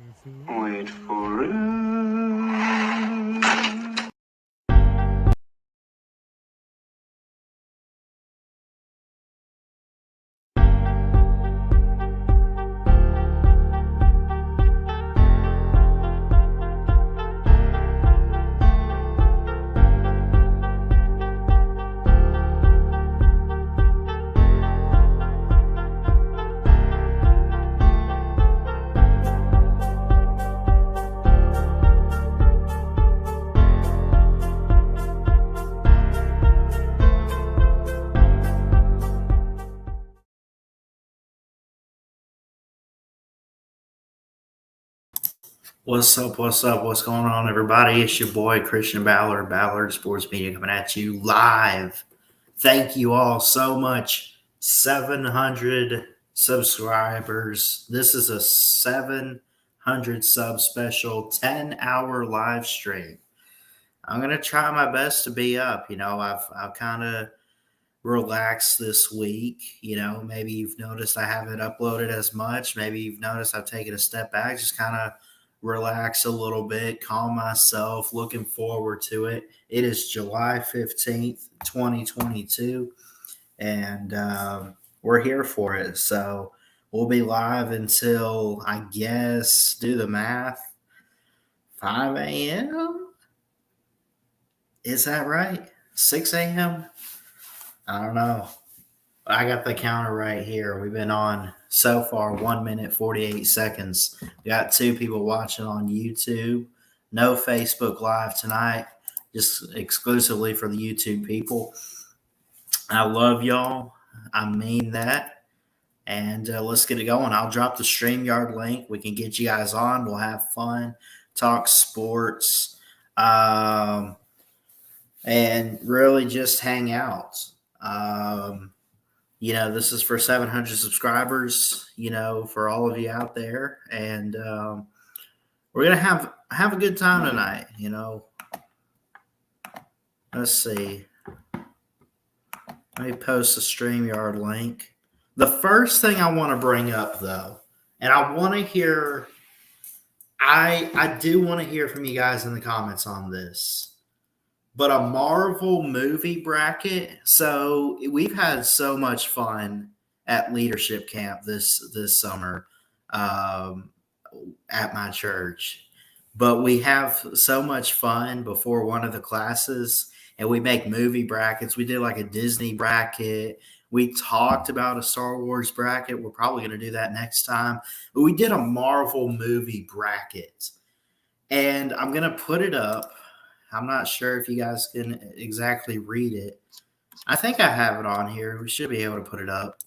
Wait for it. What's up? What's up? What's going on, everybody? It's your boy Christian Ballard, Ballard Sports Media, coming at you live. Thank you all so much. 700 subscribers. This is a 700 sub special 10-hour live stream. I'm gonna try my best to be up. I've kind of relaxed this week. Maybe you've noticed I haven't uploaded as much. Maybe you've noticed I've taken a step back, just kind of relax a little bit, calm myself, looking forward to it. It is July 15th, 2022, and we're here for it. So we'll be live until, I guess, do the math, 5 a.m.? Is that right? 6 a.m.? I don't know. I got the counter right here. We've been on so far 1 minute, 48 seconds. We got 2 people watching on YouTube. No Facebook Live tonight, just exclusively for the YouTube people. I love y'all. I mean that. And let's get it going. I'll drop the StreamYard link. We can get you guys on. We'll have fun, talk sports, and really just hang out. This is for 700 subscribers, for all of you out there. And we're going to have a good time tonight, Let's see. Let me post the StreamYard link. The first thing I want to bring up, though, and I want to hear, I do want to hear from you guys in the comments on this. But a Marvel movie bracket. So we've had so much fun at leadership camp this summer at my church. But we have so much fun before one of the classes, and we make movie brackets. We did like a Disney bracket. We talked about a Star Wars bracket. We're probably going to do that next time. But we did a Marvel movie bracket. And I'm going to put it up. I'm not sure if you guys can exactly read it. I think I have it on here. We should be able to put it up.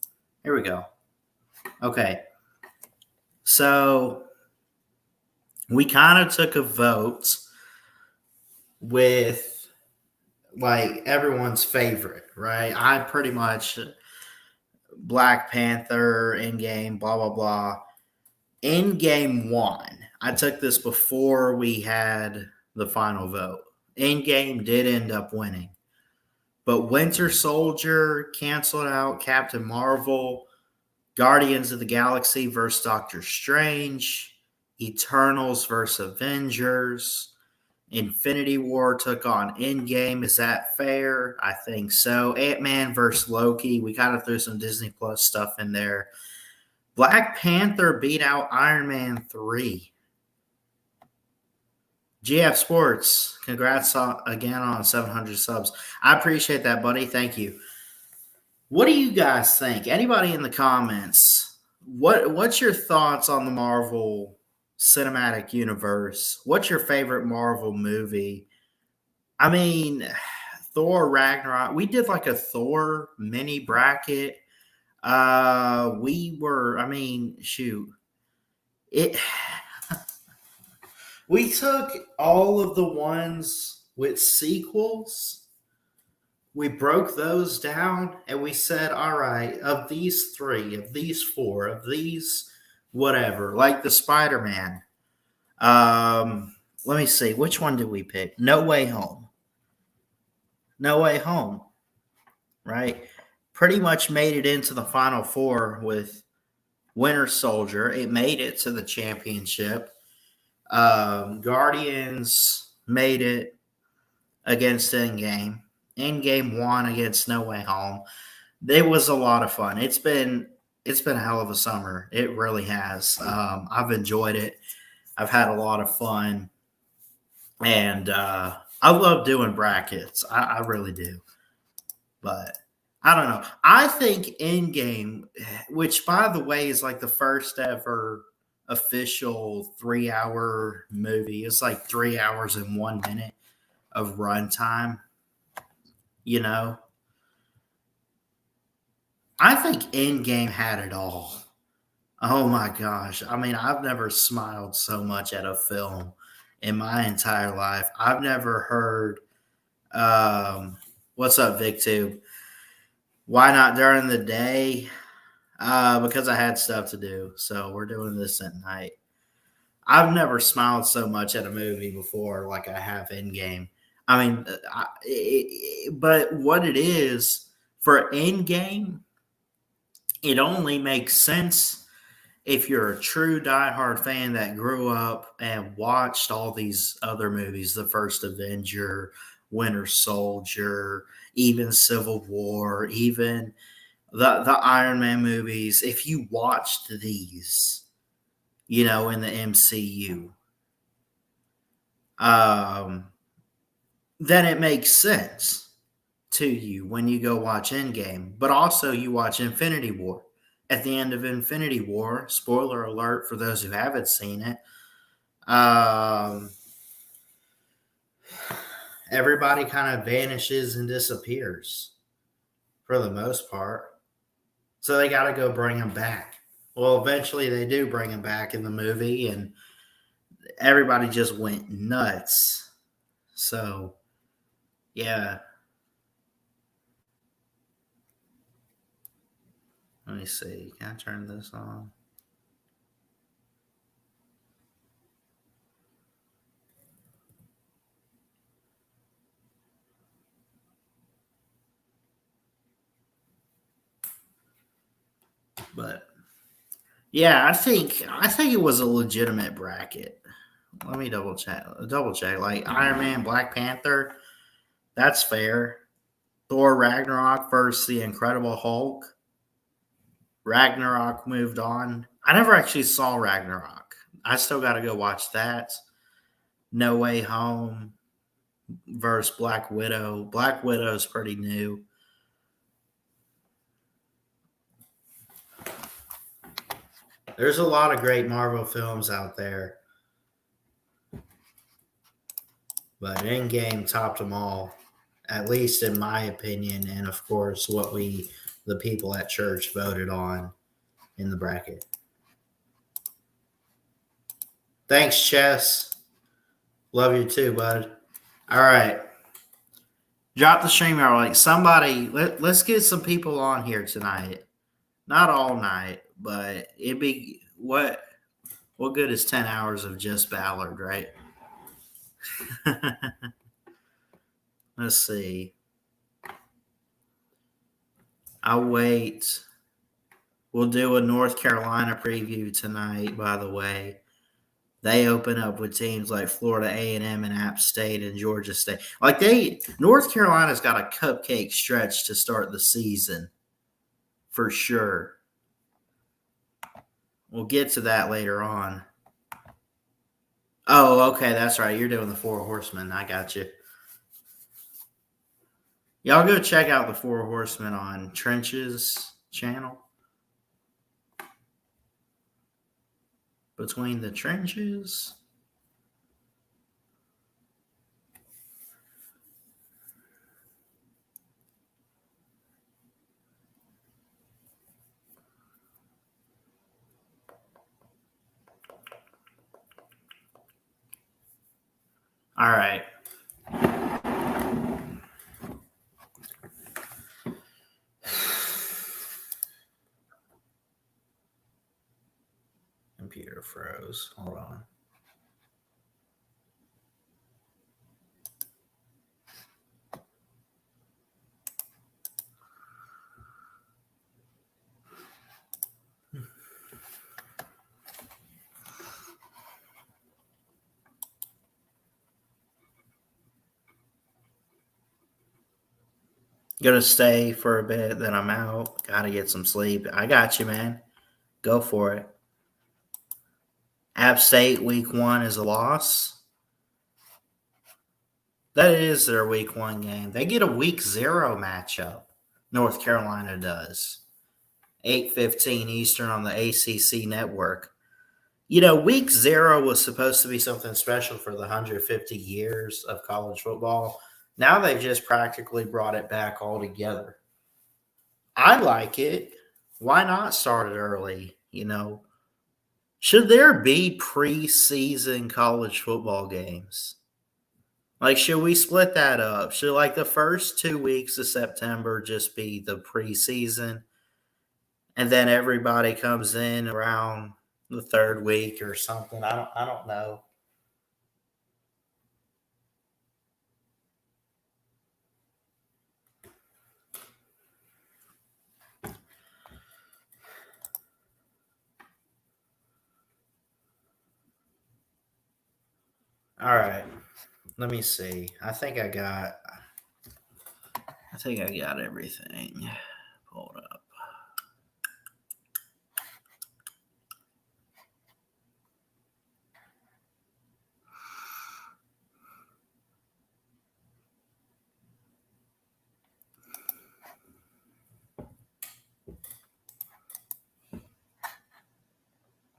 Here we go. Okay. So we kind of took a vote with like everyone's favorite, right? I pretty much Black Panther, Endgame, blah, blah, blah. Endgame won. I took this before we had the final vote. Endgame did end up winning. But Winter Soldier canceled out, Captain Marvel, Guardians of the Galaxy versus Doctor Strange, Eternals versus Avengers, Infinity War took on Endgame. Is that fair? I think so. Ant-Man versus Loki. We kind of threw some Disney Plus stuff in there. Black Panther beat out Iron Man 3. GF Sports, congrats again on 700 subs. I appreciate that, buddy. Thank you. What do you guys think? Anybody in the comments? What's your thoughts on the Marvel Cinematic Universe? What's your favorite Marvel movie? I mean, Thor Ragnarok. We did like a Thor mini bracket. We took all of the ones with sequels, we broke those down, and we said, all right, of these 3, of these 4, of these whatever, like the Spider-Man. Let me see. Which one did we pick? No Way Home. No Way Home, right? Pretty much made it into the Final Four with Winter Soldier. It made it to the championship. Guardians made it against Endgame. Endgame won against No Way Home. It was a lot of fun. It's been a hell of a summer. It really has. I've enjoyed it. I've had a lot of fun, and I love doing brackets. I really do. But I don't know. I think Endgame, which by the way is like the first ever official 3 hour movie. It's like 3 hours and 1 minute of runtime. You know, I think Endgame had it all. Oh my gosh. I mean, I've never smiled so much at a film in my entire life. I've never heard, what's up, VicTube? Why not during the day? Because I had stuff to do. So we're doing this at night. I've never smiled so much at a movie before like I have in game. I mean, but what it is for in game, it only makes sense if you're a true diehard fan that grew up and watched all these other movies, the first Avenger, Winter Soldier, even Civil War, even the Iron Man movies. If you watched these, in the MCU, um, then it makes sense to you when you go watch Endgame. But also, you watch Infinity War. At the end of Infinity War, spoiler alert for those who haven't seen it, everybody kind of vanishes and disappears for the most part. So they got to go bring them back. Well, eventually they do bring him back in the movie, and everybody just went nuts. So, yeah. Let me see. Can I turn this on? But yeah, I think it was a legitimate bracket. Let me double check. Like Iron Man, Black Panther, that's fair. Thor Ragnarok versus the Incredible Hulk. Ragnarok moved on. I never actually saw Ragnarok. I still got to go watch that. No Way Home versus Black Widow. Black Widow is pretty new. There's a lot of great Marvel films out there, but Endgame topped them all, at least in my opinion, and of course, what the people at church, voted on in the bracket. Thanks, Chess. Love you too, bud. All right. Drop the stream hour. Like somebody, let's get some people on here tonight. Not all night, but it'd be what good is 10 hours of just Ballard, right? Let's see. I'll wait. We'll do a North Carolina preview tonight, by the way. They open up with teams like Florida A&M and App State and Georgia State. North Carolina's got a cupcake stretch to start the season for sure. We'll get to that later on. Oh, okay, that's right. You're doing the Four Horsemen. I got you. Y'all go check out the Four Horsemen on Trench's channel. Between the Trenches. All right. Computer froze. Hold on. Gonna stay for a bit, then I'm out. Gotta get some sleep. I got you, man. Go for it. App State week 1 is a loss. That is their week 1 game. They get a week 0 matchup. North Carolina does. 8:15 Eastern on the ACC network. You know, week 0 was supposed to be something special for the 150 years of college football. Now they've just practically brought it back altogether. I like it. Why not start it early? You know, should there be preseason college football games? Like, should we split that up? Should like the first 2 weeks of September just be the preseason, and then everybody comes in around the third week or something? I don't know. All right. Let me see. I think I got everything. Hold up.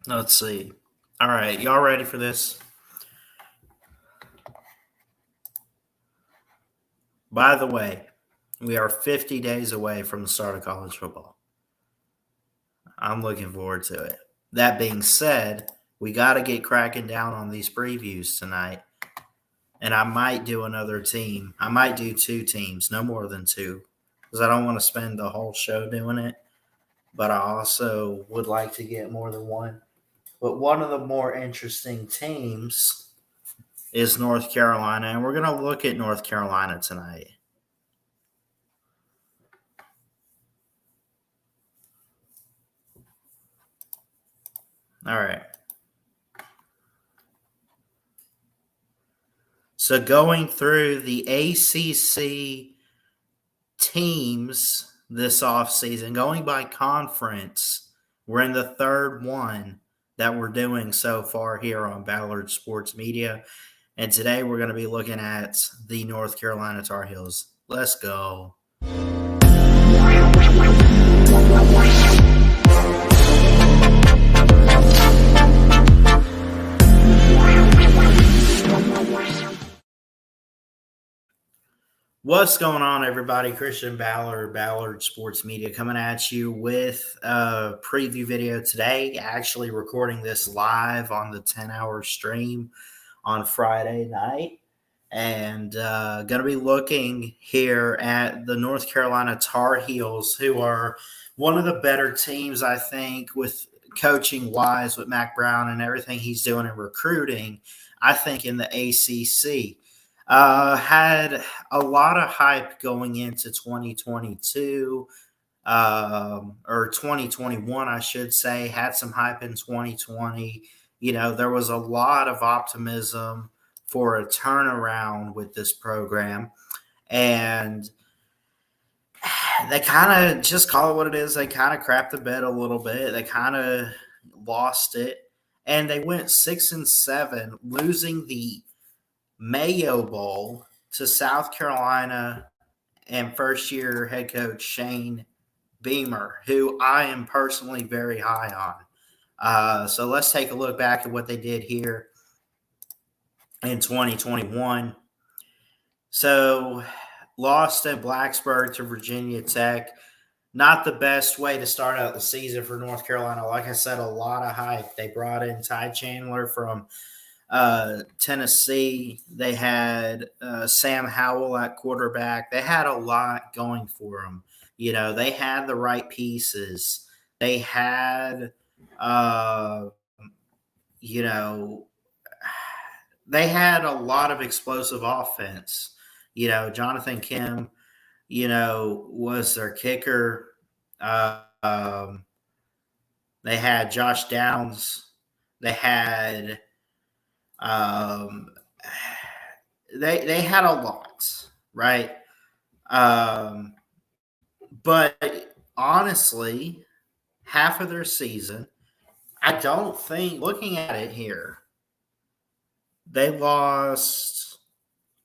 Let's see. All right, y'all ready for this? By the way, we are 50 days away from the start of college football. I'm looking forward to it. That being said, we got to get cracking down on these previews tonight. And I might do another team. I might do 2 teams, no more than 2, because I don't want to spend the whole show doing it. But I also would like to get more than one. But one of the more interesting teams is North Carolina, and we're going to look at North Carolina tonight. All right. So going through the ACC teams this offseason, going by conference, we're in the third one that we're doing so far here on Ballard Sports Media. And today we're going to be looking at the North Carolina Tar Heels. Let's go. What's going on, everybody? Christian Ballard Sports Media, coming at you with a preview video today. Actually recording this live on the 10-hour stream on Friday night. And going to be looking here at the North Carolina Tar Heels, who are one of the better teams, I think, with coaching-wise, with Mac Brown and everything he's doing in recruiting, I think, in the ACC. Had a lot of hype going into 2022 or 2021, I should say. Had some hype in 2020. You know, there was a lot of optimism for a turnaround with this program. And they kind of just call it what it is. They kind of crapped the bed a little bit. They kind of lost it. And they went 6-7, losing the Mayo Bowl to South Carolina and first-year head coach Shane Beamer, who I am personally very high on. So let's take a look back at what they did here in 2021. So lost at Blacksburg to Virginia Tech. Not the best way to start out the season for North Carolina. Like I said, a lot of hype. They brought in Ty Chandler from Tennessee. They had Sam Howell at quarterback. They had a lot going for them. You know, they had the right pieces. They had, you know, they had a lot of explosive offense. You know, Jonathan Kim, you know, was their kicker. They had Josh Downs. They had they had a lot, right? But honestly, half of their season, I don't think, looking at it here, they lost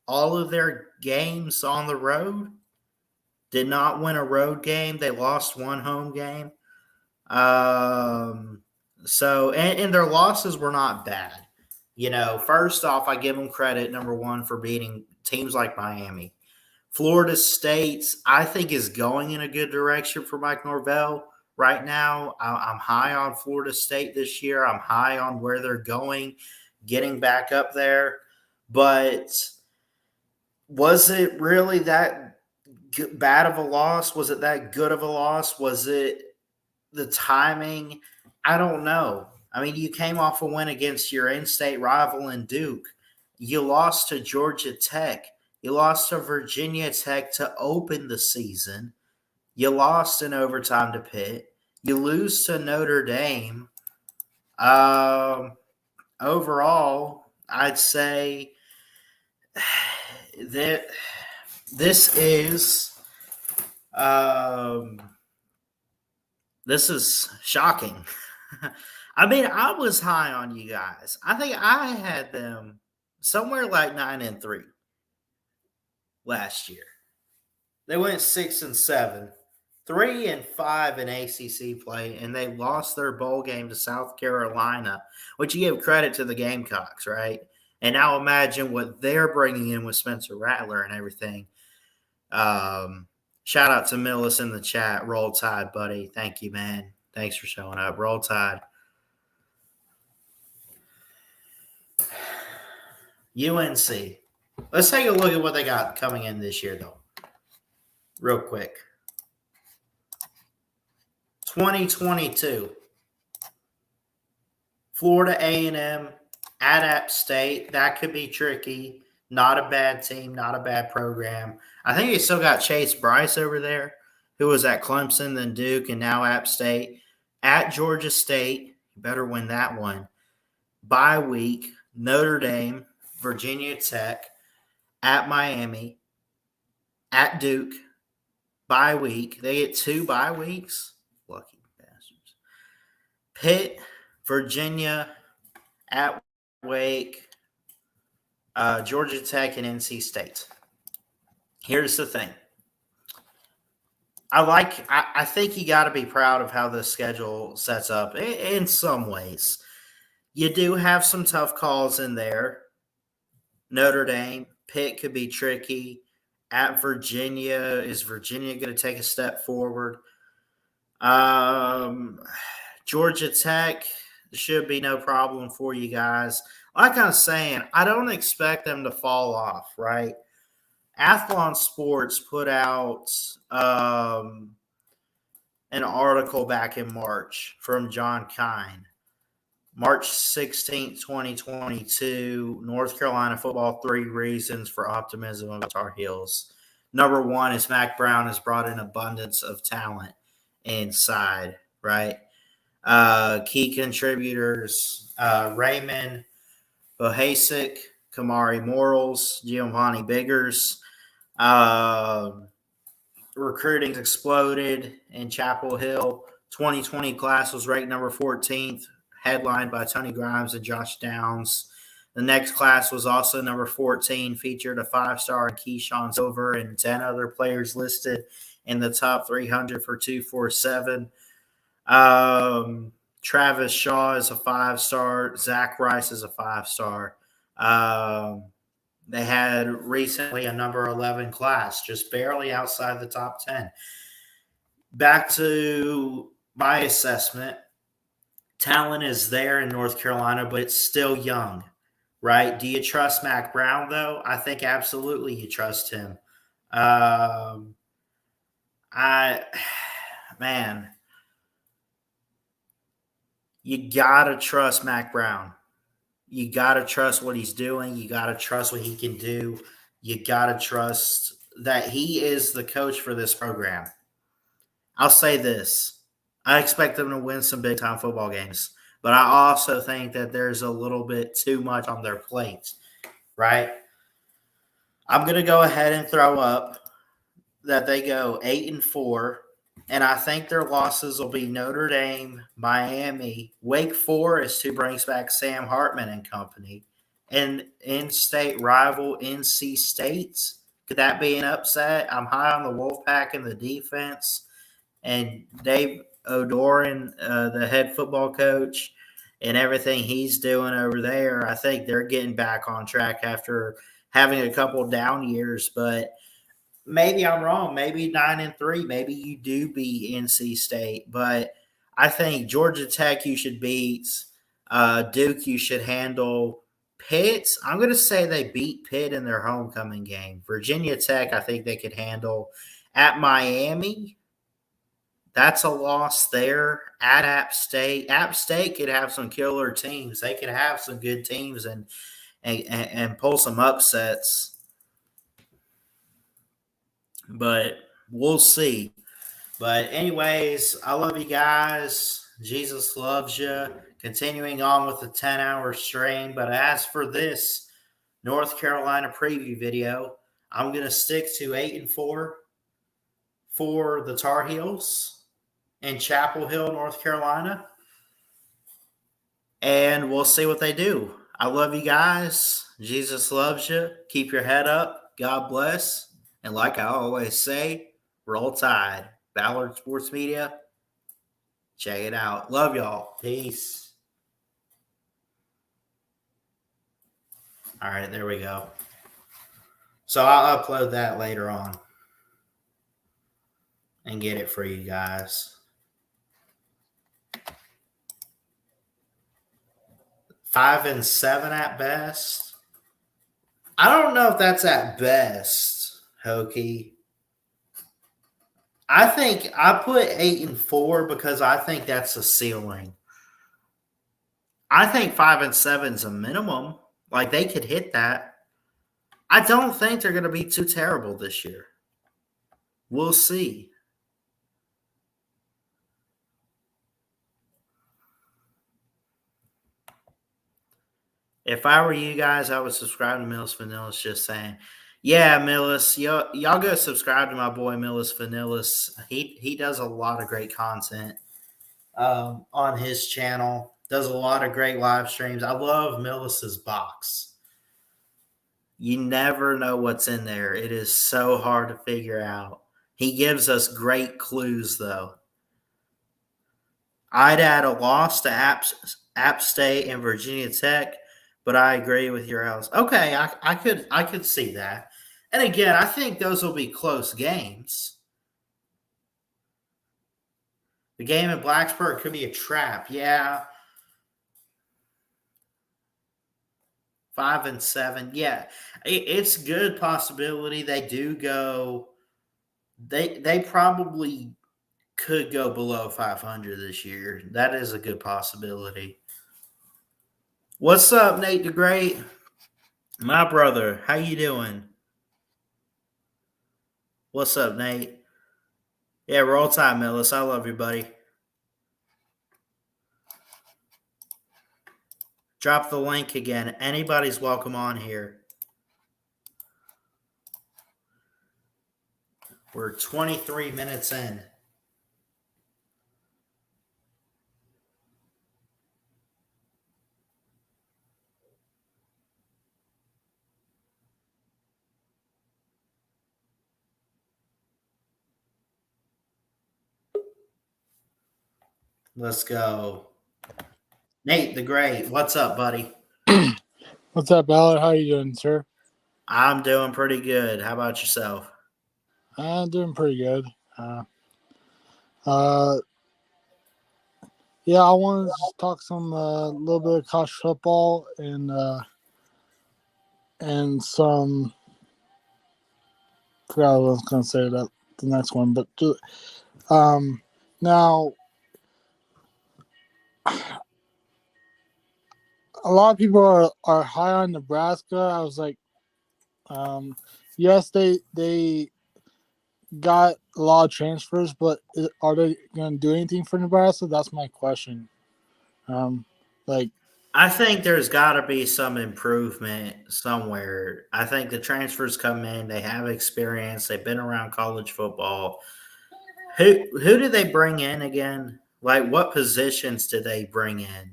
all of their games on the road, did not win a road game. They lost one home game. And their losses were not bad. First off, I give them credit, number one, for beating teams like Miami. Florida State, I think, is going in a good direction for Mike Norvell right now. I'm high on Florida State this year. I'm high on where they're going, getting back up there. But was it really that bad of a loss? Was it that good of a loss? Was it the timing? I don't know. I mean, you came off a win against your in-state rival in Duke. You lost to Georgia Tech. You lost to Virginia Tech to open the season. You lost in overtime to Pitt. You lose to Notre Dame. Overall, I'd say that this is this is shocking. I mean, I was high on you guys. I think I had them somewhere like 9-3 last year. They went 6-7, 3-5 in ACC play, and they lost their bowl game to South Carolina, which you give credit to the Gamecocks, right? And now imagine what they're bringing in with Spencer Rattler and everything. Shout out to Millis in the chat. Roll Tide, buddy. Thank you, man. Thanks for showing up. Roll Tide. UNC. Let's take a look at what they got coming in this year, though. Real quick. 2022. Florida A&M at App State. That could be tricky. Not a bad team, not a bad program. I think they still got Chase Bryce over there, who was at Clemson, then Duke, and now App State. At Georgia State, you better win that one. Bye week, Notre Dame, Virginia Tech, at Miami, at Duke, bye week. They get 2 bye weeks. Lucky bastards. Pitt, Virginia, at Wake, Georgia Tech, and NC State. Here's the thing. I think you got to be proud of how the schedule sets up in some ways. You do have some tough calls in there. Notre Dame, Pitt could be tricky. At Virginia, is Virginia going to take a step forward? Georgia Tech should be no problem for you guys. Like I'm saying, I don't expect them to fall off, right? Athlon Sports put out an article back in March from John Kine. March 16th, 2022, North Carolina football, 3 reasons for optimism of Tar Heels. Number 1 is Mac Brown has brought an abundance of talent inside, right? Key contributors, Raymond Bohasic, Kamari Morals, Giovanni Biggers. Recruiting's exploded in Chapel Hill. 2020 class was ranked number 14th, headlined by Tony Grimes and Josh Downs. The next class was also number 14, featured a 5-star in Keyshawn Silver and 10 other players listed in the top 300 for 247. Travis Shaw is a 5-star. Zach Rice is a 5-star. They had recently a number 11 class, just barely outside the top 10. Back to my assessment, talent is there in North Carolina, but it's still young, right? Do you trust Mac Brown, though? I think absolutely you trust him. You got to trust Mac Brown. You got to trust what he's doing. You got to trust what he can do. You got to trust that he is the coach for this program. I'll say this. I expect them to win some big-time football games, but I also think that there's a little bit too much on their plate, right? I'm going to go ahead and throw up that they go 8-4, and I think their losses will be Notre Dame, Miami, Wake Forest, who brings back Sam Hartman and company, and in-state rival NC State's. Could that be an upset? I'm high on the Wolfpack and the defense, and Dave Odoran, the head football coach, and everything he's doing over there. I think they're getting back on track after having a couple down years, but maybe I'm wrong. Maybe 9-3. Maybe you do beat NC State, but I think Georgia Tech you should beat. Duke you should handle. Pitt, I'm going to say they beat Pitt in their homecoming game. Virginia Tech, I think they could handle. At Miami, that's a loss there. At App State could have some killer teams. They could have some good teams and pull some upsets. But we'll see. But anyways, I love you guys. Jesus loves you. Continuing on with the 10-hour stream. But as for this North Carolina preview video, I'm going to stick to 8-4 for the Tar Heels in Chapel Hill, North Carolina. And we'll see what they do. I love you guys. Jesus loves you. Keep your head up. God bless. And like I always say, roll tide. Ballard Sports Media. Check it out. Love y'all. Peace. All right, there we go. So I'll upload that later on and get it for you guys. 5-7 at best. I don't know if that's at best, Hokie. I think I put 8-4 because I think that's a ceiling. I think 5-7 is a minimum. Like they could hit that. I don't think they're going to be too terrible this year. We'll see. If I were you guys, I would subscribe to Millis Vanillis. Just saying. Yeah, Millis, y'all go subscribe to my boy Millis Vanillis. He does a lot of great content on his channel. Does a lot of great live streams. I love Millis's box. You never know what's in there. It is so hard to figure out. He gives us great clues, though. I'd add a loss to App State and Virginia Tech, but I agree with your house. Okay, I could see that. And again, I think those will be close games. The game in Blacksburg could be a trap. Yeah. 5-7. Yeah. It's good possibility they do go. They probably could go below 500 this year. That is a good possibility. What's up, Nate the Great? My brother, how you doing? What's up, Nate? Yeah, roll time, Millis. I love you, buddy. Drop the link again. Anybody's welcome on here. We're 23 minutes in. Let's go. Nate the Great, what's up, buddy? What's up, Ballard? How you doing, sir? I'm doing pretty good. How about yourself? I'm doing pretty good. Yeah, I wanted to talk some little bit of college football and some. Forgot what I was going to say about the next one, but now a lot of people are high on Nebraska. I was like, yes, they got a lot of transfers, but are they going to do anything for Nebraska? That's my question. I think there's got to be some improvement somewhere. I think the transfers come in, they have experience, they've been around college football. Who did they bring in again? Like what positions did they bring in?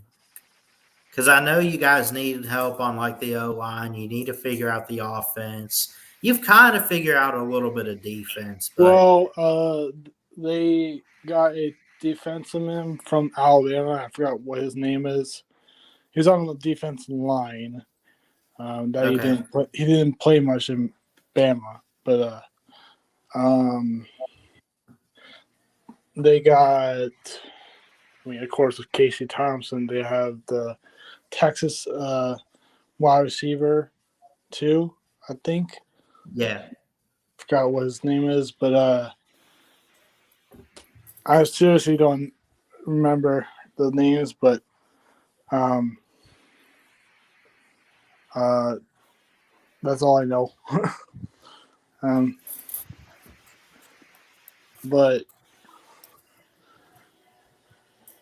Because I know you guys needed help on like the O line. You need to figure out the offense. You've kind of figured out a little bit of defense, but Well, they got a defenseman from Alabama. I forgot what his name is. He's on the defensive line. That he okay, didn't play, he didn't play much in Bama, but um, they got. I mean, of course, with Casey Thompson, they have the Texas wide receiver too. I think yeah, forgot what his name is, but I seriously don't remember the names, but um, uh, that's all I know. um, but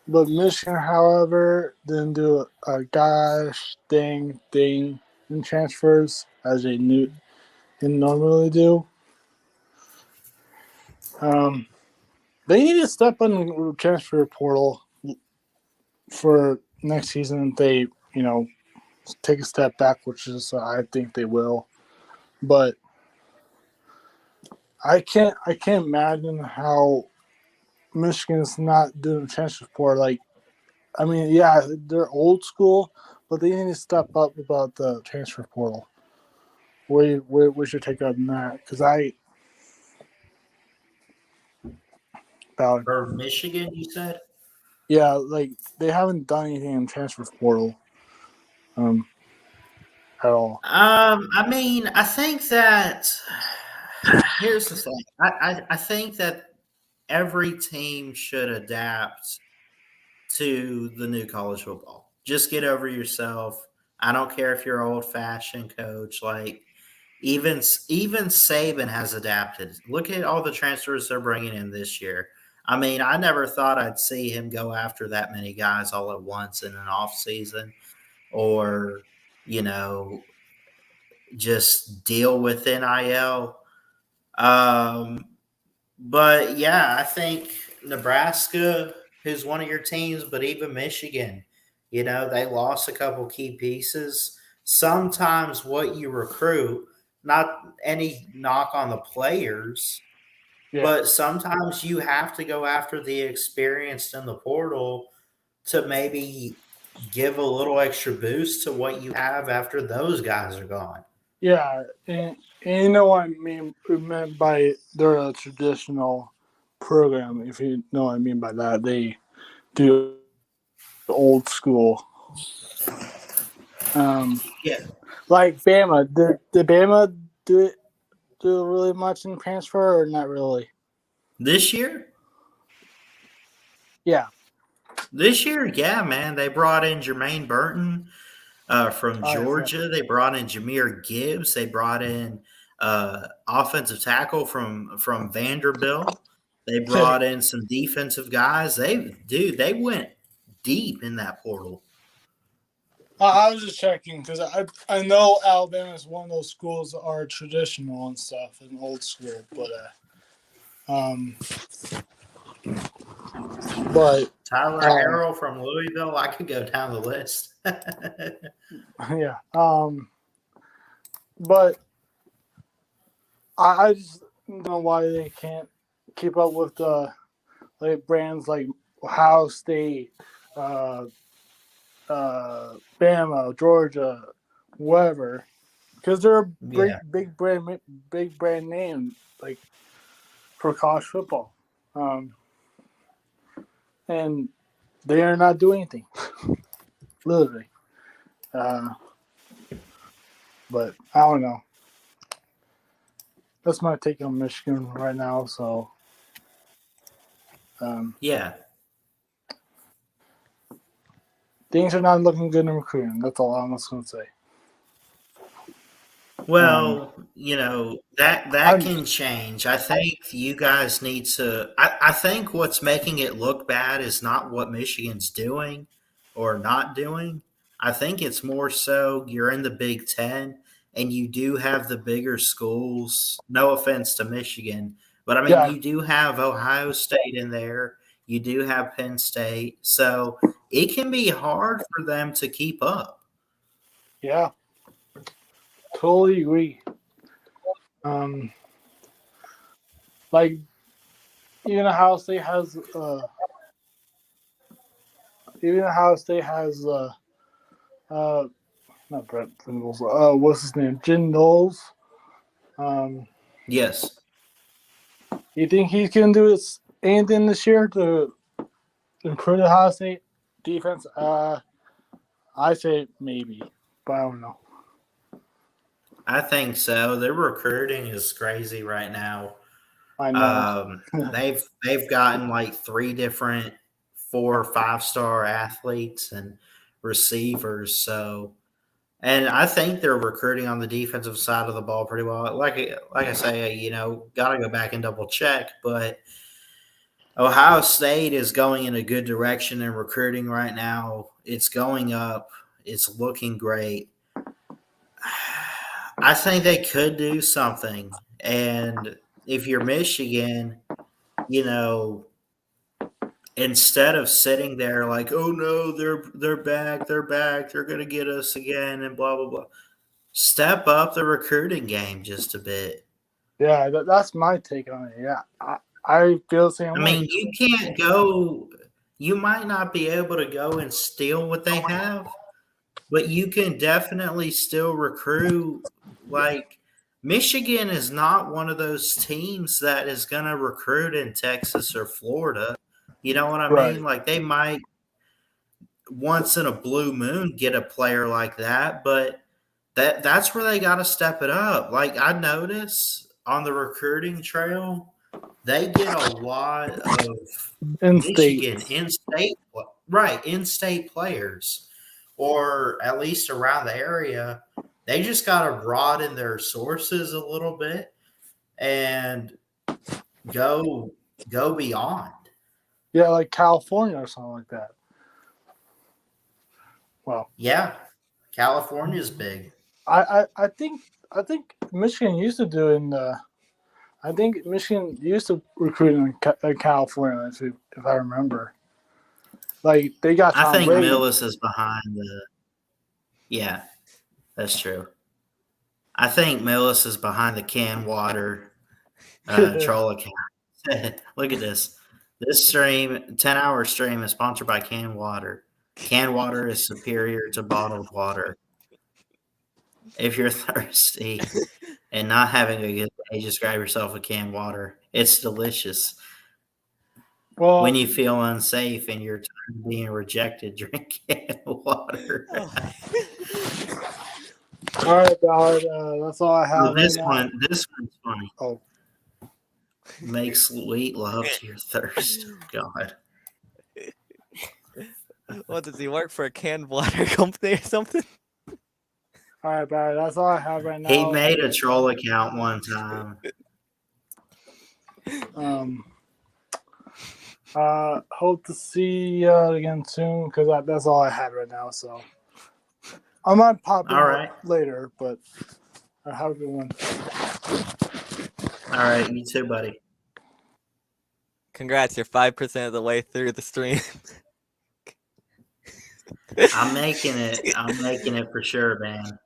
Michigan, however, didn't do a gosh dang thing in transfers as they knew and normally do. Um, they need to step on the transfer portal for next season. If they, take a step back, which is I think they will. But I can't imagine how Michigan's not doing transfer portal. Like, I mean, yeah, they're old school, but they need to step up about the transfer portal. What's your take on that? Because about for Michigan, you said. yeah, like they haven't done anything in transfer portal, um, at all. I mean, I think that here's the thing. I think that every team should adapt to the new college football. Just get over yourself. I don't care if you're old fashioned coach. Like even Saban has adapted. Look at all the transfers they're bringing in this year. I mean, I never thought I'd see him go after that many guys all at once in an off season, or you know, just deal with NIL. Um, but yeah, I think Nebraska, who's one of your teams, but even Michigan, they lost a couple key pieces. Sometimes what you recruit, not any knock on the players, Yeah, but sometimes you have to go after the experienced in the portal to maybe give a little extra boost to what you have after those guys are gone. yeah, and you know what I mean. We meant by they're a traditional program. If you know what I mean by that, they do old school. Um, Yeah. like Bama, did Bama do it do really much in transfer or not really? This year? Yeah. This year, yeah, man. They brought in Jermaine Burton from Oh, yeah, fair. Georgia. They brought in Jameer Gibbs. They brought in offensive tackle from Vanderbilt. They brought in some defensive guys. They went deep in that portal. I was just checking because I know Alabama is one of those schools that are traditional and stuff and old school, um, but Tyler um, Harrell from Louisville. I could go down the list. yeah, but I just don't know why they can't keep up with the like brands like Ohio State, uh, Bama, Georgia, whatever, because they're a Yeah. big brand name like for college football, and they are not doing anything, literally. Uh, but I don't know. That's my take on Michigan right now. So, um, Yeah. things are not looking good in recruiting. That's all I'm just gonna say. Um, Well, that I'm can change. I think you guys need to. I think what's making it look bad is not what Michigan's doing or not doing. I think it's more so you're in the Big Ten and you do have the bigger schools. No offense to Michigan, but I mean, Yeah, you do have Ohio State in there. You do have Penn State. So it can be hard for them to keep up. yeah, totally agree. Um, like even Ohio State has, even Ohio State has, uh, not Brett Pringles. What's his name? Jim Knowles. Um, Yes. you think he can do anything this year to improve the Ohio State defense? I say maybe, but I don't know. I think so. Their recruiting is crazy right now. I know. They've gotten like three different 4 or 5 star athletes and receivers. So, and I think they're recruiting on the defensive side of the ball pretty well. Like I say, got to go back and double check. But Ohio State is going in a good direction in recruiting right now. It's going up. It's looking great. I think they could do something. And if you're Michigan, you know, instead of sitting there like, oh no, they're back, they're gonna get us again, and blah blah blah. Step up the recruiting game just a bit. Yeah, that's my take on it. Yeah, I feel the same I way. mean, you can't go. You might not be able to go and steal what they have, but you can definitely still recruit. Like Michigan is not one of those teams that is going to recruit in Texas or Florida. You know what I mean? Right. Like they might once in a blue moon get a player like that, but that's where they got to step it up. Like I notice on the recruiting trail, they get a lot of In state. Michigan in-state, right, in-state players, or at least around the area. They just got to broaden their sources a little bit and go beyond. Yeah, like California or something like that. Well, Yeah, California's big. I think Michigan used to do in the. I think Michigan used to recruit in California, if I remember. Like they got I Tom think Brady. Millis is behind the. Yeah, that's true. I think Millis is behind the can water troll account. Look at this. This stream, 10-hour stream, is sponsored by Can Water. Canned water is superior to bottled water. If you're thirsty and not having a good day, just grab yourself a canned water. It's delicious. Well, When you feel unsafe and you're tired of being rejected, drink canned water. all right, Ballard. That's all I have right now. This one's funny. Oh, Make sweet love to your thirst. Oh, God. What, does he work for a canned water company or something? all right, Ballard. That's all I have right now. He made a troll account one time. Hope to see you again soon because that's all I had right now. So I might pop in All right. later, but have a good one. All right, you too, buddy. Congrats, you're 5% of the way through the stream. I'm making it. I'm making it for sure, man.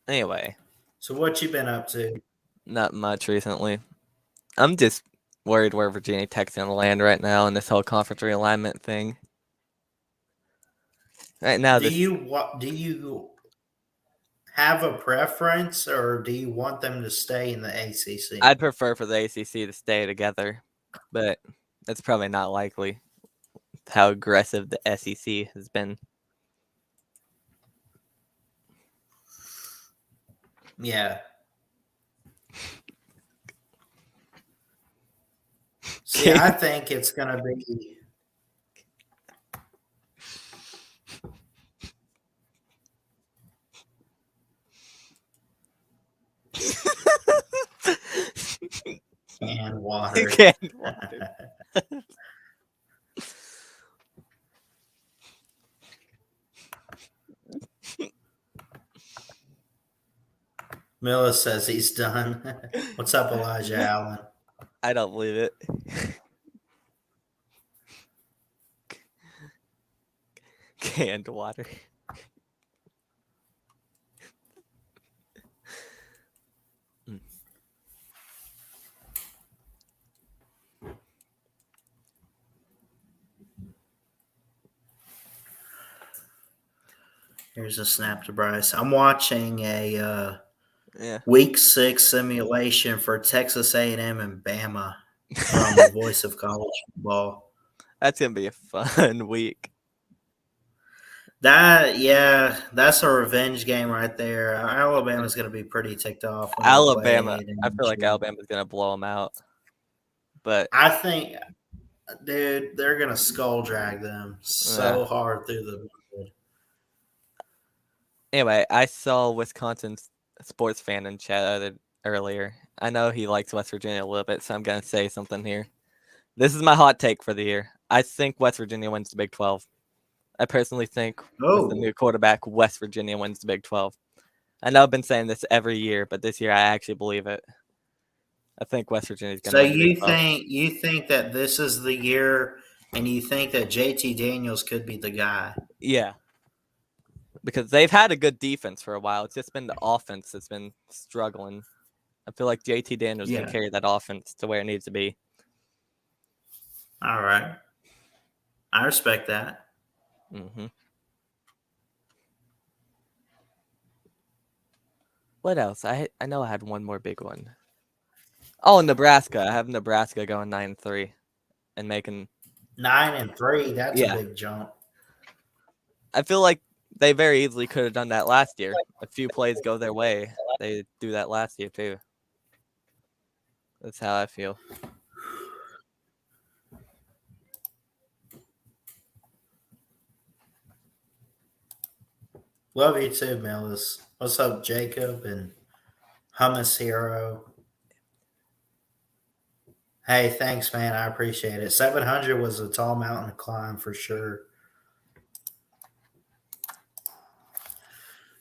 Anyway, So what you been up to? not much recently. I'm just worried where Virginia Tech's gonna land right now in this whole conference realignment thing. Right now, Do you have a preference, or do you want them to stay in the ACC? I'd prefer for the ACC to stay together, but that's probably not likely. How aggressive the SEC has been. Yeah. See, I think it's going to be. water. Canned water. Miller says he's done. What's up, Elijah Allen? I don't believe it. Canned water. Here's a snap to Bryce. I'm watching a Yeah. Week 6 simulation for Texas A&M and Bama from the Voice of College Football. That's gonna be a fun week. That's a revenge game right there. Alabama's going to be pretty ticked off. When Alabama. they play I feel like Alabama's gonna blow them out. But I think, dude, they're going to skull drag them so hard through the mud. Anyway, I saw Wisconsin's sports fan in chat earlier. I know he likes West Virginia a little bit, so I'm gonna say something here. This is my hot take for the year. I think West Virginia wins the Big 12. I personally think with the new quarterback, West Virginia wins the Big 12. I know I've been saying this every year, but this year I actually believe it. I think West Virginia's going to So win the Big 12. you think that this is the year, and you think that JT Daniels could be the guy? Yeah. Because they've had a good defense for a while. It's just been the offense that's been struggling. I feel like JT Daniels can carry that offense to where it needs to be. All right. I respect that. Mm-hmm. What else? I know I had one more big one. Oh, Nebraska. I have Nebraska going 9-3 and making 9-3. That's a big jump. I feel like they very easily could have done that last year. A few plays go their way. They do that last year too. That's how I feel. Love you too, Melis. What's up, Jacob and Hummus Hero? Hey, thanks, man. I appreciate it. 700 was a tall mountain to climb for sure.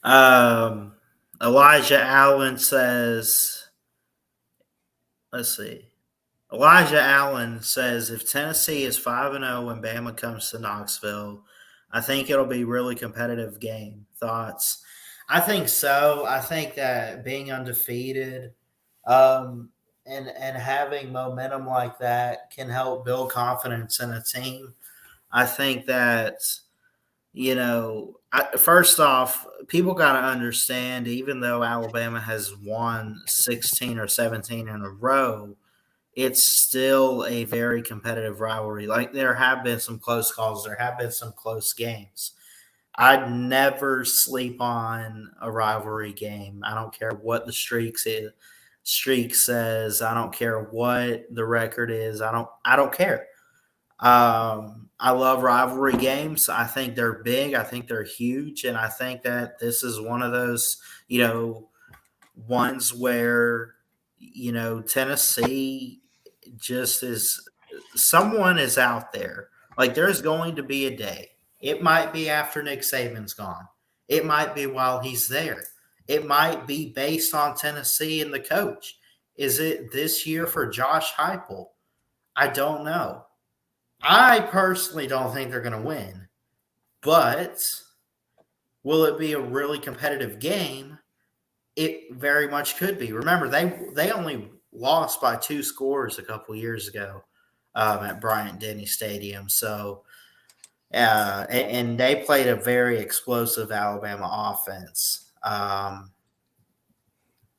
Elijah Allen says, let's see. Elijah Allen says if Tennessee is 5-0 when Bama comes to Knoxville, I think it'll be a really competitive game. Thoughts? I think so. I think that being undefeated and having momentum like that can help build confidence in a team. I think that, first off, people got to understand, even though Alabama has won 16 or 17 in a row, it's still a very competitive rivalry. Like, there have been some close calls. There have been some close games. I'd never sleep on a rivalry game. I don't care what the streak says. I don't care what the record is. I don't care. I love rivalry games. I think they're big. I think they're huge. And I think that this is one of those, ones where, Tennessee just is – someone is out there. Like, there's going to be a day. It might be after Nick Saban's gone. It might be while he's there. It might be based on Tennessee and the coach. Is it this year for Josh Heupel? I don't know. I personally don't think they're going to win. But will it be a really competitive game? It very much could be. Remember, they only lost by 2 scores a couple years ago at Bryant-Denny Stadium. So, and they played a very explosive Alabama offense.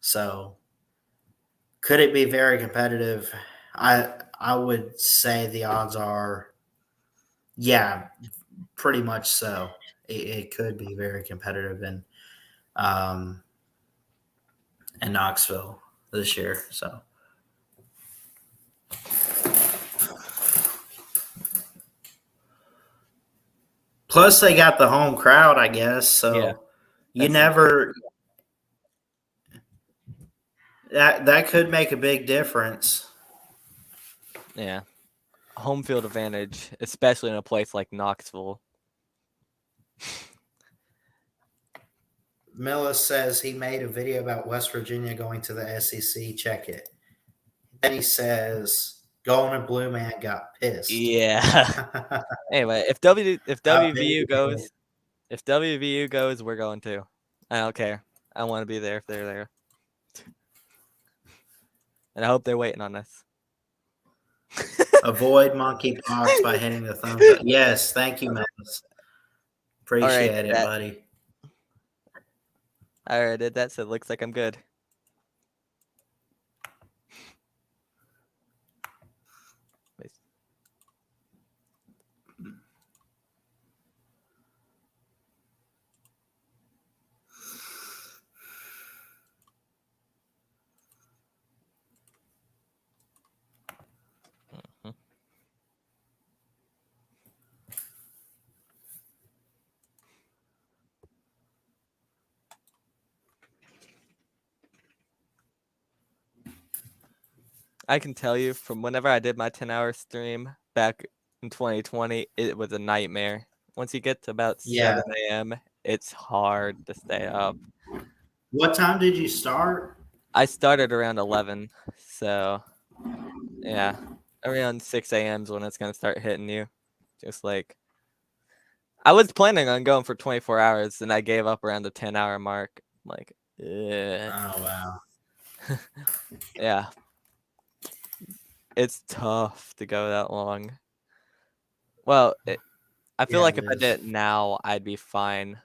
So, could it be very competitive? I would say the odds are, yeah, pretty much so. It could be very competitive in Knoxville this year. So. Plus, they got the home crowd, I guess. So you never that could make a big difference. Yeah. Home field advantage, especially in a place like Knoxville. Millis says he made a video about West Virginia going to the SEC. Check it. Then he says, going to Blue Man got pissed. Yeah. Anyway, if WVU goes, we're going too. I don't care. I want to be there if they're there. And I hope they're waiting on us. Avoid monkeypox by hitting the thumbs up. Yes, thank you, Millis. Appreciate it, buddy. I already did that, so it looks like I'm good. I can tell you from whenever I did my 10-hour stream back in 2020, it was a nightmare. Once you get to about 7 a.m., it's hard to stay up. What time did you start? I started around 11, so yeah, around 6 a.m. is when it's going to start hitting you. Just like, I was planning on going for 24 hours, and I gave up around the 10-hour mark. I'm like, Oh, wow. Yeah. It's tough to go that long. Well, I feel like if I did it now, I'd be fine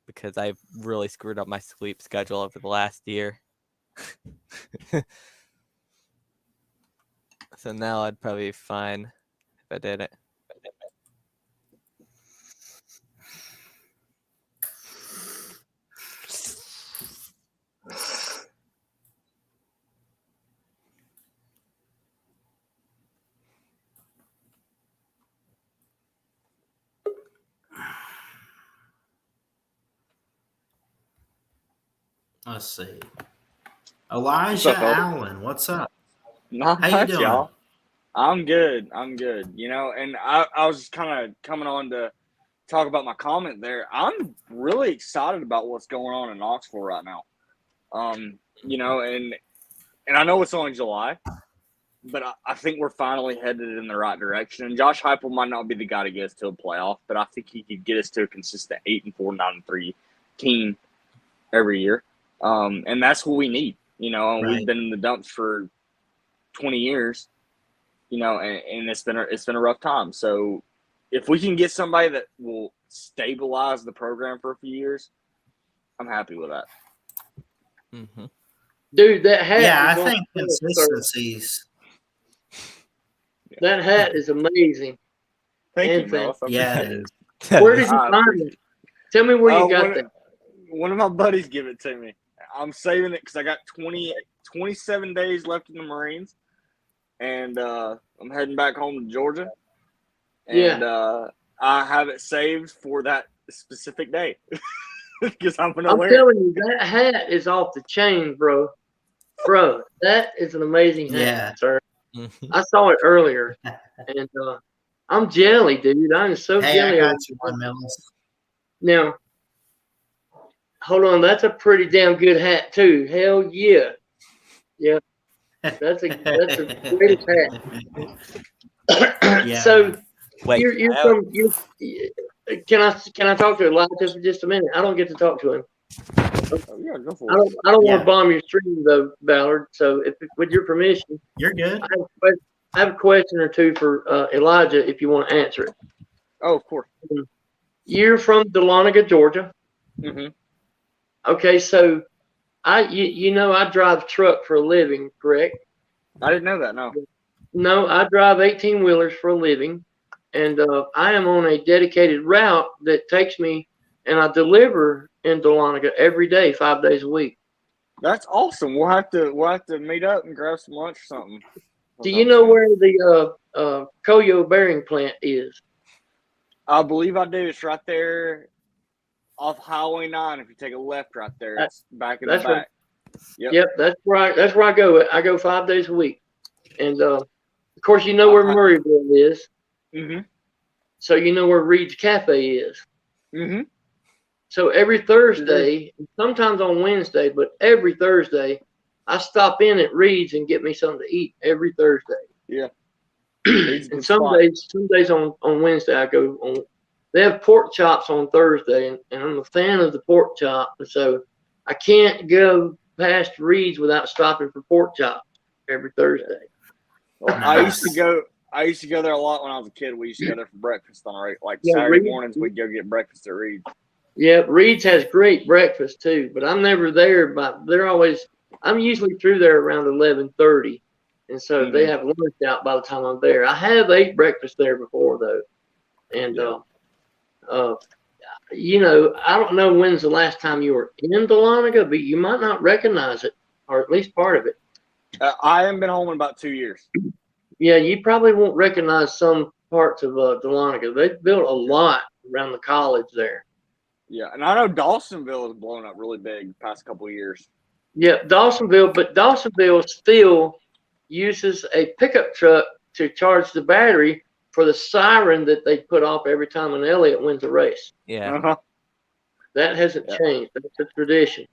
because I've really screwed up my sleep schedule over the last year. So now I'd probably be fine if I did it. Let's see. Elijah Allen, what's up? Not How you much, doing? y'all. I'm good. You know, and I was kind of coming on to talk about my comment there. I'm really excited about what's going on in Knoxville right now. You know, and I know it's only July, but I think we're finally headed in the right direction. And Josh Heupel might not be the guy to get us to a playoff, but I think he could get us to a consistent 8-4, 9-3 team every year. And that's what we need. You know, and we've been in the dumps for 20 years, you know, and it's been a rough time. So if we can get somebody that will stabilize the program for a few years, I'm happy with that. Mm-hmm. Dude, that hat. Yeah, I think consistencies. That hat is amazing. Thank you, Noah. Yeah, it is. Where did you find it? Tell me where you got that. One of my buddies gave it to me. I'm saving it because I got 27 days left in the Marines, and I'm heading back home to Georgia. And I have it saved for that specific day because I'm going to wear it. I'm telling you, that hat is off the chain, bro. Bro, that is an amazing hat, sir. I saw it earlier, and I'm jelly, dude. I'm so jelly. I got you one, Millis. Now, hold on. That's a pretty damn good hat, too. Hell yeah. Yeah. That's a great hat. Yeah. So, wait, you're from. Can I talk to Elijah for just a minute? I don't get to talk to him. Yeah, go for it. I don't want to bomb your stream though, Ballard. So, with your permission, you're good. I have a question or two for Elijah if you want to answer it. Oh, of course. You're from Dahlonega, Georgia. Mm-hmm. Okay, so you know I drive truck for a living, correct? I didn't know that. No. No, I drive 18-wheelers for a living, and I am on a dedicated route that takes me, and I deliver in Dahlonega every day, 5 days a week. That's awesome. We'll have to meet up and grab some lunch or something. Do you know where the Koyo bearing plant is? I believe I do. It's right there off Highway 9. If you take a left right there, it's back in the back. Right. Yep, that's where I go. I go 5 days a week. And Of course, you know where Murrayville is. Mm-hmm. So you know where Reed's Cafe is. Mm-hmm. So every Thursday, sometimes on Wednesday, but every Thursday, I stop in at Reed's and get me something to eat every Thursday. Yeah. And some days on Wednesday I go on. They have pork chops on Thursday, and I'm a fan of the pork chop, and so I can't go past Reed's without stopping for pork chops every Thursday. Well, I used to go there a lot when I was a kid. We used to go there for breakfast on Saturday mornings. We'd go get breakfast at Reed's. Yeah, Reed's has great breakfast too, but I'm never there. But I'm usually through there around 11:30, and so they have lunch out by the time I'm there. I have ate breakfast there before though, and I don't know when's the last time you were in Dahlonega, but you might not recognize it, or at least part of it. I haven't been home in about 2 years. Yeah, you probably won't recognize some parts of Dahlonega. They've built a lot around the college there. Yeah, and I know Dawsonville has blown up really big the past couple of years. Yeah, Dawsonville still uses a pickup truck to charge the battery for the siren that they put off every time an Elliott wins a race. Yeah. Uh-huh. That hasn't changed. That's a tradition.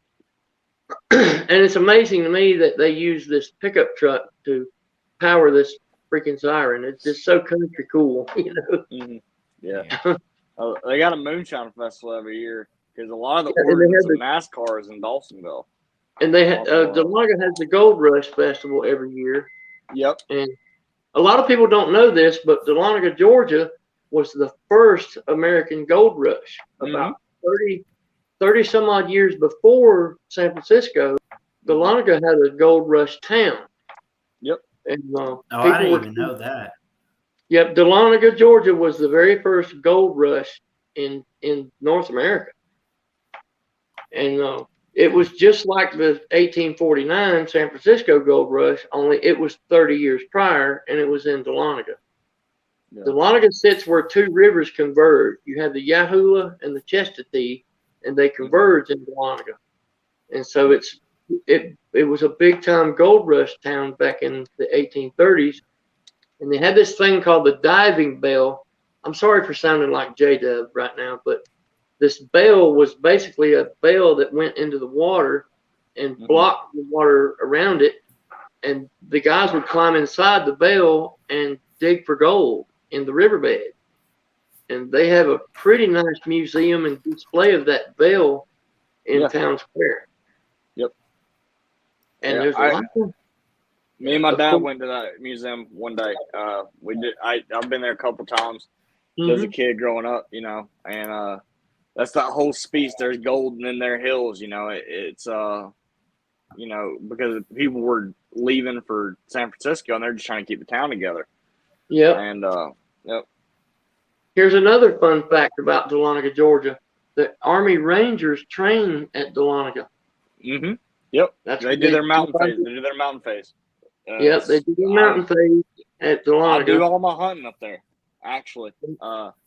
And it's amazing to me that they use this pickup truck to power this freaking siren. It's just so country cool, Mm-hmm. Yeah. They got a moonshine festival every year because a lot of the origins of NASCAR is in Dawsonville. And they Dahlonega has the Gold Rush Festival every year. Yep. And a lot of people don't know this, but Dahlonega, Georgia was the first American gold rush. About 30 some odd years before San Francisco, Dahlonega had a gold rush town. Yep. And I didn't even know that. Yep, Dahlonega, Georgia was the very first gold rush in North America. And it was just like the 1849 San Francisco gold rush, only it was 30 years prior, and it was in Dahlonega. Yeah. Dahlonega sits where two rivers converge. You have the Yahoula and the Chestatee, and they converge in Dahlonega. And so it was a big time gold rush town back in the 1830s. And they had this thing called the diving bell. I'm sorry for sounding like J-Dub right now, but this bell was basically a bell that went into the water and blocked the water around it. And the guys would climb inside the bell and dig for gold in the riverbed. And they have a pretty nice museum and display of that bell in Town Square. Yep. And there's a lot of me and my dad went to that museum one day. We did. I've been there a couple times as a kid growing up, and that's that whole speech. There's gold in their hills, It's because people were leaving for San Francisco and they're just trying to keep the town together. Yeah. And Here's another fun fact about Dahlonega, Georgia. The Army Rangers train at Dahlonega. Mm-hmm. Yep. They do their mountain phase. Yep, they do the mountain phase at Dahlonega. I do all my hunting up there, actually.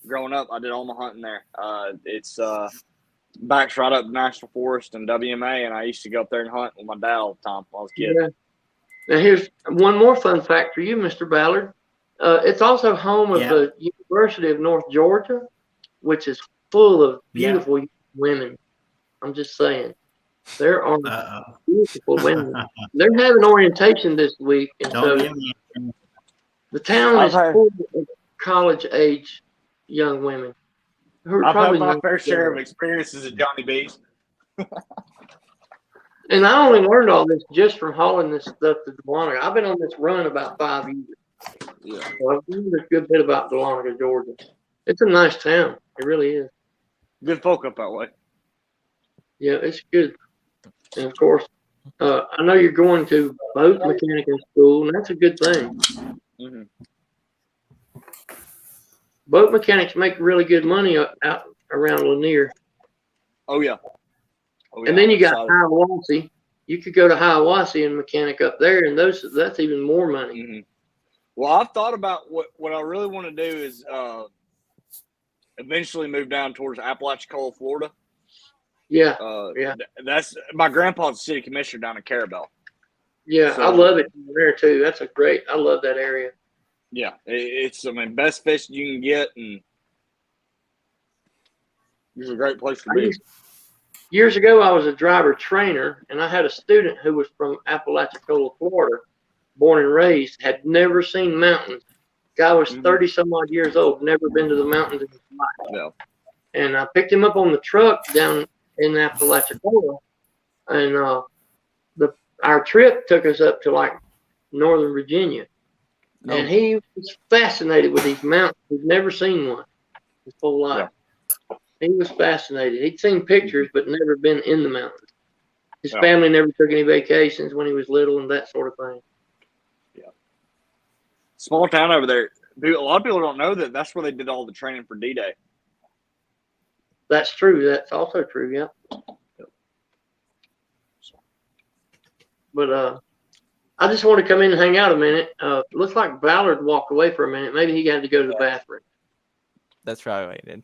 Growing up, I did all my hunting there. It's backs right up National Forest and WMA, and I used to go up there and hunt with my dad all the time when I was a kid. Yeah. Now, here's one more fun fact for you, Mr. Ballard. It's also home of the University of North Georgia, which is full of beautiful women. I'm just saying. There are beautiful women. They're having orientation this week, and so the town is full of college-age young women. I've had my fair share of experiences at Johnny B's. And I only learned all this just from hauling this stuff to Dahlonega. I've been on this run about 5 years. Yeah. So I've learned a good bit about Dahlonega, Georgia. It's a nice town. It really is. Good folk up that way. Yeah, it's good. And of course, I know you're going to boat mechanic school, and that's a good thing. Mm-hmm. Boat mechanics make really good money out around Lanier. Oh yeah. And then you got Hiawassee. You could go to Hiawassee and mechanic up there, and that's even more money. Mm-hmm. Well, I've thought about what I really want to do is eventually move down towards Apalachicola, Florida. Yeah, That's my grandpa's the city commissioner down in Carabel. Yeah, so, I love it there too. I love that area. Yeah, it's best fish you can get, and it's a great place to be. Years ago, I was a driver trainer, and I had a student who was from Apalachicola, Florida, born and raised, had never seen mountains. Guy was 30 some odd years old, never been to the mountains in his life. Yeah. And I picked him up on the truck down in Apalachicola, and our trip took us up to like Northern Virginia. And he was fascinated with these mountains. He'd never seen one his whole life. Yeah. He was fascinated. He'd seen pictures, but never been in the mountains. His family never took any vacations when he was little and that sort of thing. Yeah. Small town over there. A lot of people don't know that that's where they did all the training for D-Day. That's true. That's also true, yeah. But I just want to come in and hang out a minute. Looks like Ballard walked away for a minute. Maybe he had to go to the bathroom. That's probably what he did.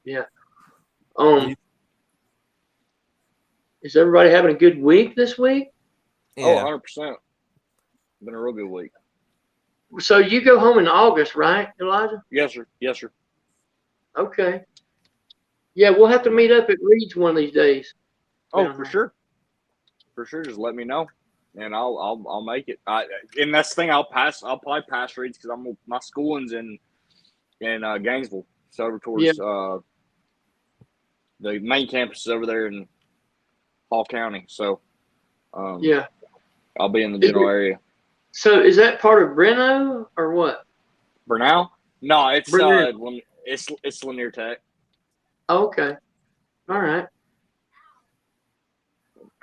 Yeah. Is everybody having a good week this week? Yeah. 100%. Been a real good week. So you go home in August, right, Elijah? Yes, sir. Yes, sir. Okay. Yeah, we'll have to meet up at Reed's one of these days. Oh, for sure. For sure. Just let me know, and I'll make it. And that's the thing. I'll probably pass Reed's because my schooling's in Gainesville, so over towards the main campus is over there in Hall County. So I'll be in the general area. So is that part of Breno or what? Bernal? No, it's Breno. It's Lanier Tech. Oh, okay. All right.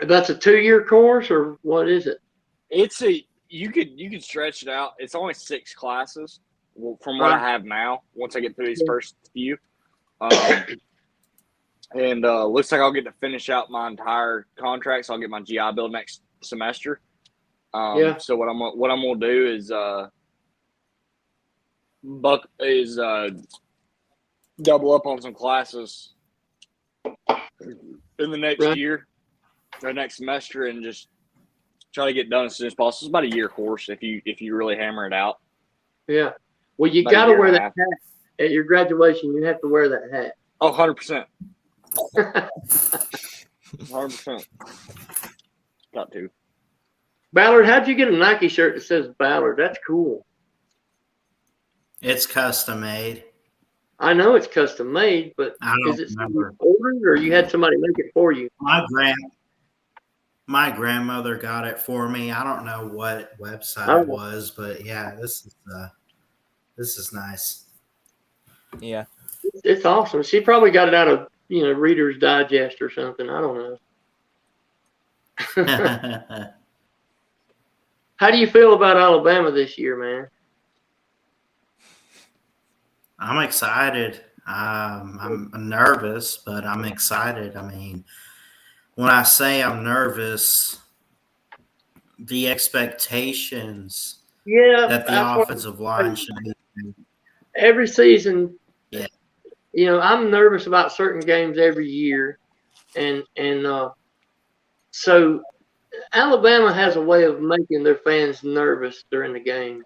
That's a 2-year course, or what is it? You could stretch it out. It's only 6 classes from what I have now. Once I get through these first few, and looks like I'll get to finish out my entire contract. So I'll get my GI Bill next semester. So what I'm gonna do is double up on some classes in the next year or next semester, and just try to get done as soon as possible. It's about a year course if you really hammer it out. Yeah. Well, you got to wear that hat at your graduation. You have to wear that hat. Oh, 100%. 100%. Got to. Ballard, how'd you get a Nike shirt that says Ballard? That's cool. It's custom made. I know it's custom made, but is it ordered or you had somebody make it for you? My grandmother got it for me. I don't know what website it was, but yeah, this is nice. Yeah, it's awesome. She probably got it out of Reader's Digest or something. I don't know. How do you feel about Alabama this year, man? I'm excited. I'm nervous, but I'm excited. I mean, when I say I'm nervous, the expectations that the offensive line should be. Every season, I'm nervous about certain games every year. And so Alabama has a way of making their fans nervous during the games.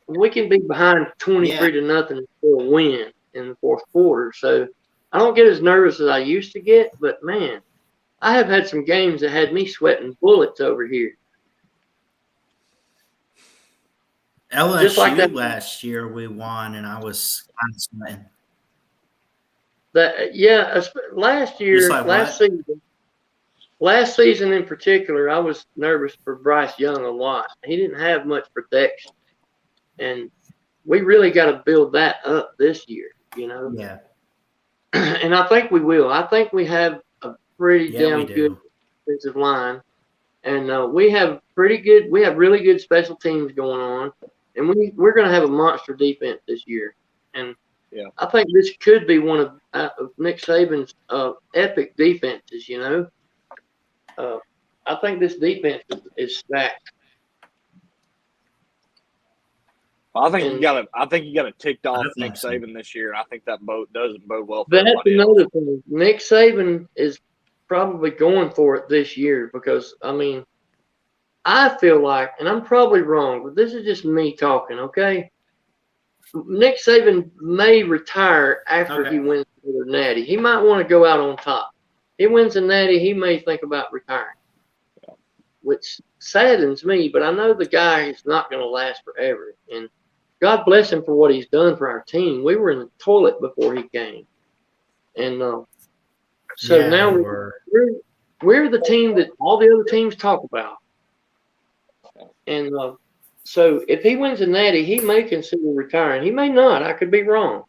We can be behind 23-0 and still win in the fourth quarter. So I don't get as nervous as I used to get, but man, I have had some games that had me sweating bullets over here. LSU just like that. Last year we won, and I was kind of sweating. Last season in particular, I was nervous for Bryce Young a lot. He didn't have much protection, and we really got to build that up this year. Yeah. And I think we will. I think we have a pretty damn good offensive line, and we have really good special teams going on, and we're going to have a monster defense this year. And I think this could be one of Nick Saban's epic defenses. I think this defense is stacked. I think you got a ticked off Nick Saban this year. I think that doesn't bode well for That's another thing. Nick Saban is probably going for it this year because, I mean, I feel like, and I'm probably wrong, but this is just me talking, okay? Nick Saban may retire after he wins the Natty. He might want to go out on top. He wins a Natty, he may think about retiring, which saddens me, but I know the guy is not going to last forever. And God bless him for what he's done for our team. We were in the toilet before he came. And so now we're the team that all the other teams talk about. And so if he wins a Natty, he may consider retiring. He may not. I could be wrong.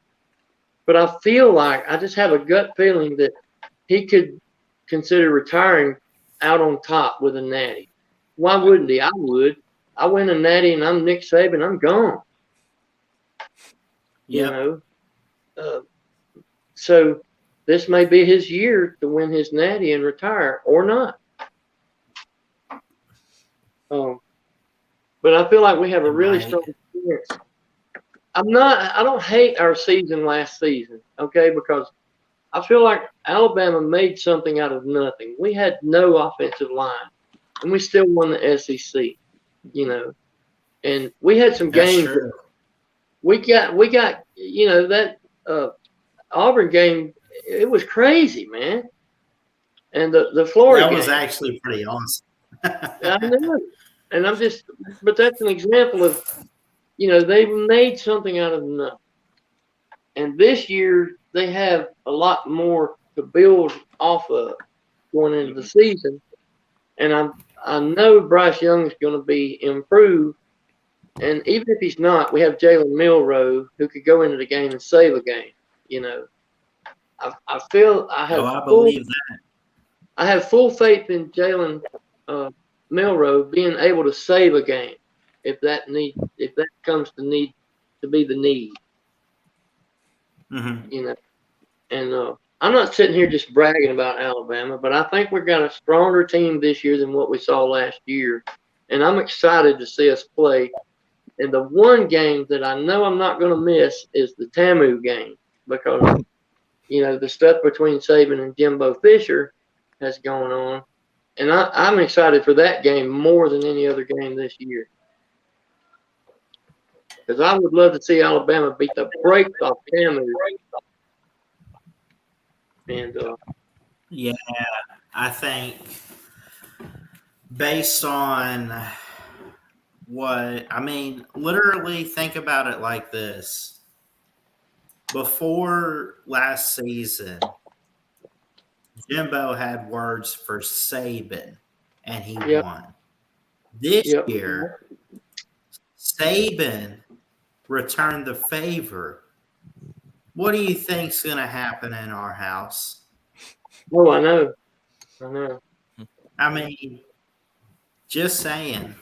But I feel like I just have a gut feeling that he could consider retiring out on top with a Natty. Why wouldn't he? I would. I win a Natty and I'm Nick Saban, I'm gone. You know? So this may be his year to win his Natty and retire or not. But I feel like we have a really strong experience. I don't hate our season last season, okay, because I feel like Alabama made something out of nothing. We had no offensive line, and we still won the SEC, you know. And we had some games. We got, you know, that Auburn game. It was crazy, man. And the Florida that was game, actually pretty awesome. I know. And but that's an example of, you know, they've made something out of nothing. And this year they have a lot more to build off of going into the season. And I know Bryce Young is going to be improved. And even if he's not, we have Jalen Milroe who could go into the game and save a game. You know, I feel I have. I believe that. I have full faith in Jalen Milroe being able to save a game if that comes to need to be the need. Mm-hmm. You know, and I'm not sitting here just bragging about Alabama, but I think we've got a stronger team this year than what we saw last year, and I'm excited to see us play. And the one game that I know I'm not going to miss is the TAMU game because, you know, the stuff between Saban and Jimbo Fisher has gone on. And I'm excited for that game more than any other game this year. Because I would love to see Alabama beat the brakes off TAMU. And yeah, I think based on literally think about it like this. Before last season, Jimbo had words for Saban, and he won. This year, Saban returned the favor. What do you think's going to happen in our house? Oh, I know. I mean, just saying.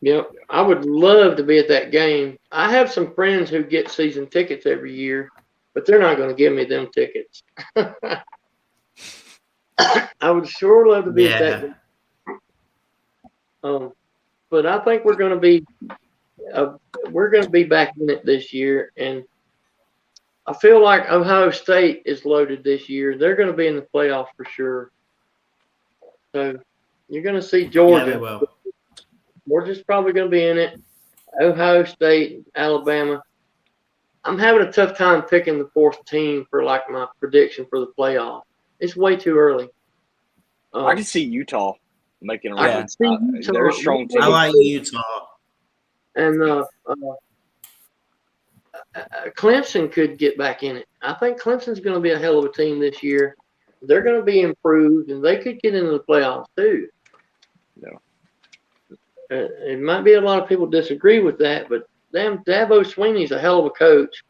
Yep, I would love to be at that game. I have some friends who get season tickets every year, but they're not going to give me them tickets. I would sure love to be at that game. But I think we're going to be back in it this year, and I feel like Ohio State is loaded this year. They're going to be in the playoff for sure. So you're going to see Georgia. Yeah, they will. Georgia's probably going to be in it. Ohio State, Alabama. I'm having a tough time picking the fourth team for like my prediction for the playoff. It's way too early. I can see Utah making a run. They're a strong team. I like Utah. And Clemson could get back in it. I think Clemson's going to be a hell of a team this year. They're going to be improved, and they could get into the playoffs too. Yeah. It might be a lot of people disagree with that, but damn, Dabo Swinney's a hell of a coach,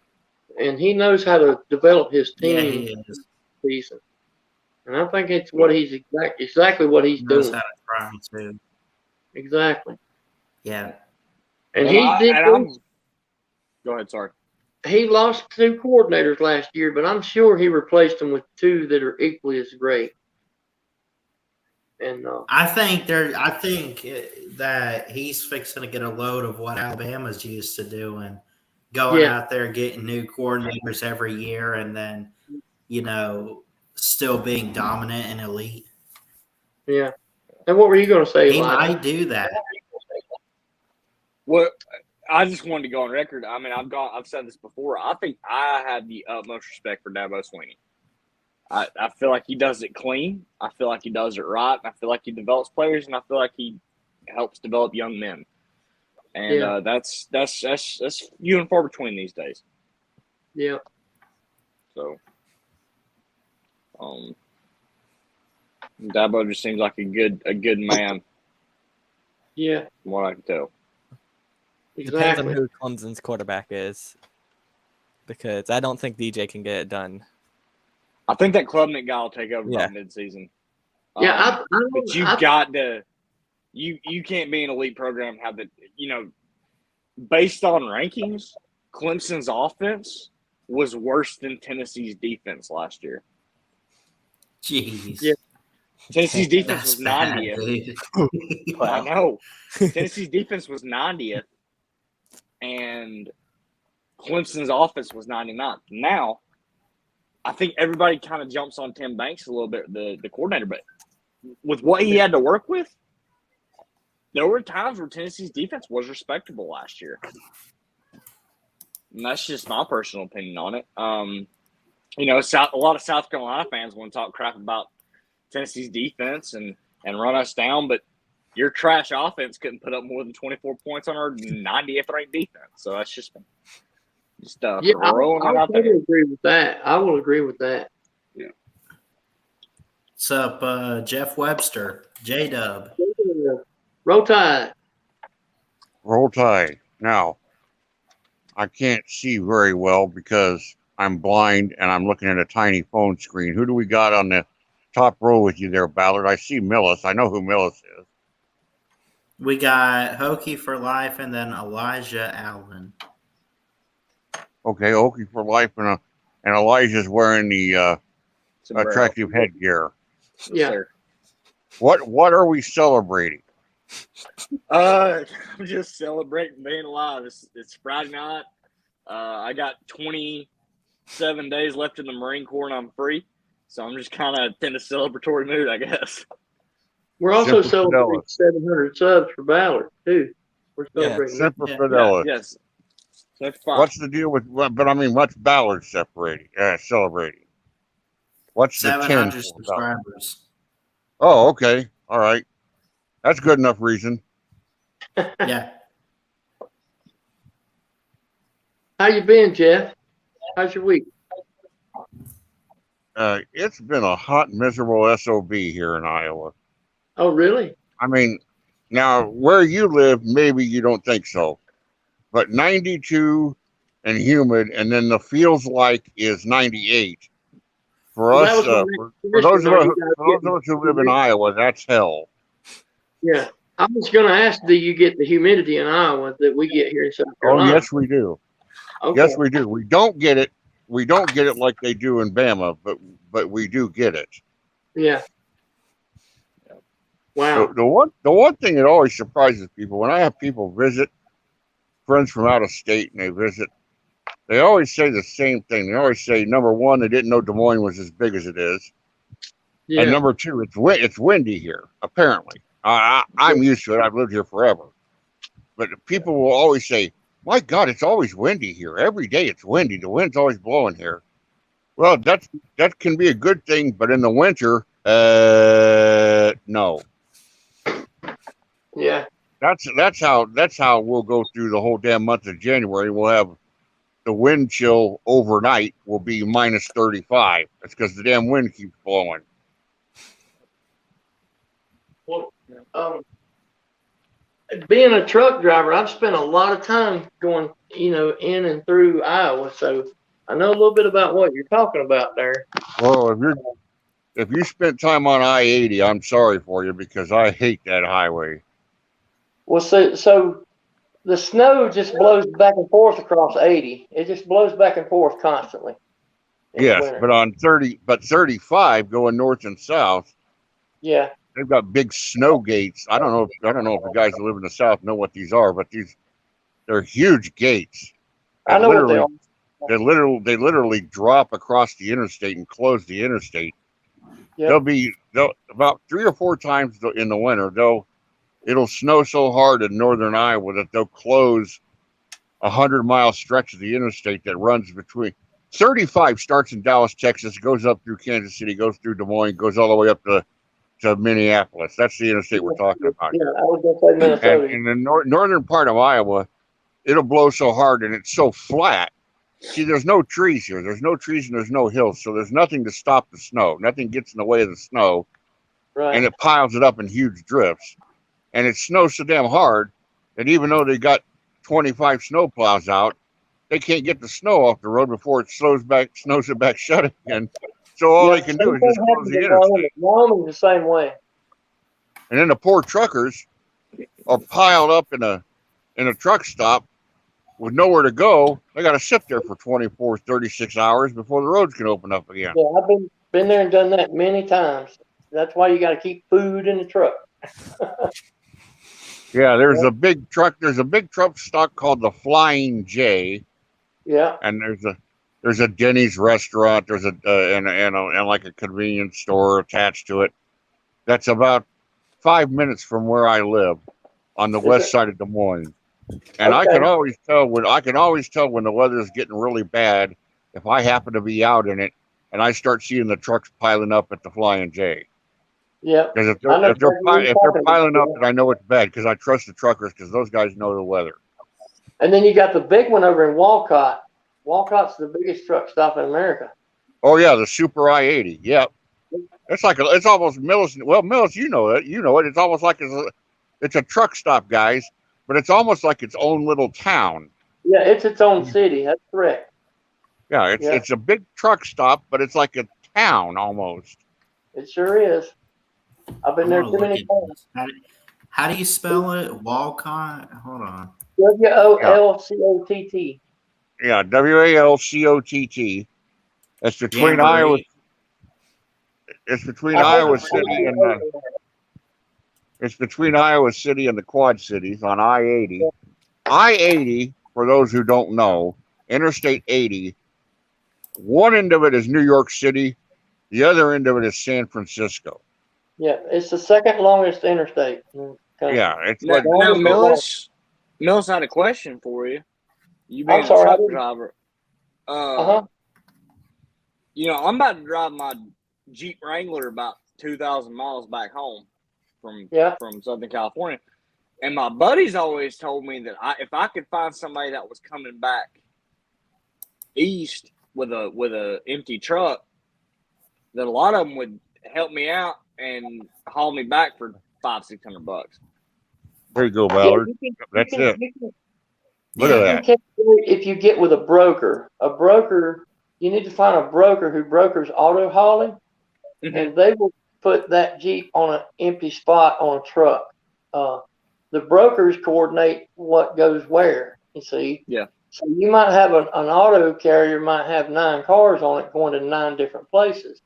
and he knows how to develop his team. Yeah, he is. Season. And I think it's what he's exactly what he's doing. How to try too. Exactly. Yeah. And go ahead, sorry. He lost 2 coordinators last year, but I'm sure he replaced them with 2 that are equally as great. And I think that he's fixing to get a load of what Alabama's used to doing, going out there getting new coordinators every year, and then, you know, still being dominant and elite. Yeah. And what were you going to say, He Elijah? might do that. Well, I just wanted to go on record. I mean, I've said this before. I think I have the utmost respect for Dabo Swinney. I feel like he does it clean. I feel like he does it right. I feel like he develops players, and I feel like he helps develop young men. And that's few and far between these days. Yeah. So, Dabo just seems like a good man. Yeah. From what I can tell. Depends on Exactly. who Clemson's quarterback is, because I don't think DJ can get it done. I think that Klubnik guy will take over Yeah. by midseason. Yeah, But you've got to you can't be an elite program and have the based on rankings, Clemson's offense was worse than Tennessee's defense last year. Jeez. Yeah. Tennessee's defense That's was bad, 90th. dude. I know. Tennessee's defense was 90th, and Clemson's offense was 99th. Now, I think everybody kind of jumps on Tim Banks a little bit, the coordinator, but with what he had to work with, there were times where Tennessee's defense was respectable last year. And that's just my personal opinion on it. A lot of South Carolina fans want to talk crap about Tennessee's defense and run us down, but your trash offense couldn't put up more than 24 points on our 90th ranked defense. So that's just throwing it out there. Agree with that. I will agree with that. Yeah. What's up, Jeff Webster? J-Dub. Roll Tide. Roll Tide. Now, I can't see very well because I'm blind and I'm looking at a tiny phone screen. Who do we got on the top row with you there, Ballard? I see Millis. I know who Millis is. We got Hokie for life and then Elijah Allen. Okay, Okie for life, and Elijah's wearing the attractive headgear. Yeah. Sir. What are we celebrating? I'm just celebrating being alive. It's Friday night. I got 27 days left in the Marine Corps and I'm free. So I'm just kind of in a celebratory mood, I guess. We're also Semper celebrating Fidelis. 700 subs for Ballard, too. We're Yeah. celebrating that. Semper Fidelis. Yes. That's fine. What's the deal with? But I mean, what's Ballard celebrating? What's the 10? 700 subscribers. Oh, okay, all right. That's good enough reason. Yeah. How you been, Jeff? How's your week? It's been a hot, miserable SOB here in Iowa. Oh, really? I mean, now where you live, maybe you don't think so, but 92 and humid, and then the feels like is 98. For Well, us, that was for those of Michigan, us, you guys for those of us who live in Iowa, that's hell. Yeah. I was going to ask, do you get the humidity in Iowa that we get here in South Oh, Carolina? yes, we do. Okay. Yes, we do. We don't get it. We don't get it like they do in Bama, but we do get it. Yeah. Wow. The one thing that always surprises people when I have people visit, friends from out of state, and they visit, they always say the same thing. They always say, number one, they didn't know Des Moines was as big as it is, Yeah. and number two, it's windy here. Apparently, I'm used to it. I've lived here forever, but people will always say, "My God, it's always windy here. Every day it's windy. The wind's always blowing here." Well, that can be a good thing, but in the winter, no. Yeah. That's how we'll go through the whole damn month of January. We'll have the wind chill overnight will be minus 35. That's because the damn wind keeps blowing. Well, being a truck driver, I've spent a lot of time going, in and through Iowa, so I know a little bit about what you're talking about there. Well, if you spent time on I-80, I'm sorry for you because I hate that highway. Well, so the snow just blows back and forth across 80. It just blows back and forth constantly. in the Yes, winter. but on 35 going north and south, Yeah. they've got big snow gates. I don't know if the guys that live in the south know what these are, but they're huge gates. I know what they are. They literally drop across the interstate and close the interstate. Yep. they'll about 3 or 4 times in the winter. It'll snow so hard in northern Iowa that they'll close 100-mile stretch of the interstate that runs between 35 starts in Dallas, Texas, goes up through Kansas City, goes through Des Moines, goes all the way up to Minneapolis. That's the interstate we're talking about. Yeah, I was going to say Minnesota. And in the northern part of Iowa, it'll blow so hard and it's so flat. See, there's no trees here. There's no trees and there's no hills, so there's nothing to stop the snow. Nothing gets in the way of the snow, Right. and it piles it up in huge drifts. And it snows so damn hard that even though they got 25 snow plows out, they can't get the snow off the road before it snows it back shut again. So all they can do is just close the interstate. Wyoming's the same way. And then the poor truckers are piled up in a truck stop with nowhere to go. They got to sit there for 24, 36 hours before the roads can open up again. Yeah, I've been there and done that many times. That's why you got to keep food in the truck. Yeah, there's a big truck. There's a big truck stock called the Flying J. Yeah. And there's a Denny's restaurant. There's and like a convenience store attached to it. That's about 5 minutes from where I live, on the west side of Des Moines. And I can always tell when the weather is getting really bad if I happen to be out in it and I start seeing the trucks piling up at the Flying J. Yeah. Because if they're piling up, then I know it's bad because I trust the truckers because those guys know the weather. And then you got the big one over in Walcott. Walcott's the biggest truck stop in America. Oh yeah, the Super I-80. Yep. It's almost Millis. Well, Millis, you know it. It's almost like it's a truck stop, guys, but it's almost like its own little town. Yeah, it's its own city. That's correct. Yeah, it's a big truck stop, but it's like a town almost. It sure is. I've been there too many times. How do you spell it? Walcott? Hold on. Wolcott. Yeah, Walcott. It's between Iowa. It's between Iowa City and it's between Iowa City and the Quad Cities on I-80. I-80, for those who don't know, Interstate 80. One end of it is New York City. The other end of it is San Francisco. Yeah, it's the second longest interstate. Yeah, it's now, like Millis had a question for you. You being a truck driver. You know, I'm about to drive my Jeep Wrangler about 2,000 miles back home from Southern California. And my buddies always told me that if I could find somebody that was coming back east with a empty truck, that a lot of them would help me out and haul me back for $500-$600. There you go, Ballard. That's it. Look at that. If you get with a broker, you need to find a broker who brokers auto hauling, and they will put that Jeep on an empty spot on a truck. The brokers coordinate what goes where, you see. Yeah. So you might have an auto carrier might have 9 cars on it going to 9 different places.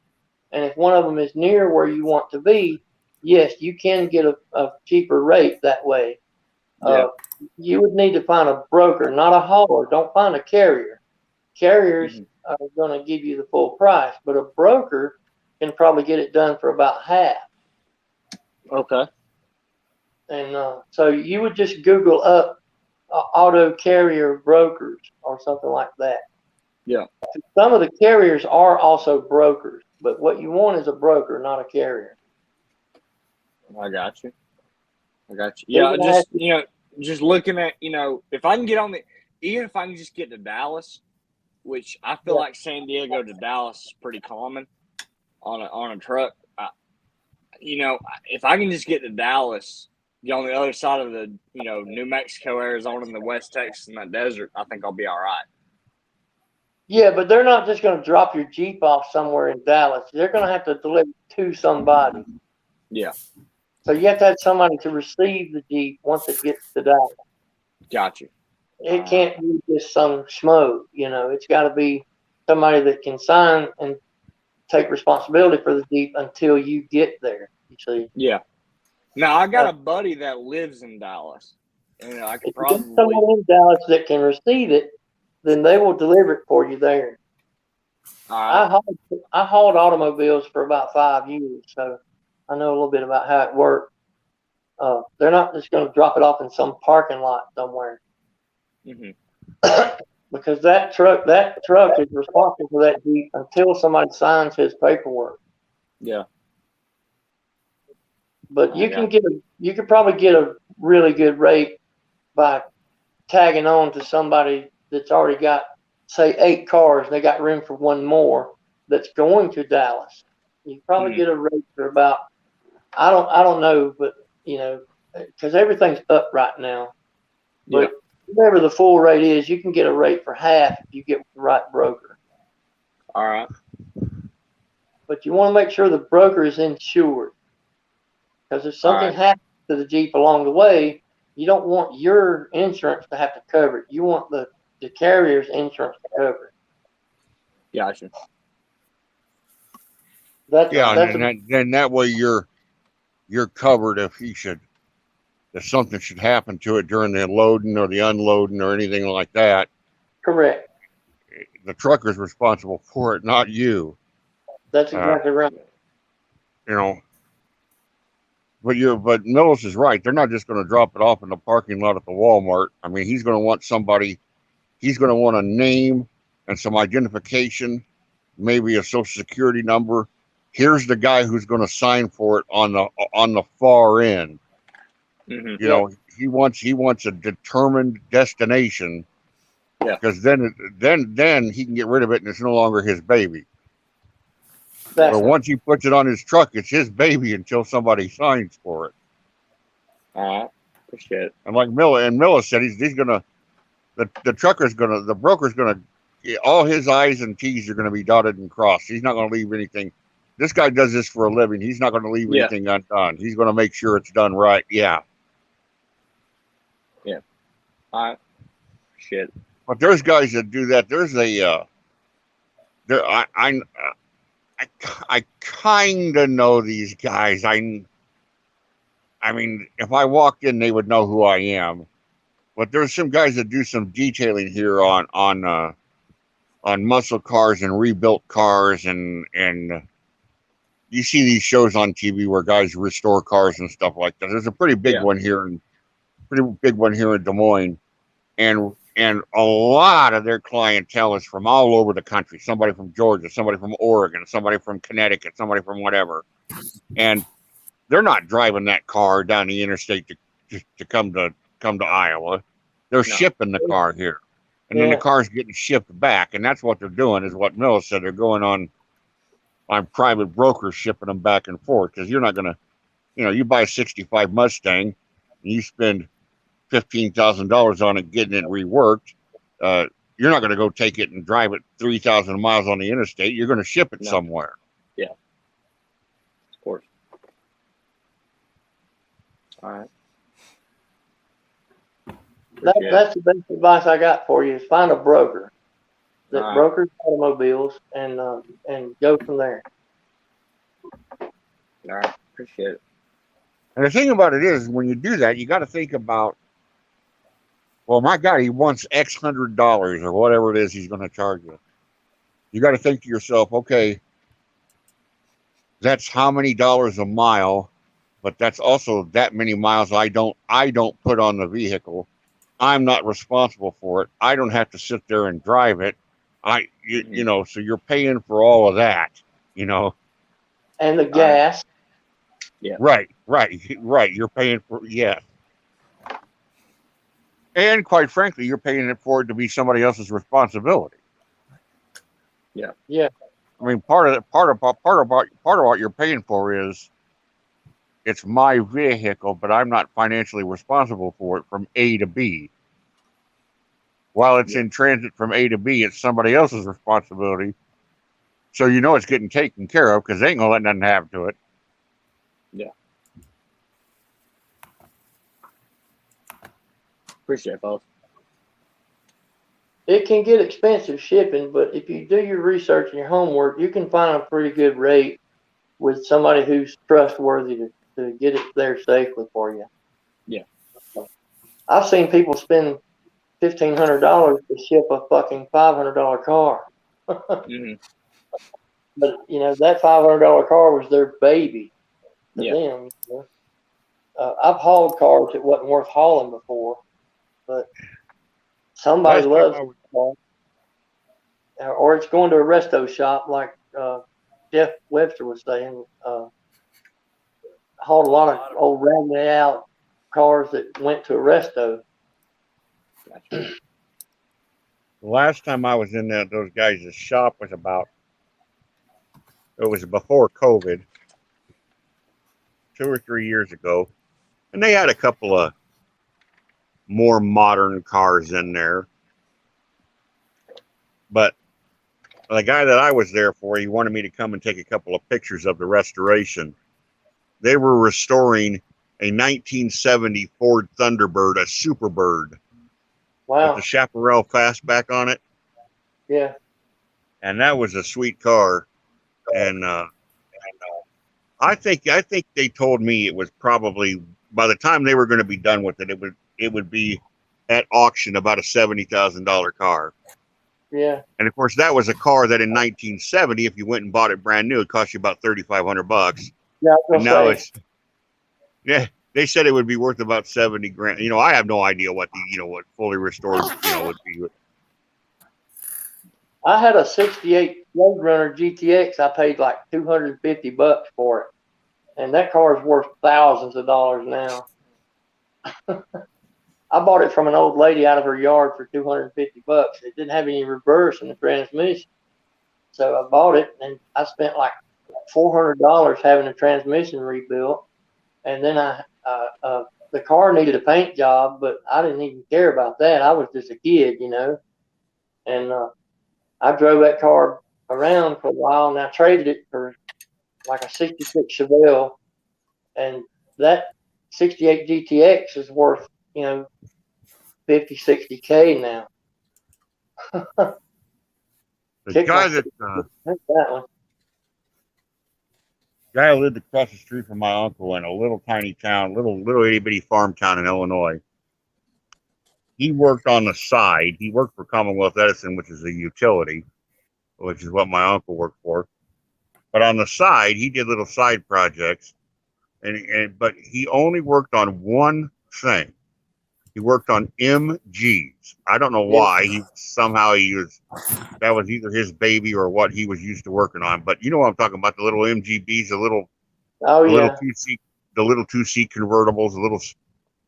And if one of them is near where you want to be, yes, you can get a cheaper rate that way. You would need to find a broker, not a hauler. Don't find a carrier. Carriers are going to give you the full price, but a broker can probably get it done for about half. Okay. And so you would just Google up auto carrier brokers or something like that. Yeah. Some of the carriers are also brokers, but what you want is a broker, not a carrier. I got you. Yeah, just looking at, if I can get even if I can just get to Dallas, which I feel like San Diego to Dallas is pretty common on a truck. If I can just get to Dallas, get on the other side of the, New Mexico, Arizona, and the West Texas and that desert, I think I'll be all right. Yeah, but they're not just going to drop your Jeep off somewhere in Dallas. They're going to have to deliver to somebody. Yeah. So you have to have somebody to receive the Jeep once it gets to Dallas. Got you. It can't be just some schmo, It's got to be somebody that can sign and take responsibility for the Jeep until you get there, you see. Yeah. Now, I got a buddy that lives in Dallas. And I could probably... someone in Dallas that can receive it, then they will deliver it for you there. All right. I hauled automobiles for about 5 years, so I know a little bit about how it works. They're not just going to drop it off in some parking lot somewhere. Mm-hmm. Because that truck is responsible for that Jeep until somebody signs his paperwork. Yeah. But you can probably get a really good rate by tagging on to somebody that's already got, say, 8 cars and they got room for one more that's going to Dallas. You can probably get a rate for about, I don't know, but because everything's up right now. But whatever the full rate is, you can get a rate for half if you get the right broker. All right. But you want to make sure the broker is insured. Because if something happens to the Jeep along the way, you don't want your insurance to have to cover it. You want the carrier's insurance to cover it. Gotcha. Then that way you're covered if something should happen to it during the loading or the unloading or anything like that. Correct. The trucker's responsible for it, not you. That's exactly right. But Millis is right. They're not just going to drop it off in the parking lot at the Walmart. I mean, he's going to want somebody. He's going to want a name and some identification, maybe a social security number. Here's the guy who's going to sign for it on the far end. Mm-hmm. He wants a determined destination. Yeah. Because then he can get rid of it and it's no longer his baby. Exactly. But once he puts it on his truck, it's his baby until somebody signs for it. All right. Appreciate it. And like Miller said, he's gonna, the broker's gonna, all his I's and T's are gonna be dotted and crossed. He's not gonna leave anything. This guy does this for a living. He's not gonna leave anything undone. He's gonna make sure it's done right. Yeah. Yeah. All right. Shit. But there's guys that do that. There's I kind of know these guys. I mean, if I walked in, they would know who I am. But there's some guys that do some detailing here on muscle cars and rebuilt cars, and you see these shows on TV where guys restore cars and stuff like that. There's a pretty big one here in Des Moines, and a lot of their clientele is from all over the country. Somebody from Georgia, somebody from Oregon, somebody from Connecticut, somebody from whatever. And they're not driving that car down the interstate to come to Iowa. They're shipping the car here. And then the car's getting shipped back. And that's what they're doing, is what Miller said. They're going on private brokers shipping them back and forth. Because you're not going to, you buy a 65 Mustang and you spend $15,000 on it getting it reworked. You're not going to go take it and drive it 3,000 miles on the interstate. You're going to ship it somewhere. Yeah. Of course. All right. That's the best advice I got for you, is find a broker that brokers automobiles and go from there. All right. Appreciate it. And the thing about it is, when you do that, you got to think about, well, my God, he wants X $100 or whatever it is he's going to charge you. You got to think to yourself, okay, that's how many dollars a mile, but that's also that many miles I don't put on the vehicle. I'm not responsible for it. I don't have to sit there and drive it. So you're paying for all of that, And the gas. Yeah. Right. You're paying for, And quite frankly, you're paying it for it to be somebody else's responsibility. Yeah. Yeah. I mean, part of what you're paying for is, it's my vehicle, but I'm not financially responsible for it from A to B. While it's in transit from A to B, it's somebody else's responsibility. So it's getting taken care of, because they ain't gonna let nothing happen to it. Yeah. Appreciate it, folks. It can get expensive shipping, but if you do your research and your homework, you can find a pretty good rate with somebody who's trustworthy to get it there safely for you. Yeah. I've seen people spend $1,500 to ship a fucking $500 car. Mm-hmm. But that $500 car was their baby to Yeah. them. I've hauled cars that wasn't worth hauling before, but somebody Last time loves I the was, car, or it's going to a resto shop like Jeff Webster was saying. Hauled a lot of old ragged out cars that went to a resto. the last time I was in those guys' shop was it was before COVID, 2 or 3 years ago, and they had a couple of more modern cars in there. But the guy that I was there for, he wanted me to come and take a couple of pictures of the restoration. They were restoring a 1970 Ford Thunderbird, a Superbird, with the Wow. Chaparral fastback on it. Yeah. And that was a sweet car. And I think they told me it was probably, by the time they were going to be done with it, it would be at auction about a $70,000 car. Yeah. And of course, that was a car that in 1970, if you went and bought it brand new, it cost you about $3,500. Yeah. And now they said it would be worth about 70 grand. I have no idea what what fully restored, would be. I had a '68 Roadrunner GTX. I paid like $250 for it, and that car is worth thousands of dollars now. I bought it from an old lady out of her yard for $250. It didn't have any reverse in the transmission, so I bought it, and I spent like $400 having the transmission rebuilt, and then the car needed a paint job, but I didn't even care about that. I was just a kid, and I drove that car around for a while, and I traded it for like a '66 Chevelle, and that '68 GTX is worth 50, 60K now. The guy that guy who lived across the street from my uncle in a little tiny town, little itty bitty farm town in Illinois. He worked on the side. He worked for Commonwealth Edison, which is a utility, which is what my uncle worked for. But on the side, he did little side projects, but he only worked on one thing. He worked on MGs. I don't know why. That was either his baby or what he was used to working on. But you know what I'm talking about, the little MGBs, the little 2-seat convertibles,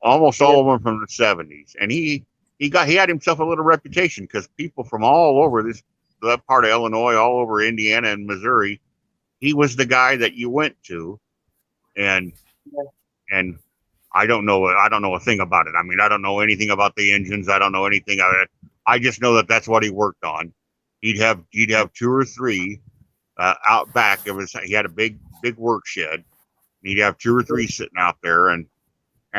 almost all of them from the 70s. And he had himself a little reputation because people from all over that part of Illinois, all over Indiana and Missouri, he was the guy that you went to, and I don't know a thing about it. I mean, I don't know anything about the engines. I don't know anything of it. I just know that that's what he worked on. He'd have 2 or 3 out back. He had a big work shed. He'd have 2 or 3 sitting out there, and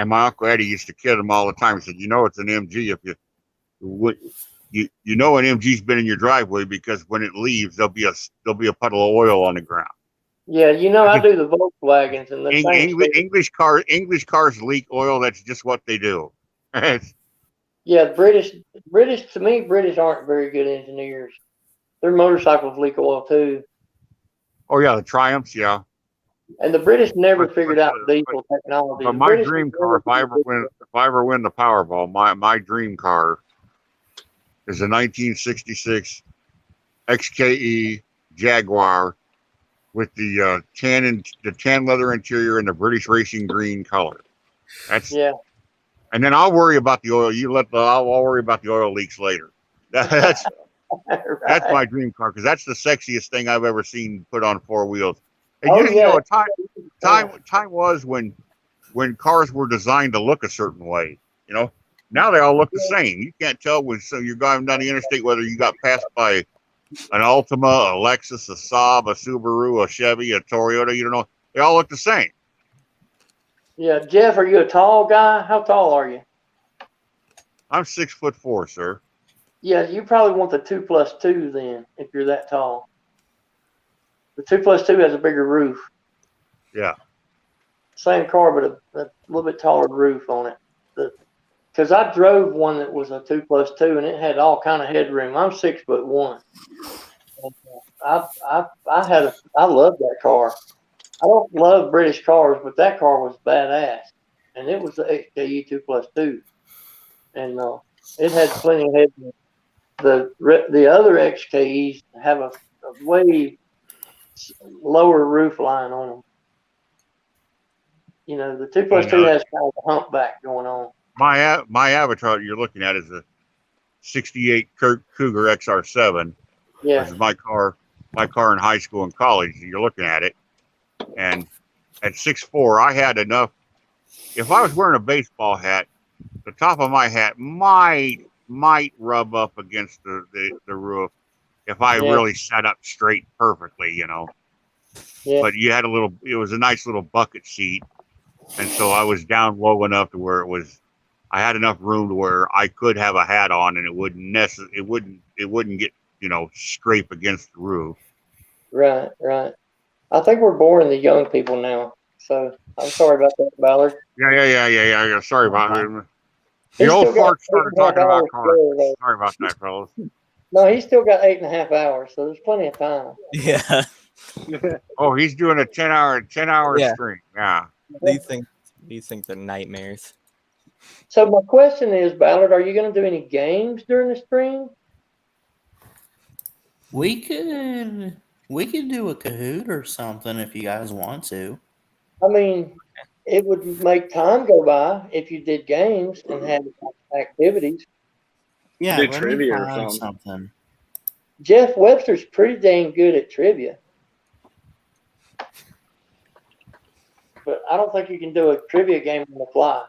my Uncle Eddie used to kid him all the time. He said, it's an MG if an MG's been in your driveway, because when it leaves, there'll be a puddle of oil on the ground. Yeah, I do the Volkswagens and the English cars leak oil. That's just what they do. Yeah, British to me, British aren't very good engineers. Their motorcycles leak oil too. Oh yeah, the Triumphs, yeah. And the British never figured out diesel technology. But my dream car, if I ever win the Powerball, my dream car is a 1966 XKE Jaguar with the tan leather interior and the British racing green color. And then I'll worry about the oil. I'll worry about the oil leaks later. That's that's my dream car, because that's the sexiest thing I've ever seen put on 4 wheels. And time was when cars were designed to look a certain way. Now they all look the same. You can't tell when you're driving down the interstate whether you got passed by an Altima, a Lexus, a Saab, a Subaru, a Chevy, a Toyota. You don't know. They all look the same. Yeah, Jeff, are you a tall guy? How tall are you? I'm 6'4", sir. Yeah, you probably want the 2+2 then, if you're that tall. The 2+2 has a bigger roof. Yeah. Same car, but a little bit taller roof on it. Because I drove one that was a 2+2, and it had all kind of headroom. I'm 6'1". I love that car. I don't love British cars, but that car was badass, and it was the XKE 2+2, and it had plenty of headroom. The other XKEs have a way lower roof line on them. You know, the 2+2 has kind of a humpback going on. My Avatar you're looking at is a '68 Cougar XR7. Yeah. This is my car in high school and college. You're looking at it, and at 6'4", I had enough. If I was wearing a baseball hat, the top of my hat might rub up against the roof if I really sat up straight perfectly, you know. Yeah. But you had it was a nice little bucket seat, and so I was down low enough to where I had enough room to where I could have a hat on, and it wouldn't get, you know, scrape against the roof. Right. I think we're boring the young people now, so I'm sorry about that, Ballard. Yeah. Sorry about it. The He's old still got fart started 8.5 talking about hours cars. there. Sorry about that, fellas. No, he's still got 8.5 hours, so there's plenty of time. Yeah. Oh, he's doing a 10-hour Yeah. stream. Yeah. These things are nightmares. So my question is, Ballard, are you going to do any games during the stream? We could do a Kahoot or something if you guys want to. I mean, it would make time go by if you did games and had activities. Yeah, Do let me trivia or find something. something. Jeff Webster's pretty dang good at trivia. But I don't think you can do a trivia game on the fly.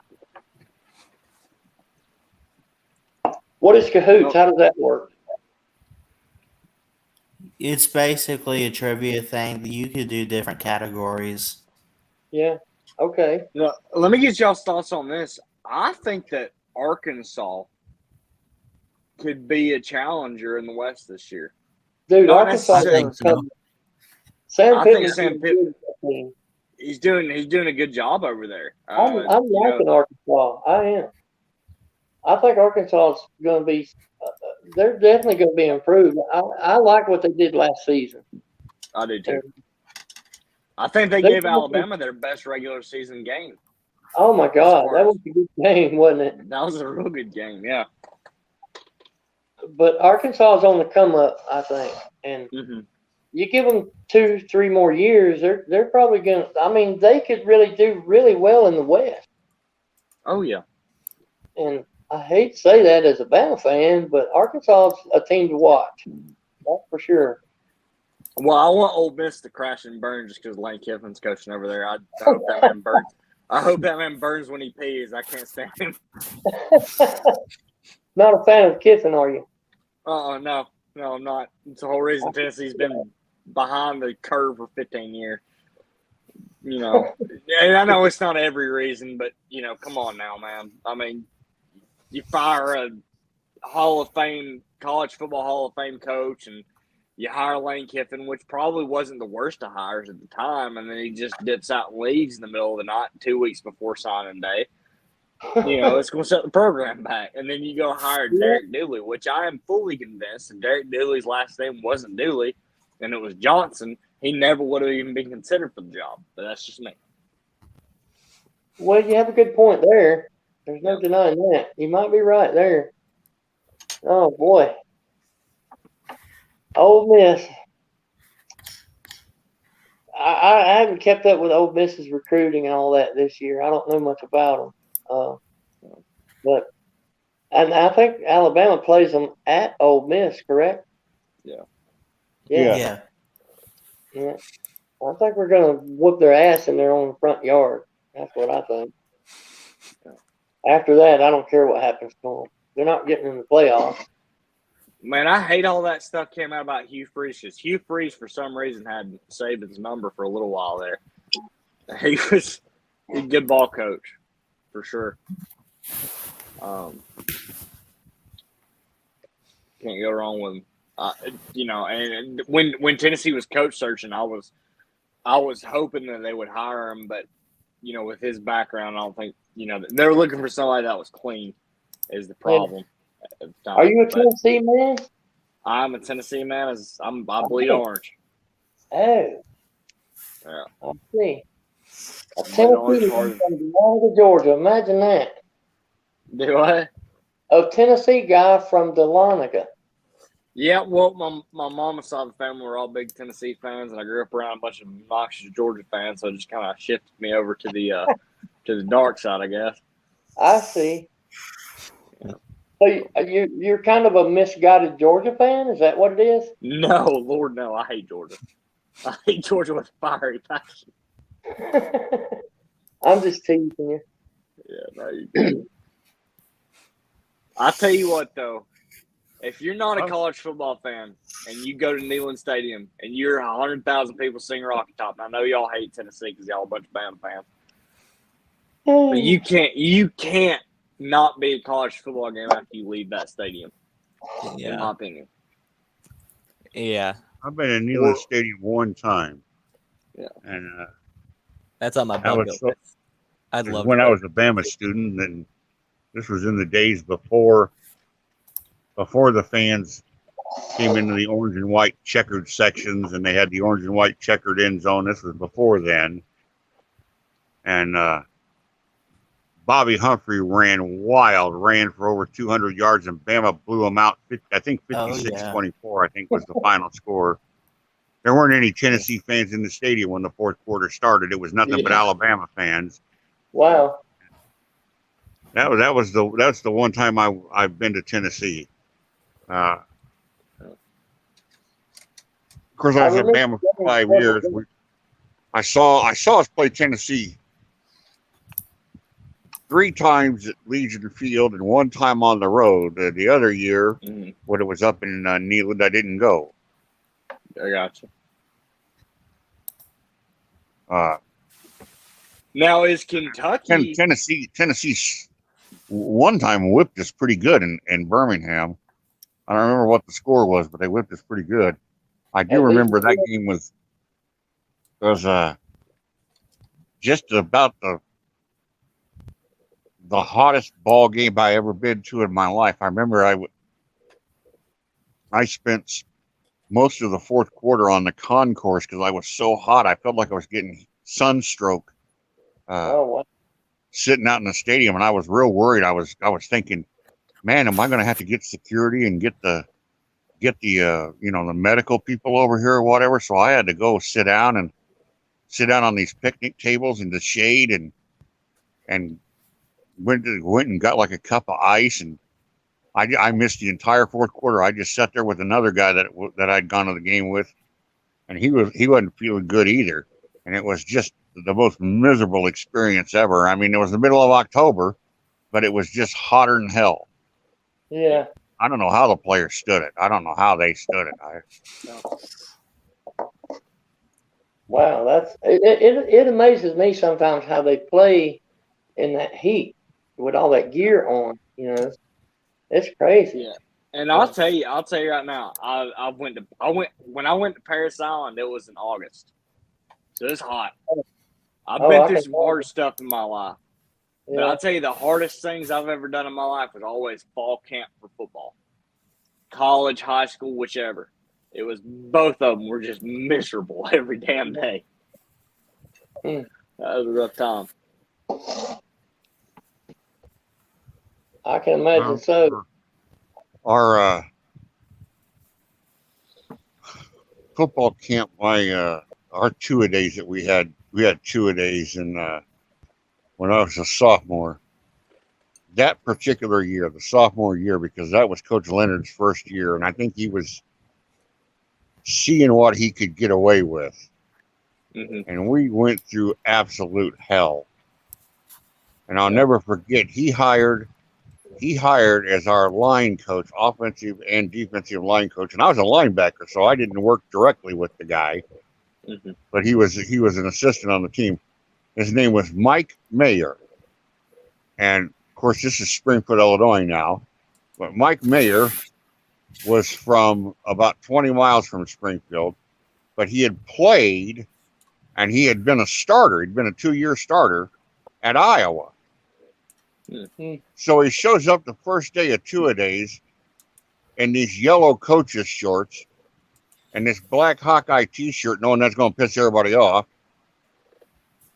What is Kahoots? How does that work? It's basically a trivia thing. You could do different categories. Yeah. Okay. Now, let me get y'all's thoughts on this. I think that Arkansas could be a challenger in the West this year. Dude, Not Arkansas necessarily. is coming. Sam I think Pittman's Sam doing good. He's doing a good job over there. I'm liking Arkansas. I am. I think Arkansas is going to be. They're definitely going to be improved. I like what they did last season. I do too. I think they gave Alabama their best regular season game. Oh my God, that was a good game, wasn't it? That was a real good game, yeah. But Arkansas is on the come up, I think, and you give them 2-3 more years, they're probably going to. I mean, they could really do really well in the West. Oh yeah. And I hate to say that as a Bama fan, but Arkansas is a team to watch. That's for sure. Well, I want Ole Miss to crash and burn just because Lane Kiffin's coaching over there. I hope that man burns. I hope that man burns when he pees. I can't stand him. Not a fan of Kiffin, are you? No, I'm not. It's the whole reason Tennessee's been behind the curve for 15 years. You know, and I know it's not every reason, but you know, come on now, man. I mean, you fire a college football Hall of Fame coach, and you hire Lane Kiffin, which probably wasn't the worst of hires at the time, and then he just dips out and leaves in the middle of the night 2 weeks before signing day. You know, it's going to set the program back. And then you go hire Derek Dooley, which I am fully convinced, and Derek Dooley's last name wasn't Dooley, and it was Johnson. He never would have even been considered for the job. But that's just me. Well, you have a good point there. There's no denying that. You might be right there. Oh, boy. Ole Miss. I haven't kept up with Ole Miss's recruiting and all that this year. I don't know much about them. And I think Alabama plays them at Ole Miss, correct? Yeah. Yeah. I think we're going to whoop their ass in their own front yard. That's what I think. After that, I don't care what happens to them. They're not getting in the playoffs. Man, I hate all that stuff came out about Hugh Freeze, because Hugh Freeze, for some reason, had Saban's number for a little while there. He was a good ball coach, for sure. Can't go wrong with him. You know, and when Tennessee was coach searching, I was hoping that they would hire him, but you know, with his background, I don't think, you know, they're looking for somebody that was clean is the problem. At the time. Are you a Tennessee man? I'm a Tennessee man. I bleed orange. Oh, Yeah. I see. A Bleed Tennessee orange man hard. from Dahlonega, Georgia. Imagine that. Do I? A Tennessee guy from Dahlonega. Yeah, well, my mama's side of the family were all big Tennessee fans, and I grew up around a bunch of obnoxious Georgia fans, so it just kind of shifted me over to the dark side, I guess. I see. So you're kind of a misguided Georgia fan? Is that what it is? No, Lord, no, I hate Georgia. I hate Georgia with fiery passion. I'm just teasing you. Yeah, no, you do. I tell you what, though, if you're not a college football fan and you go to Neyland Stadium and you're 100,000 people sing Rocky Top, and I know y'all hate Tennessee because y'all a bunch of Bama fans, but you can't not be a college football game after you leave that stadium. In my opinion. Yeah. I've been in Neyland Stadium one time. Yeah. And that's on my that bucket was list. I'd love when to I go. was a Bama student, and this was in the days before the fans came into the orange and white checkered sections, and they had the orange and white checkered end zone. This was before then. And Bobby Humphrey ran wild, ran for over 200 yards, and Bama blew him out. I think 56-24, I think, was the final score. There weren't any Tennessee fans in the stadium when the fourth quarter started. It was nothing but Alabama fans. Wow. That's the one time I've been to Tennessee. Of course, I was at Bama for 5 years. I saw us play Tennessee 3 times at Legion Field and 1 time on the road. The other year, when it was up in Neyland, I didn't go. I got you. Now is Kentucky Tennessee one time whipped us pretty good in Birmingham. I don't remember what the score was, but they whipped us pretty good. I do remember that game was just about the hottest ball game I ever been to in my life. I remember I spent most of the fourth quarter on the concourse because I was so hot. I felt like I was getting sunstroke. Wow. Sitting out in the stadium, and I was real worried. I was thinking, man, am I going to have to get security and get the the medical people over here or whatever? So I had to go sit down on these picnic tables in the shade, and went and got like a cup of ice, and I missed the entire fourth quarter. I just sat there with another guy that I'd gone to the game with, and he wasn't feeling good either, and it was just the most miserable experience ever. I mean, it was the middle of October, but it was just hotter than hell. Yeah. I don't know how the players stood it. I don't know how they stood it. Wow, it amazes me sometimes how they play in that heat with all that gear on. It's crazy. Yeah, and I'll tell you right now. I went when I went to Paris Island. It was in August, so it's hot. I've been through some hard stuff in my life, but I'll tell you the hardest things I've ever done in my life was always fall camp for football, college, high school, whichever. It was both of them were just miserable every damn day. That was a rough time. I can imagine so. Our football camp, our two-a-days that we had 2-a-days when I was a sophomore. That particular year, the sophomore year, because that was Coach Leonard's first year, and I think he was seeing what he could get away with. And we went through absolute hell. And I'll never forget, he hired as our line coach, offensive and defensive line coach, and I was a linebacker, so I didn't work directly with the guy, but he was an assistant on the team. His name was Mike Mayer, and of course this is Springfield, Illinois now, but Mike Mayer was from about 20 miles from Springfield, but he had played and he had been a starter. He'd been a 2-year starter at Iowa. So he shows up the first day of 2-a-days in these yellow coaches shorts and this black Hawkeye T-shirt, knowing that's going to piss everybody off.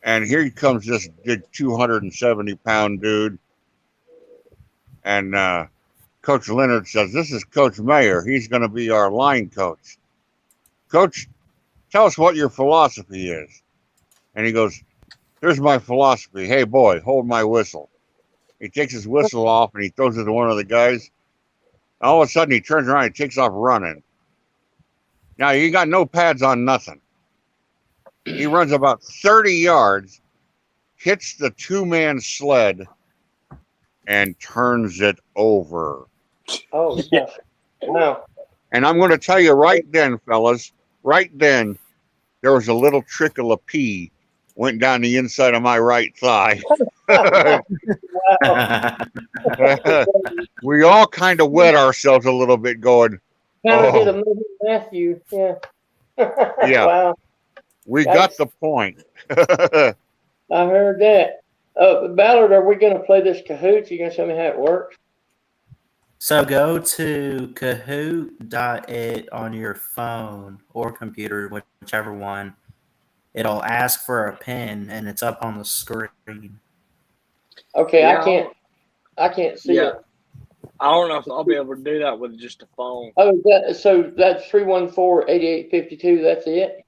And here comes this big 270-pound dude. And Coach Leonard says, "This is Coach Mayer. He's going to be our line coach. Coach, tell us what your philosophy is." And he goes, "Here's my philosophy. Hey, boy, hold my whistle." He takes his whistle off and he throws it to one of the guys. All of a sudden, he turns around and takes off running. Now, he got no pads on, nothing. He runs about 30 yards, hits the two-man sled, and turns it over. Oh, yeah. Wow. And I'm going to tell you right then, fellas, right then, there was a little trickle of pee went down the inside of my right thigh. Wow. We all kind of wet ourselves a little bit going, Kind of did a oh, movie Matthew. Yeah. yeah, Wow. we got the point. I heard that. Ballard, are we going to play this Kahoot? You going to show me how it works? So go to kahoot.it on your phone or computer, whichever one. It'll ask for a pin, and it's up on the screen. Okay, Yeah. I can't see Yeah. it. I don't know if I'll be able to do that with just a phone. Oh, so that's 314-8852. That's it.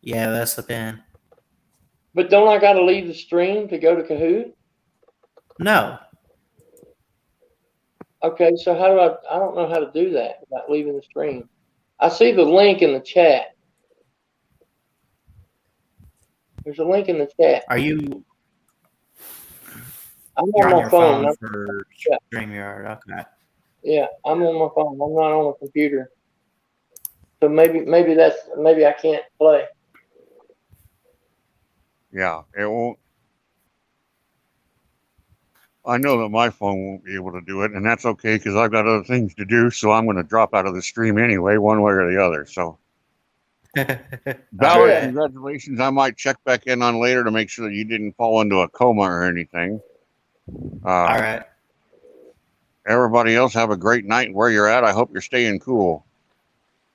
Yeah, that's the pin. But don't I got to leave the stream to go to Kahoot? No. Okay, so how do I don't know how to do that without leaving the stream. I see the link in the chat. There's a link in the chat. Are you? I'm You're on on my your phone. phone for Yeah. StreamYard. Okay. Yeah, I'm on my phone. I'm not on the computer. So maybe I can't play. Yeah, it won't. I know that my phone won't be able to do it, and that's okay because I've got other things to do. So I'm going to drop out of the stream anyway, one way or the other. So, Ballard, Yeah. congratulations. I might check back in on later to make sure that you didn't fall into a coma or anything. All right. Everybody else have a great night where you're at. I hope you're staying cool.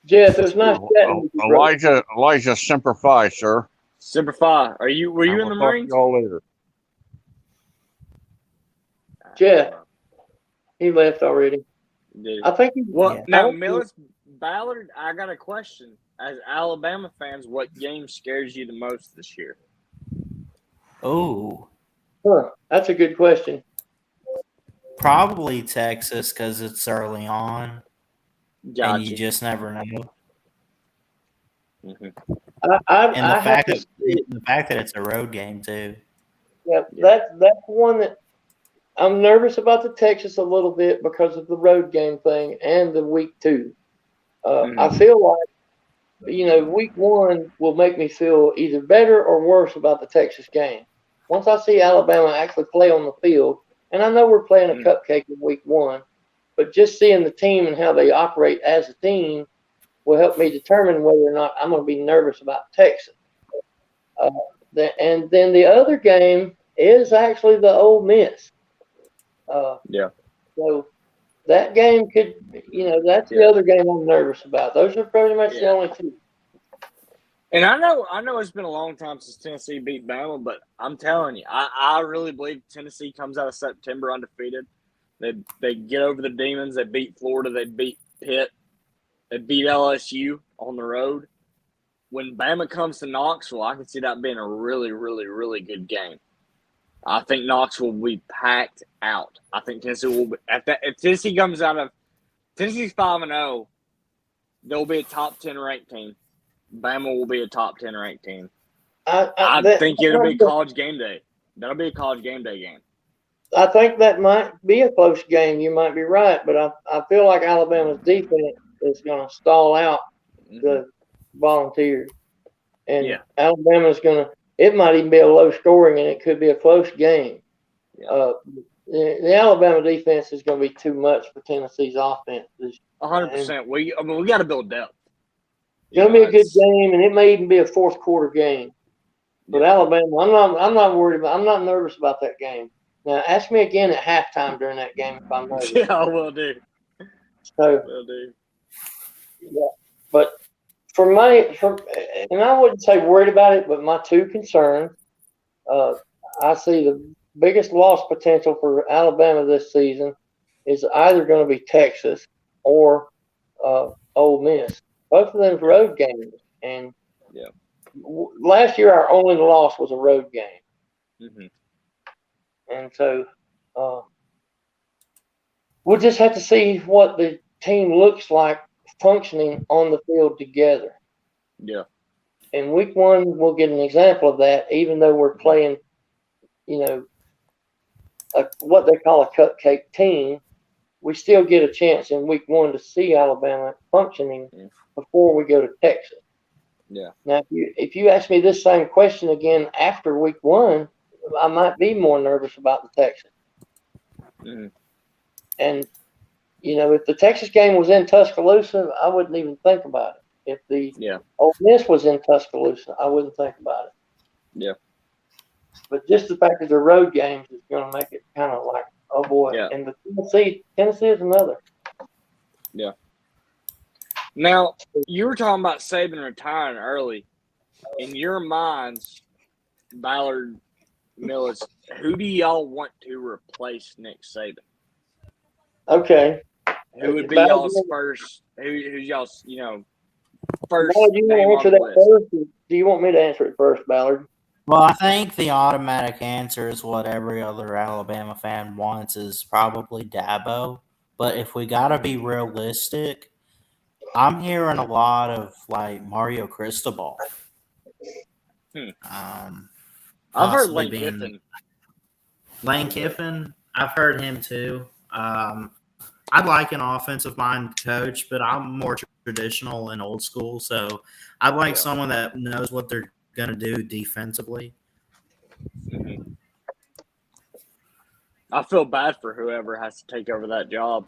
Jeff, it was nice chatting with you, brother. Elijah Semper Fi, sir. Semper Fi. Were you I in will the talk to Marines? y'all later. Jeff, he left already. Dude. I think he. Well, Yeah. now, Millis Ballard, I got a question. As Alabama fans, what game scares you the most this year? Oh, Huh, that's a good question. probably Texas because it's early on, and you Gotcha. just never know. Mhm. And I have to the fact that it's a road game too. Yeah, that's one that I'm nervous about the Texas a little bit because of the road game thing and the week 2. I feel like, week 1 will make me feel either better or worse about the Texas game. Once I see Alabama actually play on the field, and I know we're playing a cupcake in week 1, but just seeing the team and how they operate as a team will help me determine whether or not I'm going to be nervous about Texas. And then the other game is actually the Ole Miss. Yeah. So that game could, that's the other game I'm nervous about. Those are pretty much the only two. And I know it's been a long time since Tennessee beat Bama, but I'm telling you, I really believe Tennessee comes out of September undefeated. They get over the demons. They beat Florida. They beat Pitt. They beat LSU on the road. When Bama comes to Knoxville, I can see that being a really, really, really good game. I think Knoxville will be packed out. I think Tennessee will be if Tennessee comes out of Tennessee's 5-0, they'll be a top 10 ranked team. Bama will be a top 10 ranked team. I think it'll be college game day. That'll be a college game day game. I think that might be a close game. You might be right, but I feel like Alabama's defense is going to stall out the Volunteers. And Alabama's going to – it might even be a low scoring, and it could be a close game. Yeah. The Alabama defense is going to be too much for Tennessee's offense. 100%. We got to build depth. It's going to be a good game, and it may even be a fourth quarter game. But Alabama, I'm not worried about. I'm not nervous about that game. Now, ask me again at halftime during that game if I'm nervous. Yeah, I will do. So, Will do. yeah. But and I wouldn't say worried about it, but my two concerns, I see the biggest loss potential for Alabama this season is either going to be Texas or Ole Miss. Both of them's road games, and Yeah. Last year our only loss was a road game, Mm-hmm. and so we'll just have to see what the team looks like functioning on the field together. Yeah. In week one, we'll get an example of that, even though we're playing, what they call a cupcake team. We still get a chance in week one to see Alabama functioning before we go to Texas. Yeah. Now, if you ask me this same question again after week one, I might be more nervous about the Texas. Mm-hmm. And, if the Texas game was in Tuscaloosa, I wouldn't even think about it. If the Ole Miss was in Tuscaloosa, I wouldn't think about it. Yeah. But just the fact that they're road games is going to make it kind of like, oh boy. Yeah. And the Tennessee is another. Yeah. Now, you were talking about Saban retiring early. In your minds, Ballard, Millis, who do y'all want to replace Nick Saban? Okay. Who would be Ballard, y'all's first? Who's y'all's first? Ballard, you name want to answer on the that list? first? Or do you want me to answer it first, Ballard? Well, I think the automatic answer is what every other Alabama fan wants is probably Dabo. But if we got to be realistic, I'm hearing a lot of like Mario Cristobal. I've heard Possibly Lane Kiffin. Lane Kiffin, I've heard him too. I'd like an offensive mind coach, but I'm more traditional and old school. So I'd like someone that knows what they're going to do defensively. Mm-hmm. I feel bad for whoever has to take over that job.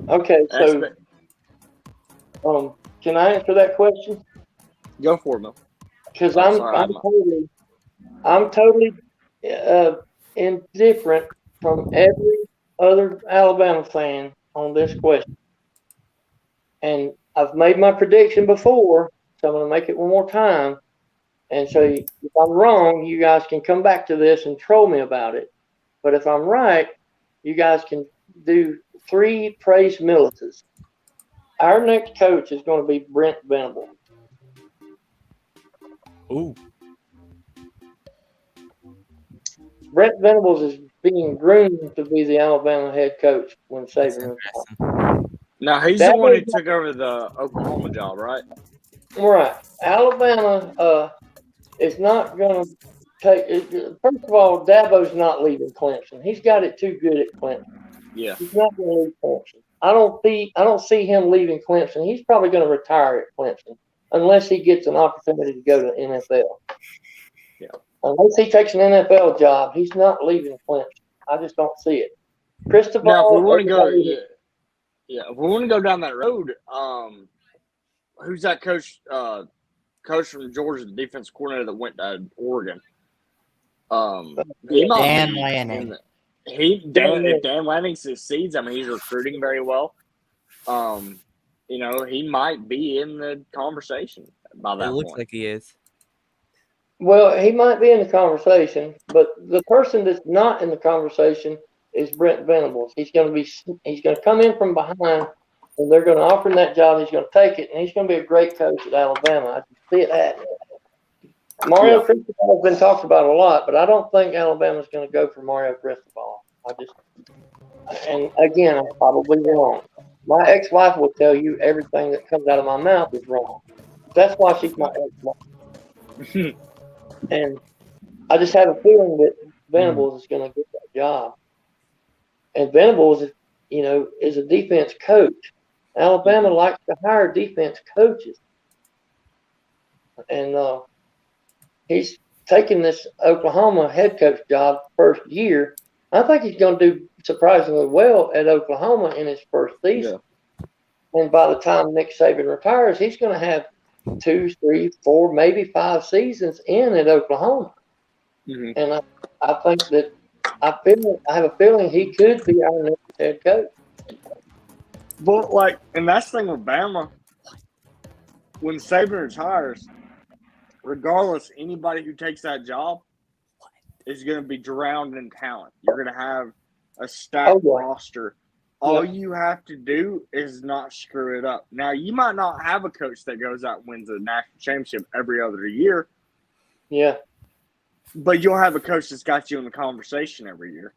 Okay, so can I answer that question? Go for it, Mel. Because I'm totally indifferent from every other Alabama fan on this question. And I've made my prediction before, so I'm going to make it one more time. And so if I'm wrong, you guys can come back to this and troll me about it. But if I'm right, you guys can do 3 praise Millises. Our next coach is going to be Brent Venables. Ooh. Brent Venables is being groomed to be the Alabama head coach when Saban retires. Now, he's the one who took over the Oklahoma job, right? Right. Alabama is not going to take – first of all, Dabo's not leaving Clemson. He's got it too good at Clemson. Yeah. He's not going to leave Clemson. I don't see him leaving Clemson. He's probably going to retire at Clemson unless he gets an opportunity to go to the NFL. Yeah. Unless he takes an NFL job, he's not leaving Clemson. I just don't see it. Cristobal. Now, if we want to go, if we want to go down that road, who's that coach? Coach from Georgia, the defense coordinator that went to Oregon. He might Dan be Lanning. If Dan Lanning succeeds, I mean, he's recruiting very well. He might be in the conversation by that It looks point. like he is. Well, he might be in the conversation, but the person that's not in the conversation is Brent Venables. He's going to come in from behind, and they're going to offer him that job. He's going to take it, and he's going to be a great coach at Alabama. I can see it happening. Mario Cristobal has been talked about a lot, but I don't think Alabama's going to go for Mario Cristobal. And again, I'm probably wrong. My ex-wife will tell you everything that comes out of my mouth is wrong. That's why she's my ex-wife. And I just have a feeling that Venables is going to get that job. And Venables, is a defense coach. Alabama likes to hire defense coaches. And he's taking this Oklahoma head coach job first year. I think he's going to do surprisingly well at Oklahoma in his first season. Yeah. And by the time Nick Saban retires, he's going to have 2, 3, 4, maybe 5 seasons in at Oklahoma. Mm-hmm. And I think that I have a feeling he could be our next head coach. But like, and that's the thing with Bama. When Saban retires, regardless, anybody who takes that job is going to be drowned in talent. You're going to have a stacked roster. All you have to do is not screw it up. Now, you might not have a coach that goes out and wins a national championship every other year. Yeah. But you'll have a coach that's got you in the conversation every year.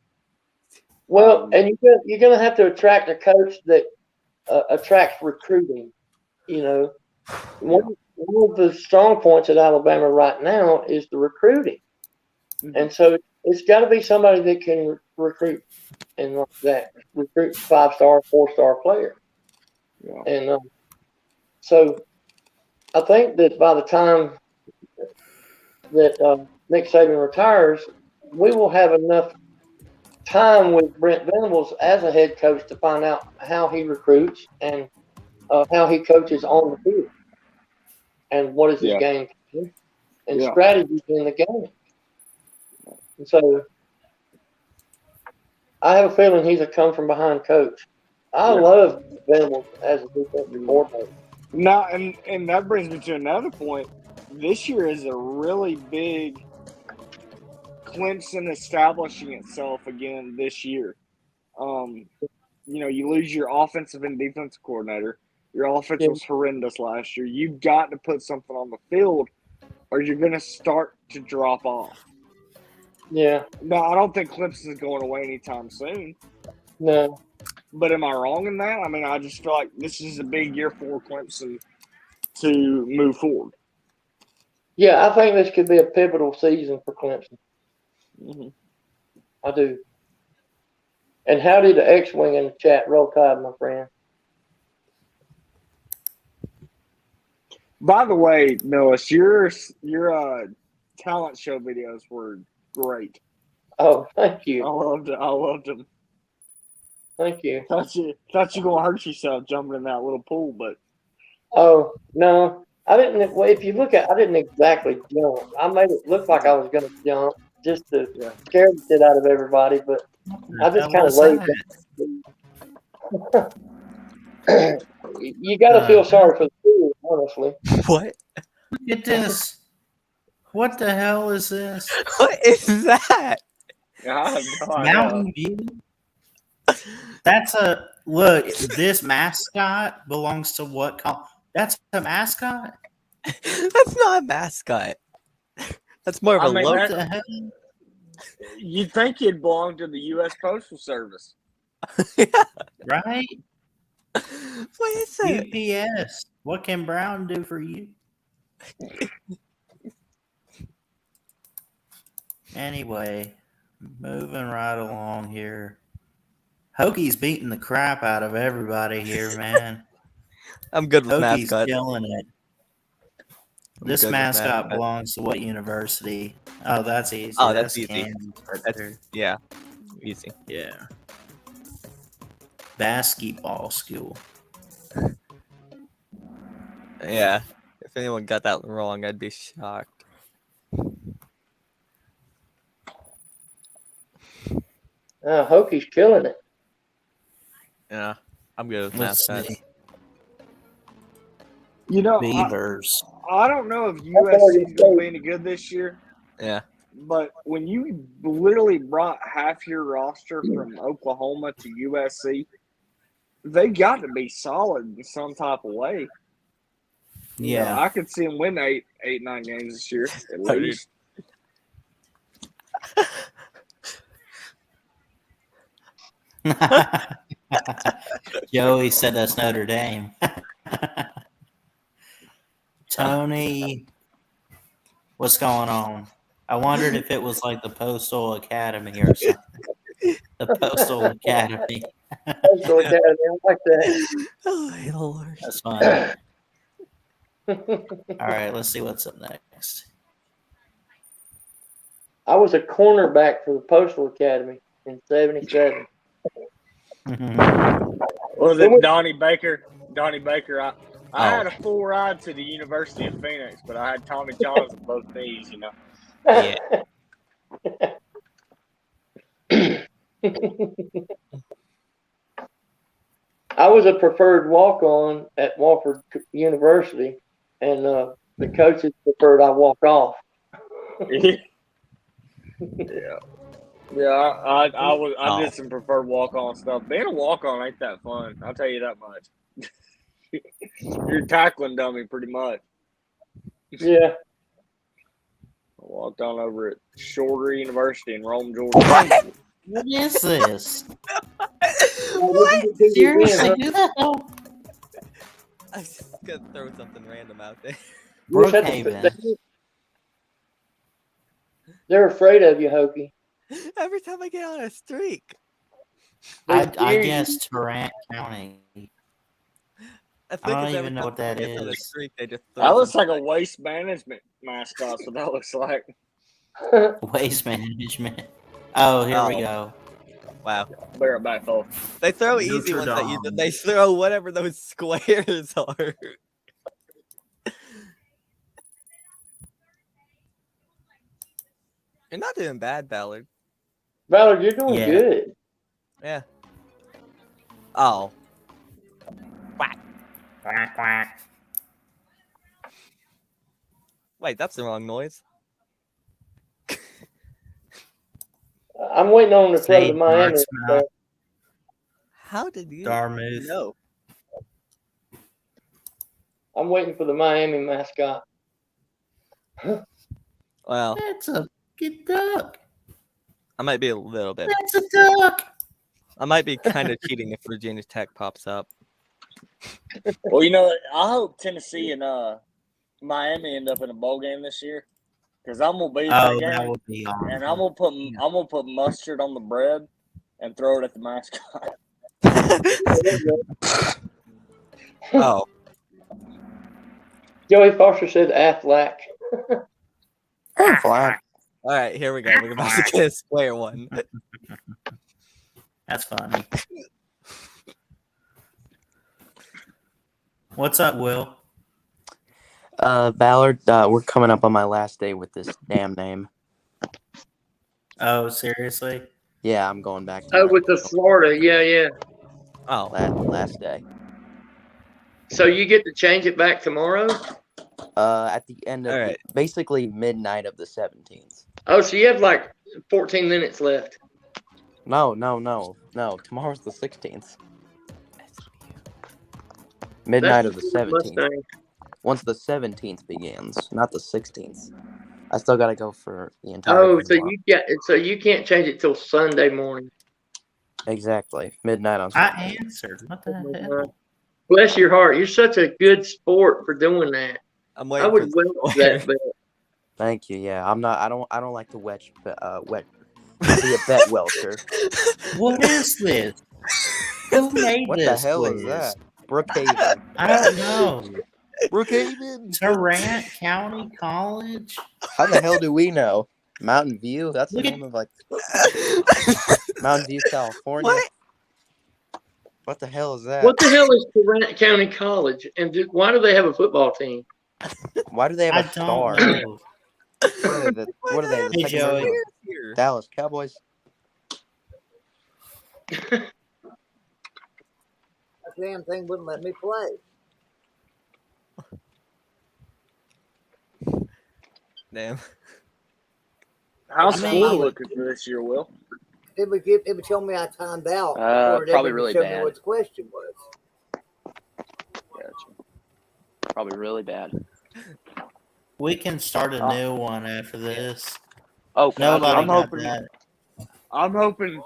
Well, and you're going to have to attract a coach that attracts recruiting. You know, one of the strong points at Alabama right now is the recruiting. Mm-hmm. And so it's got to be somebody that can recruit and like that, recruit 5-star, 4-star player. Yeah. And so I think that by the time that Nick Saban retires, we will have enough time with Brent Venables as a head coach to find out how he recruits and how he coaches on the field and what is his game plan and strategies in the game. And so I have a feeling he's a come-from-behind coach. I love Venables as a defensive coordinator. Now, and that brings me to another point. This year is a really big Clemson establishing itself again this year. You lose your offensive and defensive coordinator. Your offense was horrendous last year. You've got to put something on the field or you're going to start to drop off. Yeah. Now, I don't think Clemson is going away anytime soon. No. But am I wrong in that? I mean, I just feel like this is a big year for Clemson to move forward. Yeah, I think this could be a pivotal season for Clemson. Mm-hmm. I do. And how did the X-Wing in the chat roll tide, my friend? By the way, Millis, your talent show videos were great. Oh, thank you. I loved them. Thank you. Thought you gonna hurt yourself jumping in that little pool, but oh no, I didn't. Well, if you look at, I didn't exactly jump. I made it look like I was gonna jump just to scare the shit out of everybody, but I just kind of laid down. You got to feel sorry for the pool, honestly. What? Look at this. What the hell is this? What is that? Mountain View. That's a look. This mascot belongs to what? That's a mascot. That's not a mascot. That's more of a logo. You'd think it belonged to the U.S. Postal Service, right? What is it? UPS. What can Brown do for you? Anyway, moving right along here. Hoagie's beating the crap out of everybody here, man. I'm good with Hoagie's mascots. killing it. This mascot belongs to what university? Oh, that's easy. Oh, that's easy. Yeah, easy. Yeah. Basketball school. Yeah. If anyone got that wrong, I'd be shocked. Hoagie's killing it. Yeah, I'm good with mascots. Beavers. I don't know if USC is going to be any good this year. Yeah. But when you literally brought half your roster from Oklahoma to USC, they got to be solid in some type of way. Yeah. I could see them win 9 games this year at least. Joey said that's Notre Dame. Tony, what's going on? I wondered if it was like the Postal Academy or something. The Postal Academy. Postal Academy, I like that. Oh, Lord. That's fine. All right, let's see what's up next. I was a cornerback for the Postal Academy in '77. Was it Donnie Baker? Donnie Baker. I had a full ride to the University of Phoenix, but I had Tommy Johns on both knees, you know. Yeah. I was a preferred walk-on at Wofford University, and the coaches preferred I walk off. Yeah. I did some preferred walk-on stuff. Being a walk-on ain't that fun. I'll tell you that much. You're a tackling dummy pretty much. Yeah. I walked on over at Shorter University in Rome, Georgia. What is this? What? Seriously, who the hell? I was just gonna throw something random out there. Brookhaven. They're afraid of you, Hokie. Every time I get on a streak. I guess Tarrant County. I don't even know what that is. On a streak, they just That looks like a waste management mascot. So that looks like Waste management. Oh, here we go. Wow. bear it back, fella. They throw easy ones at you, but they throw whatever those squares are. You're not doing bad, Ballard. Ballard, you're doing good. Yeah. Oh. Quack. Quack, quack. Wait, that's the wrong noise. I'm waiting on the throw to St. Miami. Mark's How did you Dartmouth. know? I'm waiting for the Miami mascot. Well, That's a good duck. I might be a little bit. That's a duck. I might be kind of cheating if Virginia Tech pops up. Well, you know, I hope Tennessee and Miami end up in a bowl game this year, because I'm gonna be that game, that would be awesome. and I'm gonna put mustard on the bread and throw it at the mascot. Oh, Joey Foster said Aflac. all right, here we go. We're about to get a square one. That's funny. What's up, Will? Ballard, we're coming up on my last day with this damn name. Oh, seriously? Yeah, I'm going back to Oh, with the Florida. Yeah. Oh, last day. So you get to change it back tomorrow? At the end of All right. basically midnight of the 17th. Oh, so you have like 14 minutes left. No. Tomorrow's the 16th. Midnight of the 17th. Mustang. Once the 17th begins, not the 16th. I still got to go for the entire. Oh, so you can't change it till Sunday morning. Exactly. Midnight on I Sunday. answered. What the hell? Bless your heart. You're such a good sport for doing that. I'm I waiting would for wait that bet. Thank you. Yeah, I'm not. I don't like to be a bet welcher. What is this? Who made What this the hell quiz? is that? Brookhaven. I don't know. Brookhaven. Tarrant County College? How the hell do we know? Mountain View? That's the Look at- name of like Mountain View, California. What? What the hell is that? What the hell is Tarrant County College? And why do they have a football team? Why do they have I a star? don't know. What are they? The Hey, second Joey. version of here. Dallas Cowboys. That damn thing wouldn't let me play. Damn. How's I mean- Florida looking for this year, Will? It would tell me I timed out. before it Probably ever really showed me bad. what the question was. Gotcha. Probably really bad. We can start a new one after this. Oh, Nobody I'm got hoping- that. I'm hoping,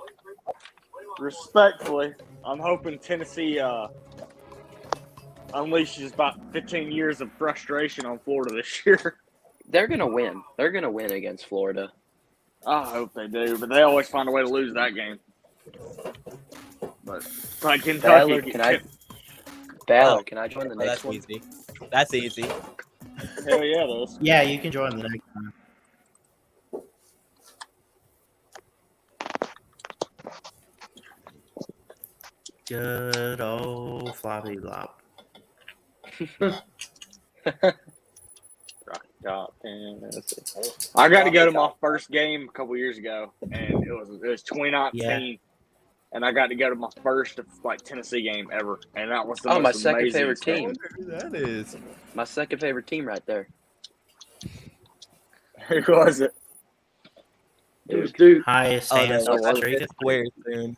respectfully, I'm hoping Tennessee unleashes about 15 years of frustration on Florida this year. they're gonna win. They're gonna win against Florida. I hope they do, but they always find a way to lose that game. But like Kentucky, Ballard, can I join the next That's one? easy. That's easy. hell yeah, it is. Yeah, you can join the next one. Good old floppy flop. I got to go to my first game a couple years ago, and it was 2019. Yeah. and I got to go to my first like Tennessee game ever, and that was the Oh, most my second amazing favorite experience. team. That is. My second favorite team right there. Who was it? It was Duke. Highest Oh, Amos no, on the that's street. Square soon.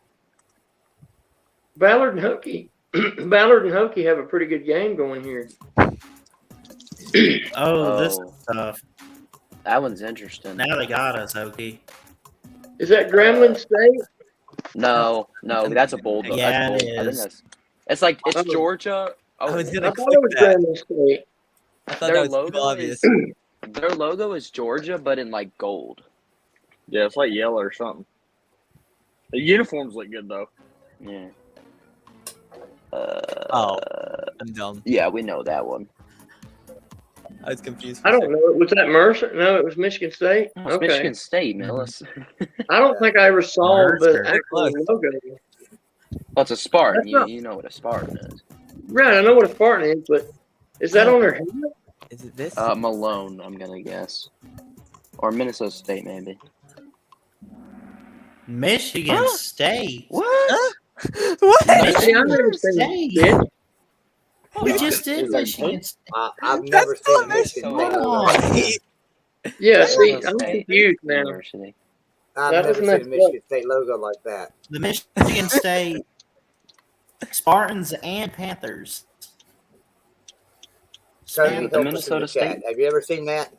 Ballard and Hokie. Ballard and Hokie have a pretty good game going here. Oh, this Oh. is tough. That one's interesting. Now they got us, Okie. Is that Gremlin State? No, that's a Bulldog. Yeah, That's it Bull. I think is. it's like it's Oh. Georgia. I Oh, was I gonna thought it was click that. Gremlin State. I thought their that was too logo obvious. is their logo is Georgia, but in like gold. Yeah, it's like yellow or something. The uniforms look good though. Yeah. Oh, I'm dumb. Yeah, we know that one. I was confused. I don't know. Was that Mercer? No, it was Michigan State. Oh, it's Okay. Michigan State, Millis. I don't think I ever saw Mercer. the actual logo. Well, it's a Spartan. That's not- You know what a Spartan is. Right, I know what a Spartan is, but is that on their helmet? Is it this? Malone, I'm gonna guess, or Minnesota State maybe. Michigan State. What? What? See, I've never seen it. We just did Is that Michigan State. I've never That's seen not a Michigan Hold State logo. on. Yeah, see, Minnesota I'm State confused now. University. I've That never was seen a messed up. Michigan State logo like that. The Michigan State Spartans and Panthers. Tony, the help us in Minnesota the chat. State? Have you ever seen that?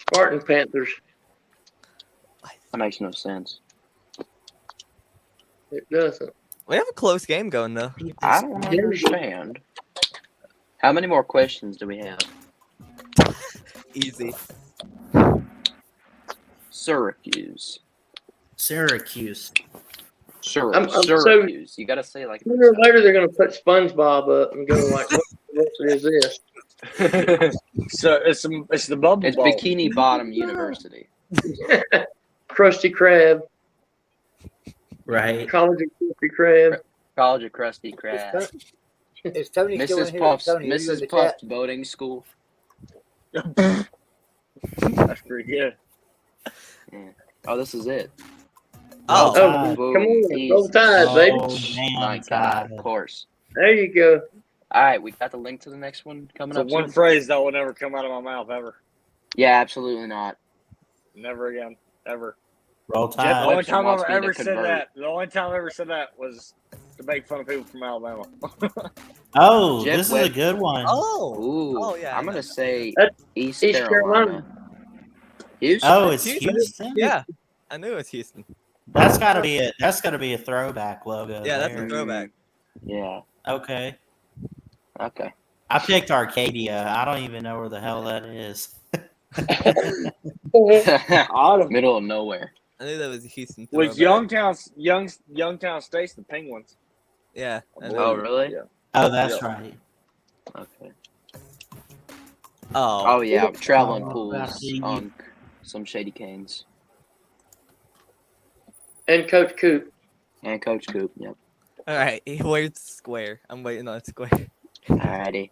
Spartan Panthers. That makes no sense. It doesn't. We have a close game going though. I don't understand. How many more questions do we have? Easy. Syracuse. Syracuse. I'm so- Syracuse. You gotta say like. Sooner or later, they're going to put SpongeBob up and go like, what is this? So it's the bubble It's ball. Bikini Bottom University. Krusty Krab. Right. College of Krusty Krab. College of Krusty Krab. Is Tony still in Mrs. here? Puff's Tony, are you in Mrs. the Puff's chat? boating school. That's pretty good. Oh, this is it. Oh, Oh, Boom. come on. Easy. Roll Tide, baby. Oh, damn, My it's God, got of it. course. There you go. All right, we got the link to the next one coming So up. one soon. phrase that will never come out of my mouth ever. Yeah, absolutely not. Never again. Ever. Roll The Tide. only Webster time I've wants me to ever said convert. that. The only time I ever said that was to make fun of people from Alabama. Oh, Jeff this is a Webb. good one. Oh. Ooh. Oh, yeah, I I'm know. gonna say That's East East Carolina. Houston. Oh, it's Houston. Houston. Yeah, I knew it was Houston. That's gotta be a throwback logo. Yeah, that's there. a throwback. Yeah. Okay. Okay. I picked Arcadia. I don't even know where the hell that is. Middle of nowhere. I knew that was a Houston. Was throwback. Youngtown State's the Penguins? Yeah. I know. Oh, really? Yeah. Oh, that's Yeah. right. Okay. Oh. Oh yeah, traveling Oh, pools Arcadia. on some shady canes. And Coach Coop. And Coach Coop. Yep. All right. Where's Square? I'm waiting on Square. Alrighty.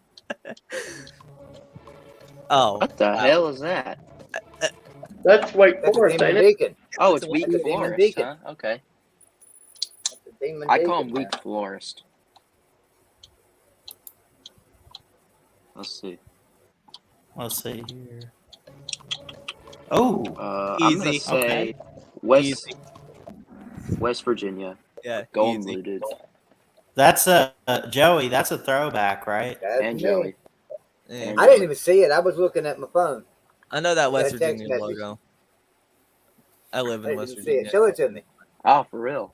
Oh. What the hell is that? That's Wake That's a Forest, Demon ain't it? Deacon. Oh, it's That's Weak a Demon Florist, Deacon. huh? Okay. That's a Demon I call him Deacon. Weak Florist. Let's see. Let's see here. Oh, I'm gonna Easy. say Okay. West Virginia. Yeah. Golden easy. Blue, dude. that's a Joey. That's a throwback, right? That's And me. Joey. Yeah. I didn't even see it. I was looking at my phone. I know that West Yeah, text Virginia message. logo. I live I in didn't West even see it. Virginia. Show it to me. Oh, for real?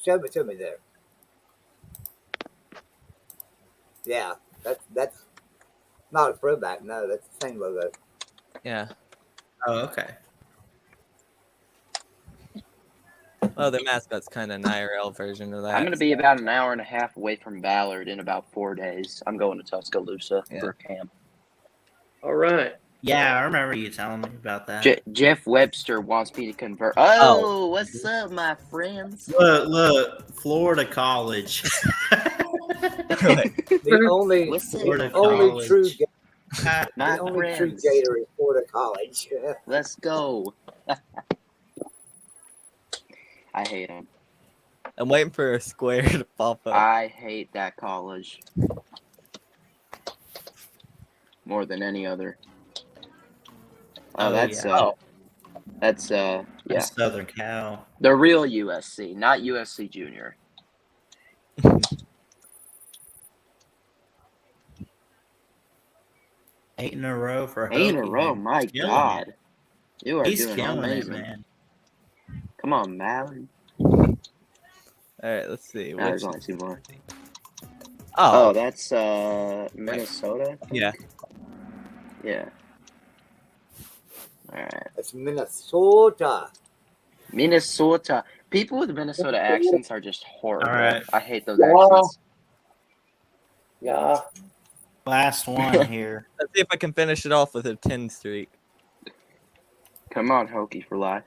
Show it to me there. Yeah, that's not a throwback. No, that's the same logo. Yeah. Oh, okay. Well, the mascot's kind of an IRL version of that. I'm gonna be about an hour and a half away from Ballard in about 4 days. I'm going to Tuscaloosa for a camp. All right. Yeah, I remember you telling me about that. Jeff Webster wants me to convert. Oh, what's up, my friends? Look, Florida College. The only, What's up, Florida only College. true, my the only true friends? Gator is Florida College. Let's go. I hate them. I'm waiting for a square to pop up. I hate that college more than any other. Oh, that's yeah. that's That's yeah. Southern Cal. The real USC, not USC Junior. 8 in a row for 8 in a Hokie, row, man. my Killing God. it. You are He's doing killing it, amazing. man. Come on, Mallard. All right, let's see. No, there's only 2 more. Oh, Oh, that's Minnesota, I think? yeah. Yeah. All right. It's Minnesota. Minnesota. People with Minnesota accents are just horrible. All right. I hate those Yeah. accents. Yeah. Last one here. Let's see if I can finish it off with a 10 streak. Come on, Hokie for life.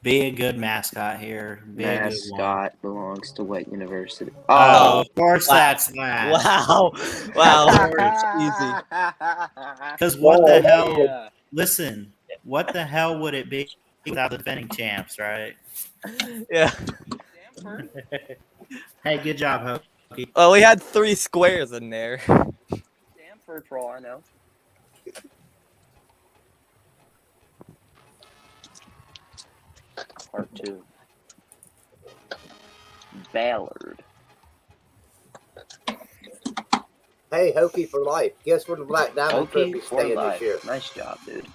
Be a good mascot here. Be a good one. Mascot belongs to what university? Oh, of course wow. that's last. Wow. Wow. It's easy. Because what the hell? Yeah. Listen, what the hell would it be without the defending champs, right? Yeah. Hey, good job, Hokie. Well, we had 3 squares in there. Stanford, for all I know. Part 2. Ballard. Hey, Hokie for life. Guess where the Black Diamond Hokie Trophy's for staying life. this year? Nice job, dude.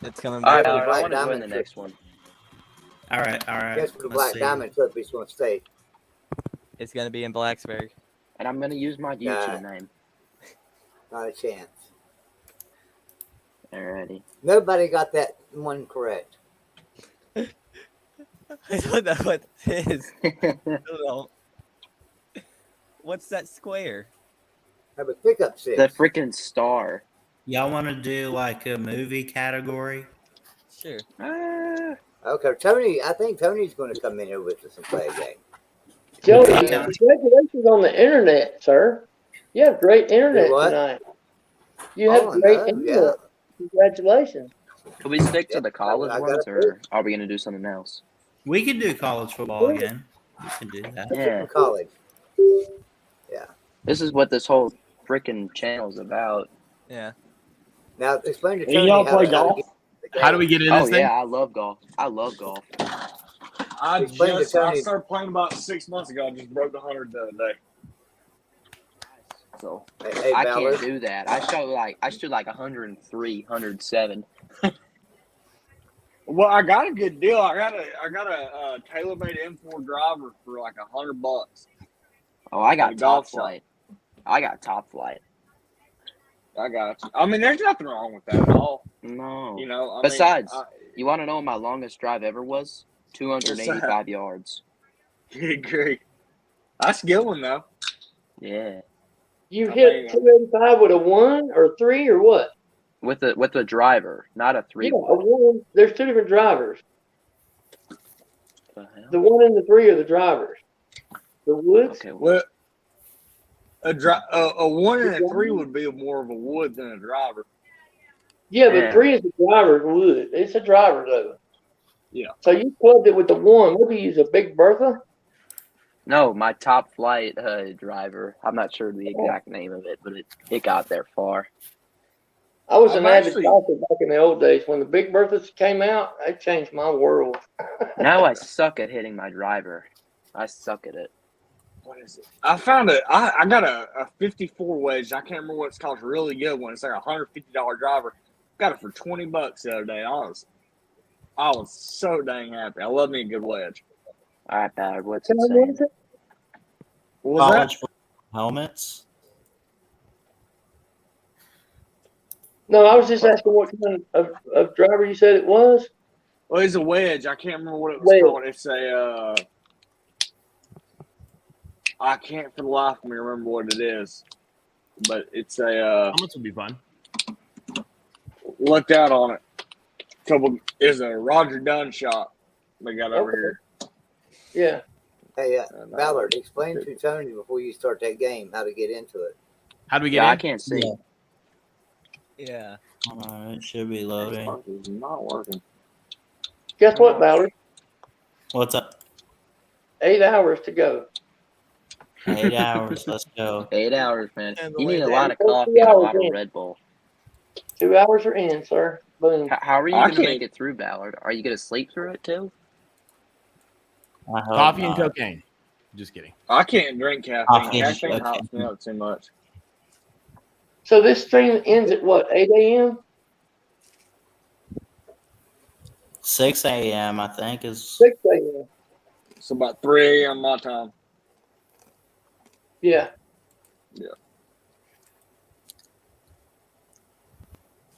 It's coming All right, back. Ballard, I want to Diamond join the next one. All right, all right. Guess where the Let's Black see. Diamond Trophy's going to stay? It's going to be in Blacksburg. And I'm going to use my YouTube Nah. name. Not a chance. Alrighty. Nobody got that one correct. I don't know what it is. I don't know. What's that square? Have a pickup six. The freaking star. Y'all want to do like a movie category? Sure. Okay, Tony. I think Tony's going to come in here with us and play a game. Jody, Yeah. congratulations on the internet, sir. You have great internet Do what? tonight. You have Oh, great no, internet. yeah. Congratulations. Can we stick to the college I got ones, a or are we going to do something else? We can do college football again. We can do that. Yeah. From college. This is what this whole freaking channel is about. Yeah. Now explain to Hey, Tony y'all how play to golf? get the game. How do we get in Oh, this thing? yeah, I love golf. I love golf. I Explain to Tony. started playing about 6 months ago. I just broke the 100 the other day. So Hey, I Ballard. can't do that. I stood like 103, 107. Well, I got a good deal. I got a tailor-made M4 driver for like $100. Oh, I got The golf top shop. flight. I got top flight. I got you. I mean, there's nothing wrong with that at all. No. You know. Besides, I you want to know what my longest drive ever was? 285 yards. agree. That's a good one though. Yeah. You I hit mean, 285 with a 1 or a 3 or what? With the driver, not a 3 Yeah, a wood. 1. There's 2 different drivers. The hell? The 1 and the 3 are the drivers. The woods. Okay. Well, a 1 and a 3 would be more of a wood than a driver. Yeah, but Yeah. 3 is the driver's wood. It's a driver though. Yeah. So you clubbed it with the 1. What do you use? A Big Bertha? No, my top flight driver. I'm not sure the exact name of it, but it got there far. I was an I'm avid actually- golfer back in the old days. When the Big Berthas came out, they changed my world. Now I suck at hitting my driver. I suck at it. What is it? I found I got a 54 wedge. I can't remember what it's called. It's a really good one. It's like a $150 driver. Got it for $20 the other day. I was so dang happy. I love me a good wedge. All right, Ballard, what's Can it I saying? use it? What was that? College football helmets. No, I was just asking what kind of driver you said it was. Well, it's a wedge. I can't remember what it was Wedge. called. It's a I can't for the life of me remember what it is. But it's a Helmets would be fun. looked out on it. Is a Roger Dunn shop they got over Okay. here. Yeah. Hey, And, Ballard, explain to Tony before you start that game how to get into it. How do we get Yeah, I in? can't see. Yeah. It should be loading. It's not working. Guess what, Ballard? What's up? 8 hours to go. 8 hours. Let's go. 8 hours, man. And the You way need a that- lot of Take 2 coffee and a hours lot of in. Red Bull. 2 hours are in, sir. Boom. How are you I going to can't- make it through, Ballard? Are you going to sleep through it too? I hope Coffee and not. cocaine. Just kidding. I can't drink caffeine. Coffee and Caffeine cocaine. hops me up too much. So this stream ends at what, 8 a.m.? 6 a.m. I think is 6 a.m. It's about 3 a.m. my time. Yeah.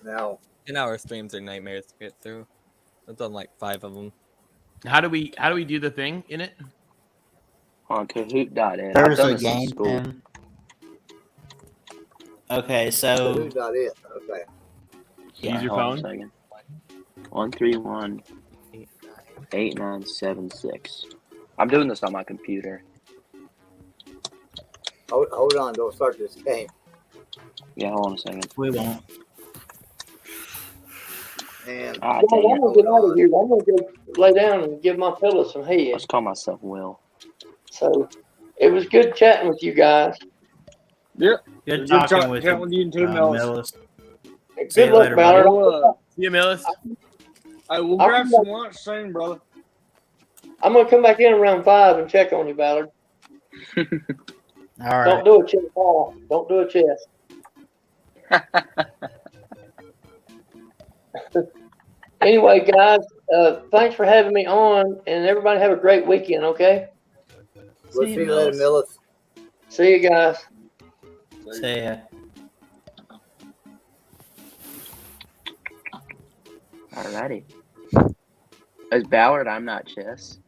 Now, 10-hour streams are nightmares to get through. I've done like 5 of them. How do we do the thing in it? On Kahoot.in. I've there's done a this in game school. pin. Okay, so who's not it? Okay. yeah, Use your Hold on a phone. second. 131 8976. I'm doing this on my computer. Hold on, don't start this game. Yeah, hold on a second. we won't. And Ah, Well, dang I'm it. going to get out of here. I'm going to go lay down and give my pillow some head. Let's call myself Will. So it was good chatting with you guys. Yep. Good Good talking with chatting with you you, too, Mills. Millis. Good See you luck, later, Ballard. See you, Millis. Hey, we'll I'll grab come some back- lunch soon, brother. I'm going to come back in around 5 and check on you, Ballard. All Don't right. do a chest ball. Don't do a chest. Anyway, guys, thanks for having me on, and everybody have a great weekend, okay? we'll see you later, Millis. See you guys. See ya. Alrighty. As Ballard, I'm not chess.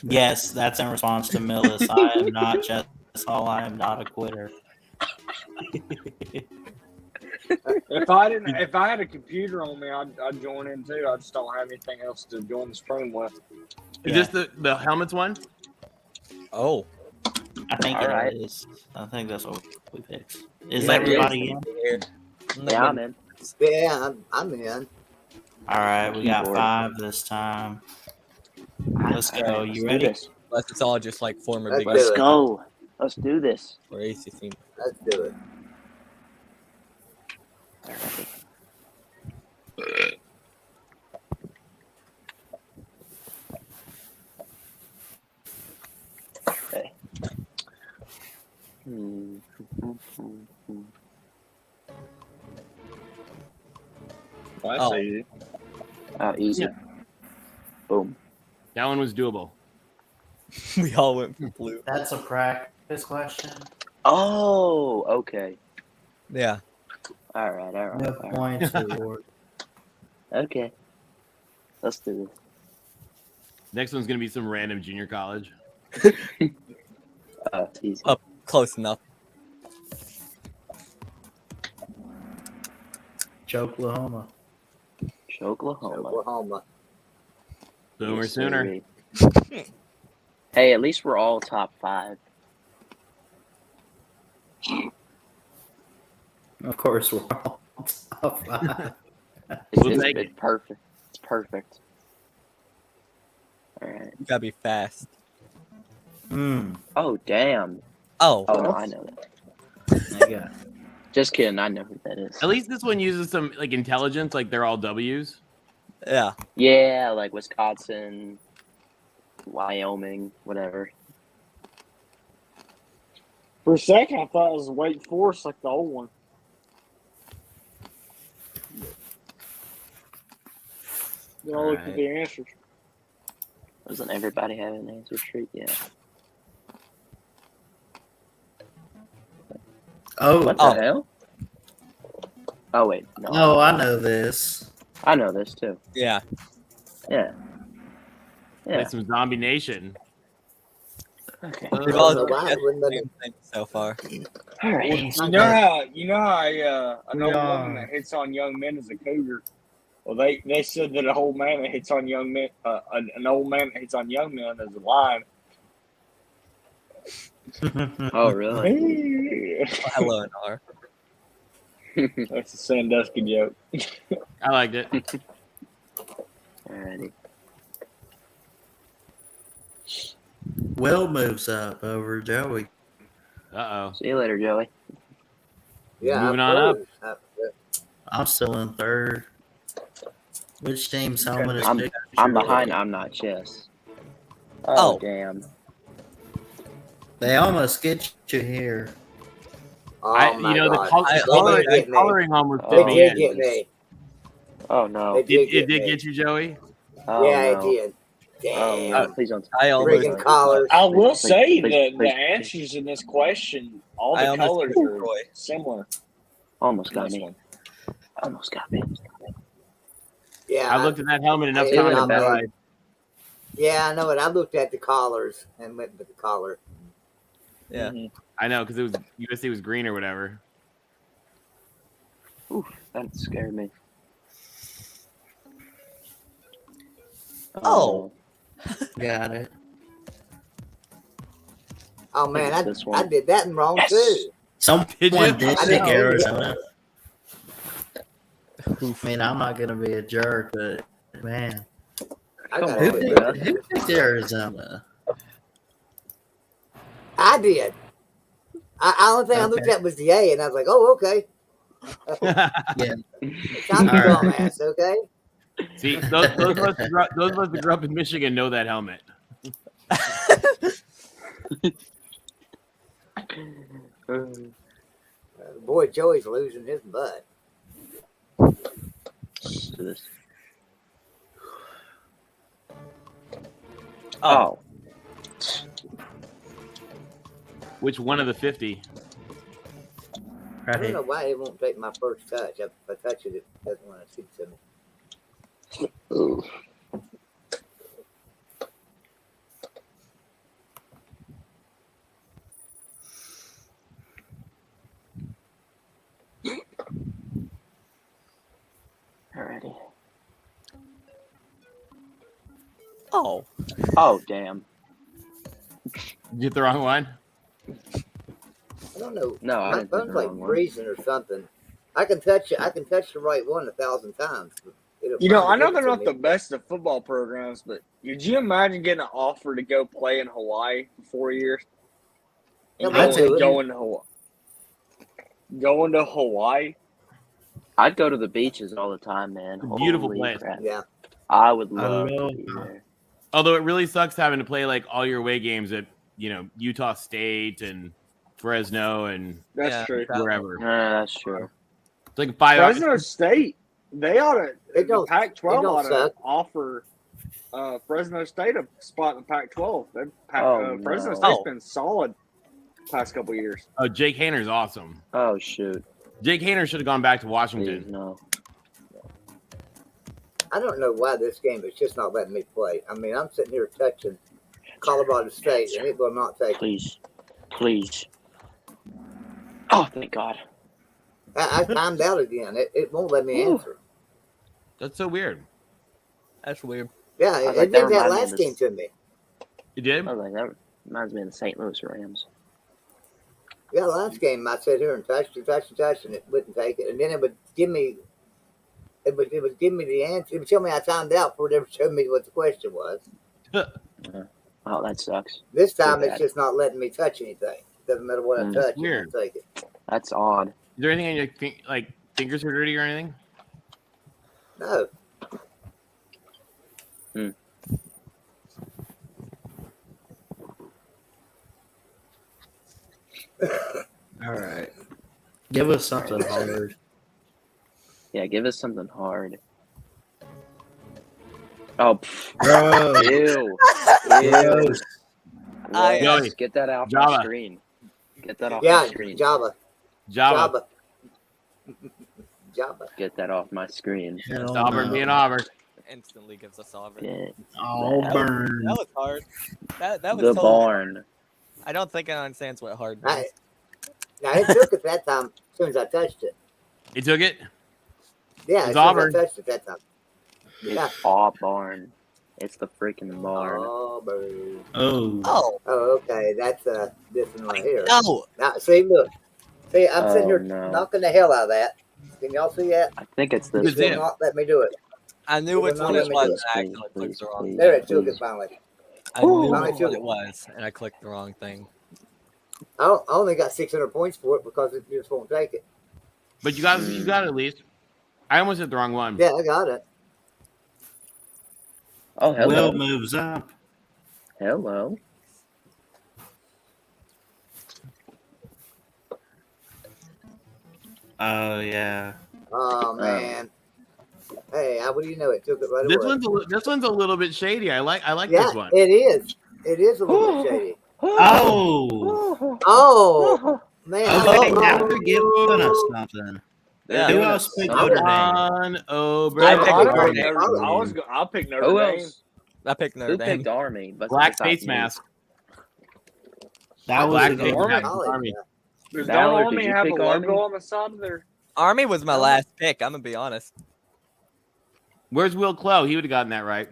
Yes, that's in response to Millis. I am not just all. I am not a quitter. If I had a computer on me, I'd join in too. I just don't have anything else to join the stream with. Is this the helmets one? Oh. I think All right. it is. I think that's what we picked. Is Yeah, everybody in? Yeah, I'm in. Yeah, I'm in. All right, we got Keyboard. 5 this time. Let's go. Alright, You let's do ready? this. Unless it's all just like former Let's big do Let's it. go. Let's do this. or ACC. Let's do it. Alrighty. Okay. That's Oh. easy. Easy. Yeah. Boom. That one was doable. We all went for blue. That's a practice question. Oh, okay. Yeah. All right. No points reward. Okay. Let's do this. Next one's gonna be some random junior college. It's easy. Up close enough. Oklahoma. Oklahoma. Oklahoma. Boomer Yes, sooner. sirree. Hey, at least we're all top 5. Of course, we're all top 5. We'll take It's perfect. It's perfect. All right. You gotta be fast. Oh, damn. Oh. Oh, no, I know that. I got it. Just kidding. I know who that is. At least this one uses some like intelligence, like they're all W's. Yeah. Yeah, like Wisconsin, Wyoming, whatever. For a second, I thought it was Wake Forest, like the old one. Then I looked at Alright. the answers. Doesn't everybody have an answer sheet? Yeah. Oh, What the hell? Oh, wait. No. oh, I know this. I know this, too. Yeah. Yeah. Yeah. Like some Zombie Nation. Okay. We've all know why, guessed wouldn't the it? same thing so far. All right. You know how an old woman that hits on young men is a cougar. Well, they said that an old man that hits on young men, an old man that hits on young men is a lion. Oh, really? Hello, NR. That's a Sandusky joke. I liked it. Alrighty. Will moves up over Joey. Uh See you later, Joey. Yeah, Moving on up. I'm still in third. Which team's helmet is bigger? I'm behind. I'm not chess. Oh. Damn. They almost get you here. Oh my the God. coloring almost Oh, did They me did in. get me. Oh no. They did It did me. get you, Joey. Oh, Yeah, no. it did. Oh Damn. no! Please don't. I almost. Friggin' collars. I will Please, say please, the please. answers in this question, all I the almost colors beat are Troy. similar. Almost in got this me. one. Almost got me. Yeah. I looked at that helmet enough I did times not in my make- life. Yeah, I know it. I looked at the collars and went with the collar. Yeah. Mm-hmm. I know because it was USC was green or whatever. Oof, that scared me. Oh. Got it. Oh man, Look at this I one. did that one wrong Yes. too. Someone Did you? did I pick didn't Arizona. I mean, I'm not gonna be a jerk, but man, I Come got who on, it. man. picked Arizona? I did. I only thing I looked Okay. at was the A, and I was like, oh, okay. Yeah. I'm a All right. dumbass, okay? See, those of us that grew up in Michigan know that helmet. Boy, Joey's losing his butt. Let's do this. Oh. Which one of the 50? I don't Right. know why it won't take my first touch. If I touch it, it doesn't want to shoot to me. Ooh. Alrighty. Oh. Oh, damn. Did you get the wrong one? I don't know. No, I My didn't hit phone's the like wrong one. freezing or something. I can touch it. I can touch the right one 1,000 times. But it'll You know, I finally know give it they're to not me. the best of football programs, but could you imagine getting an offer to go play in Hawaii for 4 years? And Yeah, I'd do it. going to Hawaii. Going to Hawaii? I'd go to the beaches all the time, man. It's a beautiful Holy place. crap. Yeah. I would love Aloha. to be there. Although it really sucks having to play like all your away games at Utah State and Fresno and That's true. wherever. That's true. It's like 5 Fresno hours. State, they ought to. They The don't- they Pac-12 don't ought to suck. offer Fresno State a spot in the Pac-12. Oh, Fresno no. State's Oh. been solid past couple years. Oh, Jake Hayner's awesome. Oh, shoot. Jake Hayner should have gone back to Please, Washington. no. I don't know why this game is just not letting me play. I mean, I'm sitting here touching Colorado State, and it will not take. Please. Please. Oh, thank God. I timed out again. It won't let me Ooh. answer. That's so weird. That's weird. Yeah, I was it like, that did that reminds me of last this- game to me. You did? I was like, that reminds me of the St. Louis Rams. Yeah, last game I sat here and touched, and it wouldn't take it. And then it would give me, it would give me the answer. It would tell me I timed out before it ever showed me what the question was. Oh, that sucks. This time Too it's bad. just not letting me touch anything. Doesn't matter what I Mm. touch, Weird. it won't take it. That's odd. Is there anything on your fingers are dirty or anything? No. All right. Give us something hard. Yeah, give us something hard. Oh, pff. Bro. Ew. Gross. I- Gross. Joey, Get that off Java. my screen. Get that off Yeah, my screen. Java. Java. Java. Get that off my screen. Hell Auburn no. being Auburn. Instantly gives us Auburn. Get Auburn. That was hard. That was the totally barn. I don't think it understands what hard I, means. now it took it that time as soon as I touched it. He took it. Yeah, It's as soon Auburn. as I touched it that time. It's Yeah. Auburn. It's the freaking barn. Auburn. Oh. Oh Oh, okay. That's this one right here. no! Now, see, look. See, I'm sitting Oh, here no. knocking the hell out of that. Can y'all see that? I think it's It this Is will it? one. not let me do it. I knew It which will one not it let me was. do And I Please, accidentally please, clicked the wrong. please. There it took it finally. I knew Finally what took it it. was, and I clicked the wrong thing. I only got 600 points for it because it just won't take it. But you got it at least. I almost hit the wrong one. Yeah, I got it. Oh, hello. Will moves up. Hello. Oh yeah. Oh man. Hey, what do you know? It took it right This away. this one's a little bit shady. I like Yeah, this one. it is. It is a little bit shady. Oh. Oh man. Okay, now they're giving us something. Yeah. Who else picked Notre Dame? On over. I I picked picked Notre Notre Dame. Dame. I'll pick Notre Who Dame. else? I picked Notre Who Dame. picked Army? Black besides face me? mask. That was Black a good face one. mask. College, Army. yeah. Does Ballard, Don Army did you have a pick logo Army? on the side of their? Army was my last pick. I'm gonna be honest. Where's Will Clow? He would have gotten that right.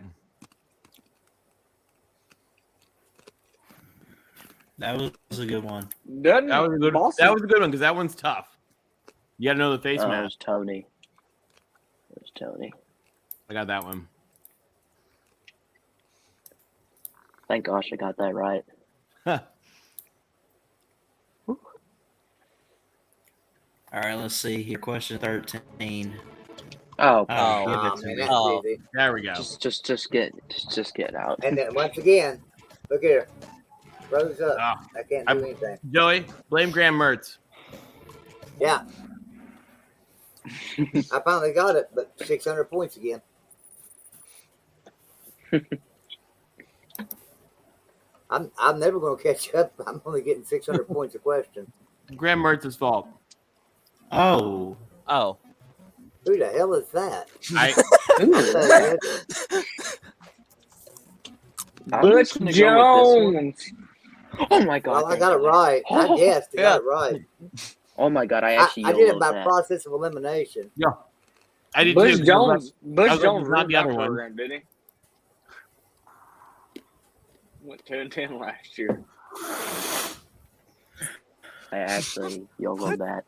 That was a good one. Doesn't That was a good. Boston- That was a good one because that one's tough. You got to know the face It mask. was Tony. It was Tony. I got that one. Thank gosh I got that right. All right, let's see here. Question 13. Oh, Oh, give Oh, it to man, me. that's Oh. easy. There we go. just get out. And then once again, look here. Rose up. Ah, I can't do anything. Joey, blame Graham Mertz. Yeah. I finally got it, but 600 points again. I'm never going to catch up. I'm only getting 600 points a question. Graham Mertz's fault. Oh. Oh. Who the hell is that? Butch Jones. Oh my god! Well, I got it right. I guessed. I got it right. Oh my god! I actually I did it YOLO'd by that. process of elimination. Yeah. I did Butch too. Jones. Butch I was Jones not ruined the that other one. program, didn't he? Went 2-10 last year. I actually YOLO'd that.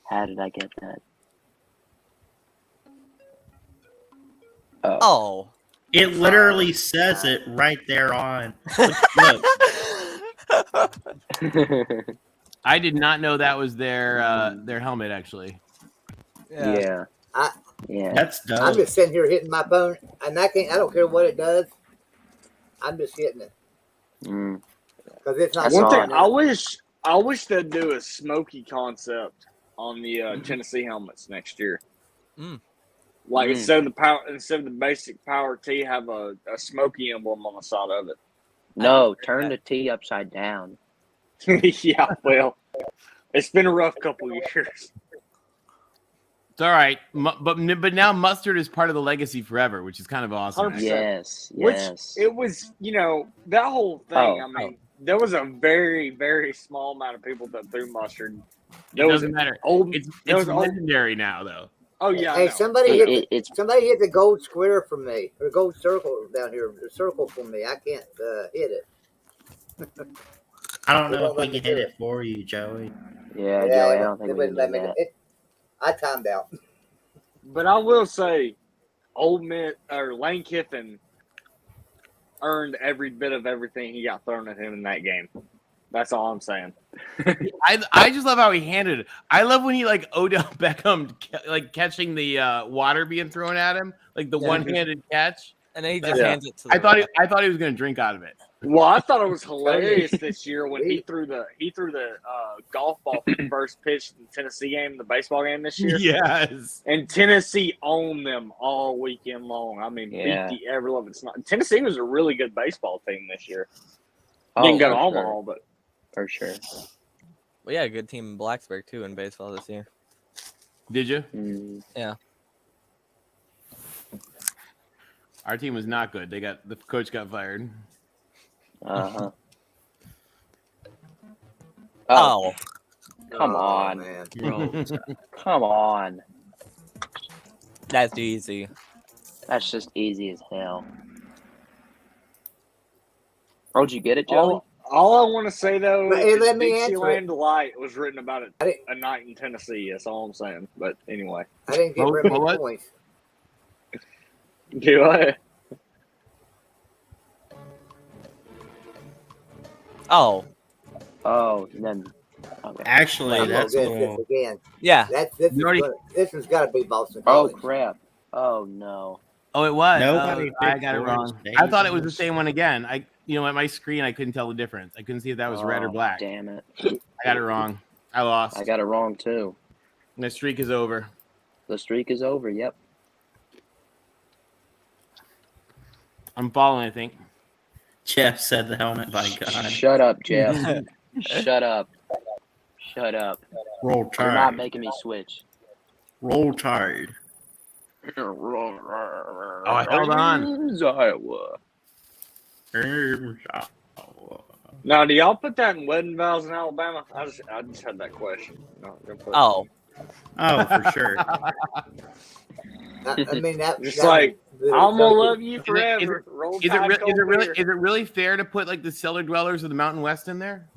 How did I get that? Oh. It literally says it right there on. Look. I did not know that was their helmet. Actually. Yeah. Yeah. That's dope. I'm just sitting here hitting my phone, and I don't care what it does. I'm just hitting it because it's not. One thing going I wish they'd do a smoky concept on the Tennessee helmets next year. Like instead of the basic power T, have a smoky emblem on the side of it. No, turn the T upside down. Yeah, well, it's been a rough couple of years. It's all right, but now mustard is part of the legacy forever, which is kind of awesome. 100%. Yes. Which it was, that whole thing. There was a very, very small amount of people that threw mustard. It doesn't matter. It's legendary now, though. Oh yeah. Hey, somebody hit the gold square from me, or gold circle down here. The circle from me. I can't hit it. I don't know if we can hit it for you, Joey. Yeah, Joey, I don't think we can do that. I timed out. But I will say, Lane Kiffin earned every bit of everything he got thrown at him in that game. That's all I'm saying. I just love how he handed it. I love when he Odell Beckham catching the water being thrown at him, like the one-handed catch, and then he just hands it to. I thought he was going to drink out of it. Well, I thought it was hilarious this year when he threw the golf ball for the first pitch in the Tennessee game, the baseball game this year. Yes, and Tennessee owned them all weekend long. I mean, beat the ever loving snot. Tennessee was a really good baseball team this year. Didn't go to Omaha, but for sure. We had a good team in Blacksburg too in baseball this year. Did you? Yeah. Our team was not good. The coach got fired. Uh-huh. Oh. Come on. Man. Come on. That's easy. That's just easy as hell. Oh, did you get it, Joey? All I want to say, though, is let me answer Dixieland Delight was written about a night in Tennessee. That's all I'm saying. But anyway. I didn't get very many points. Do I? Oh, then okay. Actually, I'm gonna that's a guess this little. again. yeah. This has got to be Boston Oh College. crap! Oh no! Oh, it was. Nobody I picked got it Florida wrong. State. I thought it was the same one again. You know, at my screen, I couldn't tell the difference. I couldn't see if that was red or Oh, black. damn it! I got it wrong. I lost. I got it wrong too. And the streak is over. The streak is over. Yep. I'm falling, I think. Jeff said the helmet. By God. Shut up, Jeff. Shut up. Shut up. Roll You're not Tide. making me switch. Roll Tide. Oh, I held on. Iowa. Now, do y'all put that in wedding vows in Alabama? I just had that question. No, Oh, Oh, for sure. I mean that. Just that like, the- I'm gonna love you Is forever. Roll Is it, Tide, cold beer. is it really fair to put like the cellar dwellers of the Mountain West in there?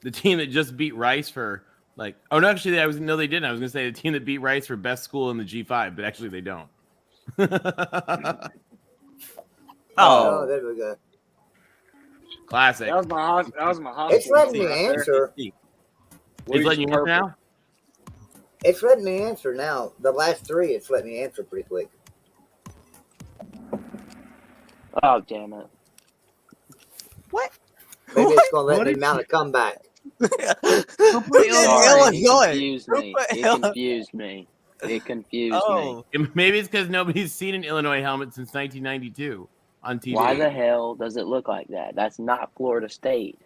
The team that just beat Rice for like, oh no, actually, they didn't. I was gonna say the team that beat Rice for best school in the G5, but actually they don't. Oh, there we go. Classic. That was my high It's school letting team me right there. answer. It's letting you answer now? It's letting me answer now. The last three, it's letting me answer pretty quick. Oh damn it! what? Maybe it's gonna let me mount a comeback. Who put Sorry, Illinois? it confused Who me. put It Illinois? confused me. It confused me. Oh, Maybe it's because nobody's seen an Illinois helmet since 1992 on TV. Why the hell does it look like that? That's not Florida State.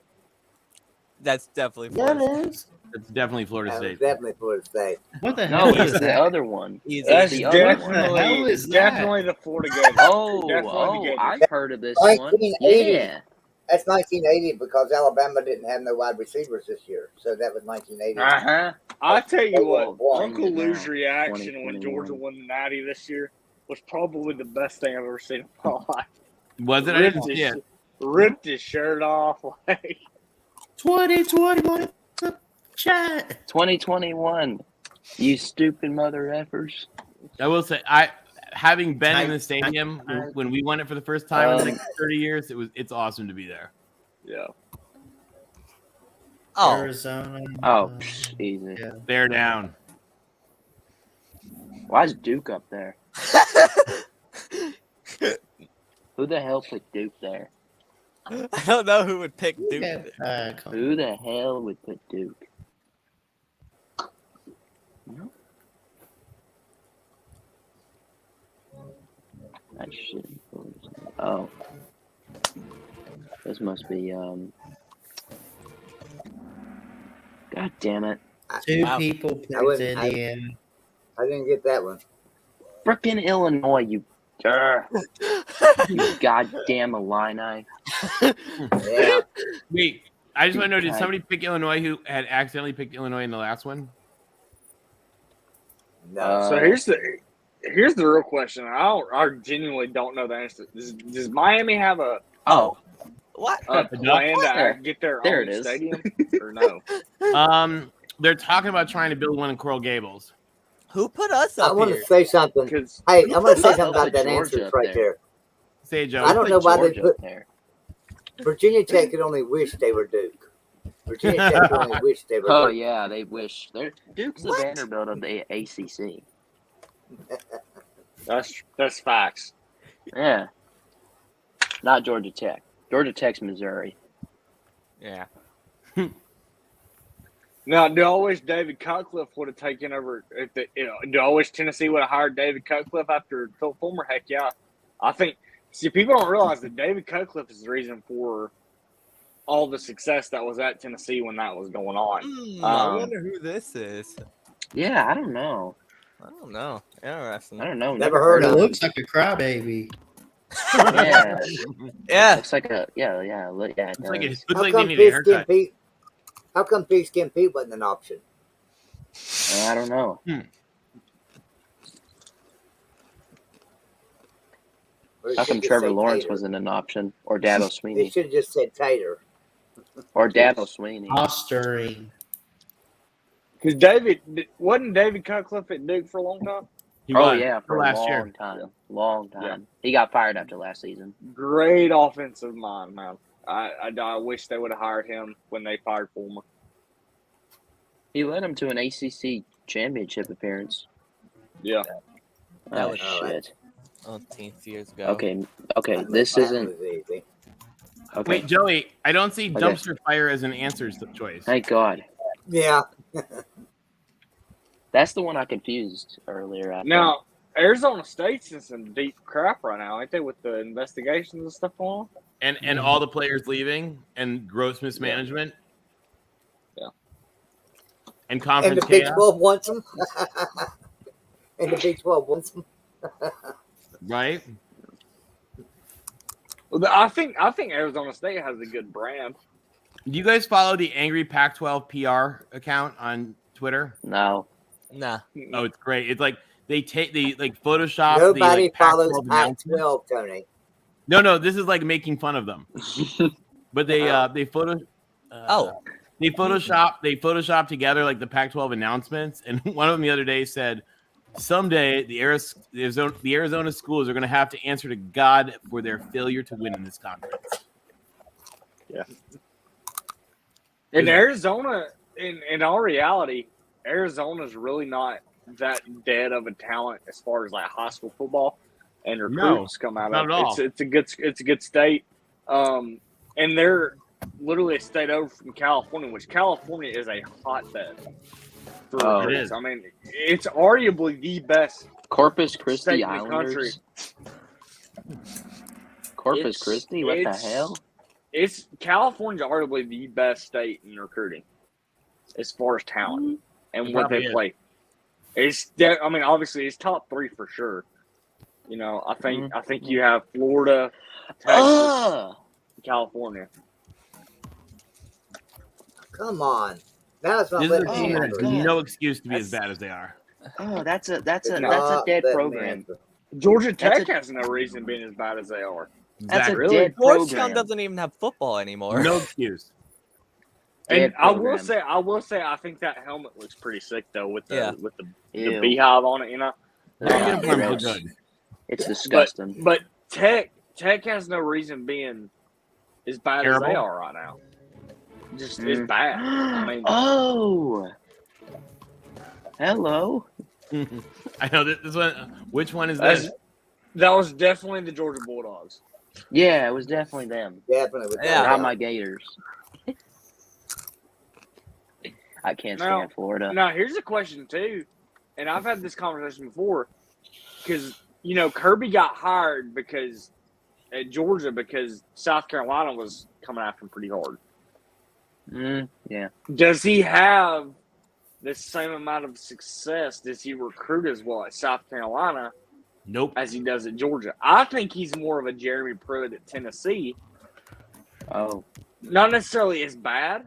that's definitely Yeah, Florida. it is. It's definitely Florida That was State. definitely Florida State. What the No, hell it's is the that? other one. Easy. That's the other one. definitely, hell is that? definitely the Florida Gators. Oh, Definitely the Gators. I've heard of this one. 1980. Yeah. That's 1980 because Alabama didn't have no wide receivers this year, so that was 1980. Uh-huh. I tell you what, Well, Uncle now, Lou's reaction when 2021. Georgia won the Natty this year was probably the best thing I've ever seen in my life. Was it? I didn't see it. Ripped his shirt off. Like, 2021. Chat. 2021. You stupid mother effers. I will say, having been in the stadium when we won it for the first time in like 30 years, it's awesome to be there. yeah. Oh, Arizona. Oh, easy. Yeah. Bear down. Why is Duke up there? Who the hell put Duke there? I don't know who would pick Duke. Who the hell would put Duke? No. That shit. Oh. This must be, God damn it. Two Wow. people I picked wouldn't- Indiana. I didn't get that one. Frickin' Illinois, you goddamn Illini. Yeah. Wait, I just want to know, did God. somebody pick Illinois who had accidentally picked Illinois in the last one? No. So here's the real question. I genuinely don't know the answer. Does Miami have a What? plan to get their There own it is. stadium or no? They're talking about trying to build one in Coral Gables. Who put us I up want here? to say something. Because Hey, I'm going to say Who something about put that Georgia answer up right there. Say it, Joe. I don't know why they Georgia put up there. Virginia Tech could only wish they were Duke. Virginia Tech could only wish they were Oh Duke. yeah, they wish. Duke's the What? Vanderbilt of the ACC. that's facts. Yeah. Not Georgia Tech. Georgia Tech's Missouri. Yeah. Now, do I wish David Cutcliffe would have taken over? Do I wish Tennessee would have hired David Cutcliffe after Phil Fulmer? Heck yeah. I think. See, people don't realize that David Cutcliffe is the reason for all the success that was at Tennessee when that was going on. I wonder who this is. Yeah, I don't know. I don't know. Interesting. I don't know. Never heard It of it. looks like a crybaby. Yeah. Yeah. Looks like a yeah. It Looks like, does. looks How like they come need a Pigskin haircut. Pete? How come Pigskin Pete wasn't an option? I don't know. Or it How should come just Trevor say Lawrence Tater. wasn't an option? Or Dabo It Sweeney? should have just said Tater. Or Dabo Sweeney? Mustering. Because wasn't David Cutcliffe at Duke for a long time? Yeah, for a last long year. time. Long time. Yeah. He got fired after last season. Great offensive mind, man. I wish they would have hired him when they fired Fulmer. He led him to an ACC championship appearance. Yeah. That Oh, was shit. 10 years ago. Okay, this That isn't. was easy. Okay. Wait, Joey, I don't see Okay. dumpster fire as an answer choice. Thank God. Yeah. That's the one I confused earlier. I think. Now, Arizona State's in some deep crap right now, ain't they, with the investigations and stuff on? And all the players leaving and gross mismanagement. Yeah. And And conference the Big chaos. 12 wants them. And the Big 12 wants them. Right? Well, I think Arizona State has a good brand. Do you guys follow the Angry Pac-12 PR account on Twitter? No. Nah. Oh, it's great. It's like they Photoshop Nobody the follows Pac-12 announcements. Pac-12, Tony. No, this is like making fun of them. But they Photoshop together like the Pac-12 announcements, and one of them the other day said, "Someday the Arizona schools are going to have to answer to God for their failure to win in this conference." Yeah. In Arizona, in all reality, Arizona's really not that dead of a talent as far as like high school football and recruits come out not of. at all. It's a good state, and they're literally a state over from California, which California is a hotbed for recruits. is. I mean, it's arguably the best Corpus state Christi in the country. Islanders. Corpus Christi? What the hell? It's California's arguably the best state in recruiting as far as talent and It what they probably is. play. I mean, obviously, it's top 3 for sure. You know, I think you have Florida, Texas, California. Come on. Now it's not This is a letting team me that answer has it. no excuse to be as bad as they are. Oh, that's a It's dead not letting me program. answer. Georgia Tech has no reason being as bad as they are. That's a Exactly. dead Georgetown program. doesn't even have football anymore. No excuse. And Dead I will program. say, I think that helmet looks pretty sick though with the Ew. beehive on it. You know, Their Yeah, uniforms look gross. good. It's disgusting. but Tech has no reason being as bad as they Terrible. are right now. Just it's bad. I mean, Oh, hello. I know this one. Which one is that's- this? that was definitely the Georgia Bulldogs. Yeah, it was definitely them. Definitely. With Yeah. Not my Gators. I can't Now- stand Florida. Now, here's a question too, and I've had this conversation before, because you know Kirby got hired at Georgia because South Carolina was coming after him pretty hard. Yeah. Does he have the same amount of success? Does he recruit as well at South Carolina Nope. as he does at Georgia? I think he's more of a Jeremy Pruitt at Tennessee. Oh. Not necessarily as bad,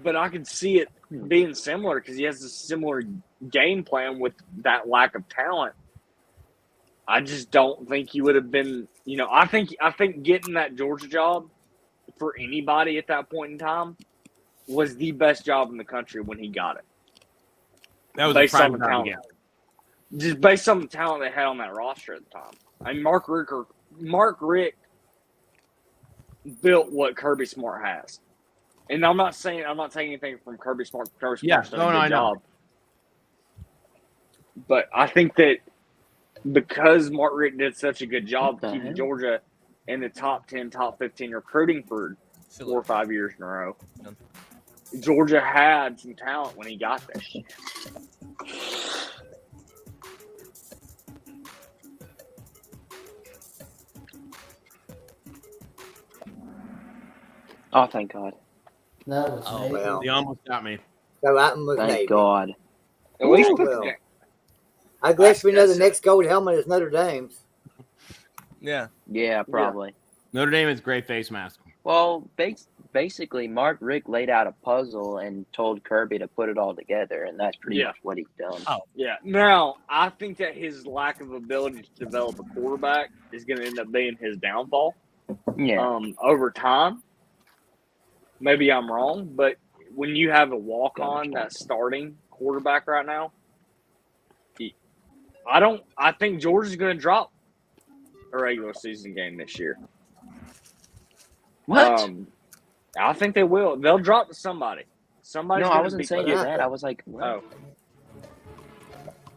but I can see it being similar because he has a similar game plan with that lack of talent. I just don't think he would have been, you know, I think getting that Georgia job for anybody at that point in time was the best job in the country when he got it. That was based a prime on the time talent. Just based on the talent they had on that roster at the time. And Mark Richt built what Kirby Smart has. And I'm not taking anything from Kirby Smart. Kirby Smart's done a good I know. job. But I think that because Mark Richt did such a good job keeping Georgia in the top 10, top 15 recruiting for 4 or 5 years in a row, Georgia had some talent when he got there. Oh, thank God. That was Oh, Navy. well. They almost got me. So that one was Thank Navy. God. At least Ooh, put well. the, I guess we know the next gold helmet is Notre Dame's. Yeah. Yeah, probably. Notre Dame is gray face mask. Well, basically, Mark Richt laid out a puzzle and told Kirby to put it all together, and that's pretty Yeah. much what he's done. Oh. yeah. Now, I think that his lack of ability to develop a quarterback is going to end up being his downfall. Yeah. Over time. Maybe I'm wrong, but when you have a walk-on that's starting quarterback right now, I think Georgia's going to drop a regular season game this year. What? I think they will. They'll drop to somebody. Somebody's No, I going to wasn't beat saying them. that. I was like, what? Oh,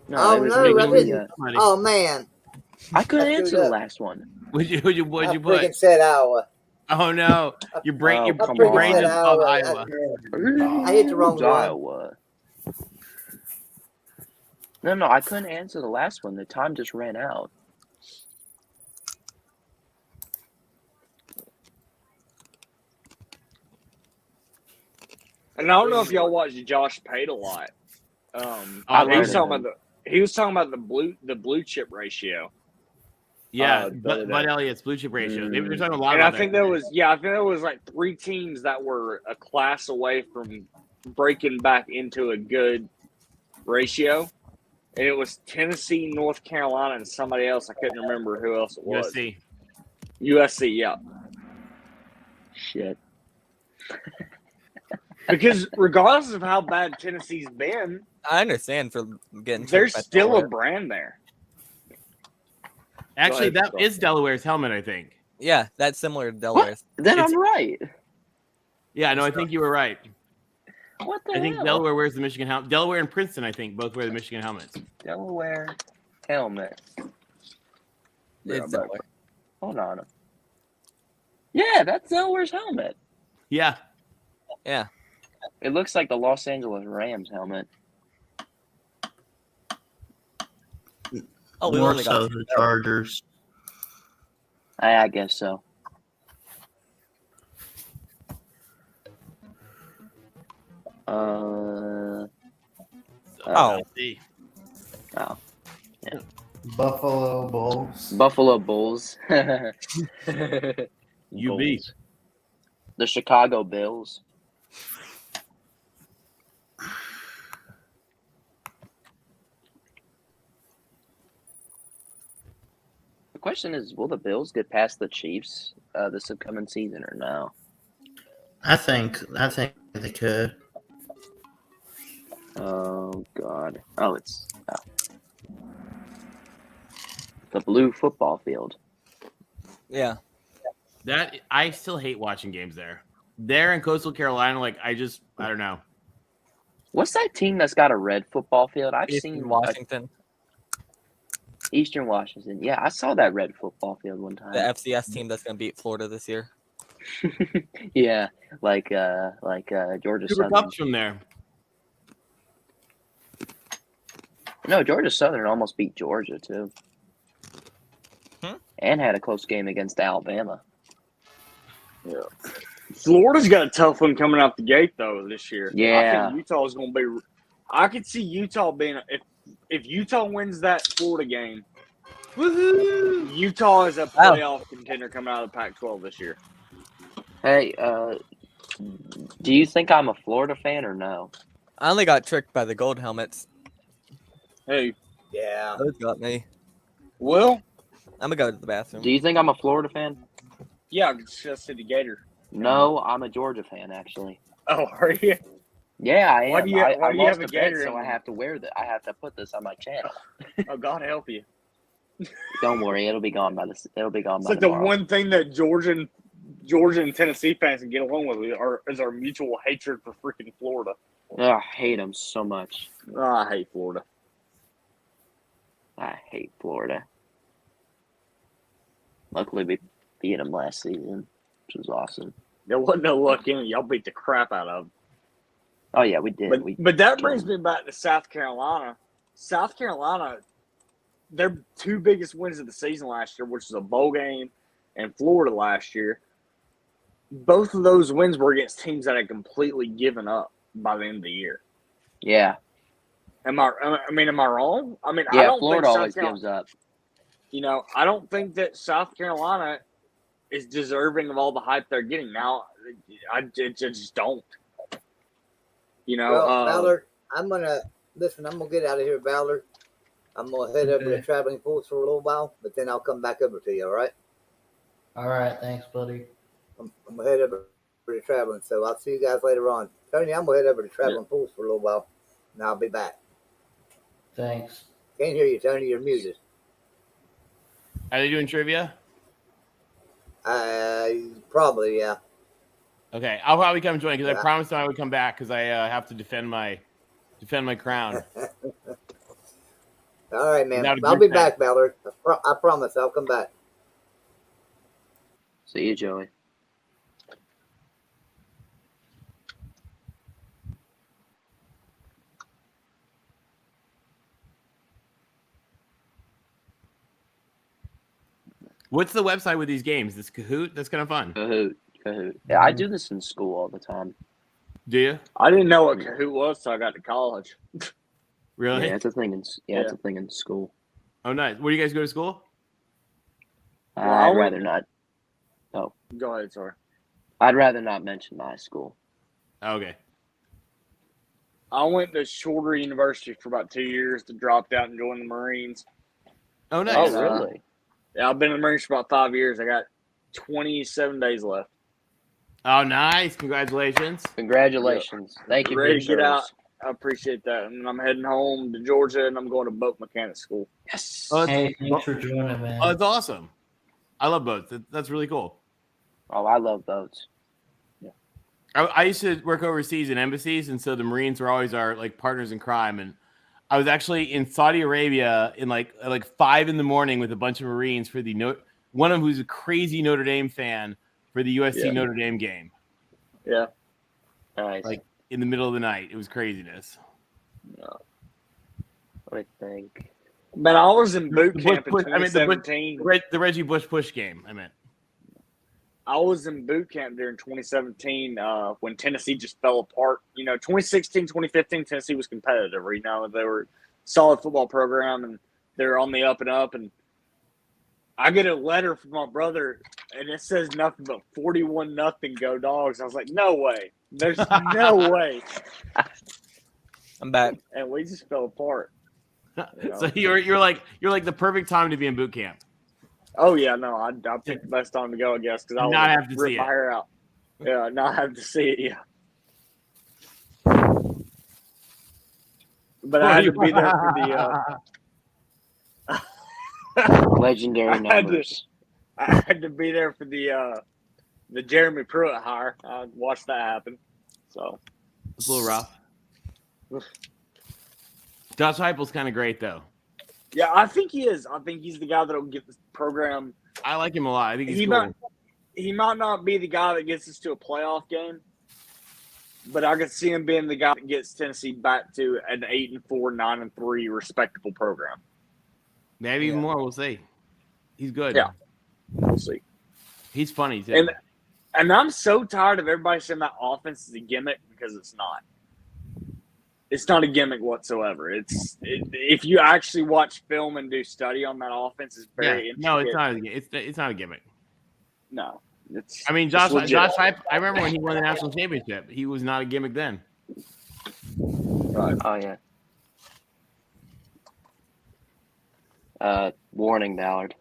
No, Oh it was no, I making me. didn't. Oh man, I couldn't I screwed answer the up. last one. What'd you I put? freaking said Iowa. Oh no, your brain, Oh, your, I come your freaking brain said just thought Iowa. Iowa. I hit the wrong It's one. Iowa. No, I couldn't answer the last one. The time just ran out. and I don't know if y'all watched Josh Pate a lot. I've He heard was of talking him. about the blue chip ratio. Yeah, the Bud other day. Elliott's blue chip ratio. They were talking a lot And about I think that. I think there was like 3 teams that were a class away from breaking back into a good ratio. And it was Tennessee, North Carolina, and somebody else. I couldn't remember who else it was. USC, yeah. Shit. Because regardless of how bad Tennessee's been, I understand for getting. there's tricked by still a Delaware. brand there. Actually, Go ahead, that is Delaware's helmet, I think. Yeah, that's similar to Delaware's. Then I'm right. Yeah, no, I think you were right. What the I think hell? Delaware wears the Michigan helmet. Delaware and Princeton, I think, both wear the Michigan helmets. Delaware helmet. It's Delaware. Hold on. Yeah, that's Delaware's helmet. Yeah. Yeah. It looks like the Los Angeles Rams helmet. Oh, we More only got so the Chargers. I guess so. Oh. Oh. Yeah. Buffalo Bulls. Buffalo Bulls. UB. Bulls. The Chicago Bills. The question is, will the Bills get past the Chiefs this upcoming season or no? I think they could. Oh God! Oh, it's the blue football field. Yeah. That I still hate watching games there. There in Coastal Carolina, I don't know. What's that team that's got a red football field? I've Eastern seen Washington. Eastern Washington. Yeah, I saw that red football field one time. The FCS team that's going to beat Florida this year. Yeah, like Georgia Super Southern. Cup's from there. No, Georgia Southern almost beat Georgia too, and had a close game against Alabama. Yeah. Florida's got a tough one coming out the gate though this year. Yeah. I think Utah's going to be. I could see Utah being if Utah wins that Florida game. Woohoo! Utah is a playoff contender coming out of the Pac-12 this year. Hey, do you think I'm a Florida fan or no? I only got tricked by the gold helmets. Hey. Yeah. Those got me. Will? I'm going to go to the bathroom. Do you think I'm a Florida fan? Yeah, just City Gator. No, I'm a Georgia fan actually. Oh, are you? Yeah, I am. Why do you I have lost a a bet, Gator so in I there? have to wear that. I have to put this on my channel. Oh, God help you. Don't worry, it'll be gone by this. It'll be gone It's by like the tomorrow. one thing that Georgia and Tennessee fans can get along with is our mutual hatred for freaking Florida. Ugh, I hate them so much. Oh, I hate Florida. I hate Florida. Luckily, we beat them last season, which was awesome. There wasn't no luck in it. Y'all beat the crap out of them. Oh yeah, we did. But that brings me back to South Carolina. South Carolina, their 2 biggest wins of the season last year, which was a bowl game and Florida last year. Both of those wins were against teams that had completely given up by the end of the year. Yeah. Am I wrong? I Yeah, I don't Florida think always gives up. I don't think that South Carolina is deserving of all the hype they're getting. Now, I just don't. Well, Ballard, I'm going to get out of here, Ballard. I'm going to head over to Traveling Force for a little while, but then I'll come back over to you, all right? All right, thanks, buddy. I'm going to head over to Traveling, so I'll see you guys later on. Tony, I'm going to head over to Traveling Pools for a little while, and I'll be back. Thanks. Can't hear you, Tony. You're muted. Are they doing trivia? Probably, yeah. Okay, I'll probably come join because Yeah. I promised them I would come back because I have to defend my crown. All right, man. Without a I'll group be back, text. Ballard. I promise I'll come back. See you, Joey. What's the website with these games? This Kahoot? That's kind of fun. Kahoot. Yeah, I do this in school all the time. Do you? I didn't know what Kahoot was till I got to college. Really? Yeah, it's a thing in school. Oh, nice. Where do you guys go to school? I'd rather not. Oh, Go ahead, sorry. I'd rather not mention my school. Okay. I went to Shorter University for about 2 years to drop out and join the Marines. Oh, nice. Oh, really? Yeah, I've been in the Marines for about 5 years. I got 27 days left. Oh, nice. Congratulations. Congratulations. Thank you for Ready your to get out. service. I appreciate that. And I'm heading home to Georgia, and I'm going to boat mechanic school. Yes. Oh, Hey, thanks for joining, man. Oh, that's awesome. I love boats. That's really cool. Oh, I love boats. I used to work overseas in embassies, and so the Marines were always our like partners in crime. And I was actually in Saudi Arabia in like 5 a.m. with a bunch of Marines for one of them who's a crazy Notre Dame fan for the USC Notre Dame game. Yeah. Nice. Like in the middle of the night, it was craziness. I think. Man, I was in boot The camp in Bush- I mean, the Bush- 2017. the Reggie Bush push game. I meant. I was in boot camp during 2017 when Tennessee just fell apart. 2016, 2015, Tennessee was competitive. They were a solid football program, and they're on the up and up. And I get a letter from my brother, and it says nothing but 41-0 go Dogs. I was like, no way. There's no way. I'm back. And we just fell apart. So you're like the perfect time to be in boot camp. Oh yeah, no, I picked the best time to go, I guess, because I would Not have to rip see my it. hair out. Yeah, not have to see it. Yeah, but I had to be there for the. Legendary numbers. I had to be there for the Jeremy Pruitt hire. I watched that happen. So It's a little rough. Josh Heupel's kind of great though. yeah, I think he is. I think he's the guy that'll get this program. I like him a lot. I think he's He cool. might not be the guy that gets us to a playoff game, but I could see him being the guy that gets Tennessee back to an 8-4, 9-3 respectable program. Maybe even more. We'll see. He's good. Yeah. We'll see. He's funny too. And I'm so tired of everybody saying that offense is a gimmick because it's not. It's not a gimmick whatsoever. If you actually watch film and do study on that offense, it's very intricate. No, it's not. It's not a gimmick. No, it's. I mean, it's Josh legit. Heupel. I remember when he won the national championship. He was not a gimmick then. Right. Oh yeah. Warning, Ballard.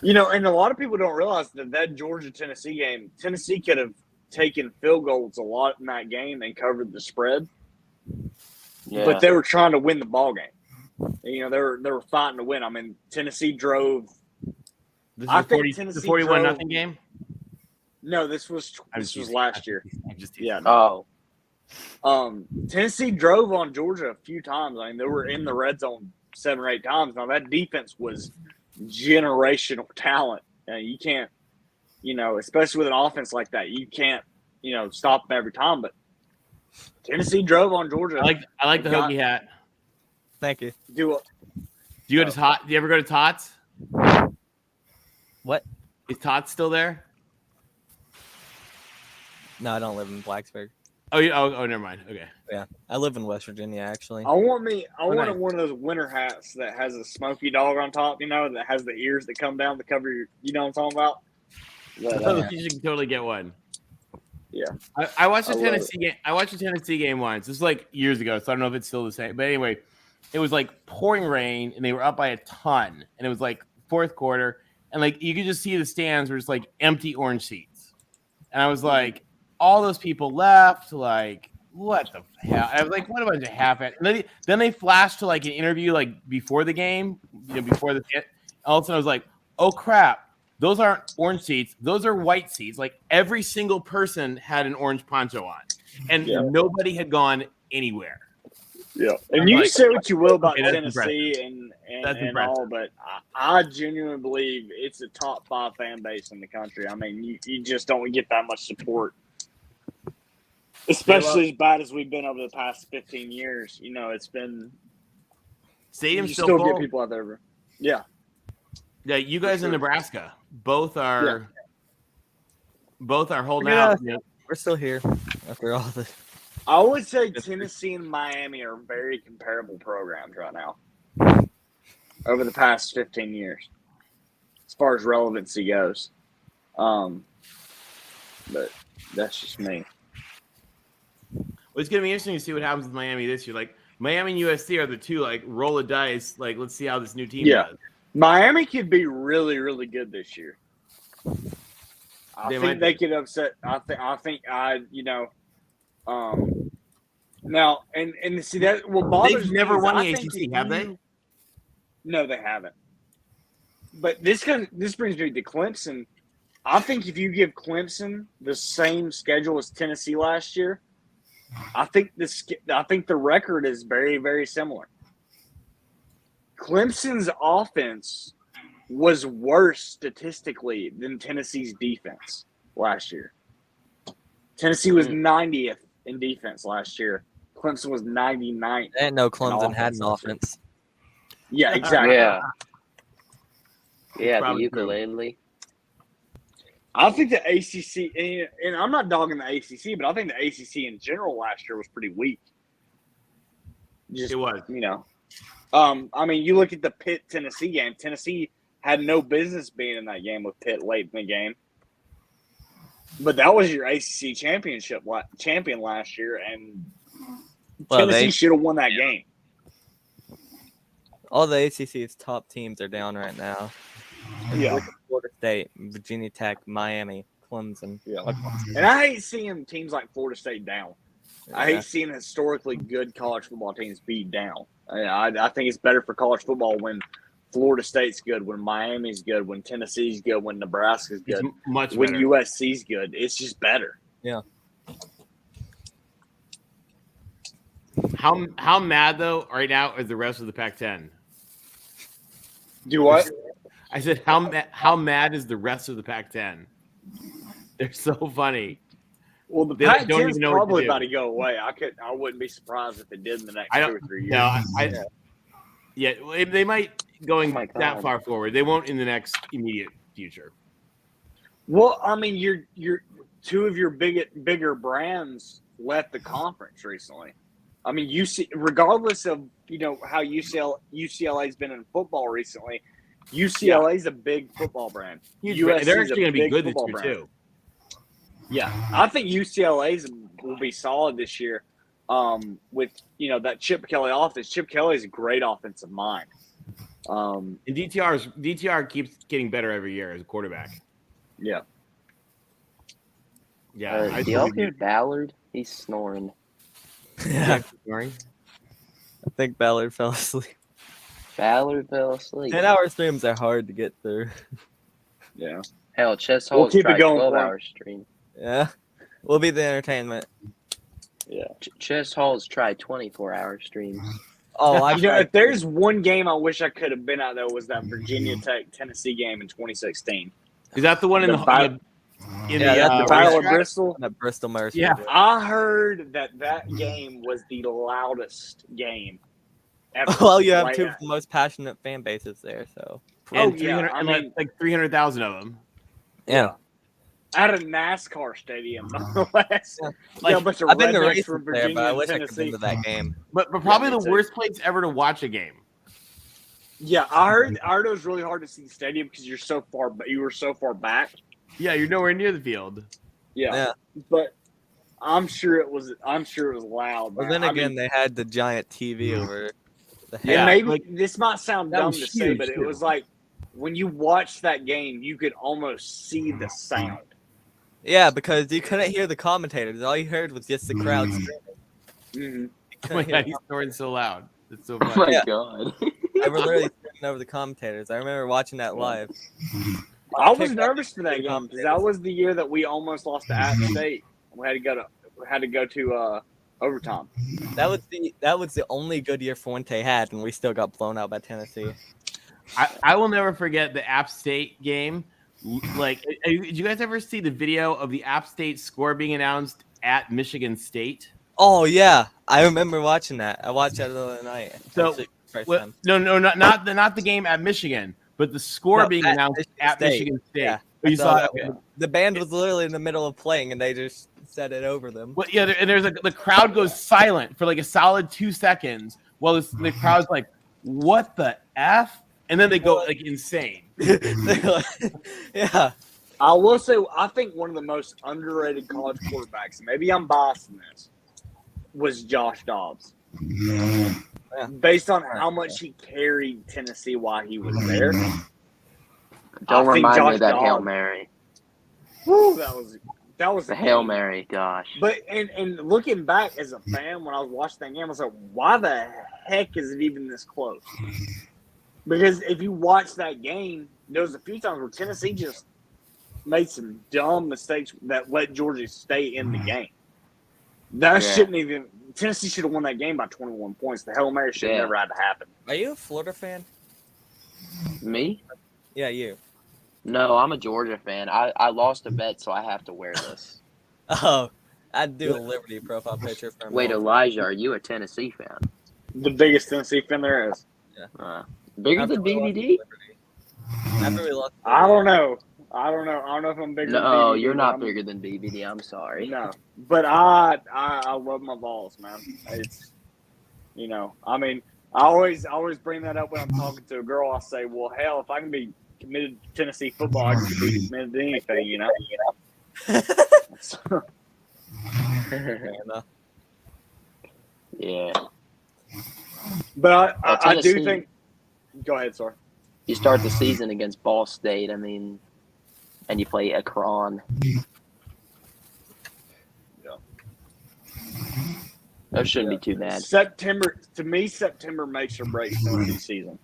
And a lot of people don't realize that Georgia-Tennessee game, Tennessee could have taken field goals a lot in that game and covered the spread. Yeah. But they were trying to win the ball game. They were fighting to win. I mean, Tennessee drove. This I is think the Tennessee 41 drove- nothing game. No, this was last year. Yeah. Oh. Tennessee drove on Georgia a few times. I mean, they were in the red zone 7 or 8 times. Now that defense was generational talent. You can't, especially with an offense like that, you can't, stop them every time. But Tennessee drove on Georgia. I like the Hoagie hat. Thank you. Do it. Do you go to Tot? Do you ever go to Tots? What? Is Tots still there? No, I don't live in Blacksburg. Oh, never mind. Okay. Yeah, I live in West Virginia actually. I want one nice. of one of those winter hats that has a smoky dog on top, that has the ears that come down to cover your, you know what I'm talking about? But, You should totally get one. yeah. I watched I the love Tennessee game. I watched the Tennessee game once. This was like years ago, so I don't know if it's still the same. But anyway, it was like pouring rain, and they were up by a ton. And it was like fourth quarter, and like you could just see the stands were just like empty orange seats, and I was like, all those people left. Like, what the hell? I was like, what a bunch of half-ass. And then they flashed to like an interview like before the game, before the. All of a sudden, I was like, oh crap. Those aren't orange seats. Those are white seats. Like every single person had an orange poncho on, and nobody had gone anywhere. Yeah, and you can say what you will about Tennessee impressive. and all, but I genuinely believe it's a top 5 fan base in the country. I mean, you just don't get that much support, especially as bad as we've been over the past 15 years. You know, it's been stadium's still full. get people out there. Yeah. Yeah, you guys in Nebraska both are holding out. You know? We're still here after all this. I would say Tennessee and Miami are very comparable programs right now over the past 15 years as far as relevancy goes. But that's just me. Well, it's going to be interesting to see what happens with Miami this year. Like, Miami and USC are the two, like, roll a dice. Like, let's see how this new team does. Miami could be really, really good this year. I think they could upset. Now and see that what bothers they've never me won is the ACC, have they? No, they haven't. But this brings me to Clemson. I think if you give Clemson the same schedule as Tennessee last year, I think the record is very, very similar. Clemson's offense was worse statistically than Tennessee's defense last year. Tennessee was 90th in defense last year. Clemson was 99th. I didn't know Clemson had an offense. Yeah, exactly. Yeah, the ukulele. I think the ACC, and I'm not dogging the ACC, but I think the ACC in general last year was pretty weak. It was. You know. I mean, you look at the Pitt-Tennessee game. Tennessee had no business being in that game with Pitt late in the game. But that was your ACC champion last year, and Tennessee should have won that game. All the ACC's top teams are down right now. Yeah. Florida State, Virginia Tech, Miami, Clemson. Yeah. And I hate seeing teams like Florida State down. I hate seeing historically good college football teams beat down. I think it's better for college football when Florida State's good, when Miami's good, when Tennessee's good, when Nebraska's good, much when better. USC's good. It's just better. Yeah. How mad though right now is the rest of the Pac-10? Do what? I said how mad is the rest of the Pac-10? They're so funny. Well, the Pac-10 is probably about to go away. I wouldn't be surprised if it did in the next 2 or 3 years. No, they might going that far forward. They won't in the next immediate future. Well, I mean, your two of your bigger brands left the conference recently. I mean, regardless of how UCLA's been in football recently, UCLA's a big football brand. They're actually going to be good this year too. Yeah, I think UCLA's will be solid this year. With that Chip Kelly offense. Chip Kelly's a great offensive mind. And DTR keeps getting better every year as a quarterback. Yeah. Yeah. Do y'all hear Ballard? He's snoring. Yeah. I think Ballard fell asleep. Ballard fell asleep. 10-hour streams are hard to get through. Yeah. Hell, Chess Hall's keep it tried going, 12-hour stream. Yeah. We'll be the entertainment. Yeah. Chess Hall's tried 24-hour streams. Oh, if there's one game I wish I could have been at, though, was that Virginia Tech Tennessee game in 2016. Is that the one in the Battle of Bristol? That Bristol Myers. Yeah. I heard that game was the loudest game ever. Well, you have two of the most passionate fan bases there, so. And like 300,000 of them. Yeah. At a NASCAR stadium, nonetheless. Yeah, a bunch of I've been to rednecks races from there, Virginia but I and wish I could have Tennessee. been to that game. But probably the worst place ever to watch a game. Yeah, I heard it was really hard to see the stadium because you were so far back. Yeah, you're nowhere near the field. Yeah. But I'm sure it was loud. Well, then again, they had the giant TV over the head. And maybe this might sound dumb to say, but it was like when you watch that game, you could almost see the sound. Yeah, because you couldn't hear the commentators. All you heard was just the crowd screaming. Mm-hmm. Oh my god, he's snoring so loud. It's so Oh funny. my Yeah. god. I was literally screaming over the commentators. I remember watching that live. I was Picked up nervous for that the game because that was the year that we almost lost to App State. We had to go to overtime. That was the only good year Fuente had, and we still got blown out by Tennessee. I will never forget the App State game. Like, did you guys ever see the video of the App State score being announced at Michigan State? Oh yeah, I remember watching that. I watched that the other night. So, Actually, first well, time. no, not the game at Michigan, but the score No, being at announced Michigan at State. Michigan State. Yeah, Oh, you I saw saw it? that. The band was literally in the middle of playing, and they just said it over them. Well, yeah, and the crowd goes silent for like a solid 2 seconds while the crowd's like, "What the f?" And then they go like insane. Yeah. I will say, I think one of the most underrated college quarterbacks, maybe I'm biased in this, was Josh Dobbs. Yeah. Based on how much he carried Tennessee while he was there. Don't remind me of that Dobbs, Hail Mary. Woo, that was The Hail Mary, gosh. But and looking back as a fan, when I was watching that game, I was like, why the heck is it even this close? Because if you watch that game, there was a few times where Tennessee just made some dumb mistakes that let Georgia stay in the game. That shouldn't even. Tennessee should have won that game by 21 points. The Hail Mary should have never had to happen. Are you a Florida fan? Me? Yeah, you. No, I'm a Georgia fan. I lost a bet, so I have to wear this. Oh, I'd do a Liberty profile picture for him. Wait, Elijah, are you a Tennessee fan? The biggest Tennessee fan there is. Yeah. Bigger than BBD? After we lost, I don't know. I don't know if I'm bigger than BBD. No, you're not bigger than BBD. I'm sorry. No, but I love my balls, man. It's, I mean, I always bring that up when I'm talking to a girl. I say, well, hell, if I can be committed to Tennessee football, I can be committed to anything, Yeah. But I do Tennessee- think. Go ahead, sorry. You start the season against Ball State, and you play Akron. That shouldn't be too bad. September makes or breaks Tennessee season.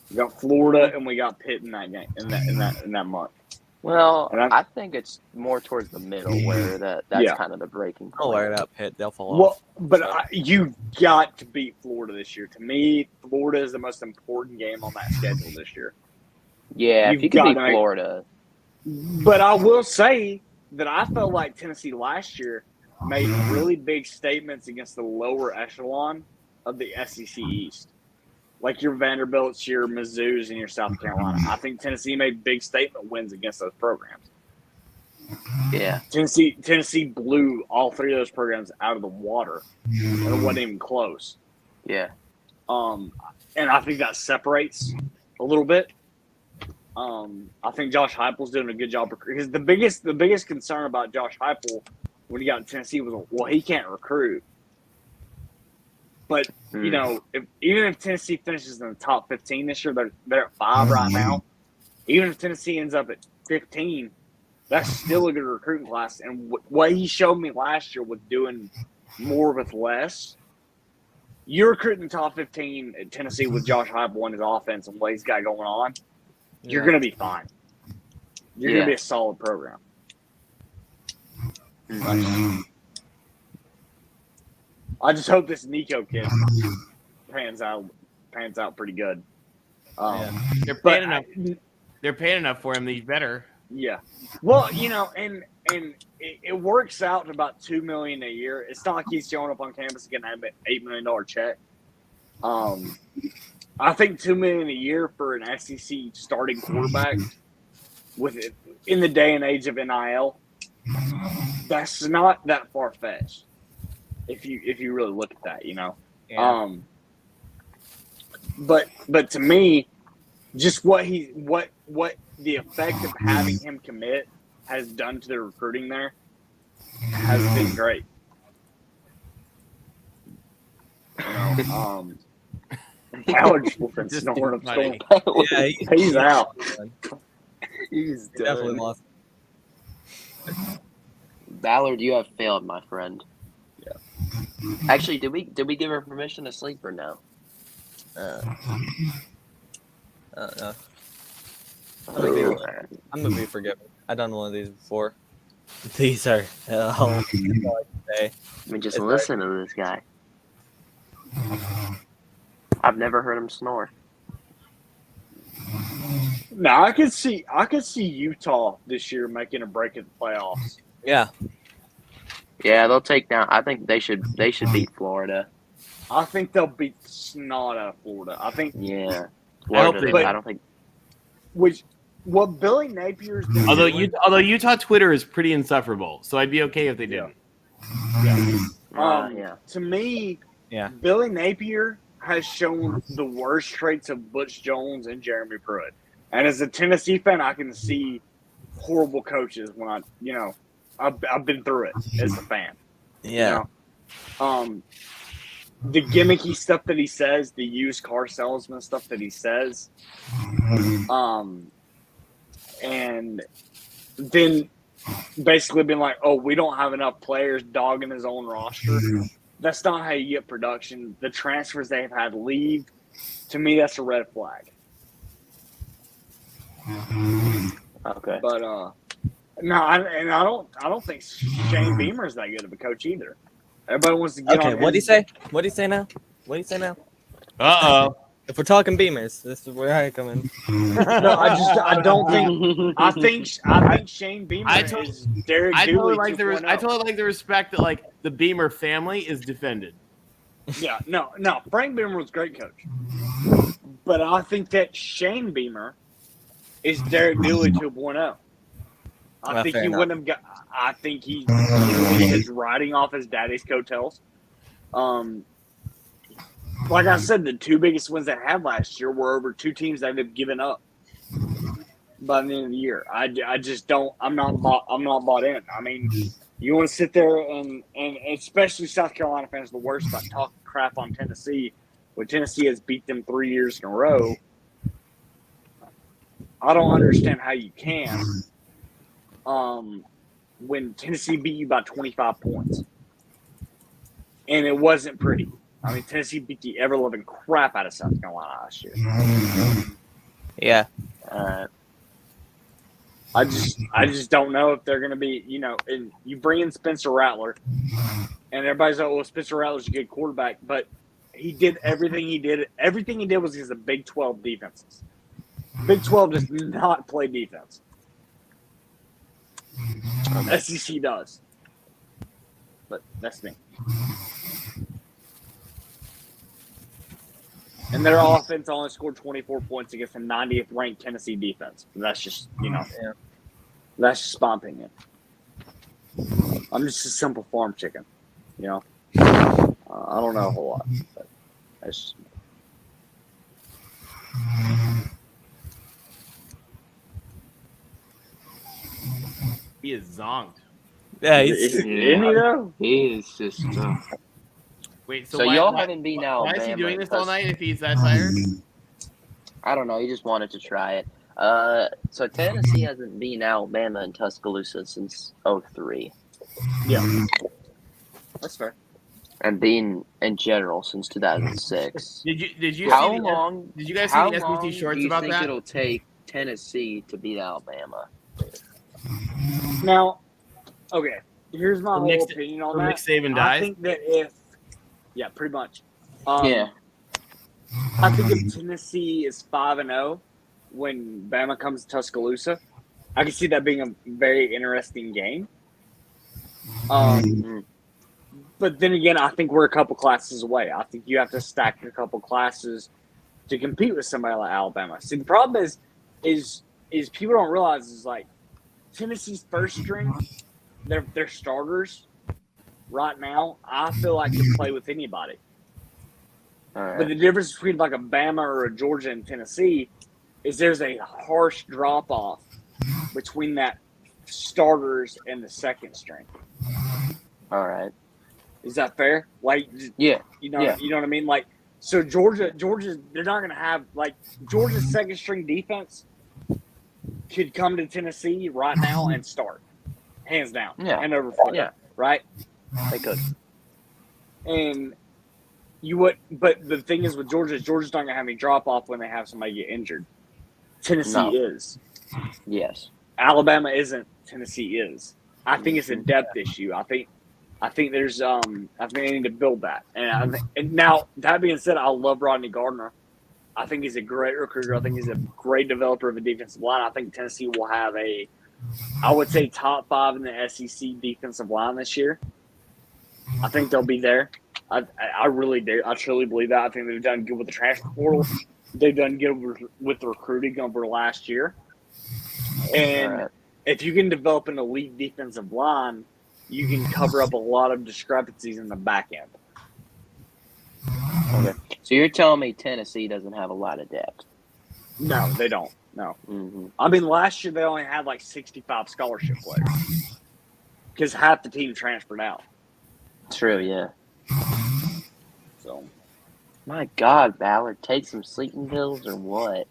We got Florida and we got Pitt in that game in that month. Well, I think it's more towards the middle where that's kind of the breaking point. Don't worry about Pitt; they'll fall Well, off. but you got to beat Florida this year. To me, Florida is the most important game on that schedule this year. Yeah, if you can beat got to Florida. But I will say that I felt like Tennessee last year made really big statements against the lower echelon of the SEC East. Like your Vanderbilts, your Mizzous, and your South Carolina. I think Tennessee made big statement wins against those programs. Yeah. Tennessee blew all three of those programs out of the water. And it wasn't even close. Yeah. And I think that separates a little bit. I think Josh Heupel's doing a good job because the biggest concern about Josh Heupel when he got to Tennessee was, well, he can't recruit. But even if Tennessee finishes in the top 15 this year, they're at 5 right now. Even if Tennessee ends up at 15, that's still a good recruiting class. And what he showed me last year with doing more with less. You're recruiting the top 15 at Tennessee with Josh Heupel and his offense and what he's got going on. You're going to be fine. You're going to be a solid program. I just hope this Nico kid pans out pretty good. They're paying enough. They're paying enough for him. He's better. Yeah. Well, and it works out to about $2 million a year. It's not like he's showing up on campus and getting an $8 million check. I think $2 million a year for an SEC starting quarterback with it in the day and age of NIL, that's not that far fetched. If you really look at that, Yeah. But to me, just what the effect of having him commit has done to the recruiting there has been great. Ballard's flipping Just snoring up funny. storm. Yeah, He's out. He's He definitely done. lost. Ballard, you have failed, my friend. Yeah. Actually, did we give her permission to sleep or no? No. Ooh. I'm gonna be forgiven. I've done one of these before. These are hell. I mean, just It's listen to this guy. I've never heard him snore. Now I could see Utah this year making a break at the playoffs. Yeah. Yeah, they'll take down. I think they should beat Florida. I think they'll beat the snot out of Florida. I think. Yeah, I hope Florida. they do. I don't think. Which what Billy Napier's been Although doing, Utah Twitter is pretty insufferable, so I'd be okay if they didn't. Yeah. To me, Yeah. Billy Napier has shown the worst traits of Butch Jones and Jeremy Pruitt. And as a Tennessee fan, I can see horrible coaches when I've been through it as a fan. Yeah. You know? The gimmicky stuff that he says, the used car salesman stuff that he says, and then basically being like, "Oh, we don't have enough players," dogging his own roster. That's not how you get production. The transfers they've had leave, to me, that's a red flag. Okay. But no, I don't think Shane Beamer is that good of a coach either. Everybody wants to get on. Okay, what'd he say? What'd he say now? Uh-oh. If we're talking Beamers, this is where I come in. No, I don't think. I think Shane Beamer is Derek I totally Dooley like 2.0. I totally like the respect that like the Beamer family is defended. Yeah, no. Frank Beamer was a great coach, but I think that Shane Beamer is Derek Dooley 2.0. I think fair he enough. wouldn't have got. I think he is riding off his daddy's coattails. Like I said, the two biggest wins they had last year were over two teams that have given up by the end of the year. I just don't. I'm not bought in. I mean, you want to sit there and especially South Carolina fans are the worst about talking crap on Tennessee when Tennessee has beat them 3 years in a row. I don't understand how you can. When Tennessee beat you by 25 points. And it wasn't pretty. I mean, Tennessee beat the ever-loving crap out of South Carolina last year. Yeah. I just don't know if they're going to be, and you bring in Spencer Rattler, and everybody's like, well, Spencer Rattler's a good quarterback, but he did everything he did. Everything he did was against the Big 12 defenses. Big 12 does not play defense. SEC does. But that's me. And their offense only scored 24 points against the 90th ranked Tennessee defense. That's just, that's just my opinion. I'm just a simple farm chicken, I don't know a whole lot. But that's just me. He is zonked. Yeah, Isn't he though? He is just. Wait, So y'all haven't beaten why is he Alabama doing this all because- night if he's that tired? I don't know. He just wanted to try it. So Tennessee hasn't beaten Alabama in Tuscaloosa since 2003. Yeah. That's fair. And being in general since 2006. Did you How see the, long? Did you guys see How the long SBC shorts do you about think that? it'll take Tennessee to beat Alabama? Now, okay, here's my From whole Nick- opinion on from that. Nick Saban I dies? think that pretty much. Yeah. I think if Tennessee is 5-0 when Bama comes to Tuscaloosa, I can see that being a very interesting game. But then again, I think we're a couple classes away. I think you have to stack a couple classes to compete with somebody like Alabama. See, the problem is people don't realize is like Tennessee's first string, their starters right now, I feel like can play with anybody. All right. But the difference between like a Bama or a Georgia and Tennessee is there's a harsh drop off between that starters and the second string. All right. Is that fair? Like, Yeah. you know what I mean? Like So Georgia, they're not going to have like Georgia's second string defense could come to Tennessee right now and start, hands down, hand over foot, right? They could. And you would, but the thing is with Georgia's not going to have any drop off when they have somebody get injured. Tennessee is. Yes. Alabama isn't. Tennessee is. I think it's a depth issue. I think there's I think they need to build that. And now that being said, I love Rodney Gardner. I think he's a great recruiter. I think he's a great developer of a defensive line. I think Tennessee will have I would say top 5 in the SEC defensive line this year. I think they'll be there. I really do. I truly believe that. I think they've done good with the transfer portal. They've done good with the recruiting over last year. And if you can develop an elite defensive line, you can cover up a lot of discrepancies in the back end. Okay. So you're telling me Tennessee doesn't have a lot of depth? No, they don't. No. I mean, last year they only had like 65 scholarship players because half the team transferred out. True, yeah. So, my God, Ballard, take some sleeping pills or what?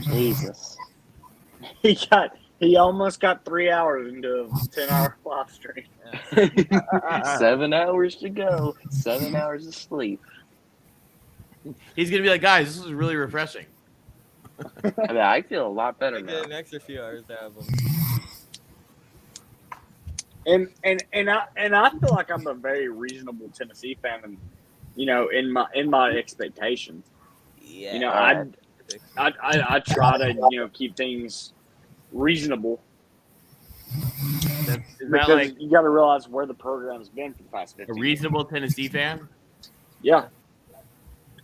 Jesus. He almost got 3 hours into a 10-hour live stream. 7 hours to go. 7 hours of sleep. He's gonna be like, guys, this was really refreshing. I mean, I feel a lot better now. Get an extra few hours to have them. And I feel like I'm a very reasonable Tennessee fan, and in my expectations. Yeah. I try to keep things reasonable. Because like you got to realize where the program's been for the past 15 a reasonable Tennessee fan. Yeah,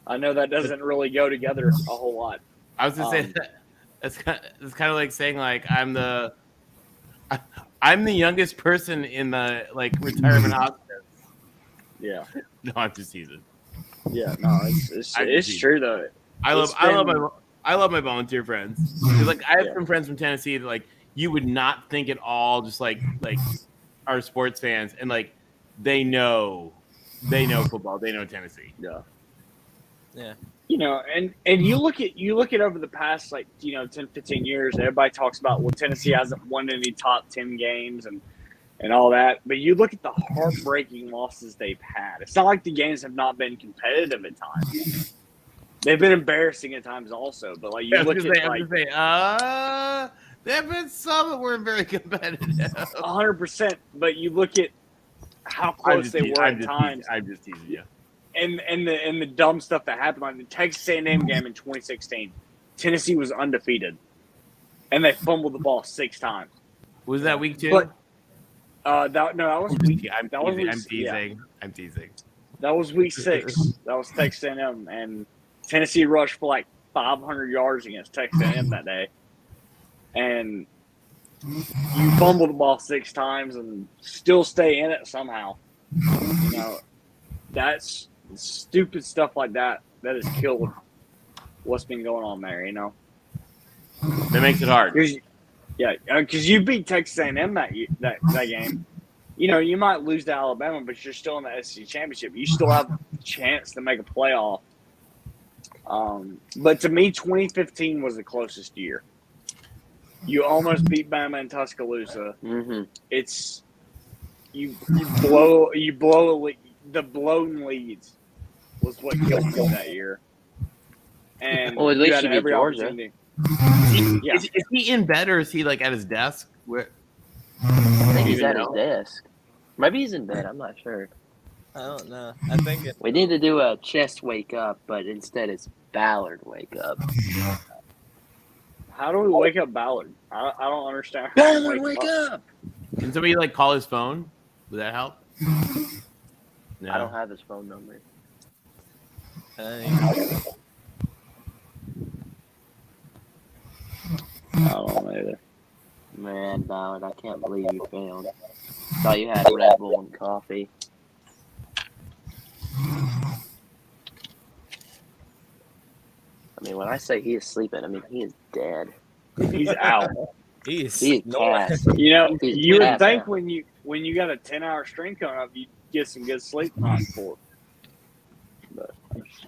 I know that doesn't really go together a whole lot. I was gonna say it's kind of like saying like I'm the youngest person in the retirement hospice. Yeah. No, I'm just teasing. Yeah, no, it's true though. I love my volunteer friends. I have some friends from Tennessee that you would not think at all, just like our sports fans, and they know football, they know Tennessee. Yeah. Yeah. And you look at over the past 10, 15 years, everybody talks about Tennessee hasn't won any top 10 games and all that, but you look at the heartbreaking losses they've had. It's not like the games have not been competitive at times. They've been embarrassing at times also, but there have been some that weren't very competitive. 100%. But you look at how close they were at times. I'm just teasing you. And the dumb stuff that happened, like the Texas A&M game in 2016, Tennessee was undefeated, and they fumbled the ball 6 times. Was that week 2? But that was week. I'm teasing. That was week 6. That was Texas A&M, and Tennessee rushed for 500 yards against Texas A&M that day, and you fumble the ball 6 times and still stay in it somehow. That's stupid stuff like that has killed what's been going on there. That makes it hard. Because you beat Texas A&M that game. You might lose to Alabama, but you're still in the SEC championship. You still have a chance to make a playoff. But to me, 2015 was the closest year. You almost beat Bama in Tuscaloosa. Mm-hmm. It's you blow the blown leads was what killed me that year. And at least you beat every Georgia. Is he in bed or is he at his desk? I think he's at his desk. Maybe he's in bed. I'm not sure. I don't know. I think we need to do a chest wake up, but instead it's Ballard wake up. How do we wake up Ballard? I don't understand. Ballard, wake up! Can somebody call his phone? Would that help? No. I don't have his phone number. I don't know either. Man, Ballard, I can't believe you failed. Thought you had Red Bull and coffee. I mean, when I say he is sleeping, I mean he is dead. He's out. He's passed. You would think when you got a 10-hour string coming up, you get some good sleep the night before.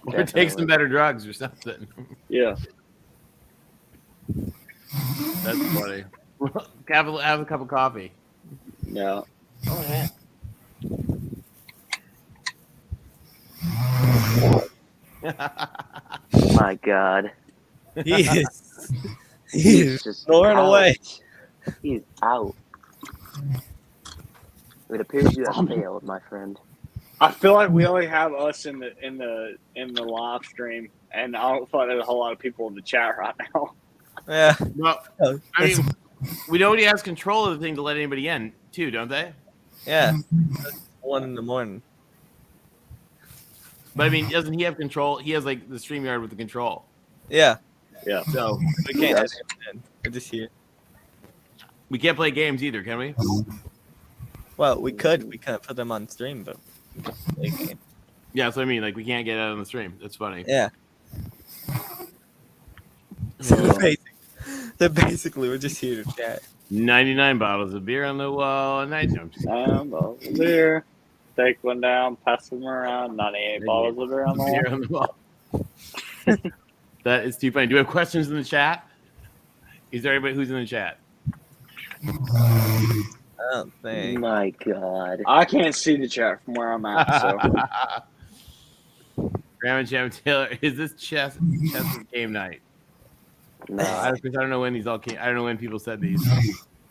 Or take some better drugs or something. Yeah. That's funny. Have a cup of coffee. Yeah. Oh yeah. My God. He's He's just snoring out. away. He's out. It appears you have failed, my friend. I feel like we only have us in the live stream, and I don't feel like there's a whole lot of people in the chat right now. Yeah. Well, I mean, we know he has control of the thing to let anybody in, too, don't they? Yeah. That's 1 in the morning. But I mean, doesn't he have control? He has like the StreamYard with the control. Yeah. Yeah. So we can't have him in. We're just here. We can't play games either, can we? Well, we could. We can't put them on stream, but we can play games. Yeah, that's what I mean. Like, we can't get out on the stream. That's funny. Yeah. So basically, we're just here to chat. 99 bottles of beer on the wall. And I bottles of beer. Take one down, pass them around. 98 bottles of beer on the wall. That is too funny. Do we have questions in the chat? Is there anybody who's in the chat? I don't think. My God. I can't see the chat from where I'm at, so. Graham and Jam Taylor, is this chess game night? No. I don't know when these all came. I don't know when people said these.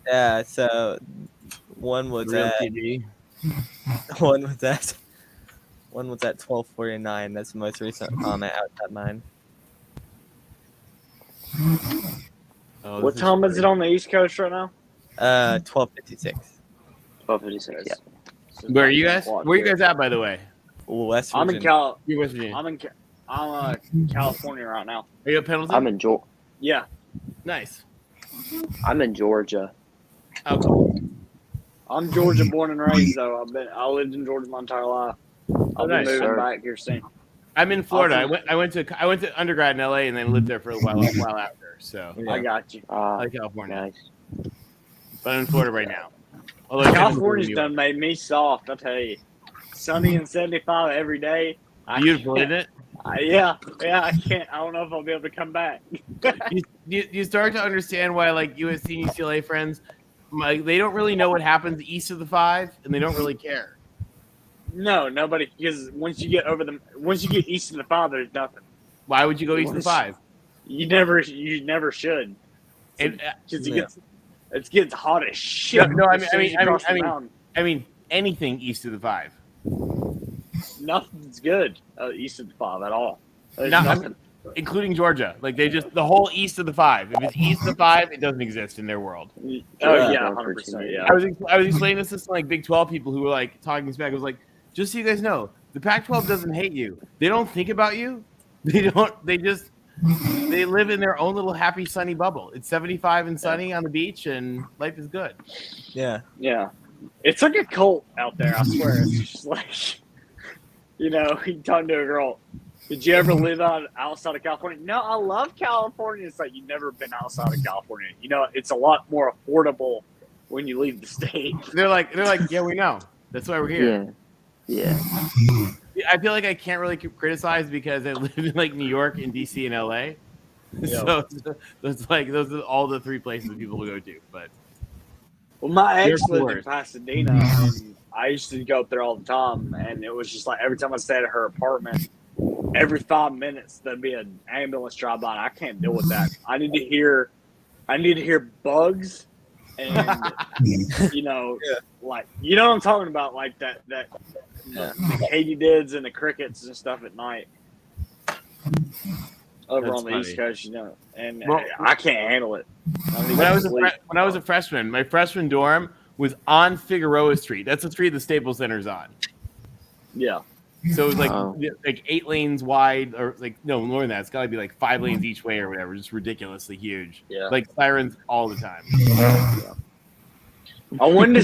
Yeah, so one was Real at TV. one was at 12:49. That's the most recent comment outside mine. Oh, What time is it on the East Coast right now? 12:56. 12:56. Yeah. Where are you guys? Where are you guys at, by the way? West I'm Virginia. You're West Virginia. I'm California right now. Are you at Pendleton? I'm in Georgia. Yeah. Nice. I'm in Georgia. Oh, cool. I'm Georgia born and raised though. I lived in Georgia my entire life. I'll nice, be moving sir. back here soon. I'm in Florida. I went to undergrad in LA and then lived there for a while after. So I got you. I like California. Nice. But I'm in Florida right now. Although California's done made me soft. I tell you, sunny and 75 every day. Beautiful, isn't it? Yeah. I can't. I don't know if I'll be able to come back. you start to understand why like USC and UCLA friends, they don't really know what happens east of the 5, and they don't really care. No, nobody. Because once you get east of the 5, there's nothing. Why would you go east of the 5? You never should. Because it gets hot as shit. No, I mean anything east of the 5. Nothing's good east of the 5 at all. Nothing. Including Georgia. Like the whole east of the 5. If it's east of the 5, it doesn't exist in their world. Oh yeah, 100%. Yeah. I was explaining this to some like Big 12 people who were like talking smack. I was like, just so you guys know, the Pac-12 doesn't hate you. They don't think about you. They live in their own little happy sunny bubble. It's 75 and sunny on the beach, and life is good. Yeah. It's like a cult out there. I swear. It's just like, you talking to a girl. Did you ever live outside of California? No, I love California. It's like you've never been outside of California. It's a lot more affordable when you leave the state. They're like, yeah, we know. That's why we're here. Yeah. I feel like I can't really criticize because I live in like New York and DC and LA. Yeah. So it's like those are all the 3 places that people will go to. But my ex lived in Pasadena, and I used to go up there all the time. And it was just like every time I stayed at her apartment, every 5 minutes there'd be an ambulance drive by. And I can't deal with that. I need to hear bugs, and like what I'm talking about, like that. The katydids and the crickets and stuff at night over That's on the funny. East Coast, and I can't handle it. When I was a freshman, my freshman dorm was on Figueroa Street. That's the street the Staples Center's on. Yeah. So it was like 8 lanes wide, or like no more than that. It's got to be like 5 lanes each way or whatever. Just ridiculously huge. Yeah. Like sirens all the time. I wanted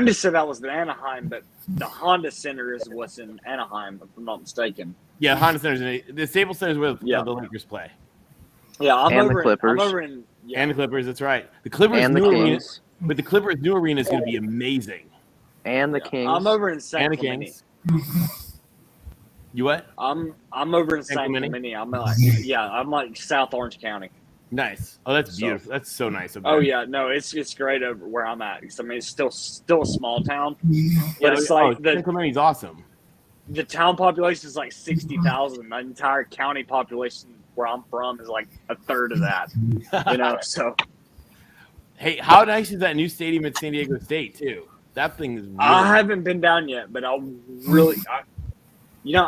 to say that was in Anaheim, but the Honda Center is what's in Anaheim, if I'm not mistaken. Yeah, Honda Center's the Staples Center's where the Lakers play. Yeah, And the Clippers. And the Clippers. That's right. The Clippers And the new arena, Kings. but the Clippers new arena is going to be amazing. And the Kings. I'm over in San And the Clemente. Kings. You what? I'm over in San San Clemente? Clemente. I'm like South Orange County. Nice. Oh, that's So- beautiful. That's so nice. Oh yeah, no, it's great over where I'm at. 'Cause, I mean, it's still a small town, but it's San like Clemente's awesome. the town population is like 60,000. The entire county population where I'm from is like a third of that. You know, so Hey, how nice is that new stadium at San Diego State too? That thing is. Really I haven't been down yet, but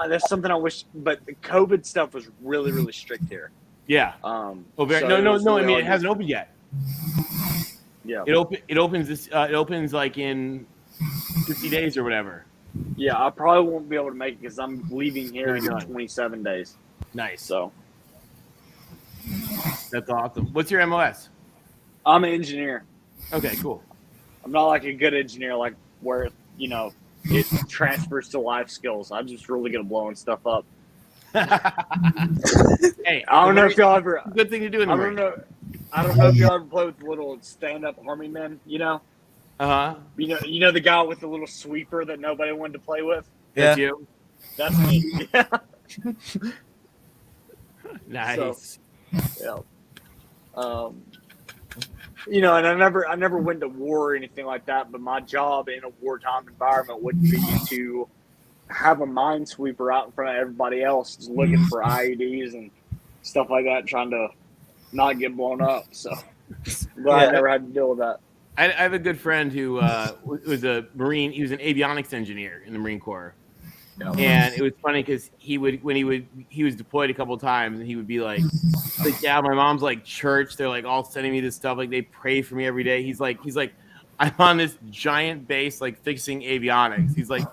that's something I wish. But the COVID stuff was really strict here. Yeah. Oh, very, no. I mean, it hasn't opened yet. Yeah. It opens this. It opens like in 50 days or whatever. Yeah, I probably won't be able to make it because I'm leaving here in Done. 27 days. Nice. So that's awesome. What's your MOS? I'm an engineer. Okay, cool. I'm not like a good engineer, like where it transfers to life skills. I'm just really good at blowing stuff up. Hey, I don't know if y'all ever. Good thing to do in the I don't know if y'all ever play with the little stand-up army men. You know. You know the guy with the little sweeper that nobody wanted to play with. That's you. That's me. Yeah. Nice. So, yeah. And I never went to war or anything like that. But my job in a wartime environment would be to have a minesweeper out in front of everybody else, just looking for IEDs and stuff like that, trying to not get blown up. So, I never had to deal with that. I have a good friend who was a Marine. He was an avionics engineer in the Marine Corps, and it was funny because he was deployed a couple of times, and he would be like, yeah, my mom's like church. They're like all sending me this stuff. Like they pray for me every day. He's like, I'm on this giant base, like fixing avionics. He's like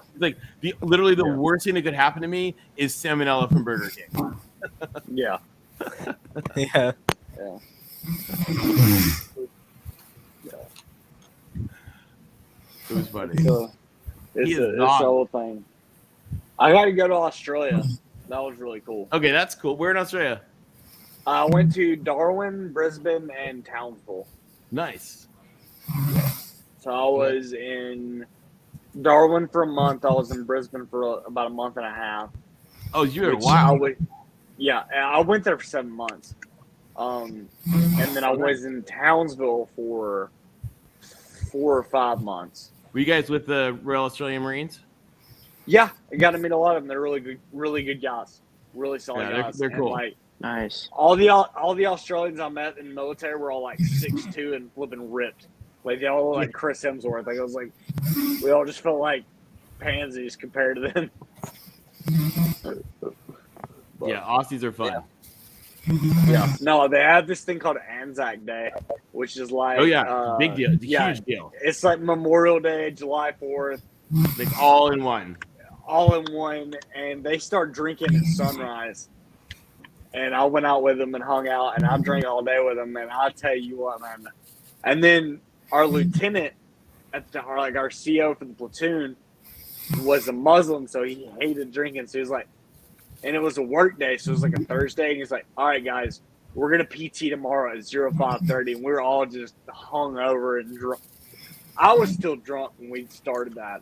literally the worst thing that could happen to me is salmonella from Burger King. Yeah. Yeah. Yeah. It was funny. It's a whole thing. I got to go to Australia. That was really cool. Okay, that's cool. Where in Australia? I went to Darwin, Brisbane, and Townsville. Nice. So I was in Darwin for a month. I was in Brisbane for about a month and a half. Oh, you were a while. I went there for 7 months. And then I was in Townsville for 4 or 5 months. Were you guys with the Royal Australian Marines? Yeah, I got to meet a lot of them. They're really good guys, really solid guys. They're cool. And Nice. All the Australians I met in the military were all like 6'2" and flipping ripped. Like they all look like Chris Hemsworth. Like I was like, we all just felt like pansies compared to them. Yeah, Aussies are fun. Yeah. No, they have this thing called Anzac Day, which is like big deal. It's a huge deal. It's like Memorial Day, July 4th. Like all in one. All in one, and they start drinking at sunrise. And I went out with them and hung out, and I drank all day with them. And I'll tell you what, man. And then our lieutenant, our CO for the platoon, was a Muslim, so he hated drinking. So he was like, and it was a work day, so it was like a Thursday. And he's like, all right, guys, we're going to PT tomorrow at 05:30. And we were all just hung over and drunk. I was still drunk when we started that.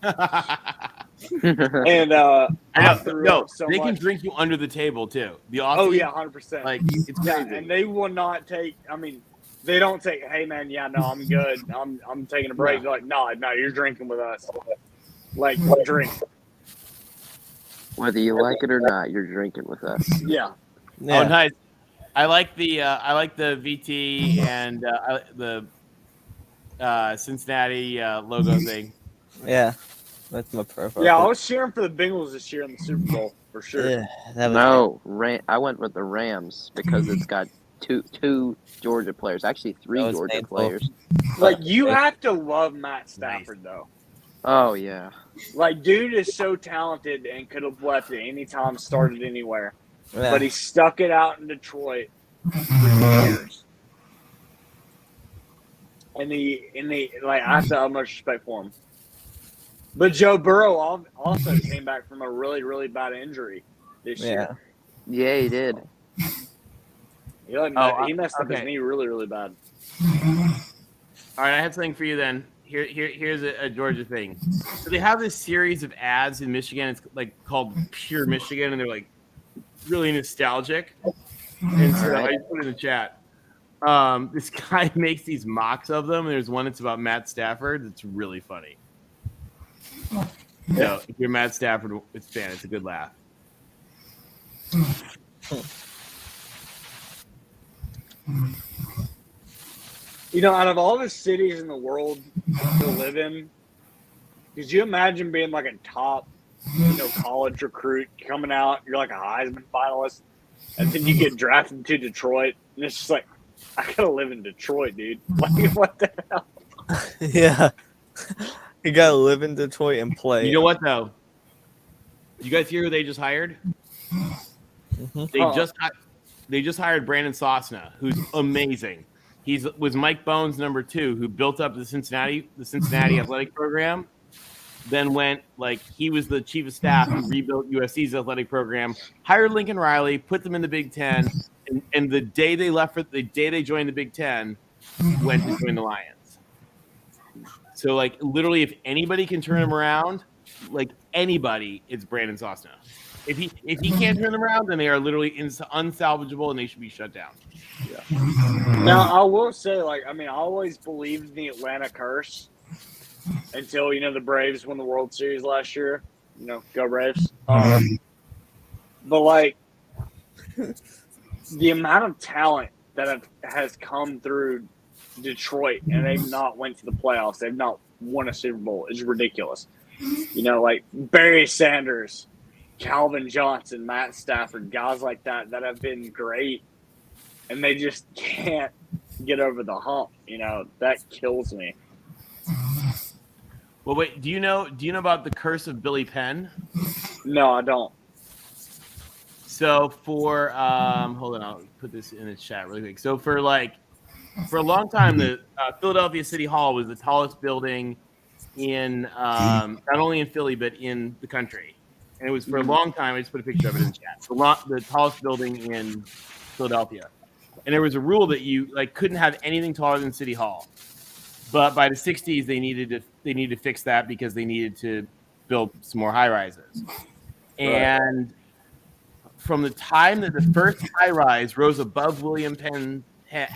And I threw up so they much. can drink you under the table too. The Aussies, 100%. Like it's crazy. And they will not take. I mean, they don't take. Hey man, I'm good. I'm taking a break. They're like, no, you're drinking with us. Like drink. Whether you like it or not, you're drinking with us. Yeah. Oh, nice. I like the VT and the Cincinnati logo thing. Yeah, that's my profile. Yeah, I was cheering for the Bengals this year in the Super Bowl for sure. Yeah, I went with the Rams because it's got two Georgia players, actually three Georgia players. Like you have to love Matt Stafford though. Oh yeah. Like dude is so talented and could have left at any time, started anywhere, Yeah. but he stuck it out in Detroit for years. And I have to have much respect for him. But Joe Burrow also came back from a really, really bad injury this year. Yeah, he did. He messed up his knee really, really bad. All right, I have something for you then. Here's a Georgia thing. So they have this series of ads in Michigan. It's like called Pure Michigan, and they're like really nostalgic. And so I just put it in the chat. This guy makes these mocks of them. There's one that's about Matt Stafford. It's really funny. So if you're a Matt Stafford fan, it's a good laugh. You know, out of all the cities in the world to live in, could you imagine being like a top, college recruit coming out? You're like a Heisman finalist, and then you get drafted to Detroit, and it's just like, I gotta live in Detroit, dude. Like, what the hell? Yeah. You gotta live in Detroit and play. You know what though? You guys hear who they just hired? Mm-hmm. They just hired Brandon Sosna, who's amazing. Was Mike Bones' number 2, who built up the Cincinnati athletic program. Then he was the chief of staff who rebuilt USC's athletic program. Hired Lincoln Riley, put them in the Big Ten, and the day they joined the Big Ten, went to join the Lions. So literally, if anybody can turn him around, anybody, it's Brandon Sosna. If he can't turn them around, then they are literally unsalvageable and they should be shut down. Yeah. Now I will say, I always believed in the Atlanta curse until the Braves won the World Series last year. Go Braves. But the amount of talent that has come through Detroit and they've not went to the playoffs, they've not won a Super Bowl is ridiculous. Barry Sanders, Calvin Johnson, Matt Stafford, guys like that have been great, and they just can't get over the hump. That kills me. Well, wait. Do you know about the curse of Billy Penn? No, I don't. So for hold on, I'll put this in the chat really quick. So for a long time, the Philadelphia City Hall was the tallest building in not only in Philly but in the country. And it was for a long time. I just put a picture of it in the chat. The tallest building in Philadelphia, and there was a rule that you couldn't have anything taller than City Hall. But by the '60s, they needed to fix that because they needed to build some more high rises. And from the time that the first high rise rose above William Penn hat,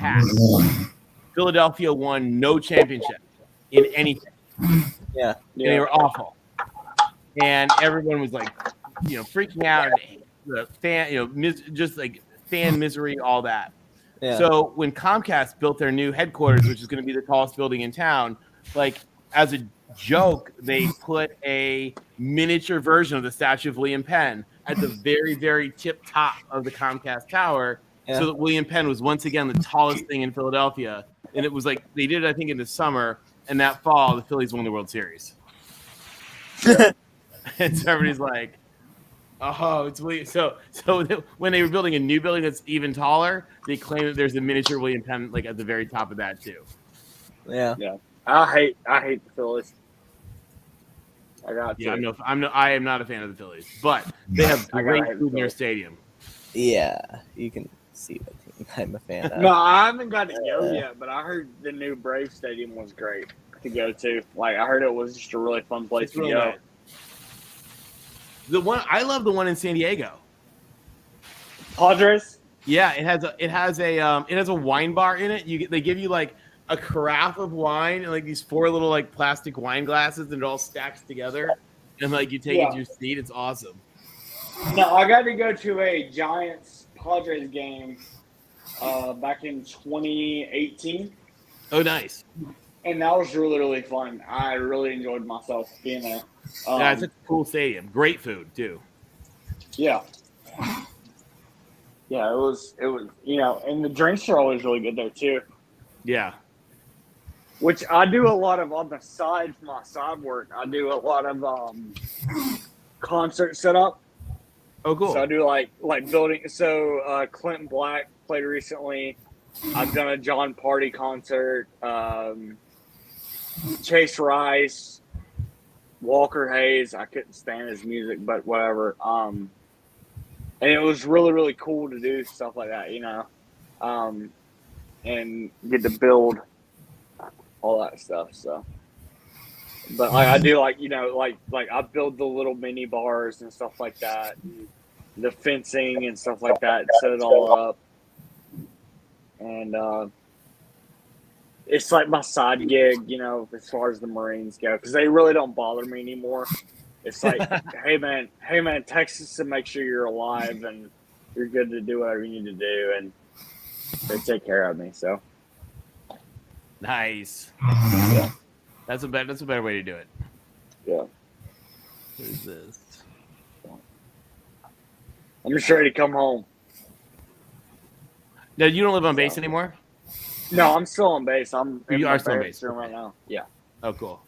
Philadelphia won no championship in anything. Yeah. And they were awful. And everyone was freaking out. The fan, fan misery, all that. Yeah. So when Comcast built their new headquarters, which is going to be the tallest building in town, as a joke, they put a miniature version of the statue of William Penn at the very, very tip top of the Comcast Tower, so that William Penn was once again the tallest thing in Philadelphia. And it was they did it, I think, in the summer, and that fall the Phillies won the World Series. And so everybody's like, oh, it's William. So when they were building a new building that's even taller, they claim that there's a miniature William Penn at the very top of that too. Yeah. Yeah. I hate the Phillies. I am not a fan of the Phillies, but they have great food in their stadium. Yeah, you can see what team I'm a fan of. No, I haven't got to go yet, but I heard the new Brave Stadium was great to go to. I heard it was just a really fun place to go. Nice. I love the one in San Diego. Padres? Yeah, it has a wine bar in it. They give you a carafe of wine and these 4 little plastic wine glasses, and it all stacks together, and you take it to your seat. It's awesome. No, I got to go to a Giants Padres game back in 2018. Oh, nice. And that was really, really fun. I really enjoyed myself being there. Yeah, it's a cool stadium. Great food too. Yeah. Yeah, it was, and the drinks are always really good there too. Yeah. Which I do a lot of on the side for my side work. I do a lot of concert setup. Oh, cool. So I do like building. So Clinton Black played recently. I've done a John Party concert. Chase Rice, Walker Hayes. I couldn't stand his music, but whatever. And it was really, really cool to do stuff like that, and get to build all that stuff. So But I do like like I build the little mini bars and stuff like that, and the fencing and stuff like that, and set it all up. And it's like my side gig, as far as the Marines go, because they really don't bother me anymore. It's like, hey man, text us to make sure you're alive and you're good to do whatever you need to do, and they take care of me. So Nice. yeah, That's a better way to do it. yeah. What is this? I'm just ready to come home. No, you don't live on base anymore? No, I'm still on base. I'm in You my are still on barracks base. room right now. Yeah. Oh, cool.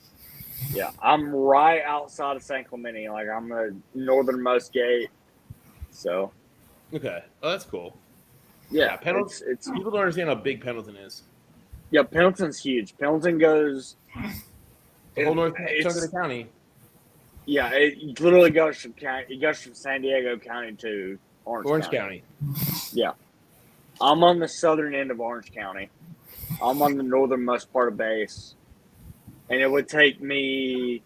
Yeah, I'm right outside of San Clemente. Like, I'm the northernmost gate. So, Okay. Oh, that's cool. yeah, Pendleton. it's People don't understand how big Pendleton is. yeah, Pendleton's huge. Pendleton goes The whole north it's- chunk of the county. Yeah, it literally goes from San Diego County to Orange County. Yeah, I'm on the southern end of Orange County. I'm on the northernmost part of base, and it would take me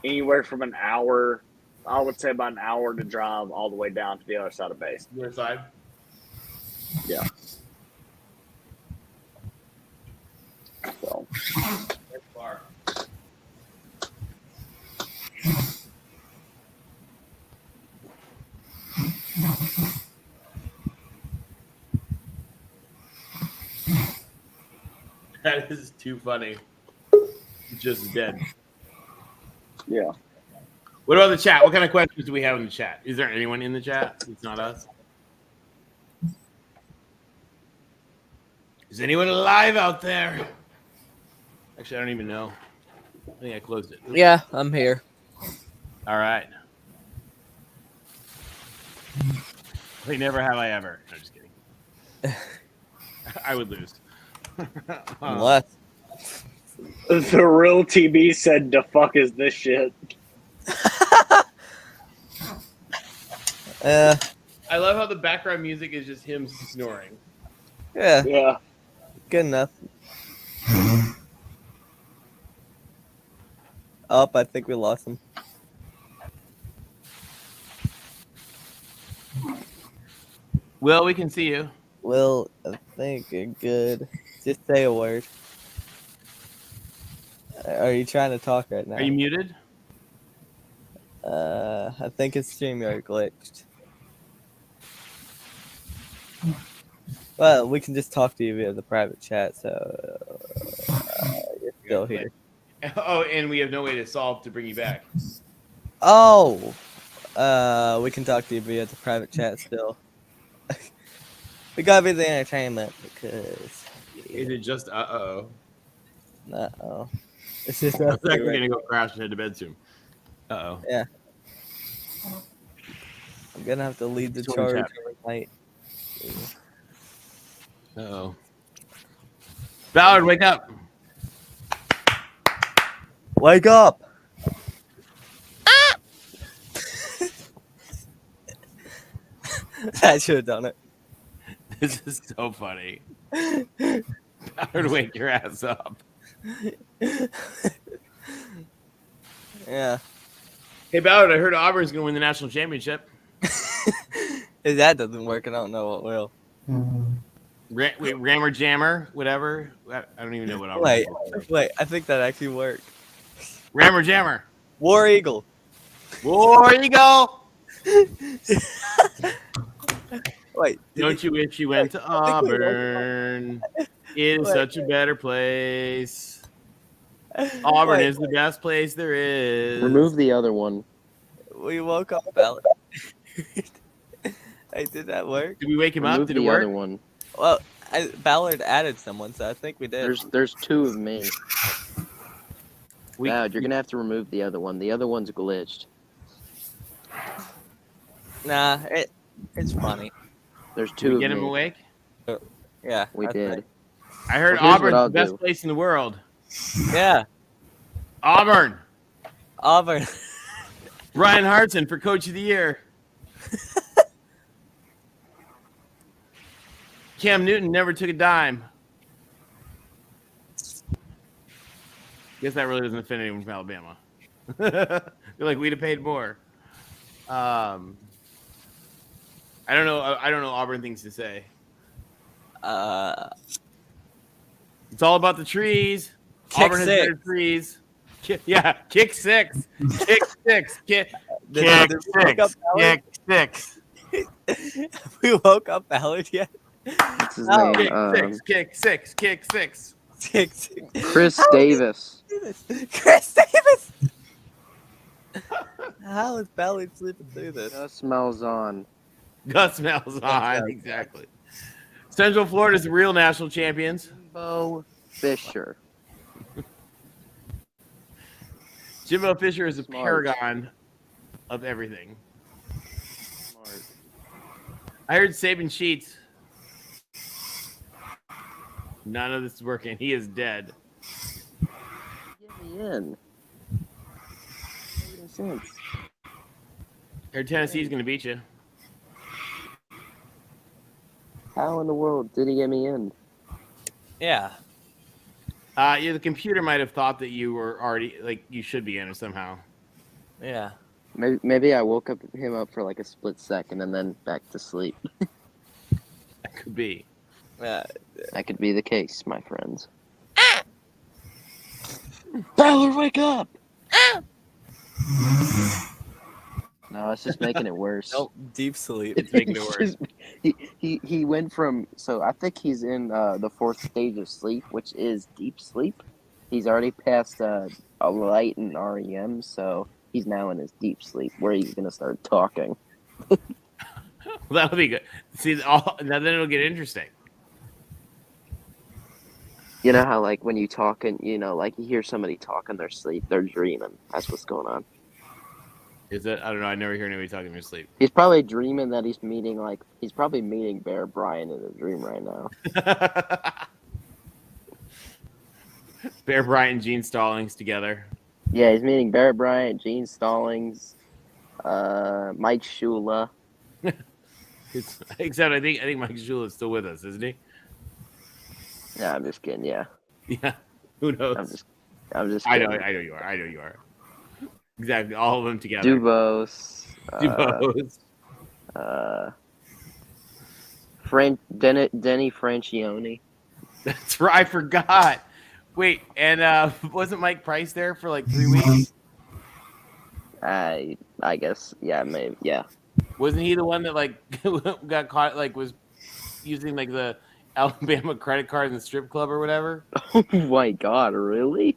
anywhere from an hour. I would say about an hour to drive all the way down to the other side of base. Your side? Yeah. So. That's far. That is too funny. Just dead. Yeah. What about the chat? What kind of questions do we have in the chat? Is there anyone in the chat? It's not us. Is anyone alive out there? Actually, I don't even know. I think I closed it. Yeah, I'm here. All right. Wait, never have I ever. No, just kidding. I would lose. What? The real TB said, "The fuck is this shit?" I love how the background music is just him snoring. Yeah. Yeah. Good enough. Oh, I think we lost him. Will, we can see you. Will, I think you're good. Just say a word. Are you trying to talk right now? Are you muted? I think his StreamYard glitched. Well, we can just talk to you via the private chat, so you're still here. Oh, and we have no way to bring you back. Oh! We can talk to you via the private chat still. We gotta be the entertainment because... Is it just uh-oh? Uh-oh. It's just I us was two actually right going to go crash and head to bed soon. Uh-oh. Yeah. I'm gonna have to lead the Just charge one chat. overnight. Uh-oh. Ballard, wake up. Wake up! I should have done it. This is so funny. Ballard, wake your ass up. Yeah. Hey, Ballard, I heard Auburn's going to win the national championship. If that doesn't work, I don't know what will. Rammer Jammer, whatever. I don't even know what Auburn Wait, I think that actually worked. Rammer Jammer. War Eagle. War Eagle. Wait. Don't you wish you went to Auburn? It is such a better place. Auburn is the best place there is. Remove the other one. We woke up Ballard. Hey, did that work? Did we wake him up? Remove Did it the work? other one. Well, Ballard added someone, so I think we did. There's two of me. Ballard, you're gonna have to remove the other one. The other one's glitched. Nah, it's funny. There's Did two. we get of him me. awake? Yeah, We did. I heard Well, here's what Auburn's I'll the best do. place in the world. Yeah, Auburn. Auburn. Ryan Hartson for Coach of the Year. Cam Newton never took a dime. Guess that really doesn't offend anyone from Alabama. They're like, we'd have paid more. I don't know. I don't know Auburn things to say. It's all about the trees. Kick Auburn has six. better trees. Yeah, kick six. Kick six. Kick six. Have we woke up Ballard yet? What's his Oh. name? Kick six. Chris Davis. Chris Davis. How is Ballard sleeping through this? Gus Malzahn. Gus Malzahn, exactly. Central Florida's the real national champions. Jimbo Fisher. Jimbo Fisher is a Smart. paragon of everything. Smart. I heard Saban Sheets. None of this is working. He is dead. Get me in. Makes sense. I heard Tennessee's going to beat you. How in the world did he get me in? Yeah. Yeah, the computer might have thought that you were already, like, you should be in it somehow. Yeah. Maybe I woke him up for like a split second and then back to sleep. That could be. That could be the case, my friends. Ballard, wake up! No, it's just making it worse. Nope, deep sleep. It's making it worse. He went from, so I think he's in the fourth stage of sleep, which is deep sleep. He's already passed a light and REM, so he's now in his deep sleep where he's gonna start talking. Well, that'll be good. See, now then it'll get interesting. You know how like when you talk and like you hear somebody talk in their sleep, they're dreaming. That's what's going on. Is it? I don't know. I never hear anybody talking in their sleep. He's probably dreaming that he's probably meeting Bear Bryant in a dream right now. Bear Bryant and Gene Stallings together. Yeah, he's meeting Bear Bryant, Gene Stallings, Mike Shula. Except I think Mike Shula is still with us, isn't he? Yeah, I'm just kidding. Yeah. Yeah. Who knows? I'm just. I Kidding. know you are. Exactly. All of them together. Dubose. Denny Francione. That's right. I forgot. Wait, and wasn't Mike Price there for like 3 weeks? I guess. Yeah, maybe. Yeah. Wasn't he the one that like got caught like was using like the Alabama credit card in the strip club or whatever? Oh my God! Really?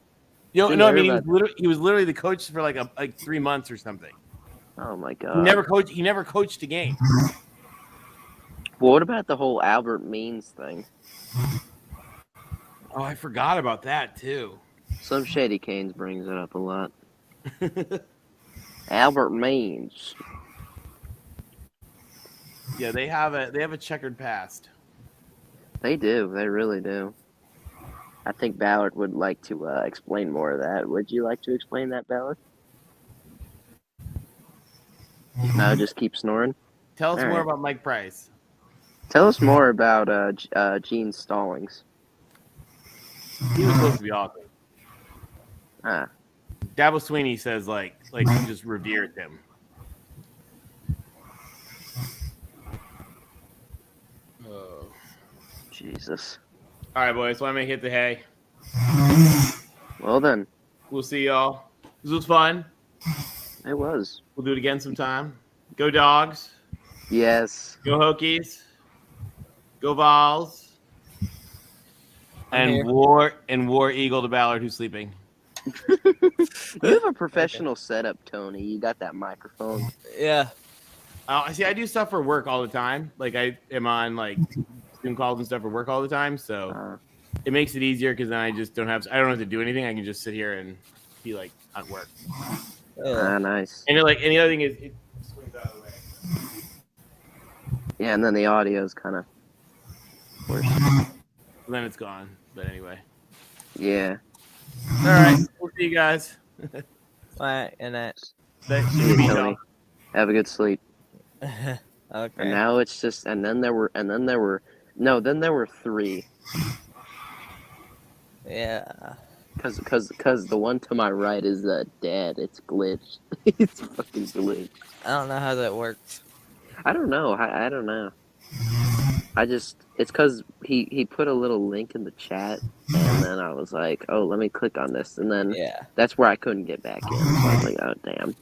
No, I mean he was literally the coach for like 3 months or something. Oh my God! He never coached a game. Well, what about the whole Albert Means thing? Oh, I forgot about that too. Some Shady Canes brings it up a lot. Albert Means. Yeah, they have a checkered past. They do. They really do. I think Ballard would like to explain more of that. Would you like to explain that, Ballard? No, just keep snoring. Tell us All more right. about Mike Price. Tell us more about Gene Stallings. He was supposed to be awesome. Ah, Dabo Sweeney says like he just revered him. Oh. Jesus. All right, boys. So I'm gonna hit the hay. Well then, We'll see y'all. This was fun. it was. We'll do it again sometime. Go Dogs. Yes. Go Hokies. Go Vols. And War Eagle to Ballard, who's sleeping. You have a professional setup, Tony. You got that microphone. Yeah. See, I do stuff for work all the time. Like I am on like Zoom calls and stuff for work all the time, so it makes it easier because then I don't have to do anything. I can just sit here and be like at work. Nice. And the other thing is it swings out of the way. Yeah, and then the audio is kind of worse. Then it's gone. But anyway. Yeah. All right. We'll see you guys. Bye, and that. Thanks. See you, Tony. Have a good sleep. Okay. And now it's just, then there were 3. Yeah. Cause the one to my right is dead. It's glitched. It's fucking glitched. I don't know how that works. I don't know. I don't know. It's cause he put a little link in the chat, and then I was like, oh, let me click on this, and then Yeah. that's where I couldn't get back in. So I was like, oh damn.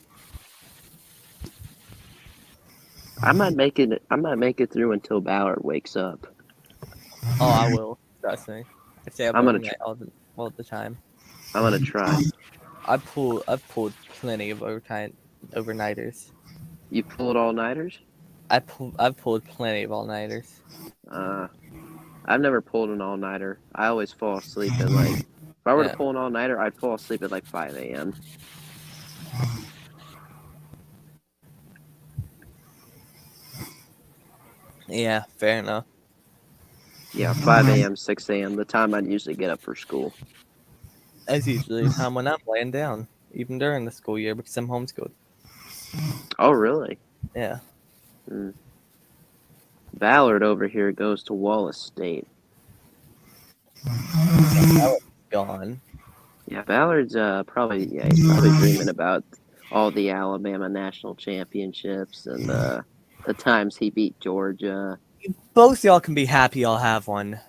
I might make it through until Ballard wakes up. Oh, I will. Trust me. I stay up I'm all gonna night all the time. I'm gonna try. I've pulled plenty of overnighters. You pulled all-nighters? I've pulled plenty of all-nighters. I've never pulled an all-nighter. I always fall asleep at like, if I were to Yeah. pull an all-nighter, I'd fall asleep at like 5 a.m. Yeah, fair enough. Yeah, 5 a.m., 6 a.m. The time I'd usually get up for school. That's usually the time when I'm laying down, even during the school year, because I'm homeschooled. Oh, really? Yeah. Ballard over here goes to Wallace State. Gone. Yeah, Ballard's he's probably dreaming about all the Alabama national championships and the times he beat Georgia. Both y'all can be happy I'll have one.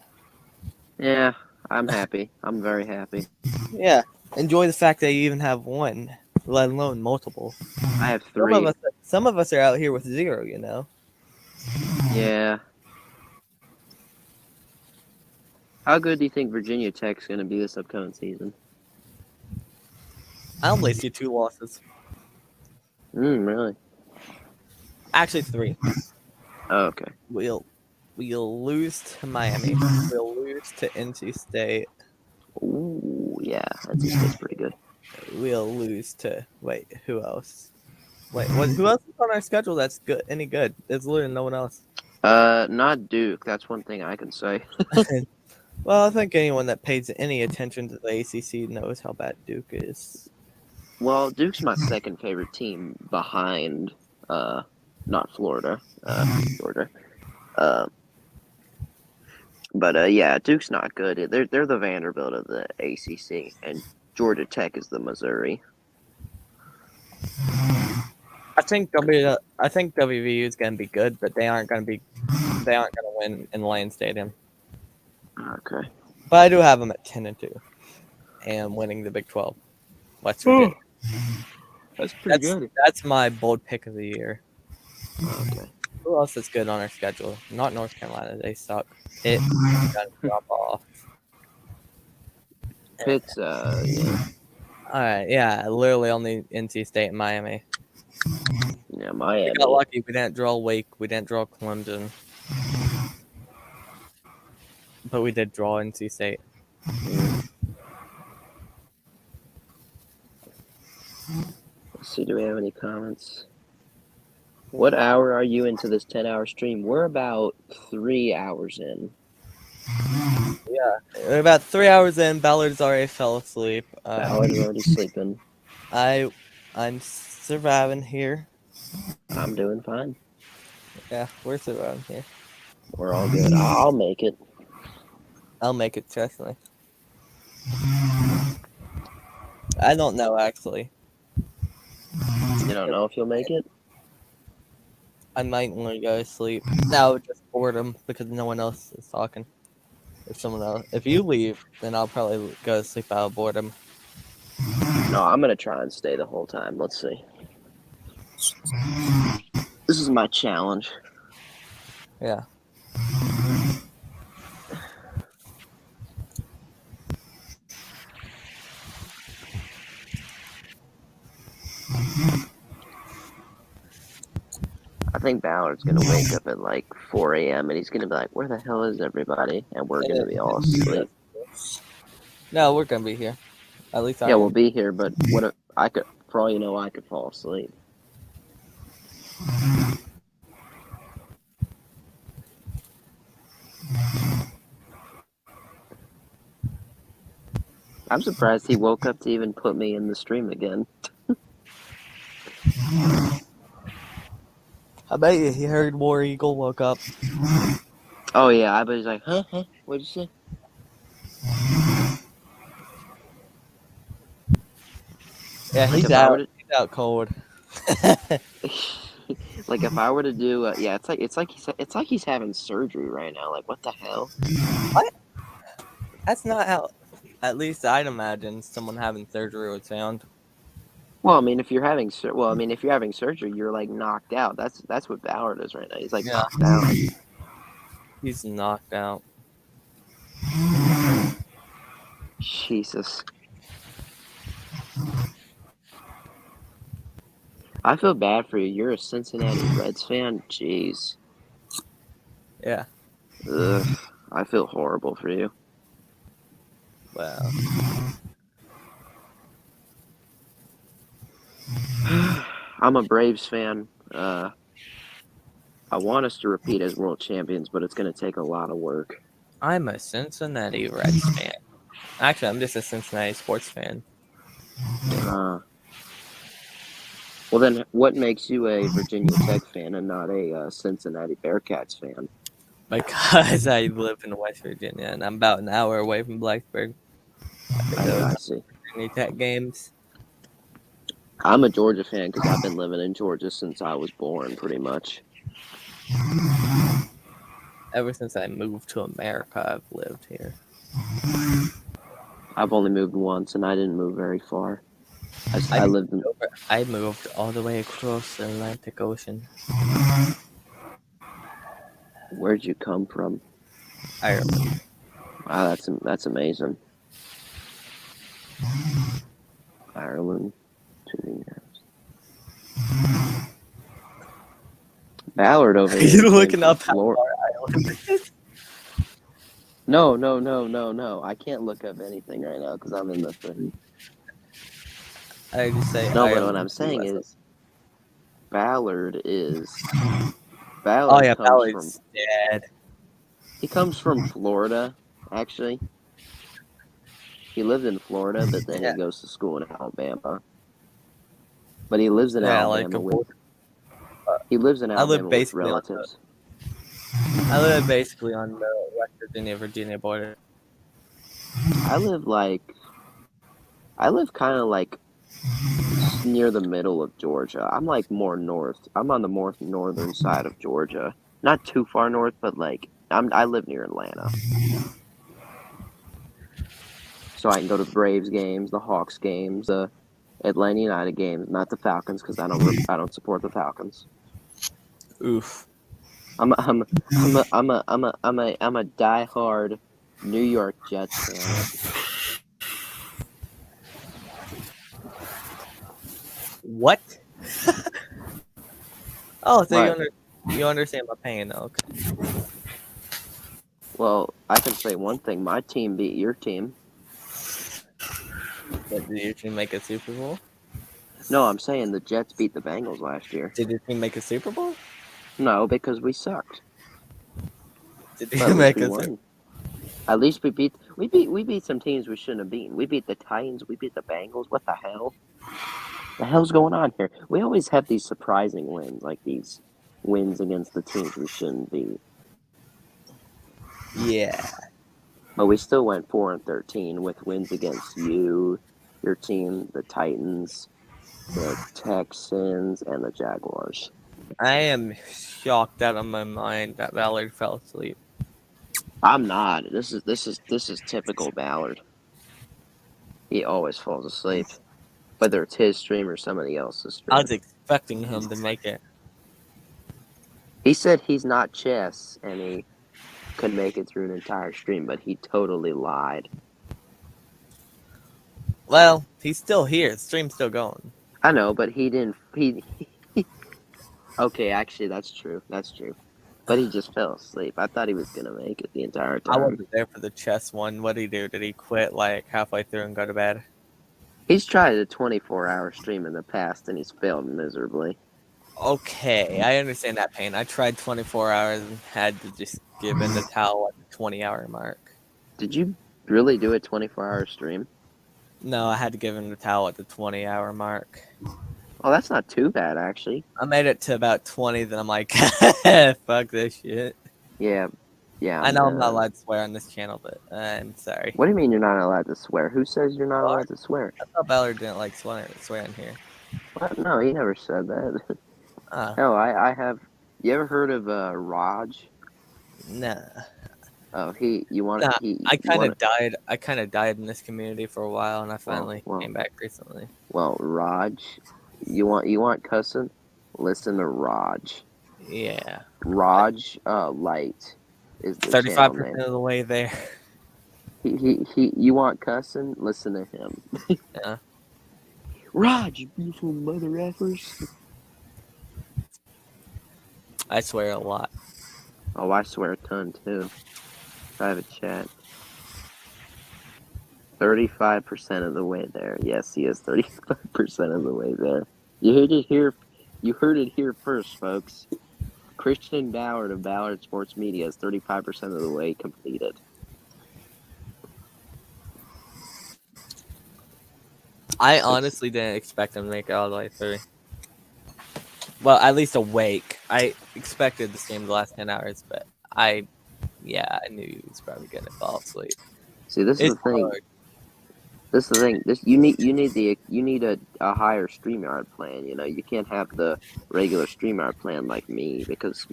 Yeah, I'm happy. I'm very happy. Yeah. Enjoy the fact that you even have one, let alone multiple. I have 3. Some of us are out here with 0, you know. Yeah. How good do you think Virginia Tech's going to be this upcoming season? I only see 2 losses. Really? Actually, 3. Oh, okay. We'll lose to Miami. We'll lose to NC State. Ooh, yeah. NC State's pretty good. We'll lose to who else? Who else is on our schedule that's good? Any good? There's literally no one else. Not Duke. That's one thing I can say. Well, I think anyone that pays any attention to the ACC knows how bad Duke is. Well, Duke's my second favorite team behind, not Florida, Georgia. But yeah, Duke's not good. They're the Vanderbilt of the ACC, and Georgia Tech is the Missouri. I think WVU is going to be good, but they aren't going to win in Lane Stadium. Okay. But I do have them at 10-2, and winning the Big 12. West Virginia. That's pretty good. That's my bold pick of the year. Okay. Who else is good on our schedule? Not North Carolina. They suck. Pitt's gonna drop off. Pitt's, yeah. All right, yeah, literally only NC State and Miami. Yeah, Miami. We got lucky. We didn't draw Wake. We didn't draw Clemson. But we did draw NC State. Let's see, do we have any comments? What hour are you into this 10-hour stream? We're about 3 hours in. Yeah, we're about 3 hours in. Ballard's already fell asleep. Ballard's already sleeping. I'm surviving here. I'm doing fine. Yeah, we're surviving here. We're all good. I'll make it. I'll make it, trust me. I don't know, actually. You don't know if you'll make it? I might want to go to sleep. No, just boredom, because no one else is talking. If you leave, then I'll probably go to sleep out of boredom. No, I'm gonna try and stay the whole time. Let's see. This is my challenge. Yeah. I think Ballard's gonna wake up at like 4 a.m. and he's gonna be like, "Where the hell is everybody?" And we're gonna be all asleep. No, we're gonna be here. At least Yeah, we'll be here. But what if I could? For all you know, I could fall asleep. I'm surprised he woke up to even put me in the stream again. I bet you he heard War Eagle woke up. Oh yeah, I bet he's like, huh? What'd you say? Yeah, Like he's if I were out. He's out cold. like if I were to do, yeah, it's like he's having surgery right now. Like what the hell? What? That's not how. At least I'd imagine someone having surgery would sound. Well, I mean, if you're having if you're having surgery, you're like knocked out. That's what Ballard is right now. He's like Yeah. knocked out. He's knocked out. Jesus. I feel bad for you. You're a Cincinnati Reds fan. Jeez. Yeah. Ugh. I feel horrible for you. Well, I'm a Braves fan. I want us to repeat as world champions, but it's going to take a lot of work. I'm a Cincinnati Reds fan. Actually, I'm just a Cincinnati sports fan. Well, then, what makes you a Virginia Tech fan and not a Cincinnati Bearcats fan? Because I live in West Virginia and I'm about an hour away from Blacksburg. I see. Virginia Tech games. I'm a Georgia fan because I've been living in Georgia since I was born, pretty much. Ever since I moved to America, I've lived here. I've only moved once, and I didn't move very far. I moved all the way across the Atlantic Ocean. Where'd you come from? Ireland. Wow, that's amazing. Ireland to the US. Ballard over here. You're looking up how Florida. far Ireland is? No. I can't look up anything right now because I'm in the thing. I just say no, Ireland. but what I'm saying is Ballard Oh yeah, comes Ballard's dead. He comes from Florida, actually. He lived in Florida, but then he goes to school in Alabama. But he lives in Alabama he lives in Alabama with relatives. I live basically on the West Virginia border. I live kind of like near the middle of Georgia. I'm like more north. I'm on the more northern side of Georgia. Not too far north, but like I live near Atlanta. So I can go to the Braves games, the Hawks games, the Atlanta United games, not the Falcons because I don't support the Falcons. Oof. I'm a diehard New York Jets fan. What? Oh, so Right. you understand my pain, okay. Well, I can say one thing. My team beat your team. But did your team make a Super Bowl? No, I'm saying the Jets beat the Bengals last year. Did your team make a Super Bowl? No, because we sucked. Did you make a Super Bowl? At least we beat some teams we shouldn't have beaten. We beat the Titans. We beat the Bengals. What the hell? The hell's going on here? We always have these surprising wins, like these wins against the teams we shouldn't beat. Yeah. But we still went 4-13 with wins against you, your team, the Titans, the Texans, and the Jaguars. I am shocked out of my mind that Ballard fell asleep. I'm not. This is typical Ballard. He always falls asleep, whether it's his stream or somebody else's stream. I was expecting him to make it. He said he's not chess and he could make it through an entire stream, but he totally lied. Well, he's still here. The stream's still going. I know, but he didn't. Okay, actually, that's true. That's true. But he just fell asleep. I thought he was gonna make it the entire time. I wasn't there for the chess one. What did he do? Did he quit like halfway through and go to bed? He's tried a 24-hour stream in the past and he's failed miserably. Okay, I understand that pain. I tried 24 hours and had to just give in the towel at the 20-hour mark. Did you really do a 24-hour stream? No, I had to give in the towel at the 20-hour mark. Oh, that's not too bad, actually. I made it to about 20, then I'm like, fuck this shit. Yeah. Yeah, I know I'm not allowed to swear on this channel, but I'm sorry. What do you mean you're not allowed to swear? Who says you're not allowed to swear? I thought Ballard didn't like swearing here. What? No, he never said that. Oh, No, I have. You ever heard of Raj? nah. Oh, you want Nah, he I you kind want of died. I kind of died in this community for a while, and I finally well, came back recently. well, Raj, you want cussing? Listen to Raj. Yeah, Raj Light is the channel 35% name. of the way there. He you want cussing? Listen to him. Yeah. Raj, you beautiful mother effers. I swear a lot. Oh, I swear a ton too. Private chat. 35% of the way there. Yes, he is 35% of the way there. You heard it here. You heard it here first, folks. Christian Ballard of Ballard Sports Media is 35% of the way completed. I honestly didn't expect him to make it all the way through. Well, at least awake. I expected this game to last 10 hours, but I knew he was probably going to fall asleep. See, this is the thing. Hard. This is the thing. You need a higher StreamYard plan. You know, you can't have the regular StreamYard plan like me, because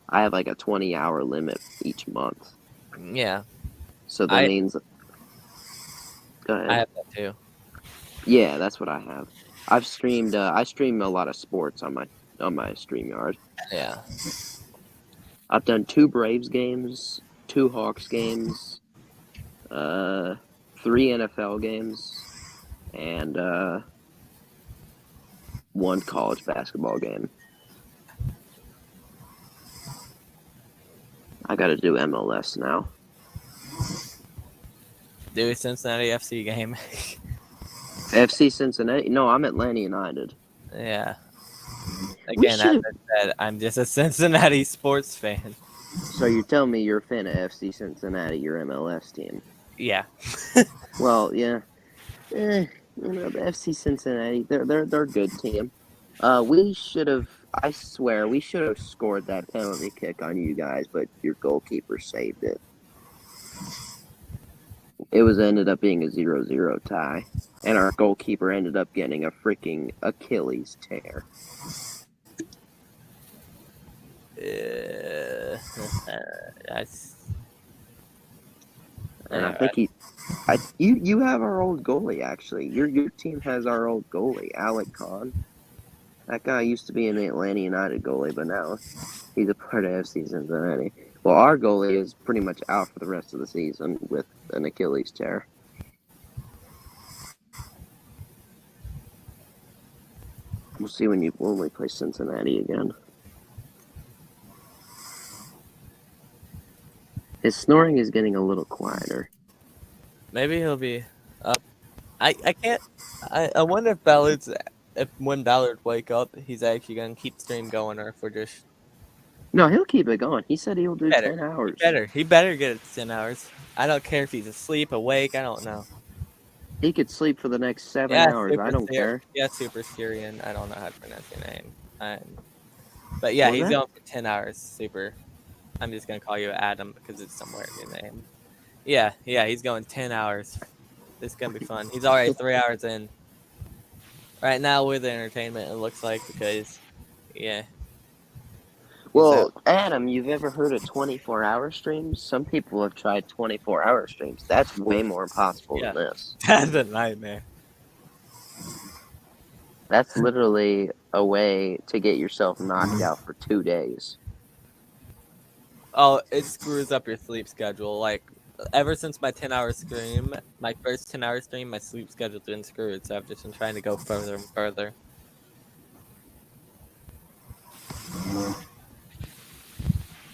I have like a 20-hour limit each month. Yeah. So that means. Go ahead. I have that too. Yeah, that's what I have. I stream a lot of sports on my StreamYard. Yeah. I've done 2 Braves games, 2 Hawks games, 3 NFL games, and 1 college basketball game. I got to do MLS now. Do a Cincinnati FC game. FC Cincinnati? No, I'm Atlanta United. Yeah. Again, as I said, I'm just a Cincinnati sports fan. So you're telling me you're a fan of FC Cincinnati, your MLS team? Yeah. Well, yeah. You know, the FC Cincinnati, they're a good team. We should have. I swear, we should have scored that penalty kick on you guys, but your goalkeeper saved it. It ended up being a 0-0 tie, and our goalkeeper ended up getting a freaking Achilles tear. And I think you have our old goalie actually. Your team has our old goalie, Alec Kahn. That guy used to be an Atlanta United goalie, but now he's a part of FC Cincinnati. Well, our goalie is pretty much out for the rest of the season with an Achilles tear. We'll see when we play Cincinnati again. His snoring is getting a little quieter. Maybe he'll be up. I can't. I wonder if when Ballard wake up, he's actually gonna keep stream going, or if we're just. No, he'll keep it going. He said he'll do 10 hours. He better get it to 10 hours. I don't care if he's asleep, awake. I don't know. He could sleep for the next 7 hours. I don't care. Yeah, Super Syrian. I don't know how to pronounce your name. But yeah, he's going for 10 hours. Super. I'm just gonna call you Adam because it's somewhere in your name. Yeah, he's going 10 hours. This is gonna be fun. He's already 3 hours in. Right now with the entertainment, it looks like, because Well, Adam, you've ever heard of 24-hour streams? Some people have tried 24-hour streams. That's way more impossible than this. That's a nightmare. That's literally a way to get yourself knocked out for 2 days. Oh, it screws up your sleep schedule. Like, ever since my 10-hour stream, my first 10-hour stream, my sleep schedule's been screwed, so I've just been trying to go further and further.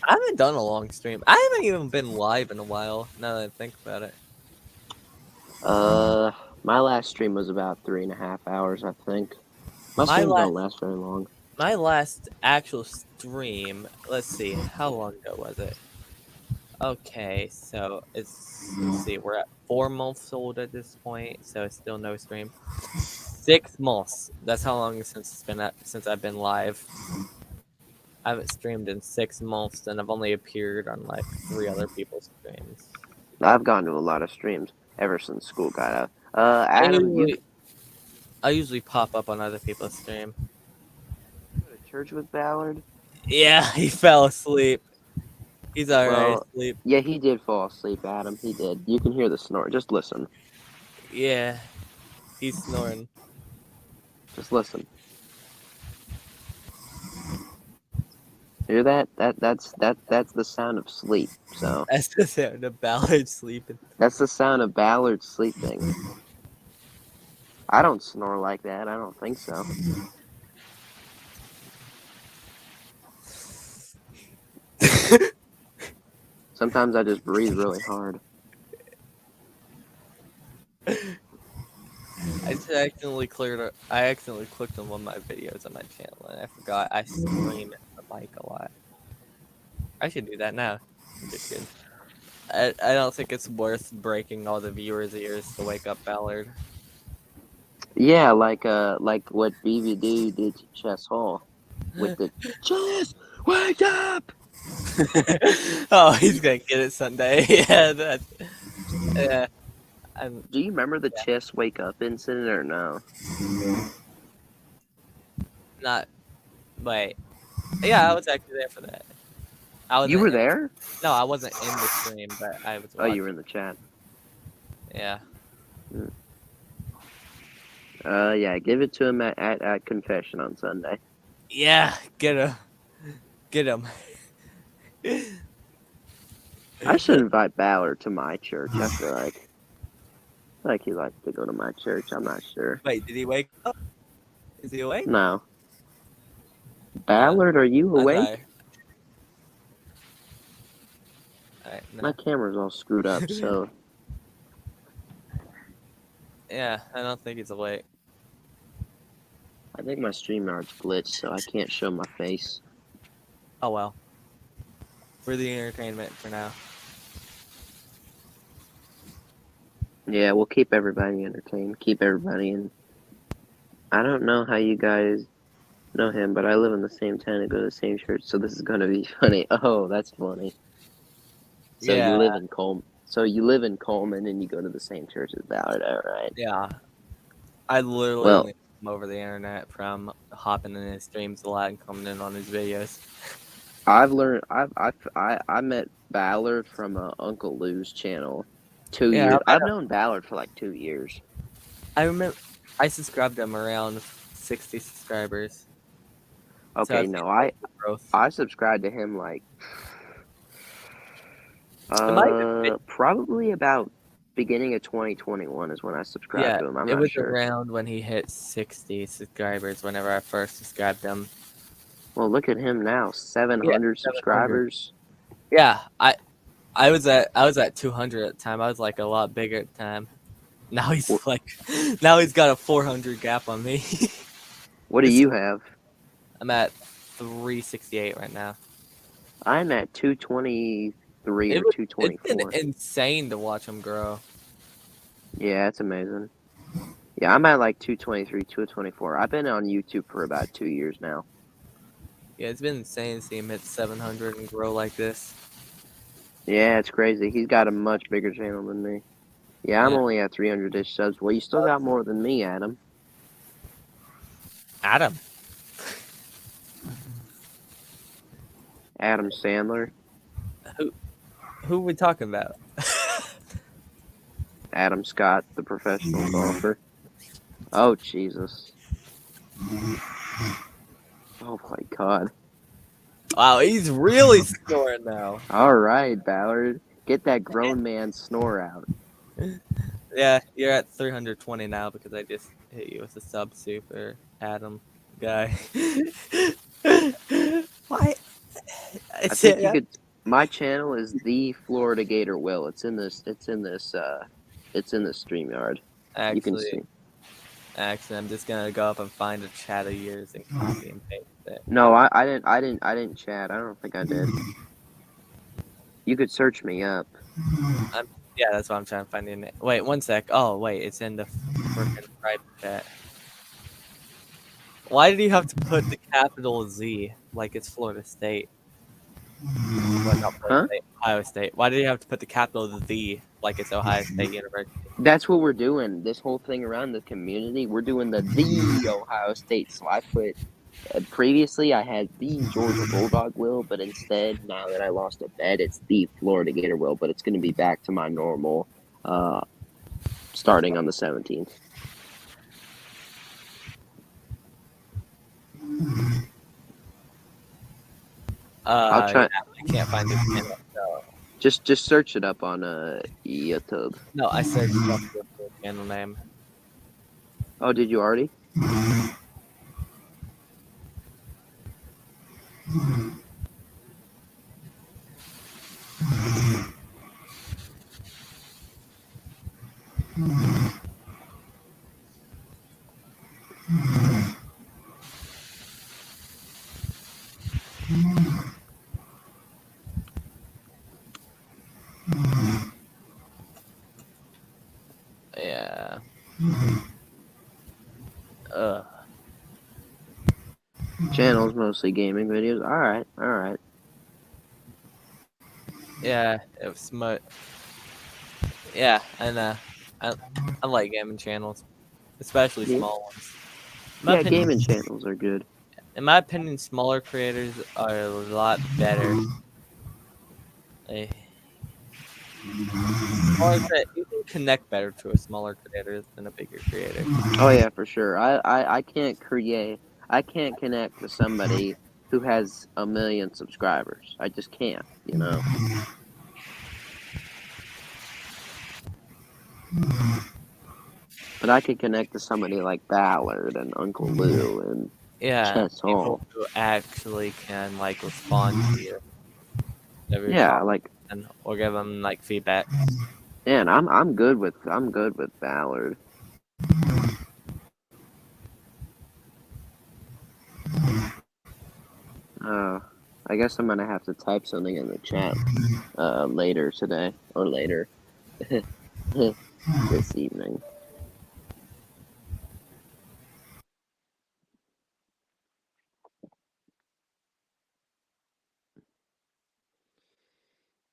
I haven't done a long stream. I haven't even been live in a while, now that I think about it. My last stream was about 3.5 hours, I think. My streams don't last very long. My last actual stream, let's see, how long ago was it? Okay, so let's see, we're at 4 months old at this point, so it's still no stream. 6 months. That's how long since I've been live. I haven't streamed in 6 months, and I've only appeared on like 3 other people's streams. I've gone to a lot of streams ever since school got out. Adam, I usually pop up on other people's stream. go to church with Ballard? Yeah, he fell asleep. He's alright asleep. Yeah, he did fall asleep, Adam. He did. You can hear the snore. Just listen. Yeah, he's snoring. Just listen. Hear that? That's the sound of sleep. So That's the sound of Ballard sleeping. that's the sound of Ballard sleeping. I don't snore like that. I don't think so. Sometimes I just breathe really hard. I accidentally clicked on one of my videos on my channel, and I forgot I scream at the mic a lot. I should do that now. Just kidding. I don't think it's worth breaking all the viewers' ears to wake up Ballard. Yeah, like what BVD did to Chess Hall with the Chess, wake up! Oh, he's gonna get it Sunday. Yeah, yeah. Do you remember the Chess wake up incident or no? Not. Wait. Yeah, I was actually there for that. You were there? No, I wasn't in the stream, but I was. Oh, you were in the chat. Yeah. Yeah, give it to him at confession on Sunday. Yeah, get him. I should invite Ballard to my church. I feel like he likes to go to my church. I'm not sure. Wait, did he wake up? Is he awake? No. Ballard, are you awake? Alright, no. My camera's all screwed up, so. Yeah, I don't think he's awake. I think my StreamYard's glitched, so I can't show my face. Oh well. For the entertainment for now. Yeah, we'll keep everybody entertained. Keep everybody in. I don't know how you guys know him, but I live in the same town and go to the same church, so this is gonna be funny. Oh, that's funny. So Yeah. you live in Coleman. So you live in Coleman and you go to the same church as Ballard, all right? Yeah. I literally only come over the internet from hopping in his streams a lot and coming in on his videos. I've learned. I met Ballard from Uncle Lou's channel. 2 Yeah, years. I've known Ballard for like 2 years. I remember I subscribed to him around 60 subscribers. Okay, So no, growth. I subscribed to him like probably about beginning of 2021 is when I subscribed to him. I'm it not was sure. around when he hit 60 subscribers whenever I first subscribed to him. Well, look at him now, 700 subscribers. Yeah, I was at 200 at the time. I was like a lot bigger at the time. Now he's now he's got a 400 gap on me. What do you have? I'm at 368 right now. I'm at 223 or 224. It's been insane to watch him grow. Yeah, it's amazing. Yeah, I'm at like 223, 224. I've been on YouTube for about 2 years now. Yeah, it's been insane to see him hit 700 and grow like this. Yeah, it's crazy. He's got a much bigger channel than me. Yeah, I'm only at 300-ish subs. Well, you still got more than me, Adam. Adam Sandler. Who are we talking about? Adam Scott, the professional golfer. Oh, Jesus. Oh, my God. Wow, he's really snoring now. All right, Ballard. Get that grown man snore out. Yeah, you're at 320 now because I just hit you with a sub super Adam guy. Why? I think you could. My channel is the Florida Gator Will. It's in this StreamYard. Actually, you can see. Actually, I'm just gonna go up and find a chat of yours and copy and paste it. No, I didn't chat. I don't think I did. You could search me up. Yeah, that's what I'm trying to find in it. Wait, one sec. Oh, wait, it's in the freaking private chat. Why did you have to put the capital Z like it's Florida State? Well, not Florida Huh? State, Ohio State. Why did you have to put the capital Z like it's Ohio State University? That's what we're doing. This whole thing around the community, we're doing the Ohio State. So I put previously I had the Georgia Bulldog will, but instead now that I lost a bet, it's the Florida Gator will. But it's going to be back to my normal, starting on the 17th. I'll try. Yeah, I can't find the channel. So. Just search it up on YouTube. No, I searched up the channel name. Oh, did you already? Yeah. Channels mostly gaming videos. All right. Yeah, it was smart. Yeah, and I like gaming channels, especially Yeah. small ones. Yeah, gaming channels are good. In my opinion, smaller creators are a lot better. You can connect better to a smaller creator than a bigger creator. Oh yeah, for sure. I can't connect to somebody who has 1 million subscribers. I just can't, you know. But I could connect to somebody like Ballard and Uncle Lou and Chess people Hall. who actually can like respond to you. Yeah, like, or give them like feedback. Man, I'm good with Ballard. I guess I'm gonna have to type something in the chat later today or later this evening.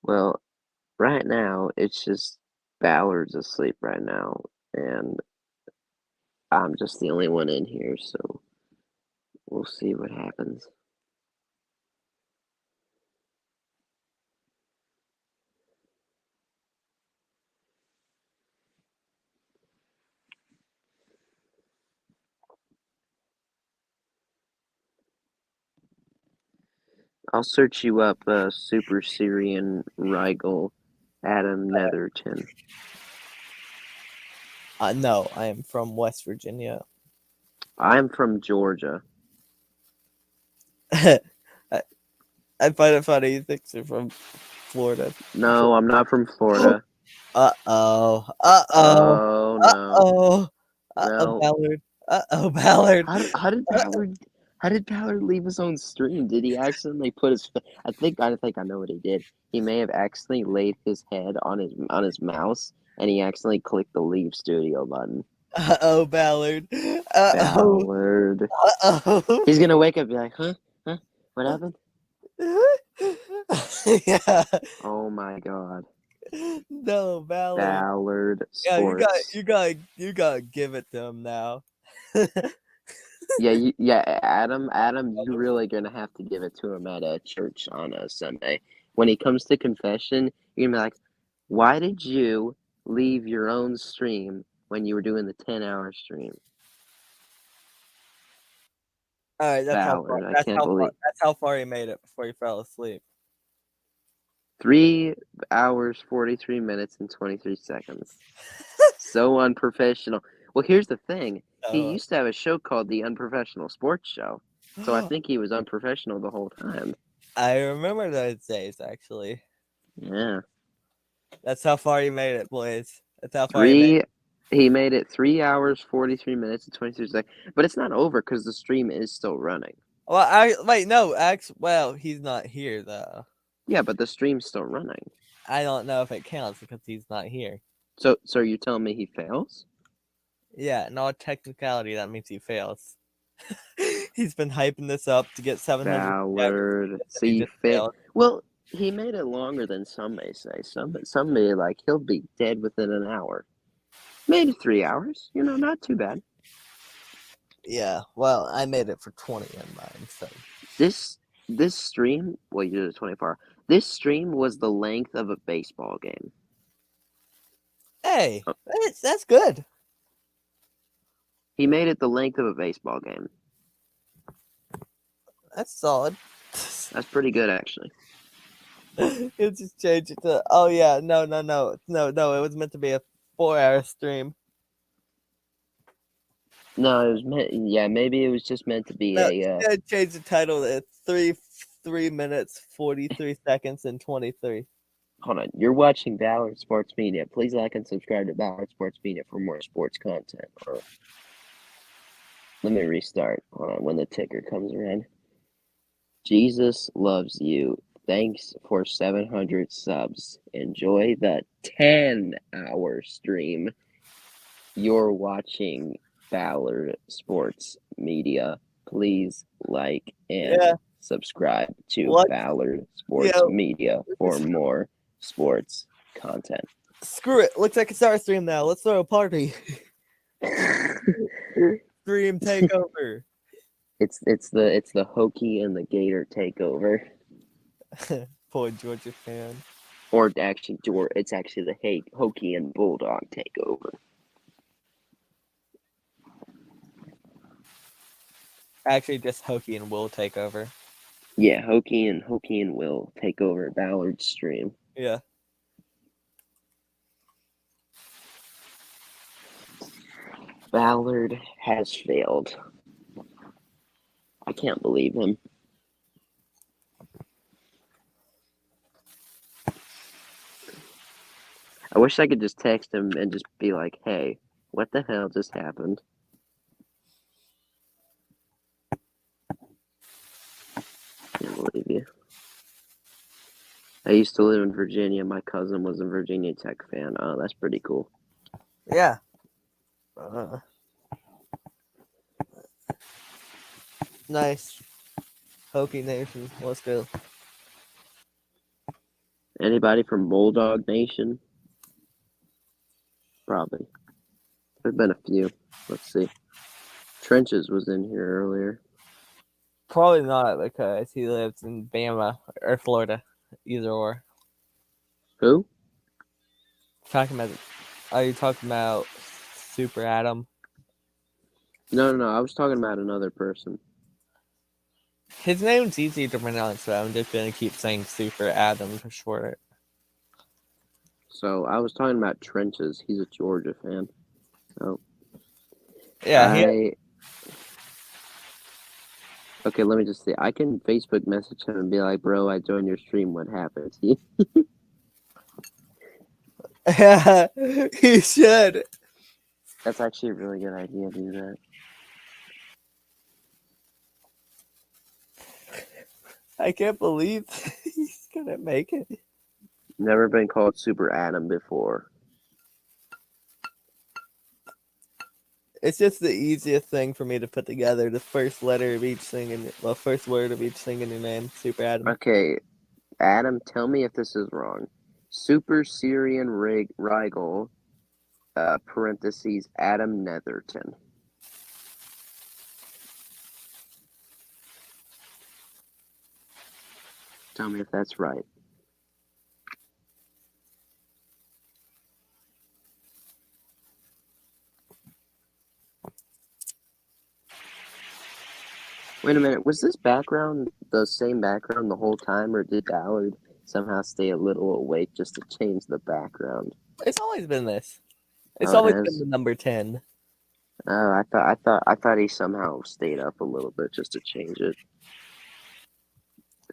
Well, right now it's just Ballard's asleep right now, and I'm just the only one in here, so we'll see what happens. I'll search you up, Super Syrian Rigel, Adam Netherton. No, I am from West Virginia. I'm from Georgia. I find it funny you think you're from Florida. No, I'm not from Florida. Uh-oh. Oh, no. No. Ballard. How did Ballard leave his own stream? Did he accidentally put his? I think I know what he did. He may have accidentally laid his head on his mouse, and he accidentally clicked the leave studio button. Ballard. Ballard. He's gonna wake up and be like, huh? What happened? Yeah. Oh my god. No, Ballard. Ballard Sports. Yeah, you gotta give it to him now. Yeah, Adam, you're really gonna have to give it to him at a church on a Sunday. When he comes to confession, you're gonna be like, why did you leave your own stream when you were doing the 10-hour stream? All right, that's Ballard, I can't believe. That's how far he made it before he fell asleep. 3 hours, 43 minutes, and 23 seconds. So unprofessional. Well, here's the thing. He used to have a show called The Unprofessional Sports Show. So I think he was unprofessional the whole time. I remember those days, actually. Yeah. That's how far he made it, boys. That's how far he made it. He made it 3 hours, 43 minutes, and 23 seconds. But it's not over because the stream is still running. Well, he's not here, though. Yeah, but the stream's still running. I don't know if it counts because he's not here. So you're telling me he fails? Yeah, in all technicality, that means he fails. He's been hyping this up to get 700 Ballard, subscribers, and he see just fit. failed. Well, he made it longer than some may say. Some may like he'll be dead within an hour, maybe 3 hours. You know, not too bad. Yeah, well, I made it for 20 in mine, so. This stream, well, you did it 24. This stream was the length of a baseball game. Hey, Oh. that's good. He made it the length of a baseball game. That's solid. That's pretty good, actually. He'll just change it to, oh yeah, no, it was meant to be a 4-hour stream. No, it was meant. Yeah, maybe it was just meant to be No, a. change the title to 3 minutes, 43 seconds, and 23. Hold on, you're watching Ballard Sports Media. Please like and subscribe to Ballard Sports Media for more sports content. Or let me restart. Hold on, when the ticker comes around. Jesus loves you. Thanks for 700 subs. Enjoy the 10-hour stream. You're watching Ballard Sports Media. Please like and subscribe to Ballard Sports Media for more sports content. Screw it. Looks like it's our stream now. Let's throw a party. Stream takeover. It's the Hokie and the Gator takeover. Poor Georgia fan. Or actually, it's actually the Hokie and Bulldog takeover. Actually, just Hokie and Will take over. Yeah, Hokie and Will take over Ballard's stream. Yeah. Ballard has failed. I can't believe him. I wish I could just text him and just be like, hey, what the hell just happened? Can't believe you. I used to live in Virginia. My cousin was a Virginia Tech fan. Oh, that's pretty cool. Yeah. Nice. Hokie Nation. Let's go. Anybody from Bulldog Nation? Probably. There's been a few. Let's see. Trenches was in here earlier. Probably not because he lives in Bama or Florida. Either or. Who? Are you talking about Super Adam? No. I was talking about another person. His name's easy to pronounce, so I'm just going to keep saying Super Adam for short. So I was talking about Trenches. He's a Georgia fan. Oh. Yeah. Okay, let me just see. I can Facebook message him and be like, bro, I joined your stream. What happened? Yeah, he should. That's actually a really good idea to do that. I can't believe he's going to make it. Never been called Super Adam before. It's just the easiest thing for me to put together. The first letter of each thing, first word of each thing in your name, Super Adam. Okay, Adam, tell me if this is wrong. Super Syrian Rigel, parentheses, Adam Netherton. Tell me if that's right. Wait a minute, was this background the same background the whole time, or did Ballard somehow stay a little awake just to change the background? It's always been this. It's always been the number 10. Oh, I thought he somehow stayed up a little bit just to change it.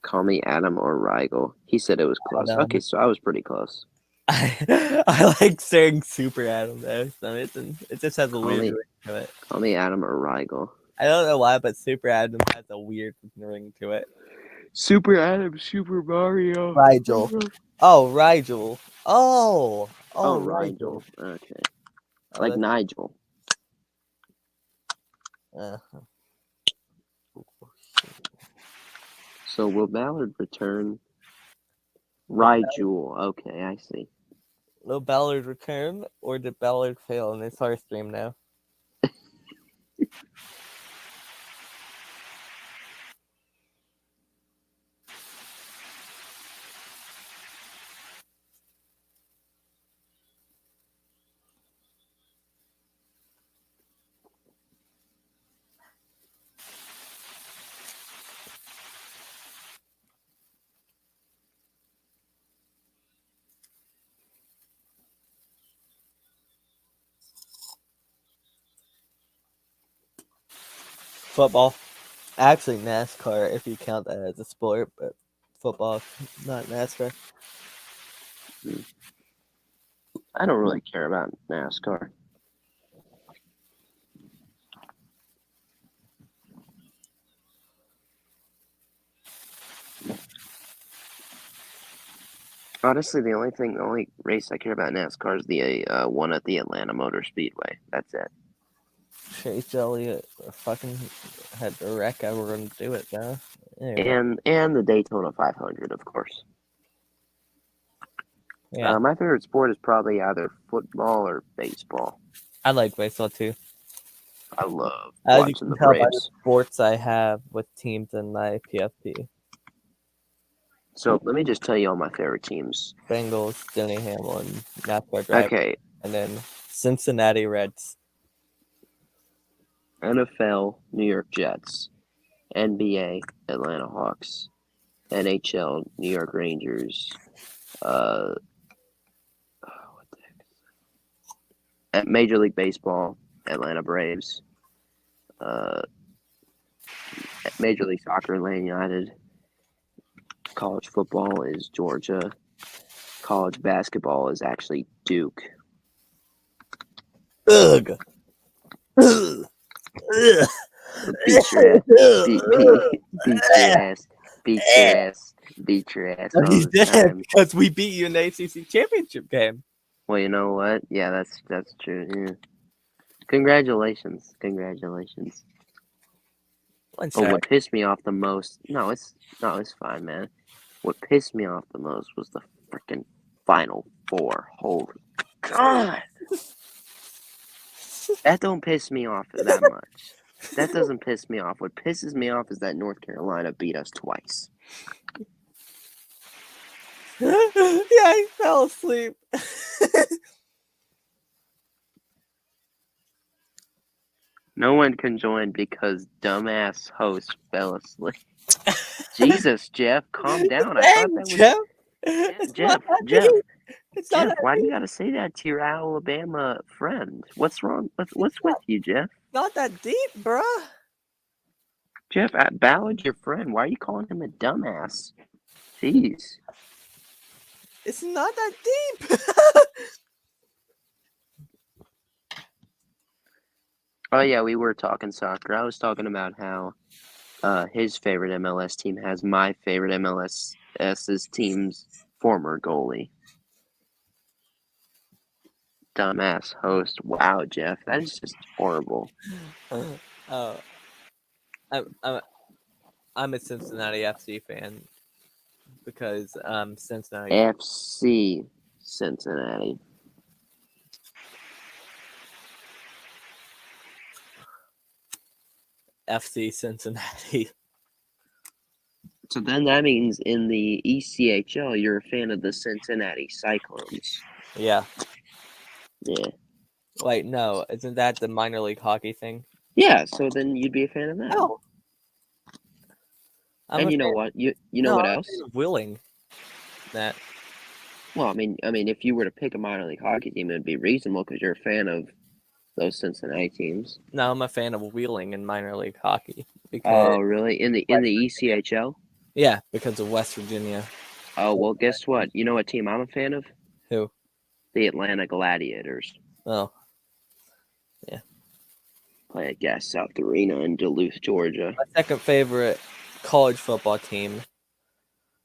Call me Adam or Rigel. He said it was close. Adam. Okay, so I was pretty close. I like saying Super Adam though. So it just has a weird ring to it. Call me Adam or Rigel. I don't know why, but Super Adam has a weird ring to it. Super Adam, Super Mario. Rigel. Oh, Rigel. Oh, Rigel. Okay. Like Nigel. So will Ballard return? Rigel. Okay, I see. Will Ballard return, or did Ballard fail in his first stream now? Football. Actually, NASCAR, if you count that as a sport, but football, not NASCAR. I don't really care about NASCAR. Honestly, the only race I care about NASCAR is the one at the Atlanta Motor Speedway. That's it. Chase Elliott fucking had to wreck everyone to do it now. Anyway. And the Daytona 500, of course. Yeah. My favorite sport is probably either football or baseball. I like baseball too. I love As you watching can the tell by the Braves. sports I have with teams in my PFP. So let me just tell you all my favorite teams. Bengals, Denny Hamlin, NASCAR driver, Okay, and then Cincinnati Reds. NFL, New York Jets. NBA, Atlanta Hawks. NHL, New York Rangers. What the heck is that? At Major League Baseball, Atlanta Braves. At Major League Soccer, Atlanta United. College football is Georgia. College basketball is actually Duke. Ugh. Ugh. Ugh. Beat your ass. Beat your ass. Beat your ass. Beat your ass all You the did time. because we beat you in the ACC championship game. Well, you know what? Yeah, that's true. Yeah. Congratulations. One Oh, sec. what pissed me off the most? No, it's fine, man. What pissed me off the most was the freaking Final Four. Holy God! That don't piss me off that much. That doesn't piss me off. What pisses me off is that North Carolina beat us twice. Yeah, he fell asleep. No one can join because dumbass host fell asleep. Jesus, Jeff, calm down. I thought that was Jeff. It's Jeff. not that Jeff. deep. It's not Jeff, that why do deep. you gotta say that to your Alabama friend? What's wrong? What's with you, Jeff? Not that deep, bruh. Jeff, Ballard's your friend. Why are you calling him a dumbass? Jeez. It's not that deep. Oh yeah, we were talking soccer. I was talking about how his favorite MLS team has my favorite MLS's team's former goalie. Dumbass host. Wow, Jeff, that is just horrible. I'm a Cincinnati FC fan because Cincinnati. FC Cincinnati. FC Cincinnati. So then that means in the ECHL, you're a fan of the Cincinnati Cyclones. Yeah. Yeah. Wait, no, isn't that the minor league hockey thing? Yeah, so then you'd be a fan of that. Oh. And you know what? You know what else? I'm willing. That. Well, I mean, if you were to pick a minor league hockey team, it'd be reasonable because you're a fan of those Cincinnati teams. No, I'm a fan of Wheeling in minor league hockey. Oh, really? In the ECHL? Yeah, because of West Virginia. Oh, well, guess what? You know what team I'm a fan of? Who? The Atlanta Gladiators. Oh. Yeah. Play at Gas South Arena in Duluth, Georgia. My second favorite college football team.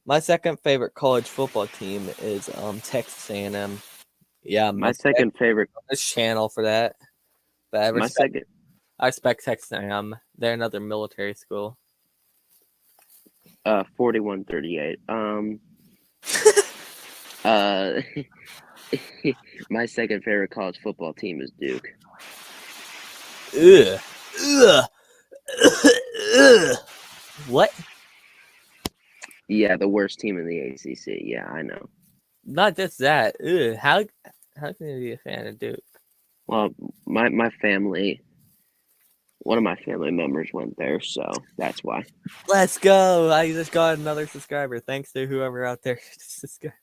My second favorite college football team is Texas A&M. Yeah, my second favorite. This channel for that. But I respect Texas A&M. They're another military school. 41-38. Uh, my second favorite college football team is Duke. Ugh. Ugh. Ugh. What? Yeah, the worst team in the ACC. Yeah, I know. Not just that. Ugh. How can you be a fan of Duke? Well, my family, one of my family members went there, so that's why. Let's go! I just got another subscriber. Thanks to whoever out there subscribed.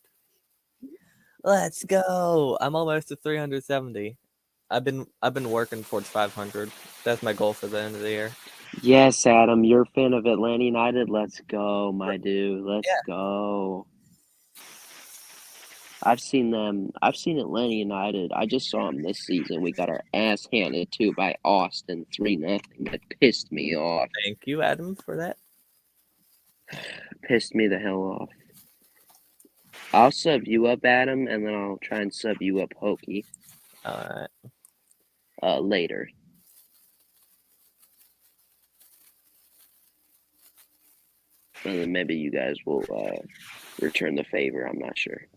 Let's go! I'm almost at 370. I've been working towards 500. That's my goal for the end of the year. Yes, Adam, you're a fan of Atlanta United. Let's go, my dude. Let's go. I've seen Atlanta United. I just saw them this season. We got our ass handed to by Austin 3-0. That pissed me off. Thank you, Adam, for that. Pissed me the hell off. I'll sub you up, Adam, and then I'll try and sub you up, Hokey. Alright. Later. And then maybe you guys will return the favor. I'm not sure.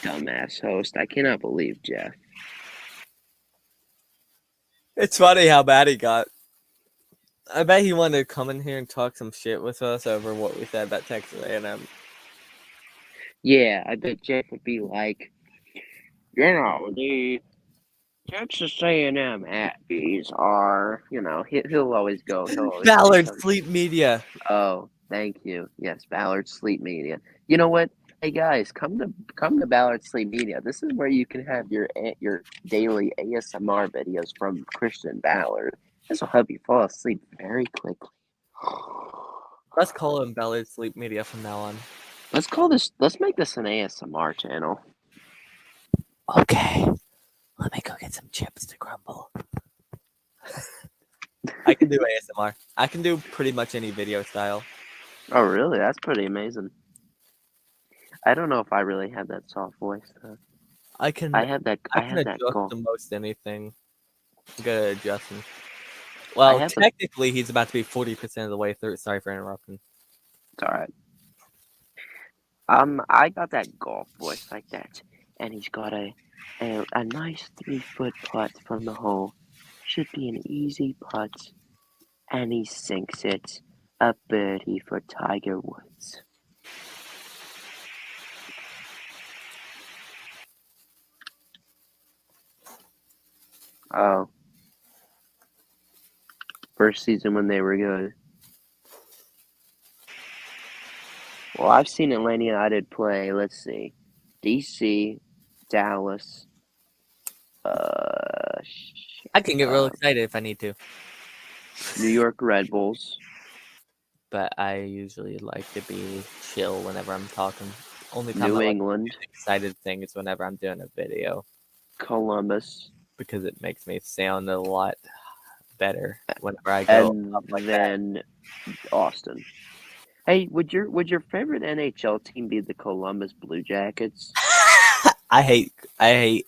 Dumbass host. I cannot believe Jeff. It's funny how bad he got. I bet he wanted to come in here and talk some shit with us over what we said about Texas A&M. Yeah, I bet Jeff would be like, the Texas A&M Aggies are, he'll always go. Ballard Sleep Media. Oh, thank you. Yes, Ballard Sleep Media. You know what? Hey guys, come to Ballard Sleep Media. This is where you can have your daily ASMR videos from Christian Ballard. This will help you fall asleep very quickly. Let's call him Ballard Sleep Media from now on. Let's make this an ASMR channel. Okay. Let me go get some chips to crumble. I can do ASMR. I can do pretty much any video style. Oh, really? That's pretty amazing. I don't know if I really have that soft voice, though. I can adjust goal. to most anything. I'm good at adjusting. Well, technically, he's about to be 40% of the way through. Sorry for interrupting. It's all right. I got that golf voice like that, and he's got a nice 3-foot putt from the hole. Should be an easy putt, and he sinks it. A birdie for Tiger Woods. Oh. First season when they were good. Well, I've seen Atlanta United play, let's see, DC, Dallas. I can get real excited if I need to. New York Red Bulls. But I usually like to be chill whenever I'm talking. Only time New I England. like excited thing is whenever I'm doing a video. Columbus. Because it makes me sound a lot better whenever I go and up like then Austin. Hey, would your favorite NHL team be the Columbus Blue Jackets? I hate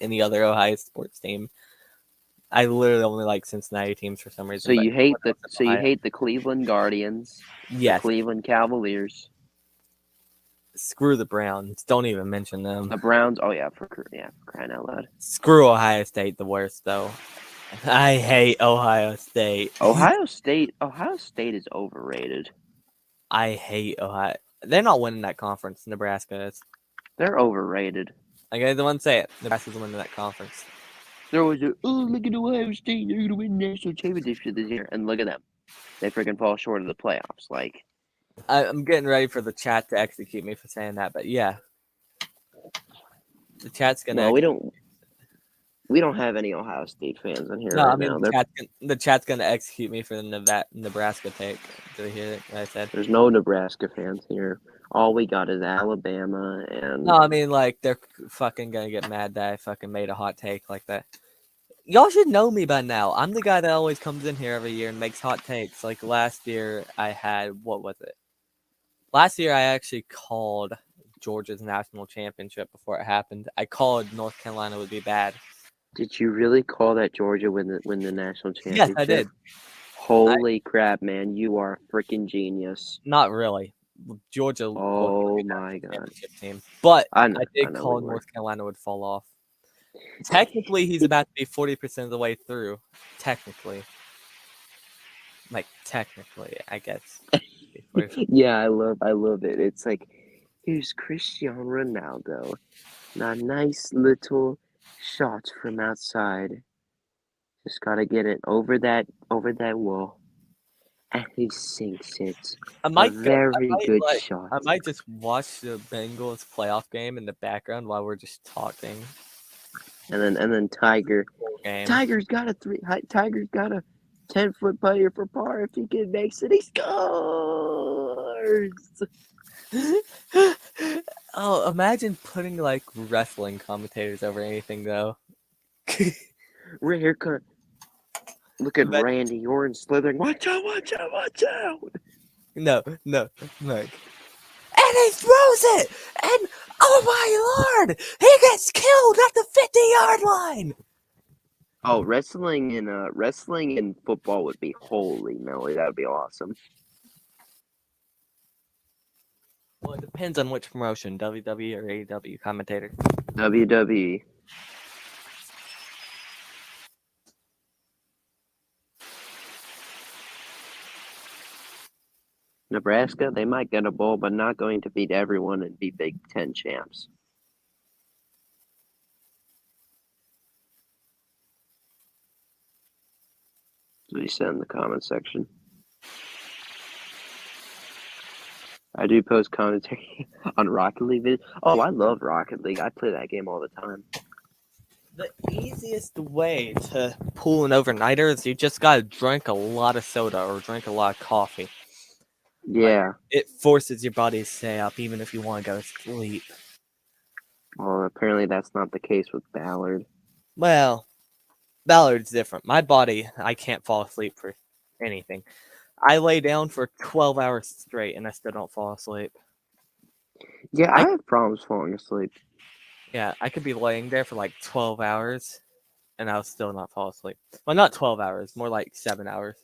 any other Ohio sports team. I literally only like Cincinnati teams for some reason. So you hate the Cleveland Guardians, yes, the Cleveland Cavaliers. Screw the Browns. Don't even mention them. The Browns. Oh yeah, for crying out loud. Screw Ohio State. The worst though. I hate Ohio State. Ohio State is overrated. I hate Ohio. They're not winning that conference. Nebraska is. They're overrated. Okay, the one say it. Nebraska's winning that conference. There was look at Ohio State. They're gonna win national championship this year, and look at them. They freaking fall short of the playoffs. Like, I'm getting ready for the chat to execute me for saying that, but yeah, the chat's gonna. No, we don't have any Ohio State fans in here. No, right I mean now. the chat's gonna execute me for the Nebraska take. Did you hear what I said? There's no Nebraska fans here. All we got is Alabama and. No, I mean like they're fucking gonna get mad that I fucking made a hot take like that. Y'all should know me by now. I'm the guy that always comes in here every year and makes hot takes. Like last year, I had what was it? Last year, I actually called Georgia's national championship before it happened. I called North Carolina would be bad. Did you really call that Georgia win the national Yes, championship? I did. Holy crap, man! You are a freaking genius. Not really. Georgia. Oh my god! Championship team, but I know did we call were. North Carolina would fall off. Technically, he's about to be 40% of the way through. Technically, I guess. Yeah, I love it. It's like, here's Cristiano Ronaldo. Now, nice little shot from outside. Just gotta get it over that wall, and he sinks it. I might a very good shot. I might just watch the Bengals playoff game in the background while we're just talking. And then Tiger's got a 10-foot putter for par. If he makes it, he scores. Oh, imagine putting like wrestling commentators over anything though. Right here, look at Randy Orton slithering. Watch out! Watch out! Watch out! No. And he throws it! And oh my lord! He gets killed at the 50-yard line! Oh, wrestling and football would be holy moly. That would be awesome. Well, it depends on which promotion, WWE or AEW commentator. WWE. Nebraska, they might get a bowl, but not going to beat everyone and be Big Ten champs. So you said in the comment section. I do post commentary on Rocket League videos. Oh, I love Rocket League. I play that game all the time. The easiest way to pull an overnighter is you just gotta drink a lot of soda or drink a lot of coffee. Yeah. It forces your body to stay up even if you want to go to sleep. Well, apparently that's not the case with Ballard. Well, Ballard's different. My body, I can't fall asleep for anything. I lay down for 12 hours straight and I still don't fall asleep. Yeah, I have problems falling asleep. Yeah, I could be laying there for like 12 hours and I'll still not fall asleep. Well, not 12 hours, more like 7 hours.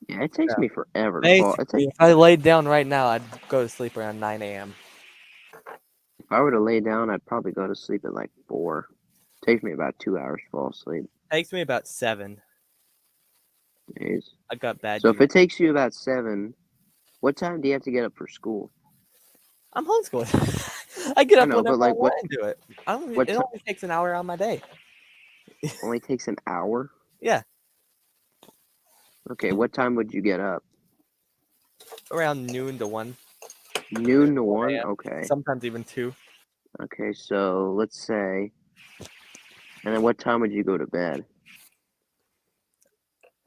Yeah, it takes me forever to fall. If I laid down right now, I'd go to sleep around 9 a.m. If I were to lay down, I'd probably go to sleep at like 4. It takes me about 2 hours to fall asleep. Takes me about 7. Jeez. I got bad. So if it takes you about 7, what time do you have to get up for school? I'm homeschooling. I get up whenever I want to do it. It only takes an hour out of my day. Only takes an hour? Yeah. Okay, what time would you get up? Around noon to 1. Noon to 1? Okay. Sometimes even 2. Okay, so let's say... And then what time would you go to bed?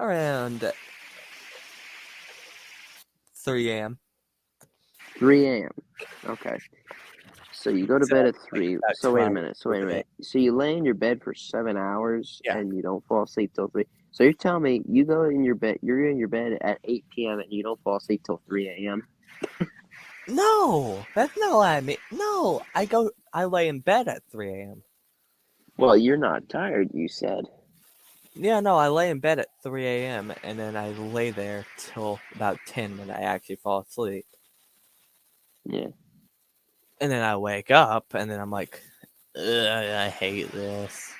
Around 3 a.m. 3 a.m. Okay. So you go to bed at 3. So wait a minute. So you lay in your bed for 7 hours and you don't fall asleep till 3. So you're telling me you're in your bed at 8 p.m. and you don't fall asleep till 3 a.m.? No, that's not what I mean. No, I lay in bed at 3 a.m. Well, you're not tired, you said. Yeah, no, I lay in bed at 3 a.m. and then I lay there till about 10 when I actually fall asleep. Yeah. And then I wake up and then I'm like, ugh, I hate this.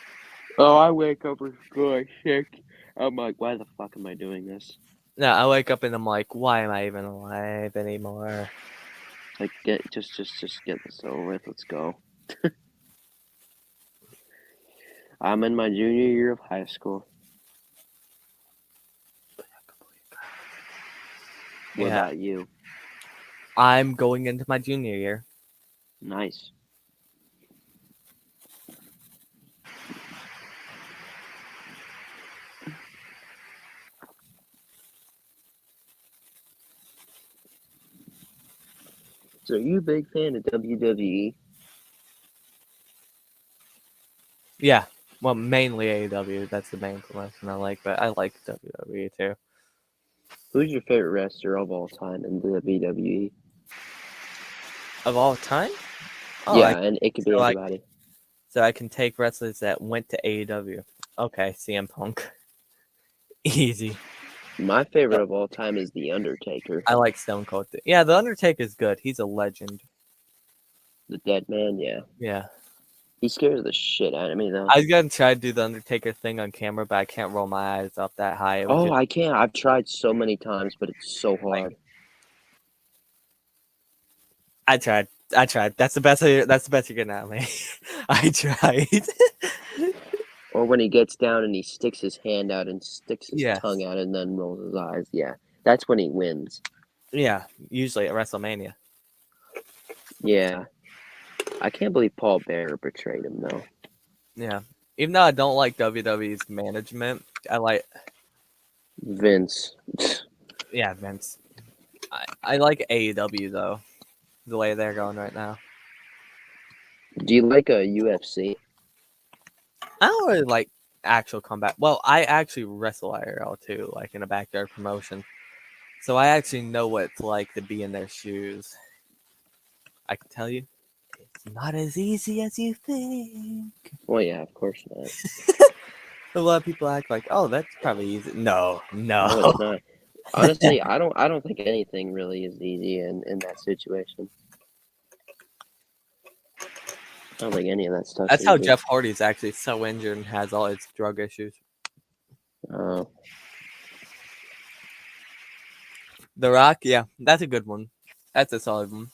Oh, I wake up and feel sick. I'm like, why the fuck am I doing this? No, I wake up and I'm like, why am I even alive anymore? Like, just get this over with. Let's go. I'm in my junior year of high school. What about you? I'm going into my junior year. Nice. So are you a big fan of WWE? Yeah. Well, mainly AEW. That's the main promotion I like, but I like WWE too. Who's your favorite wrestler of all time in the WWE? Of all time? Oh, yeah, and it could be anybody. So I can take wrestlers that went to AEW. Okay, CM Punk. Easy. My favorite of all time is The Undertaker. I like Stone Cold. Yeah, The Undertaker's good. He's a legend. The Dead Man, yeah. Yeah. He scares the shit out of me, though. I was gonna try to do the Undertaker thing on camera, but I can't roll my eyes up that high. It Oh, just, I can't. I've tried so many times, but it's so hard. I tried. That's the best. That's the best you're getting out of me. I tried. Or when he gets down and he sticks his hand out and sticks his Yes. tongue out and then rolls his eyes. Yeah, that's when he wins. Yeah, usually at WrestleMania. Yeah. I can't believe Paul Bearer betrayed him, though. Yeah. Even though I don't like WWE's management, I like. Vince. Yeah, Vince. I like AEW though, the way they're going right now. Do you like a UFC? I don't really like actual combat. Well, I actually wrestle IRL too, like in a backyard promotion. So I actually know what it's like to be in their shoes. I can tell you, it's not as easy as you think. Well, yeah, of course not. A lot of people act like, "Oh, that's probably easy." No. No, it's not. Honestly, I don't think anything really is easy in that situation. I don't think any of that stuff. That's how Jeff Hardy's actually so injured and has all his drug issues. Oh. The Rock, yeah, that's a good one. That's a solid one.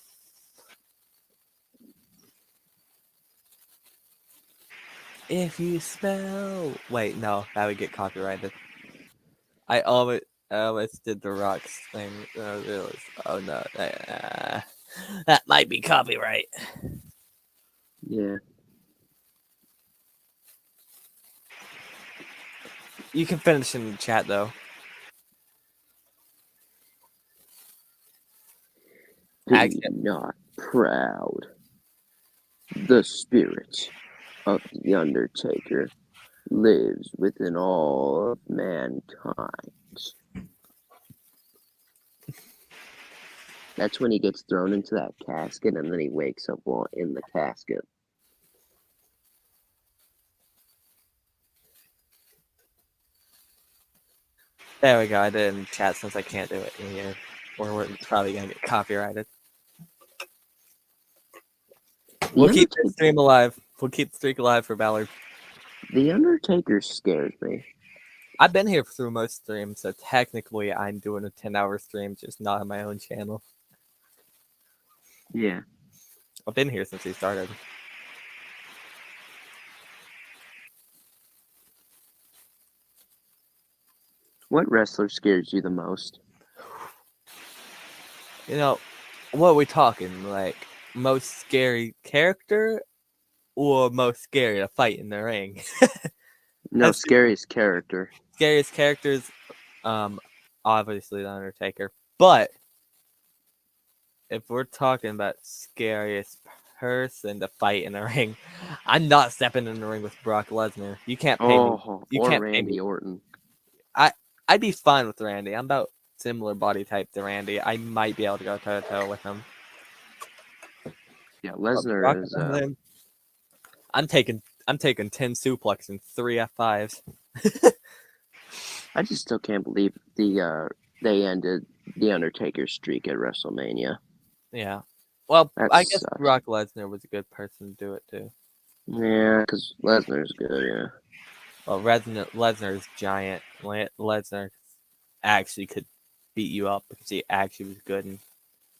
If you smell, wait, no, that would get copyrighted. I always did the Rock's thing. Oh no, that might be copyright. Yeah. You can finish in the chat though. Be not proud. The spirit of the Undertaker lives within all of mankind. That's when he gets thrown into that casket and then he wakes up while in the casket. There we go. I did it in chat since I can't do it in here, or we're probably gonna get copyrighted. We'll keep the stream alive. We'll keep the streak alive for Ballard. The Undertaker scares me. I've been here through most streams, so technically I'm doing a 10-hour stream, just not on my own channel. Yeah. I've been here since he started. What wrestler scares you the most? You know, what are we talking? Like, most scary character or most scary to fight in the ring? No, scariest character. Scariest characters, obviously The Undertaker. But if we're talking about scariest person to fight in the ring, I'm not stepping in the ring with Brock Lesnar. You can't pay me. You can't pay Randy me. Orton. I'd be fine with Randy. I'm about similar body type to Randy. I might be able to go toe to toe with him. Yeah, Lesnar is. I'm taking 10 suplex and 3 F5s. I just still can't believe they ended the Undertaker's streak at WrestleMania. Yeah. Well, That I guess sucks. Brock Lesnar was a good person to do it too. Yeah, because Lesnar's good. Yeah. Well, Lesnar is giant. Lesnar actually could beat you up because he actually was good.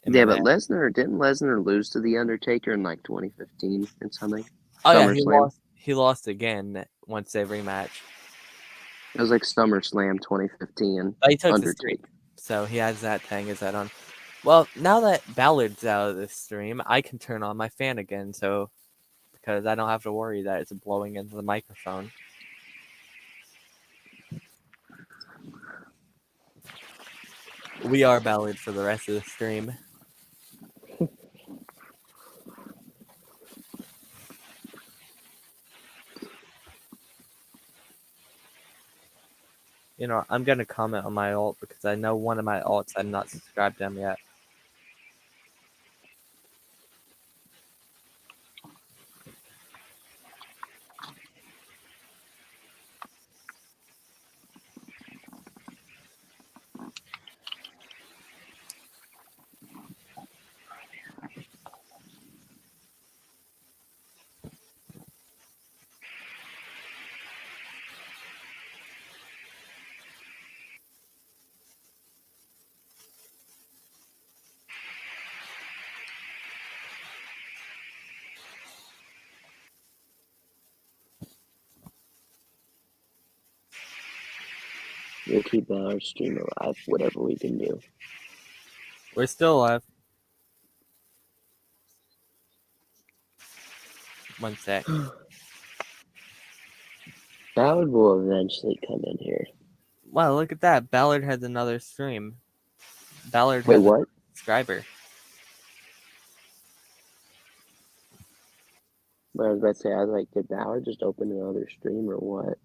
Yeah, but didn't Lesnar lose to the Undertaker in like 2015 and something? Oh yeah, he lost again once they rematch. It was like SummerSlam 2015. He took Undertaker. the streak, so he has that to hang his head on. Well, now that Ballard's out of this stream, I can turn on my fan again, so because I don't have to worry that it's blowing into the microphone. We are Ballard for the rest of the stream. You know, I'm going to comment on my alt because I know one of my alts I'm not subscribed to them yet. We'll keep our stream alive, whatever we can do. We're still alive. One sec. Ballard will eventually come in here. Wow, look at that. Ballard has another stream. Ballard Wait, has what? a subscriber. But I was about to say, I was like, did Ballard just open another stream or what?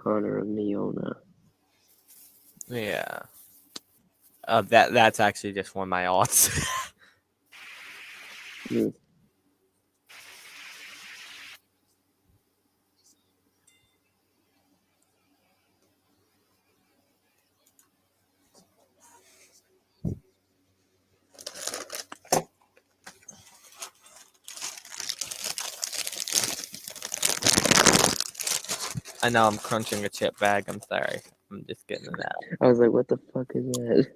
Connor of Neona. Yeah. That's actually just one of my odds. I know I'm crunching a chip bag. I'm sorry. I'm just getting it out. I was like, what the fuck is that?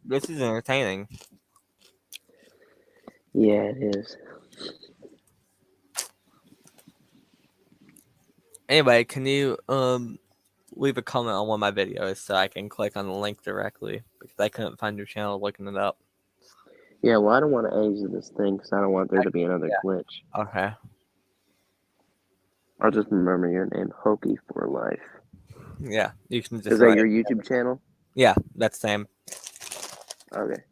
This is entertaining. Yeah, it is. Anyway, can you leave a comment on one of my videos so I can click on the link directly because I couldn't find your channel looking it up. Yeah, well, I don't want to exit this thing because I don't want there to be another glitch. Okay. I'll just remember your name, Hokey for life. Yeah, you can just. Is that your YouTube channel? Yeah, that's the same. Okay.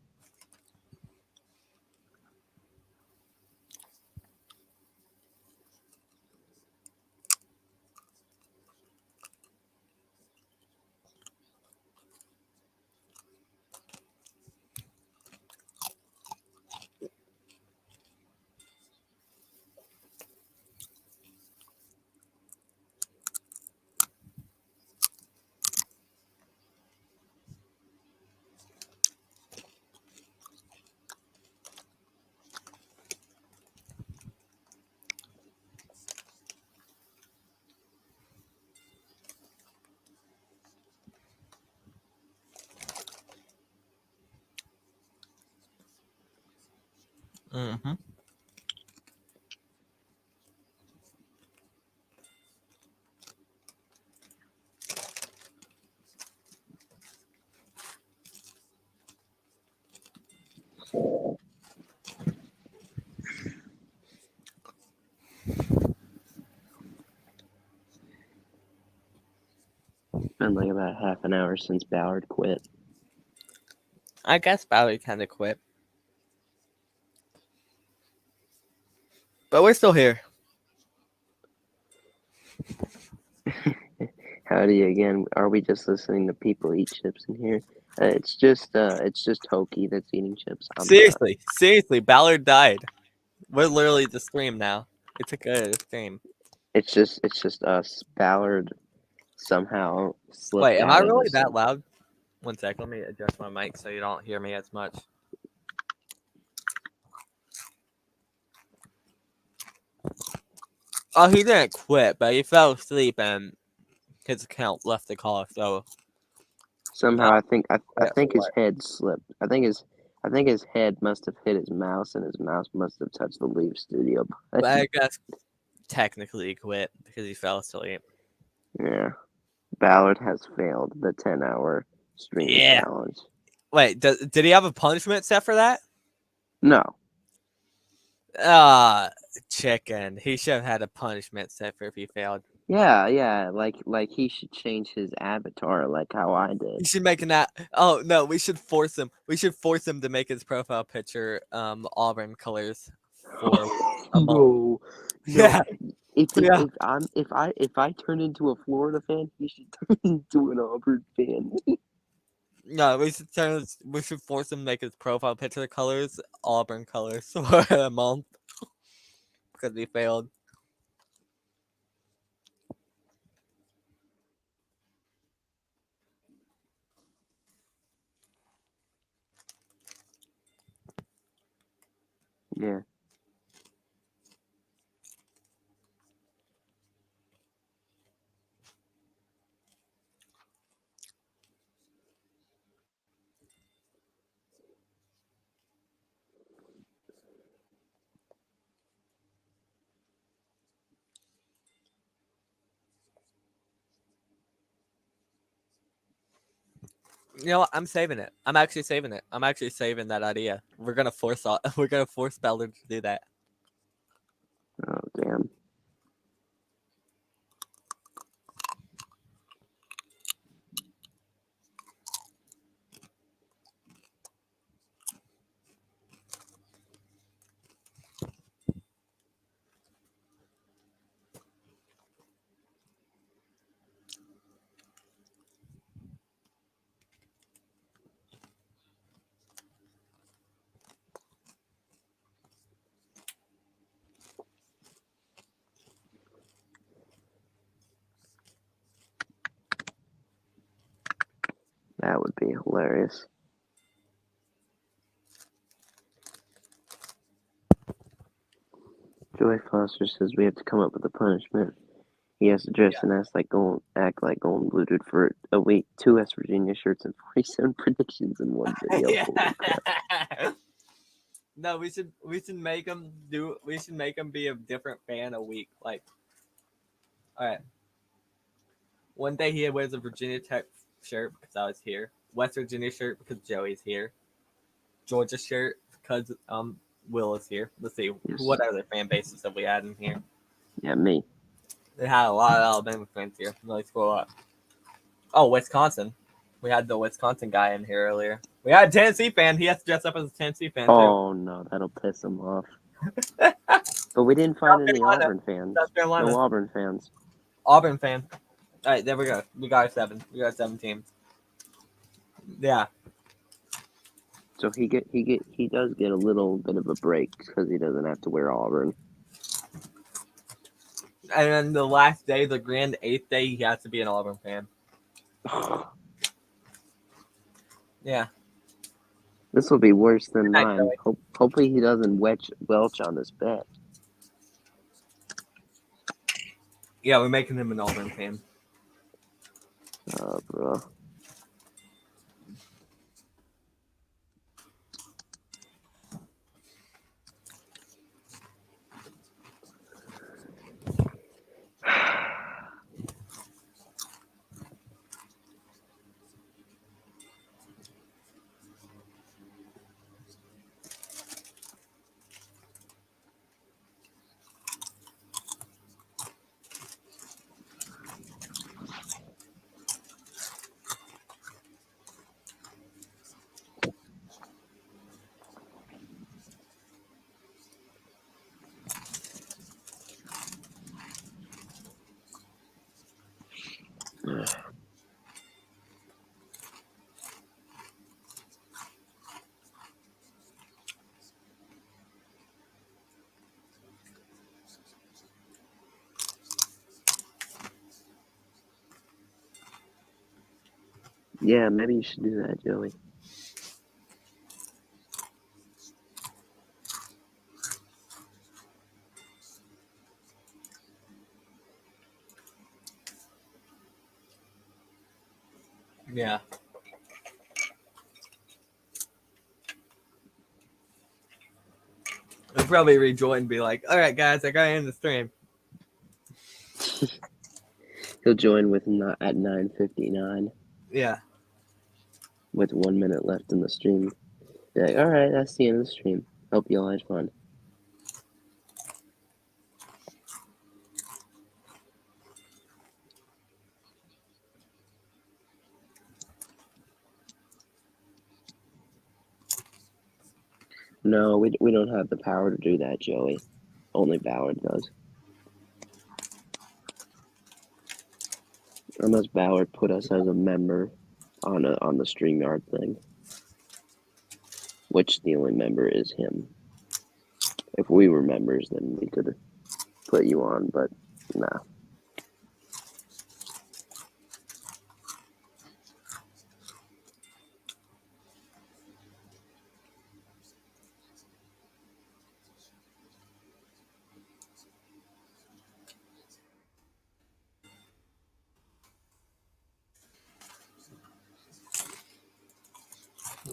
Mm-hmm. It's been like about half an hour since Ballard quit. I guess Ballard kind of quit. But we're still here. Howdy again. Are we just listening to people eat chips in here? It's just Hokey that's eating chips. Seriously, Ballard died. We're literally the stream now. It's a good stream. It's just us. Ballard somehow slipped. Wait, am I out of really this. that loud? One sec, let me adjust my mic so you don't hear me as much. Oh, he didn't quit, but he fell asleep and his account left the call. So Somehow, I think his head slipped. I think his head must have hit his mouse, and his mouse must have touched the Leave Studio but button. I guess technically he quit because he fell asleep. Yeah, Ballard has failed the 10-hour stream challenge. Wait, did he have a punishment set for that? No. Chicken. He should have had a punishment set for if he failed. Yeah. Like he should change his avatar, like how I You did. should make an app. Oh no, we should force him. We should force him to make his profile picture Auburn colors for a month. No. Yeah. Yeah. If I turn into a Florida fan, he should turn into an Auburn fan. No, we should force him to make his profile picture colors Auburn colors for a month because he failed. Yeah. You know what? I'm saving it. I'm actually saving it. I'm actually saving that idea. We're gonna force Ballard to do that. Oh damn. That would be hilarious. Joy Foster says we have to come up with a punishment. He has to dress and act like Golden Blue Dude for a week. 2 West Virginia shirts and 47 predictions in one video. Holy crap. No, we should make him be a different fan a week. Like, all right, one day he wears a Virginia Tech shirt because I was here. West Virginia shirt because Joey's here. Georgia shirt because Will is here. Let's see what other fan bases have we had in here. Yeah, me. They had a lot of Alabama fans here. Let's scroll up. Oh, Wisconsin. We had the Wisconsin guy in here earlier. We had a Tennessee fan. He has to dress up as a Tennessee fan, too. Oh, no. That'll piss him off. But we didn't find any Auburn fans. No Auburn fans. Auburn fan. All right, there we go. We got 7. We got 7 teams. Yeah. So he does get a little bit of a break because he doesn't have to wear Auburn. And then the last day, the grand 8th day, he has to be an Auburn fan. Yeah. This will be worse than mine. Hopefully he doesn't welch on his bet. Yeah, we're making him an Auburn fan. Oh, bro. Yeah, maybe you should do that, Joey. Yeah. He'll probably rejoin and be like, all right, guys, I got in the stream. He'll join with at 9:59. Yeah. With 1 minute left in the stream. Be like, all right, that's the end of the stream. Hope you all had fun. No, we don't have the power to do that, Joey. Only Ballard does. Unless Ballard put us as a member on the StreamYard thing. Which the only member is him. If we were members, then we could put you on, but nah.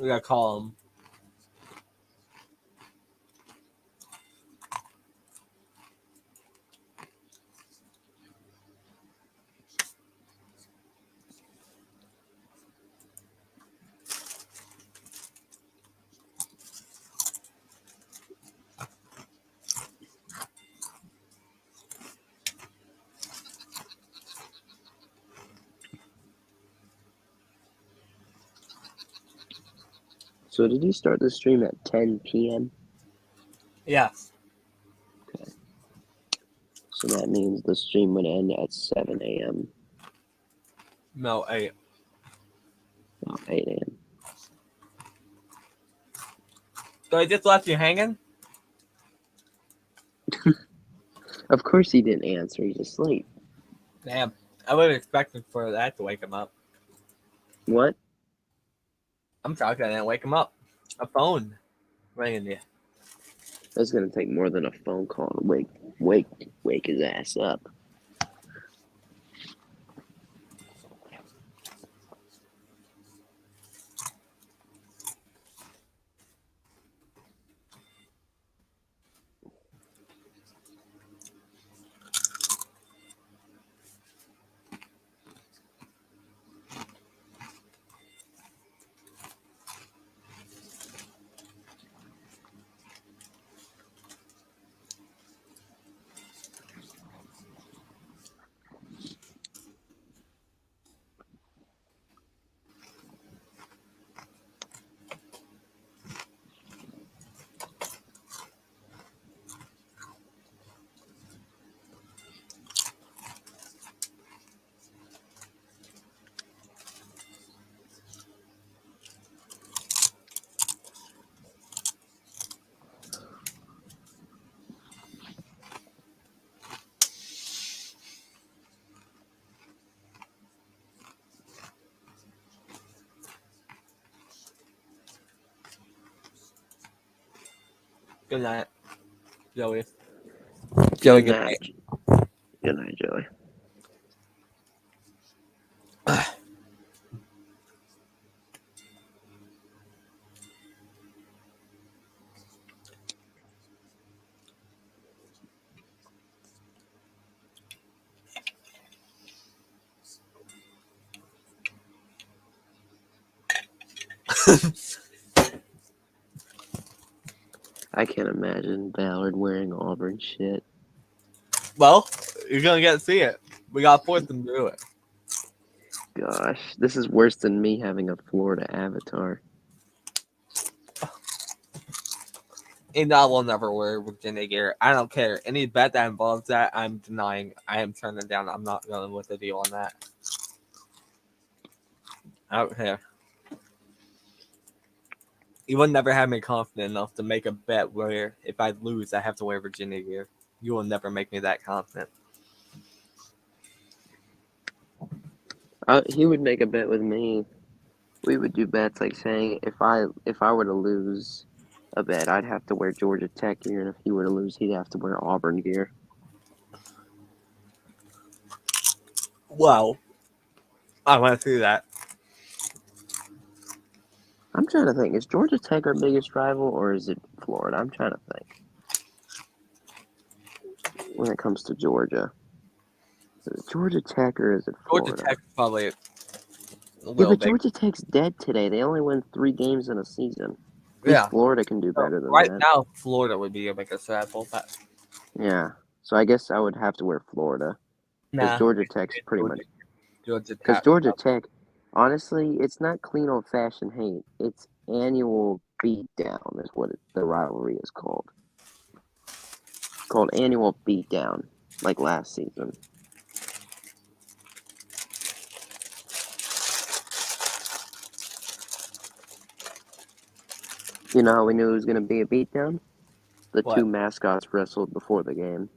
We gotta call him. So did you start the stream at 10 p.m.? Yeah. Okay. So that means the stream would end at 7 a.m. No, 8. Oh, 8 a.m. So I just left you hanging? Of course he didn't answer. He's asleep. Damn. I would have expected for that to wake him up. What? I'm shocked I didn't wake him up. A phone ringing you. That's gonna take more than a phone call to wake his ass up. Good night, Joey. Joey, good night. Good night, Joey. I can't imagine Ballard wearing Auburn shit. Well, you're gonna get to see it. We gotta force them to do it. Gosh, this is worse than me having a Florida avatar. And I will never wear Virginia gear. I don't care. Any bet that involves that, I'm denying. I am turning down. I'm not going with the deal on that. I don't care. You will never have me confident enough to make a bet where if I lose, I have to wear Virginia gear. You will never make me that confident. He would make a bet with me. We would do bets like saying if I were to lose a bet, I'd have to wear Georgia Tech gear, and if he were to lose, he'd have to wear Auburn gear. Wow. I want to see that. I'm trying to think. Is Georgia Tech our biggest rival, or is it Florida? I'm trying to think. When it comes to Georgia. Is it Georgia Tech or is it Florida? Georgia Tech probably. Yeah, but Georgia Tech's dead today. They only win 3 games in a season. At least Florida can do better than right that. now, Florida would be your biggest rival. But Yeah. So I guess I would have to wear Florida. Because Georgia Tech's pretty much. Because Georgia Tech, honestly, it's not clean old fashioned hate. It's annual Beatdown is what the rivalry is called. It's called Annual Beatdown, like last season. You know how we knew it was going to be a beatdown? The What? two mascots wrestled before the game.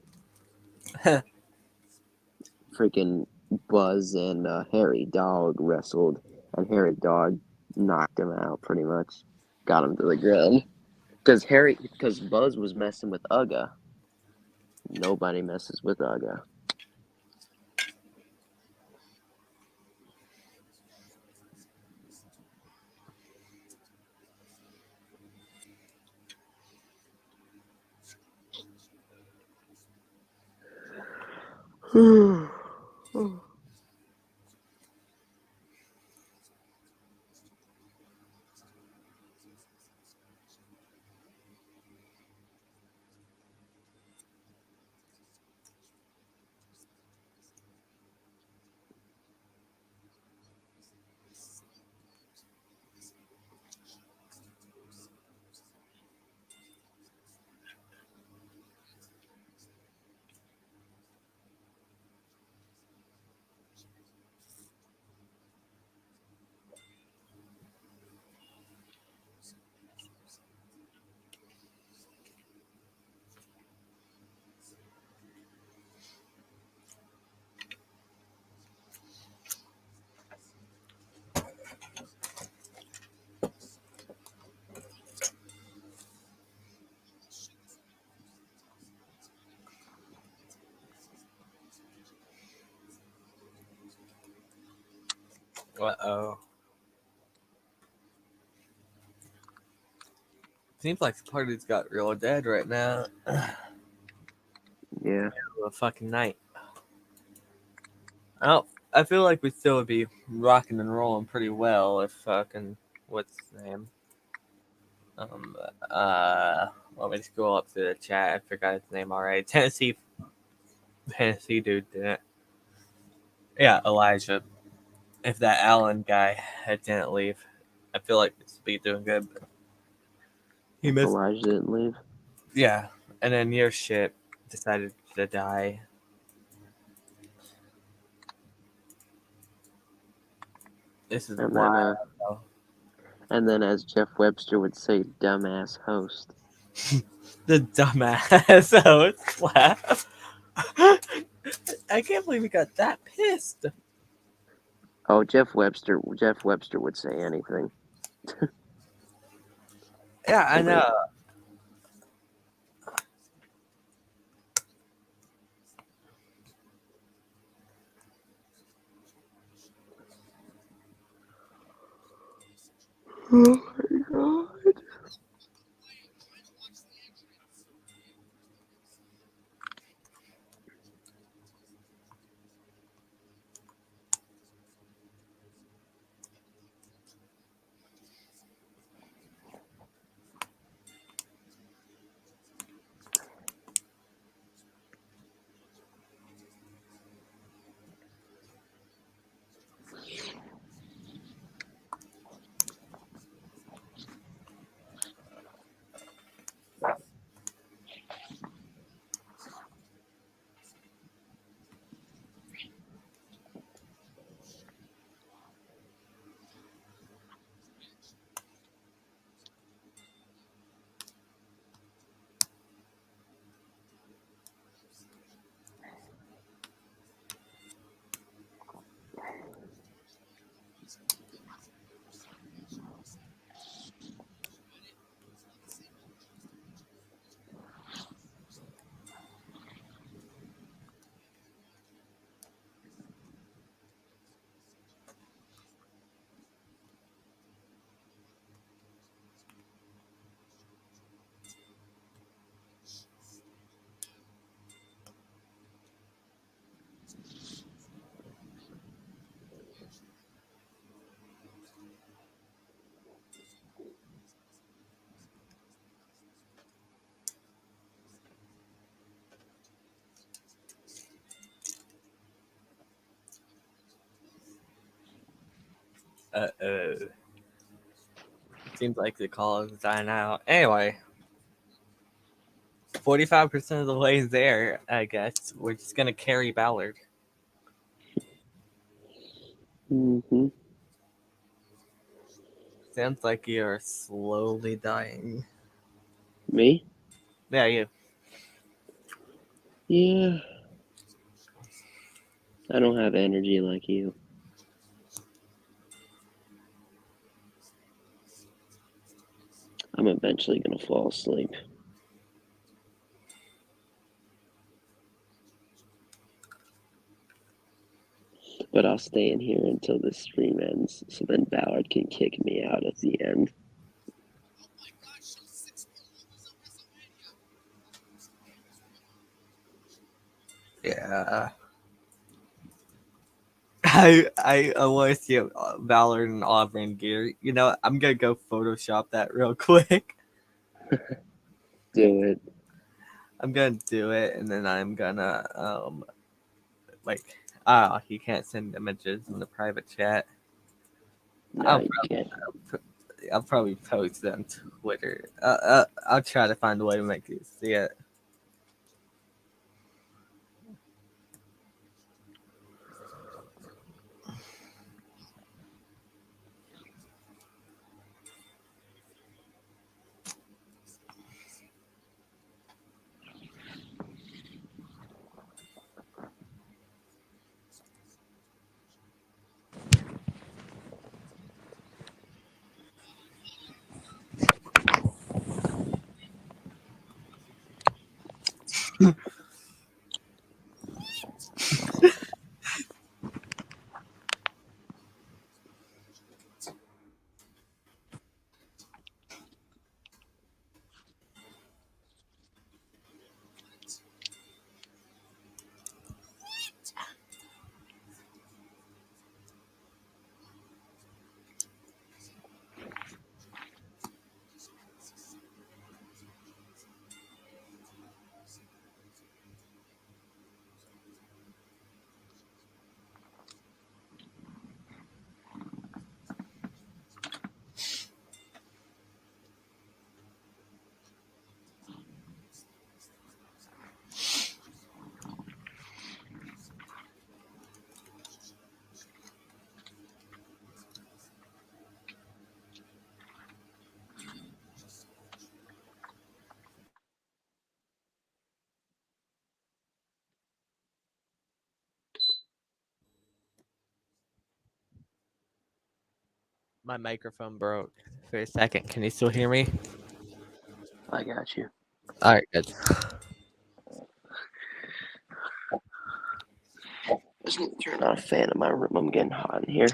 Freaking Buzz and Harry Dog wrestled, and Harry Dog knocked him out pretty much. Got him to the ground. Because Buzz was messing with Uga. Nobody messes with Uga. Uh-oh. Seems like the party's got real dead right now. Yeah. A fucking night. I feel like we still would be rocking and rolling pretty well if fucking what's his name? Let me scroll up to the chat. I forgot his name already. Tennessee dude didn't. Yeah, Elijah. If that Allen guy didn't leave, I feel like we'd be doing good. But he missed. Elijah didn't leave. Yeah, and then your shit decided to die. This is And wild. and then, as Jeff Webster would say, dumbass host. The dumbass host laugh. I can't believe he got that pissed. Oh, Jeff Webster would say anything. Yeah, I know. Oh my god. Uh-oh. Seems like the call is dying out. Anyway, 45% of the way there, I guess. We're just going to carry Ballard. Mm-hmm. Sounds like you're slowly dying. Me? Yeah, you. Yeah. I don't have energy like you. I'm eventually gonna fall asleep. But I'll stay in here until this stream ends, so then Ballard can kick me out at the end. Yeah. I want to see Ballard in Auburn gear. You know, I'm going to go Photoshop that real quick. Do it. I'm going to do it, and then I'm going to, he can't send images in the private chat. No, you can't. I'll probably post it on Twitter. I'll try to find a way to make you see it. My microphone broke for a second. Can you still hear me? I got you. All right, good. Just need to turn on a fan in my room. I'm getting hot in here.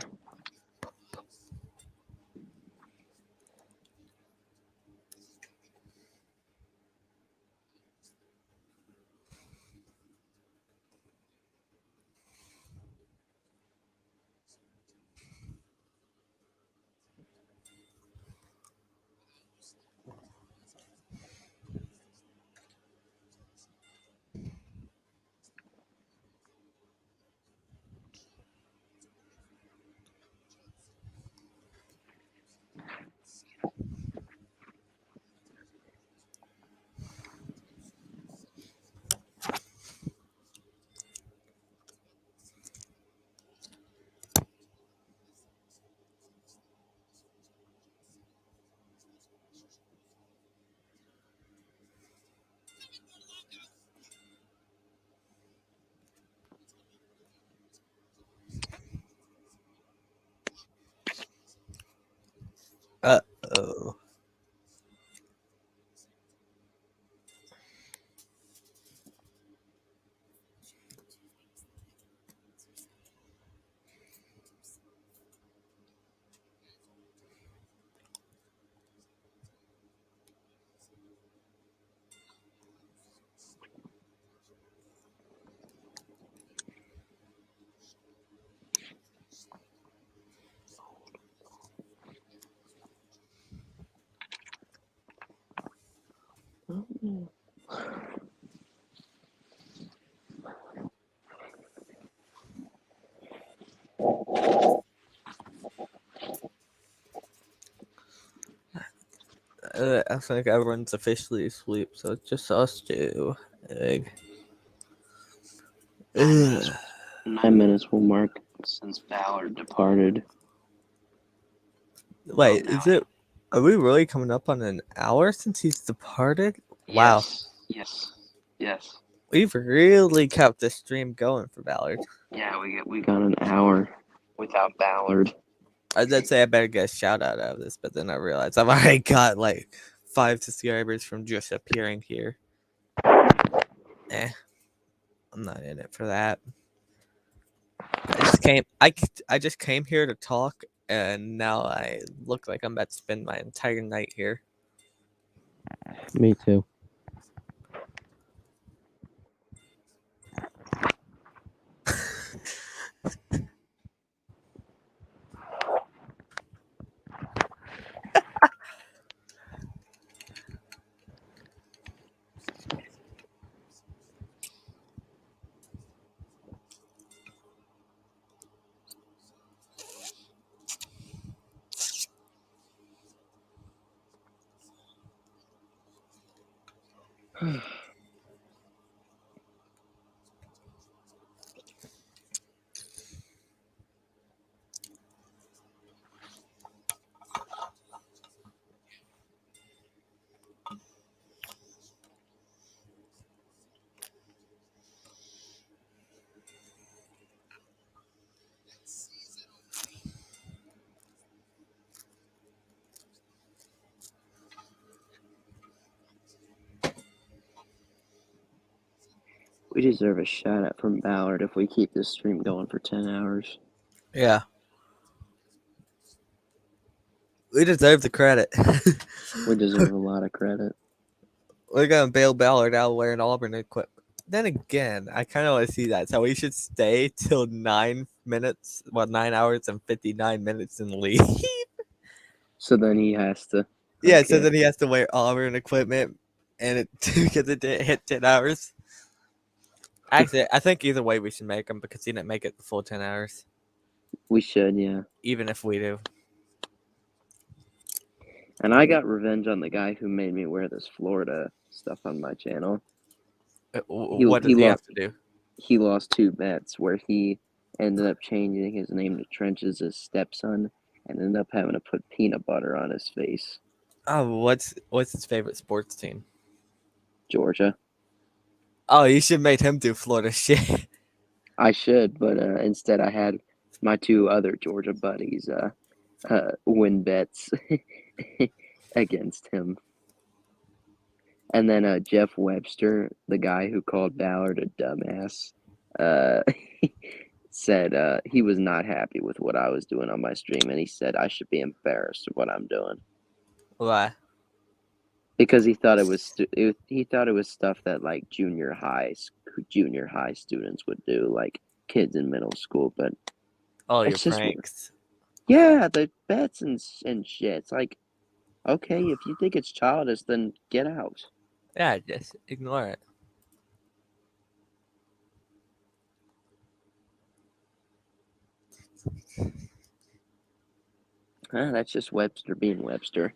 Uh-oh. I think everyone's officially asleep, so it's just us two. Ugh. 9 minutes will mark since Ballard departed. Wait, is it? Are we really coming up on an hour since he's departed? Wow. Yes. We've really kept the stream going for Ballard. Yeah, we got an hour without Ballard. I did say I better get a shout out of this, but then I realized I've already got like 5 subscribers from just appearing here. I'm not in it for that. I just came here to talk, and now I look like I'm about to spend my entire night here. Me too. We deserve a shout out from Ballard if we keep this stream going for 10 hours. Yeah. We deserve the credit. We deserve a lot of credit. We're gonna bail Ballard out wearing Auburn equipment. Then again, I kind of want to see that. So we should stay till 9 hours and 59 minutes and leave. So then he has to. Yeah, Okay. so then he has to wear Auburn equipment, and it because it didn't hit 10 hours. Actually, I think either way we should make him because he didn't make it the full 10 hours. We should, yeah. Even if we do. And I got revenge on the guy who made me wear this Florida stuff on my channel. What does he have to do? He lost 2 bets where he ended up changing his name to Trench's stepson and ended up having to put peanut butter on his face. Oh, what's his favorite sports team? Georgia. Oh, you should make him do Florida shit. I should, but instead I had my 2 other Georgia buddies win bets against him. And then Jeff Webster, the guy who called Ballard a dumbass, said he was not happy with what I was doing on my stream, and he said I should be embarrassed of what I'm doing. Why? Because he thought it was stuff that like junior high students would do, like kids in middle school. But your it's just pranks. Yeah, the bets and shit. It's like, okay, if you think it's childish, then get out. Yeah, just ignore it. That's just Webster being Webster.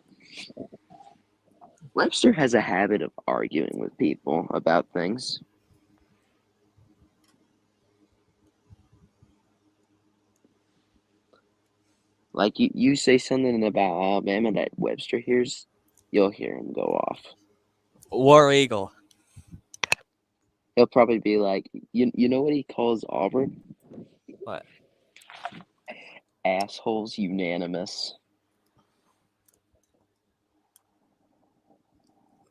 Webster has a habit of arguing with people about things. Like you say something about Alabama that Webster hears, you'll hear him go off. War Eagle. He'll probably be like, you know what he calls Auburn? What? Assholes unanimous.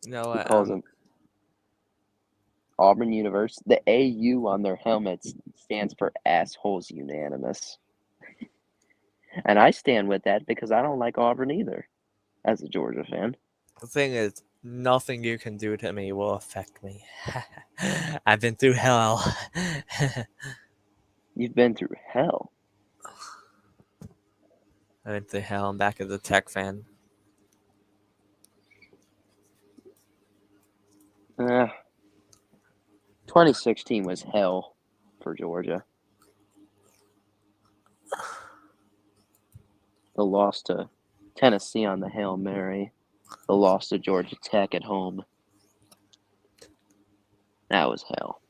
You know He what? calls them Auburn University. The AU on their helmets stands for assholes unanimous. And I stand with that because I don't like Auburn either, as a Georgia fan. The thing is, nothing you can do to me will affect me. I've been through hell. You've been through hell. I've been through hell. I'm back as a Tech fan. 2016 was hell for Georgia. The loss to Tennessee on the Hail Mary The loss to Georgia Tech at home. That was hell.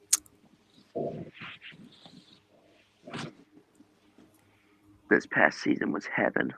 This past season was heaven.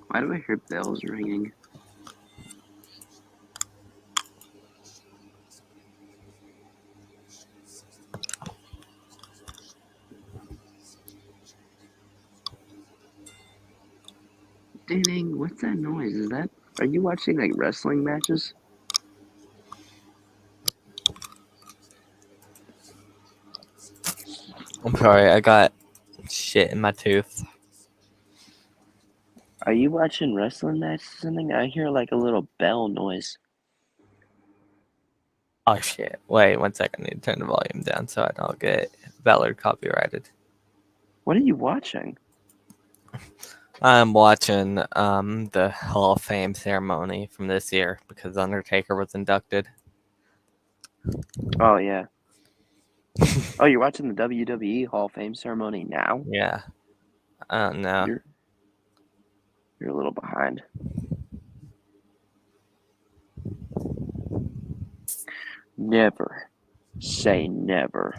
Why do I hear bells ringing? Ding ding, what's that noise? Are you watching like wrestling matches? I'm sorry, I got shit in my tooth. Are you watching wrestling matches or something? I hear like a little bell noise. Oh shit. Wait 1 second. I need to turn the volume down so I don't get Ballard copyrighted. What are you watching? I'm watching the Hall of Fame ceremony from this year because Undertaker was inducted. Oh yeah. Oh, you're watching the WWE Hall of Fame ceremony now? Yeah. I don't know. You're a little behind. Never say never.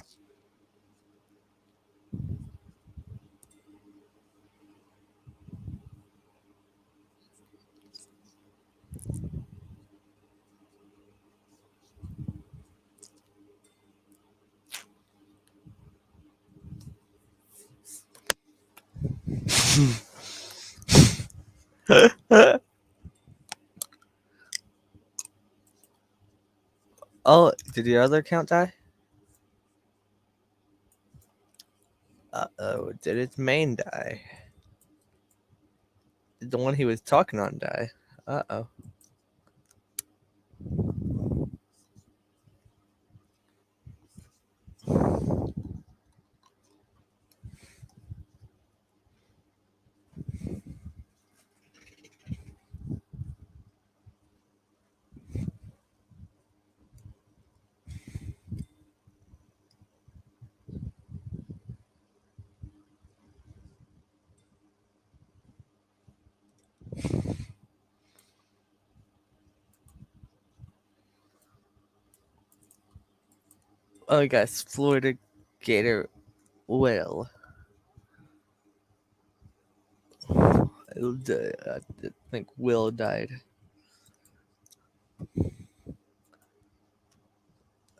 Oh, did your other account die? Uh-oh, did its main die? Did the one he was talking on die? Uh-oh. Oh, guys, Florida Gator Will. I think Will died.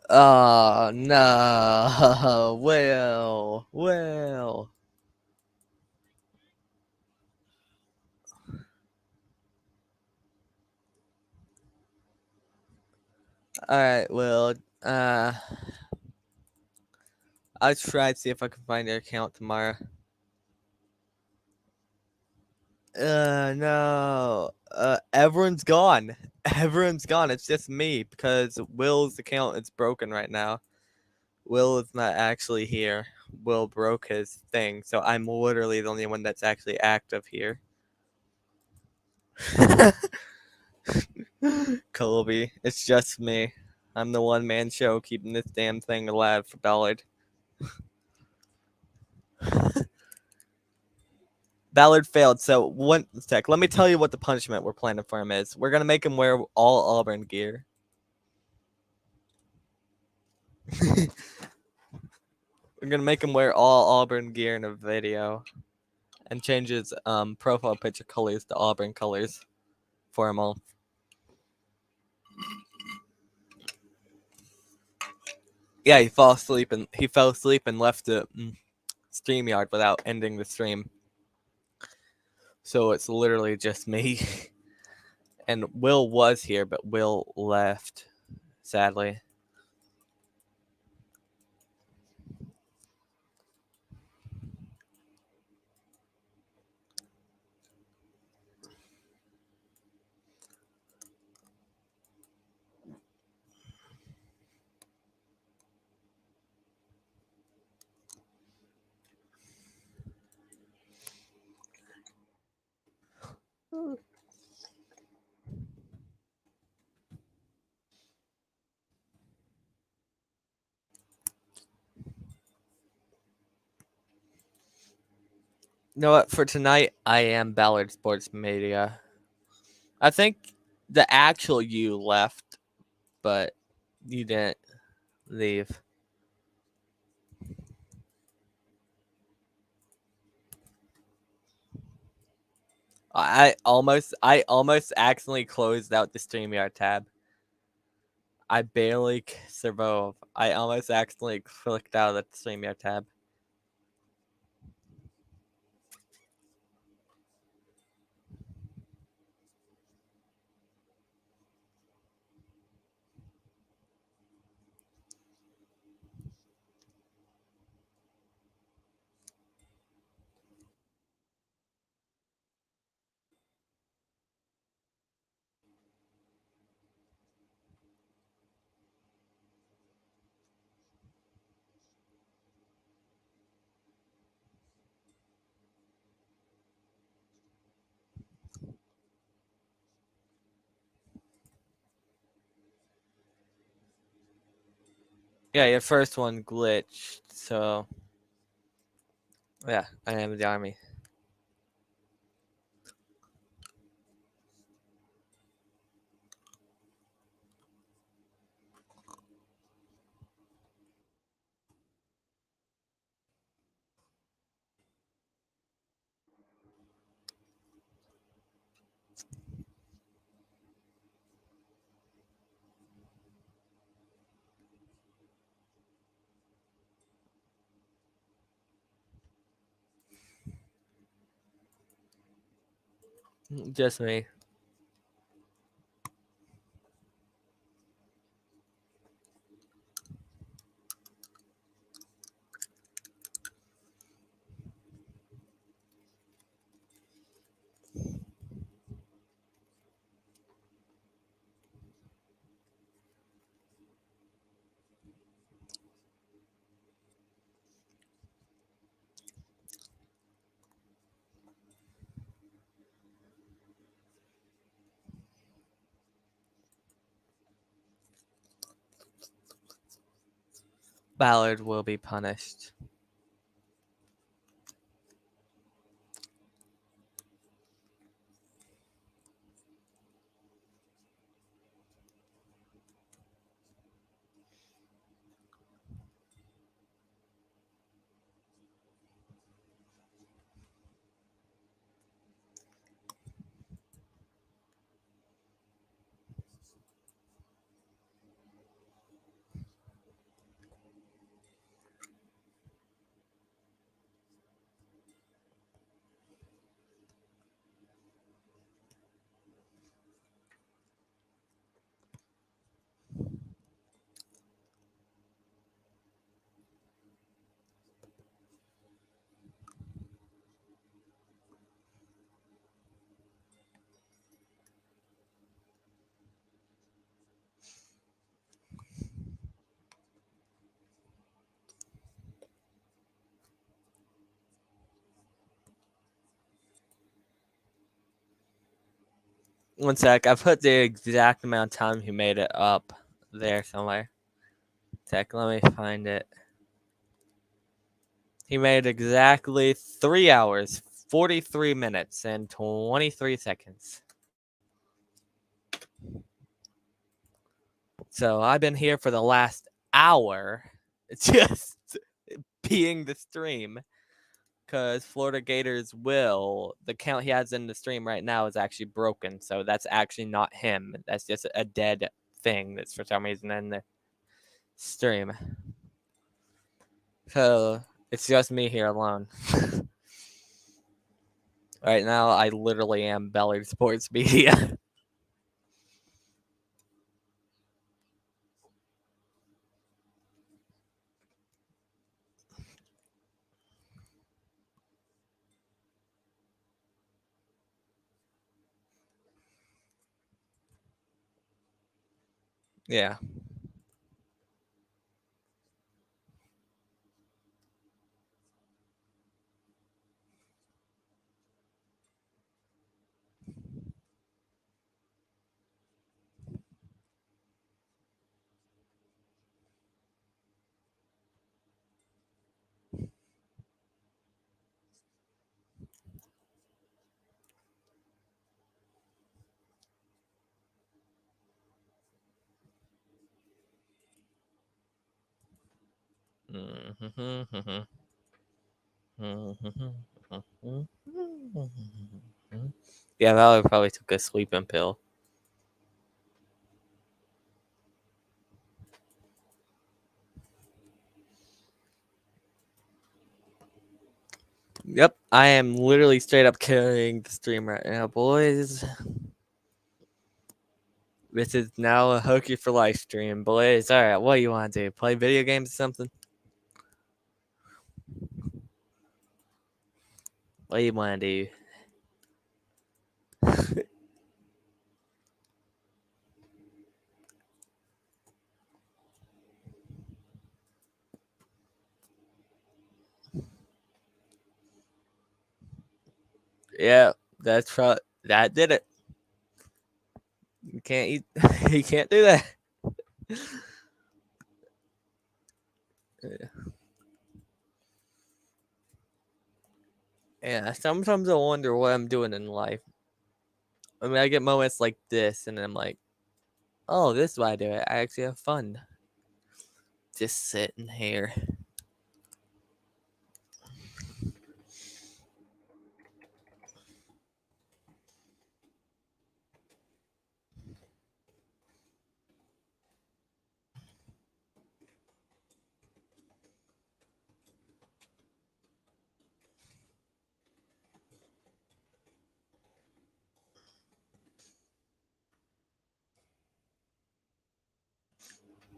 Oh, no. Will. Alright, Will. I'll try to see if I can find your account tomorrow. No. Everyone's gone. Everyone's gone. It's just me because Will's account is broken right now. Will is not actually here. Will broke his thing, so I'm literally the only one that's actually active here. Colby, it's just me. I'm the one-man show keeping this damn thing alive for Ballard. Ballard failed, so 1 sec. Let me tell you what the punishment we're planning for him is. We're gonna make him wear all Auburn gear. We're gonna make him wear all Auburn gear in a video. and change his profile picture colors to Auburn colors for him all. Yeah, he fell asleep and left the StreamYard without ending the stream. So it's literally just me. And Will was here, but Will left, sadly. You know what? For tonight, I am Ballard Sports Media. I think the actual you left, but you didn't leave. I almost accidentally closed out the StreamYard tab. I barely survived. I almost accidentally clicked out of the StreamYard tab. Yeah, your first one glitched, so yeah, I am the army. Just me. Ballard will be punished. One sec, I put the exact amount of time he made it up there somewhere. Sec, let me find it. He made exactly 3 hours, 43 minutes, and 23 seconds. So I've been here for the last hour, just being the stream. because Florida Gators Will, the count he has in the stream right now is actually broken. So that's actually not him. That's just a dead thing that's for some reason in the stream. So it's just me here alone. Right now, I literally am Ballard Sports Media. Yeah. Yeah, Valerie probably took a sleeping pill. Yep, I am literally straight up carrying the stream right now, boys. This is now a Hokey for Life stream, boys. All right, what do you want to do? Play video games or something? What do you want to do? Yeah, that's probably that did it. You can't eat. You can't do that. Yeah, sometimes I wonder what I'm doing in life. I mean, I get moments like this, and I'm like, "Oh, this is why I do it. I actually have fun, just sitting here."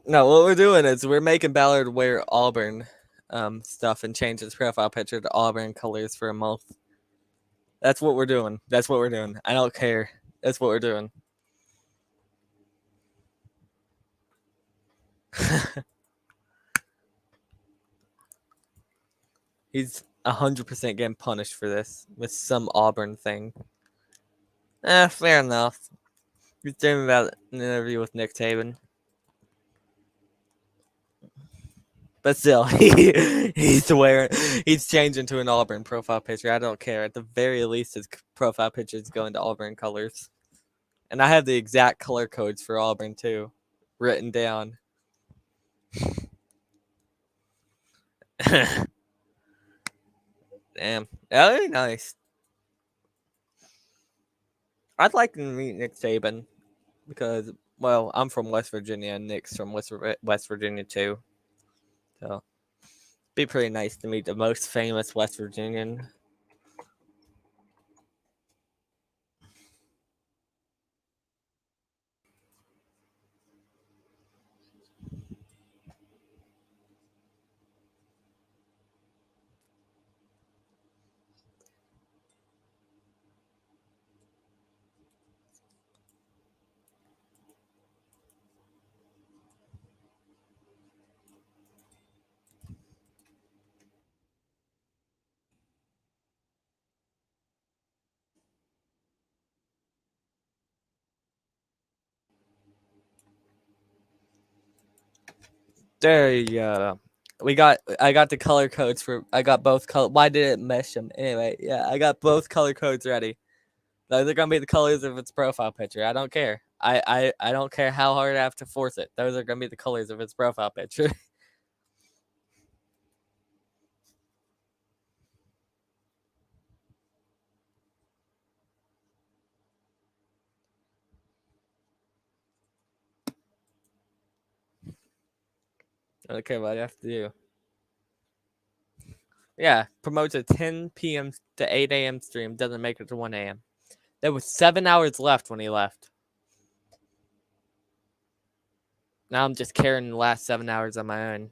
No, what we're doing is we're making Ballard wear Auburn stuff and change his profile picture to Auburn colors for a month. That's what we're doing. That's what we're doing. I don't care. That's what we're doing. He's 100% getting punished for this with some Auburn thing. Fair enough. He's dreaming about an interview with Nick Saban. But still, he's changing to an Auburn profile picture. I don't care. At the very least, his profile picture is going to Auburn colors. And I have the exact color codes for Auburn, too, written down. Damn. That would be nice. I'd like to meet Nick Saban because, well, I'm from West Virginia and Nick's from West Virginia, too. So, it'd be pretty nice to meet the most famous West Virginian. There you go. I got the color codes I got both color. Why did it mesh them? Anyway, yeah, I got both color codes ready. Those are gonna be the colors of its profile picture. I don't care. I don't care how hard I have to force it. Those are gonna be the colors of its profile picture. Okay, what do I have to do? Yeah, promotes a 10 p.m. to 8 a.m. stream. Doesn't make it to 1 a.m. There was 7 hours left when he left. Now I'm just carrying the last 7 hours on my own.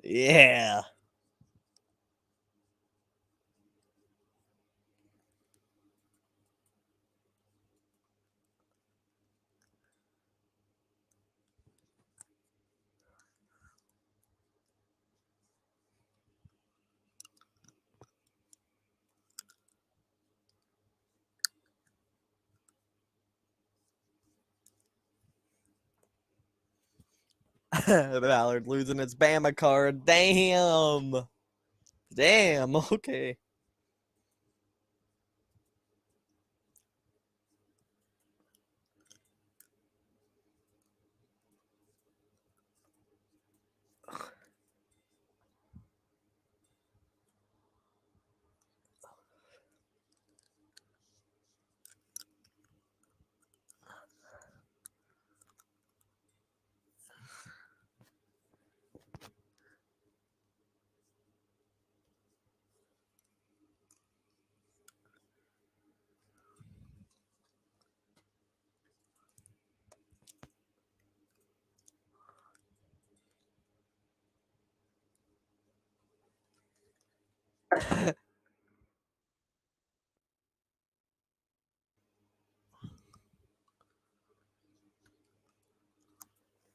Yeah. Ballard losing his Bama card. Damn. Damn. Okay.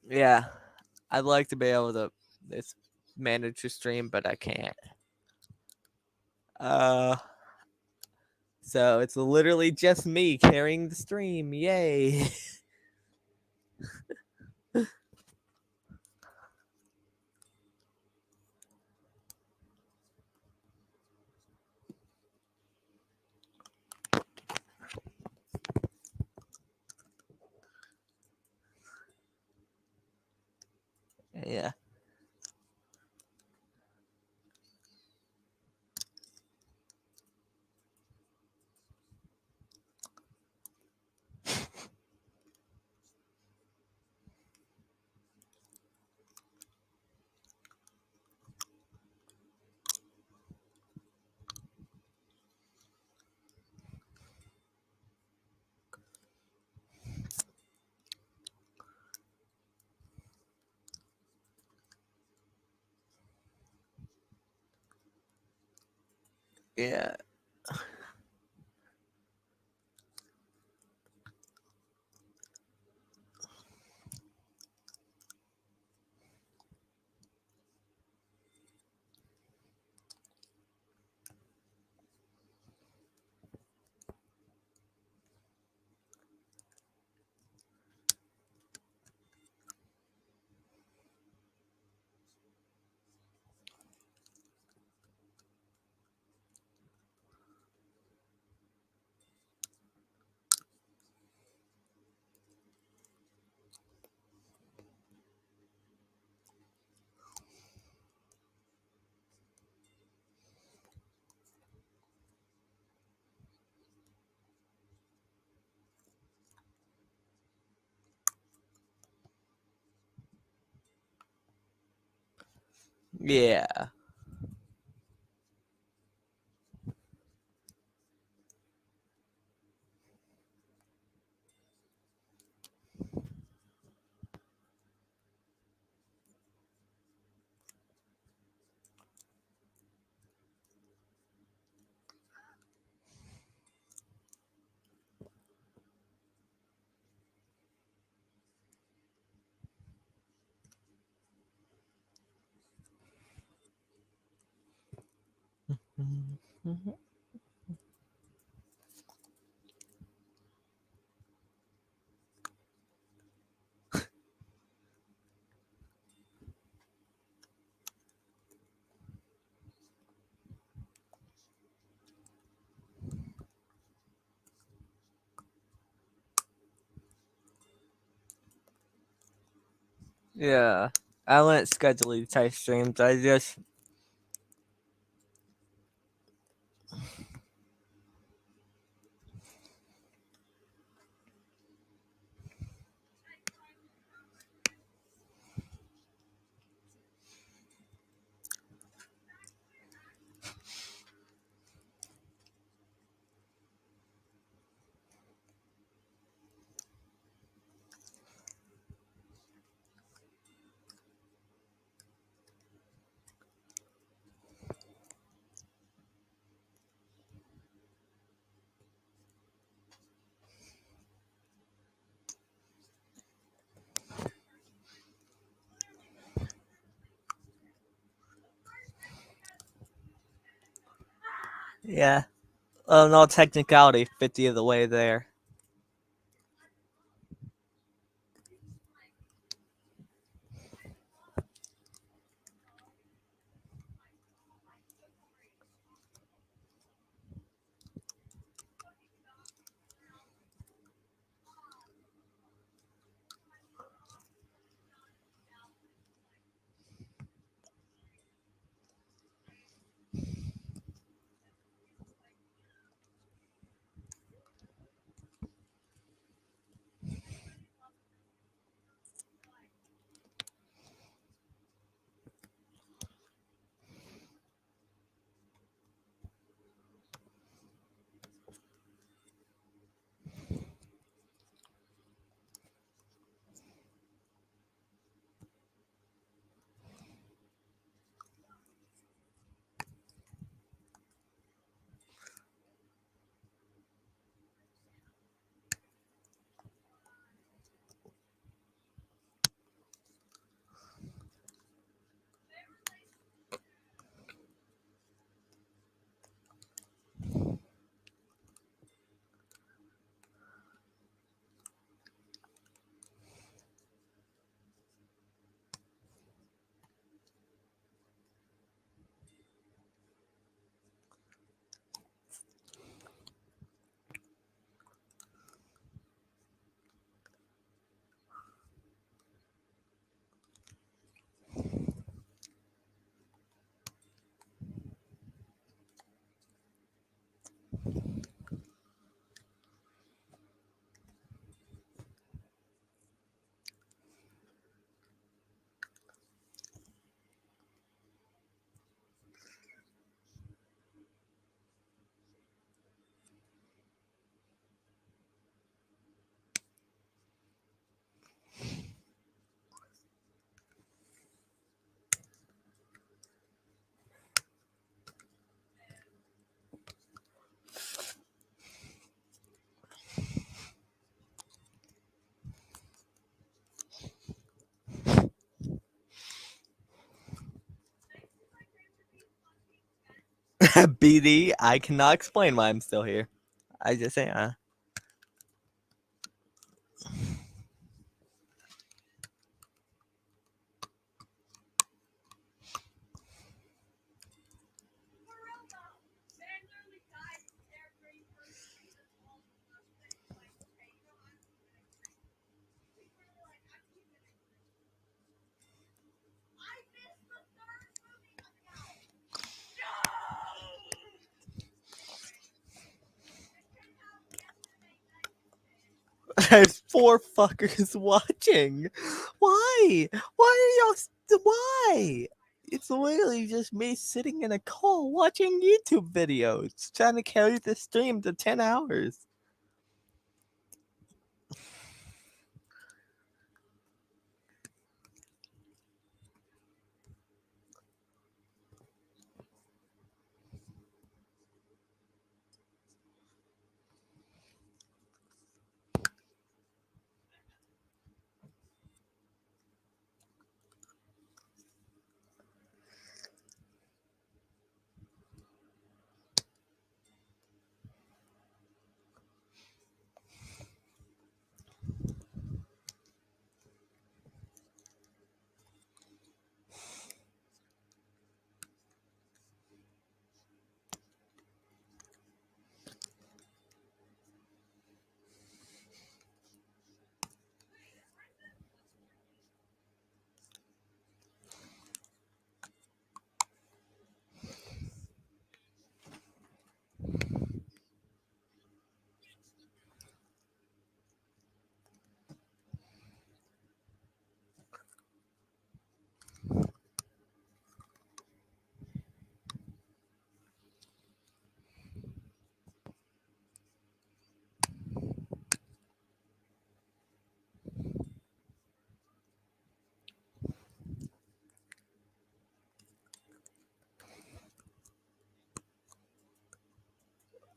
Yeah. I'd like to be able to manage to stream, but I can't. So it's literally just me carrying the stream. Yay. Yeah. Yeah. Yeah. Yeah, I wouldn't schedule these type streams. I just yeah. Oh no, technicality, 50 of the way there. BD, I cannot explain why I'm still here. I just say, There's 4 fuckers watching. Why? Why are y'all? Why? It's literally just me sitting in a call watching YouTube videos, trying to carry the stream to 10 hours.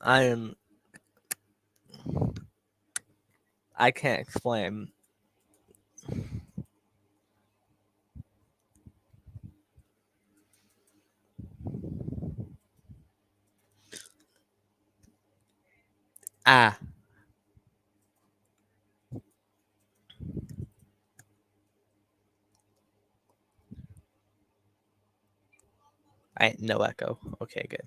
I can't explain. Ah. No echo. Okay, good.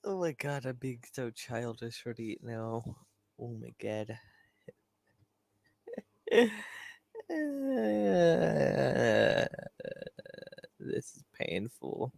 Oh my god, I'm being so childish right now. Oh my god. This is painful.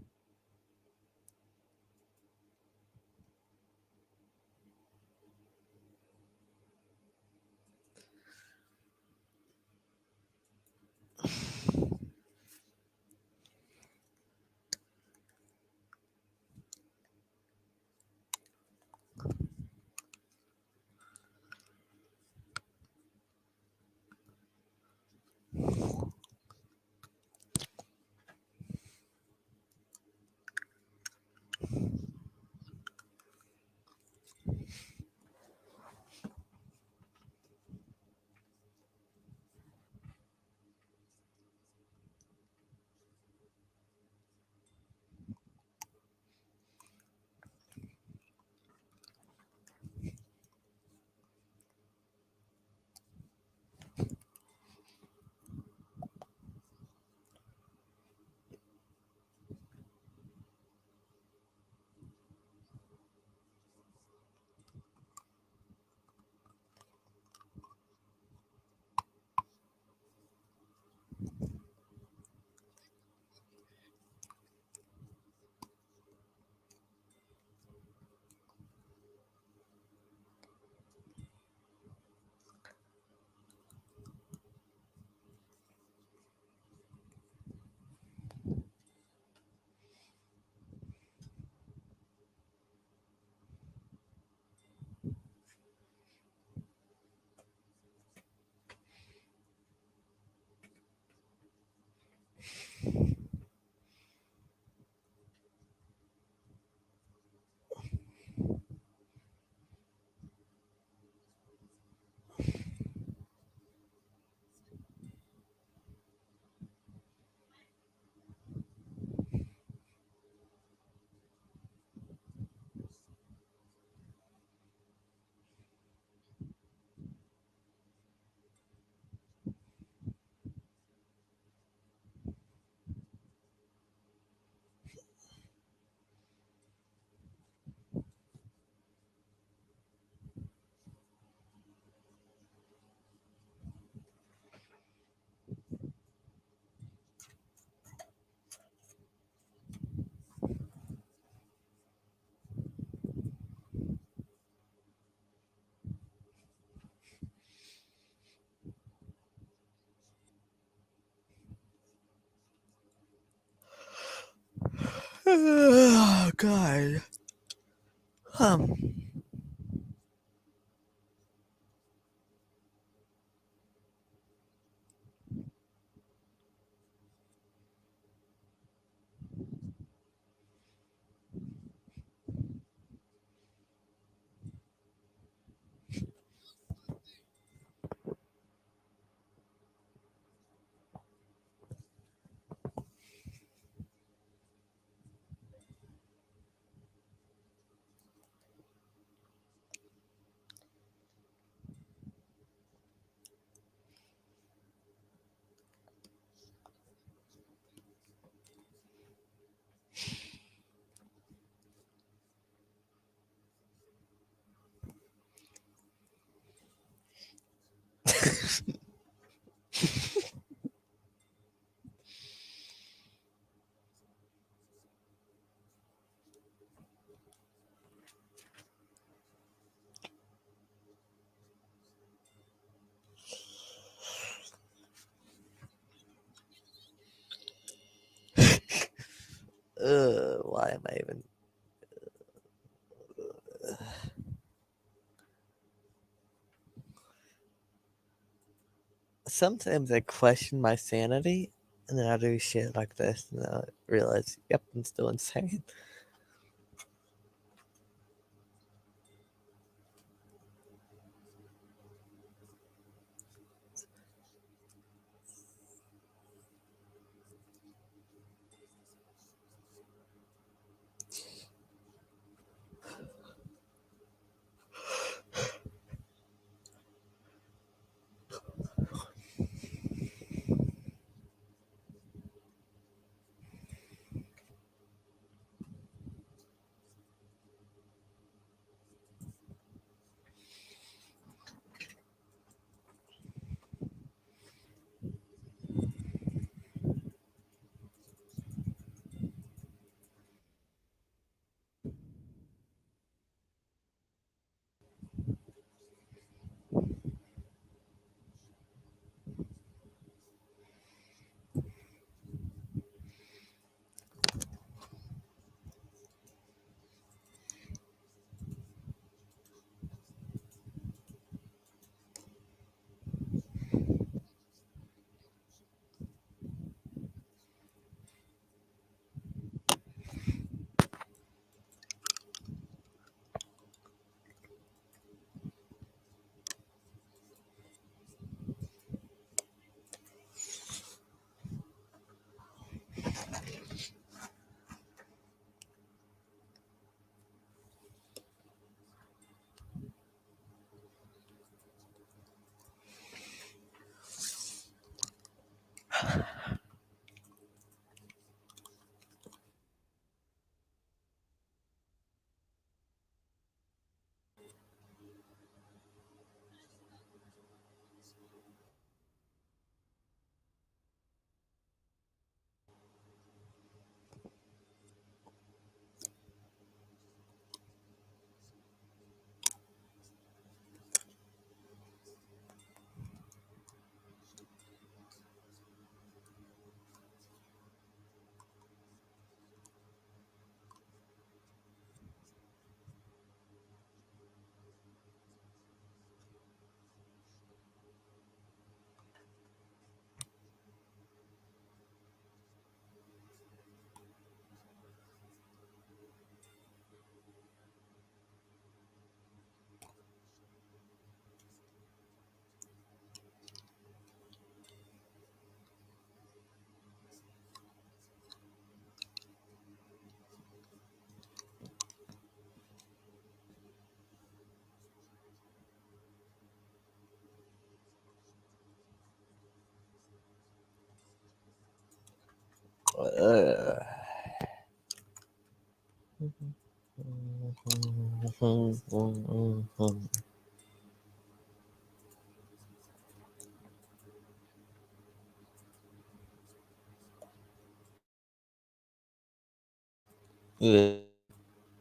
Oh God. Why am I even? Sometimes I question my sanity, and then I do shit like this, and I realize, yep, I'm still insane.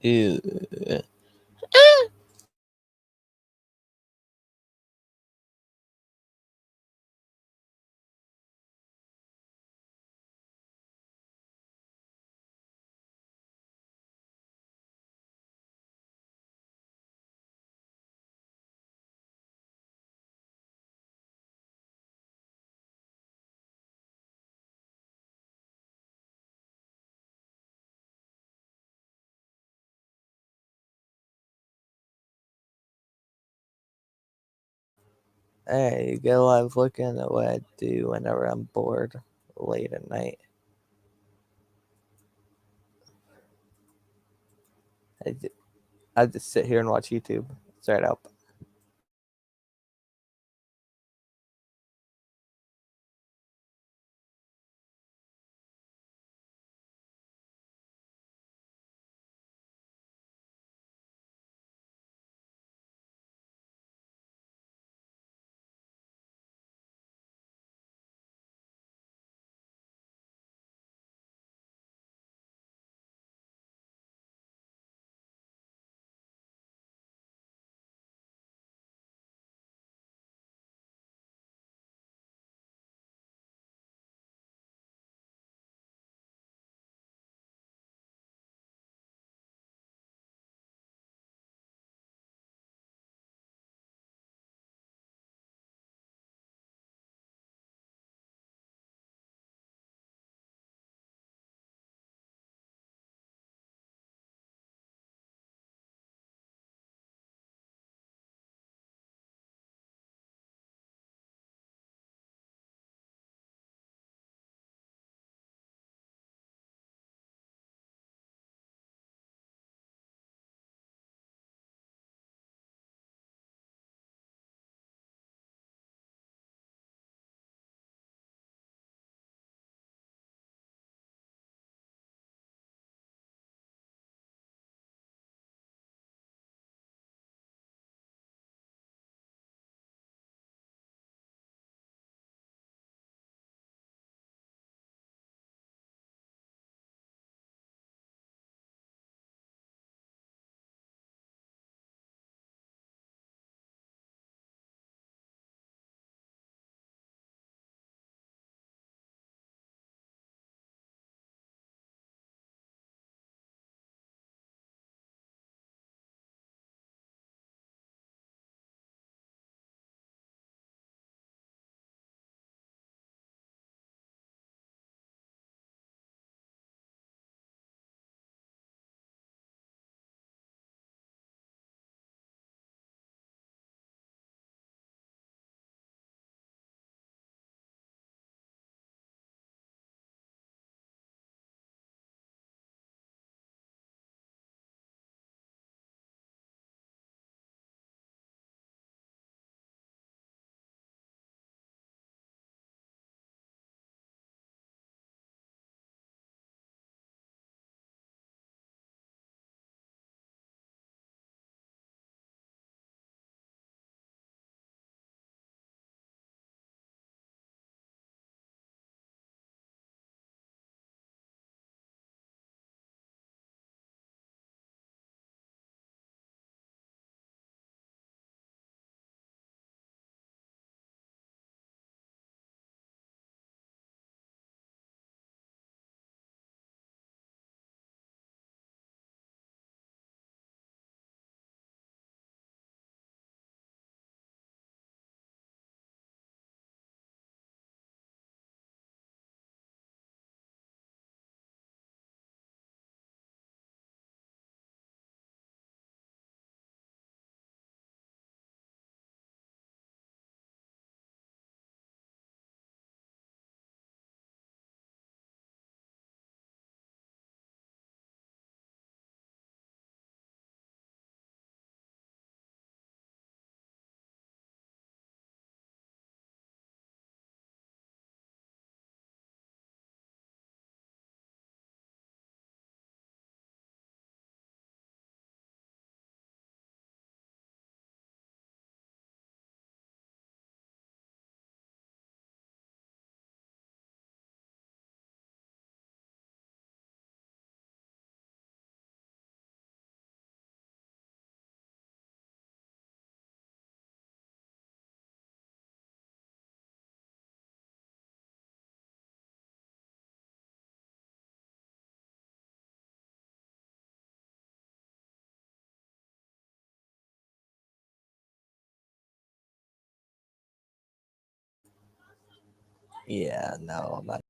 Ew. There you go. I was looking at what I do whenever I'm bored late at night. I just sit here and watch YouTube straight up. Yeah, no, I'm not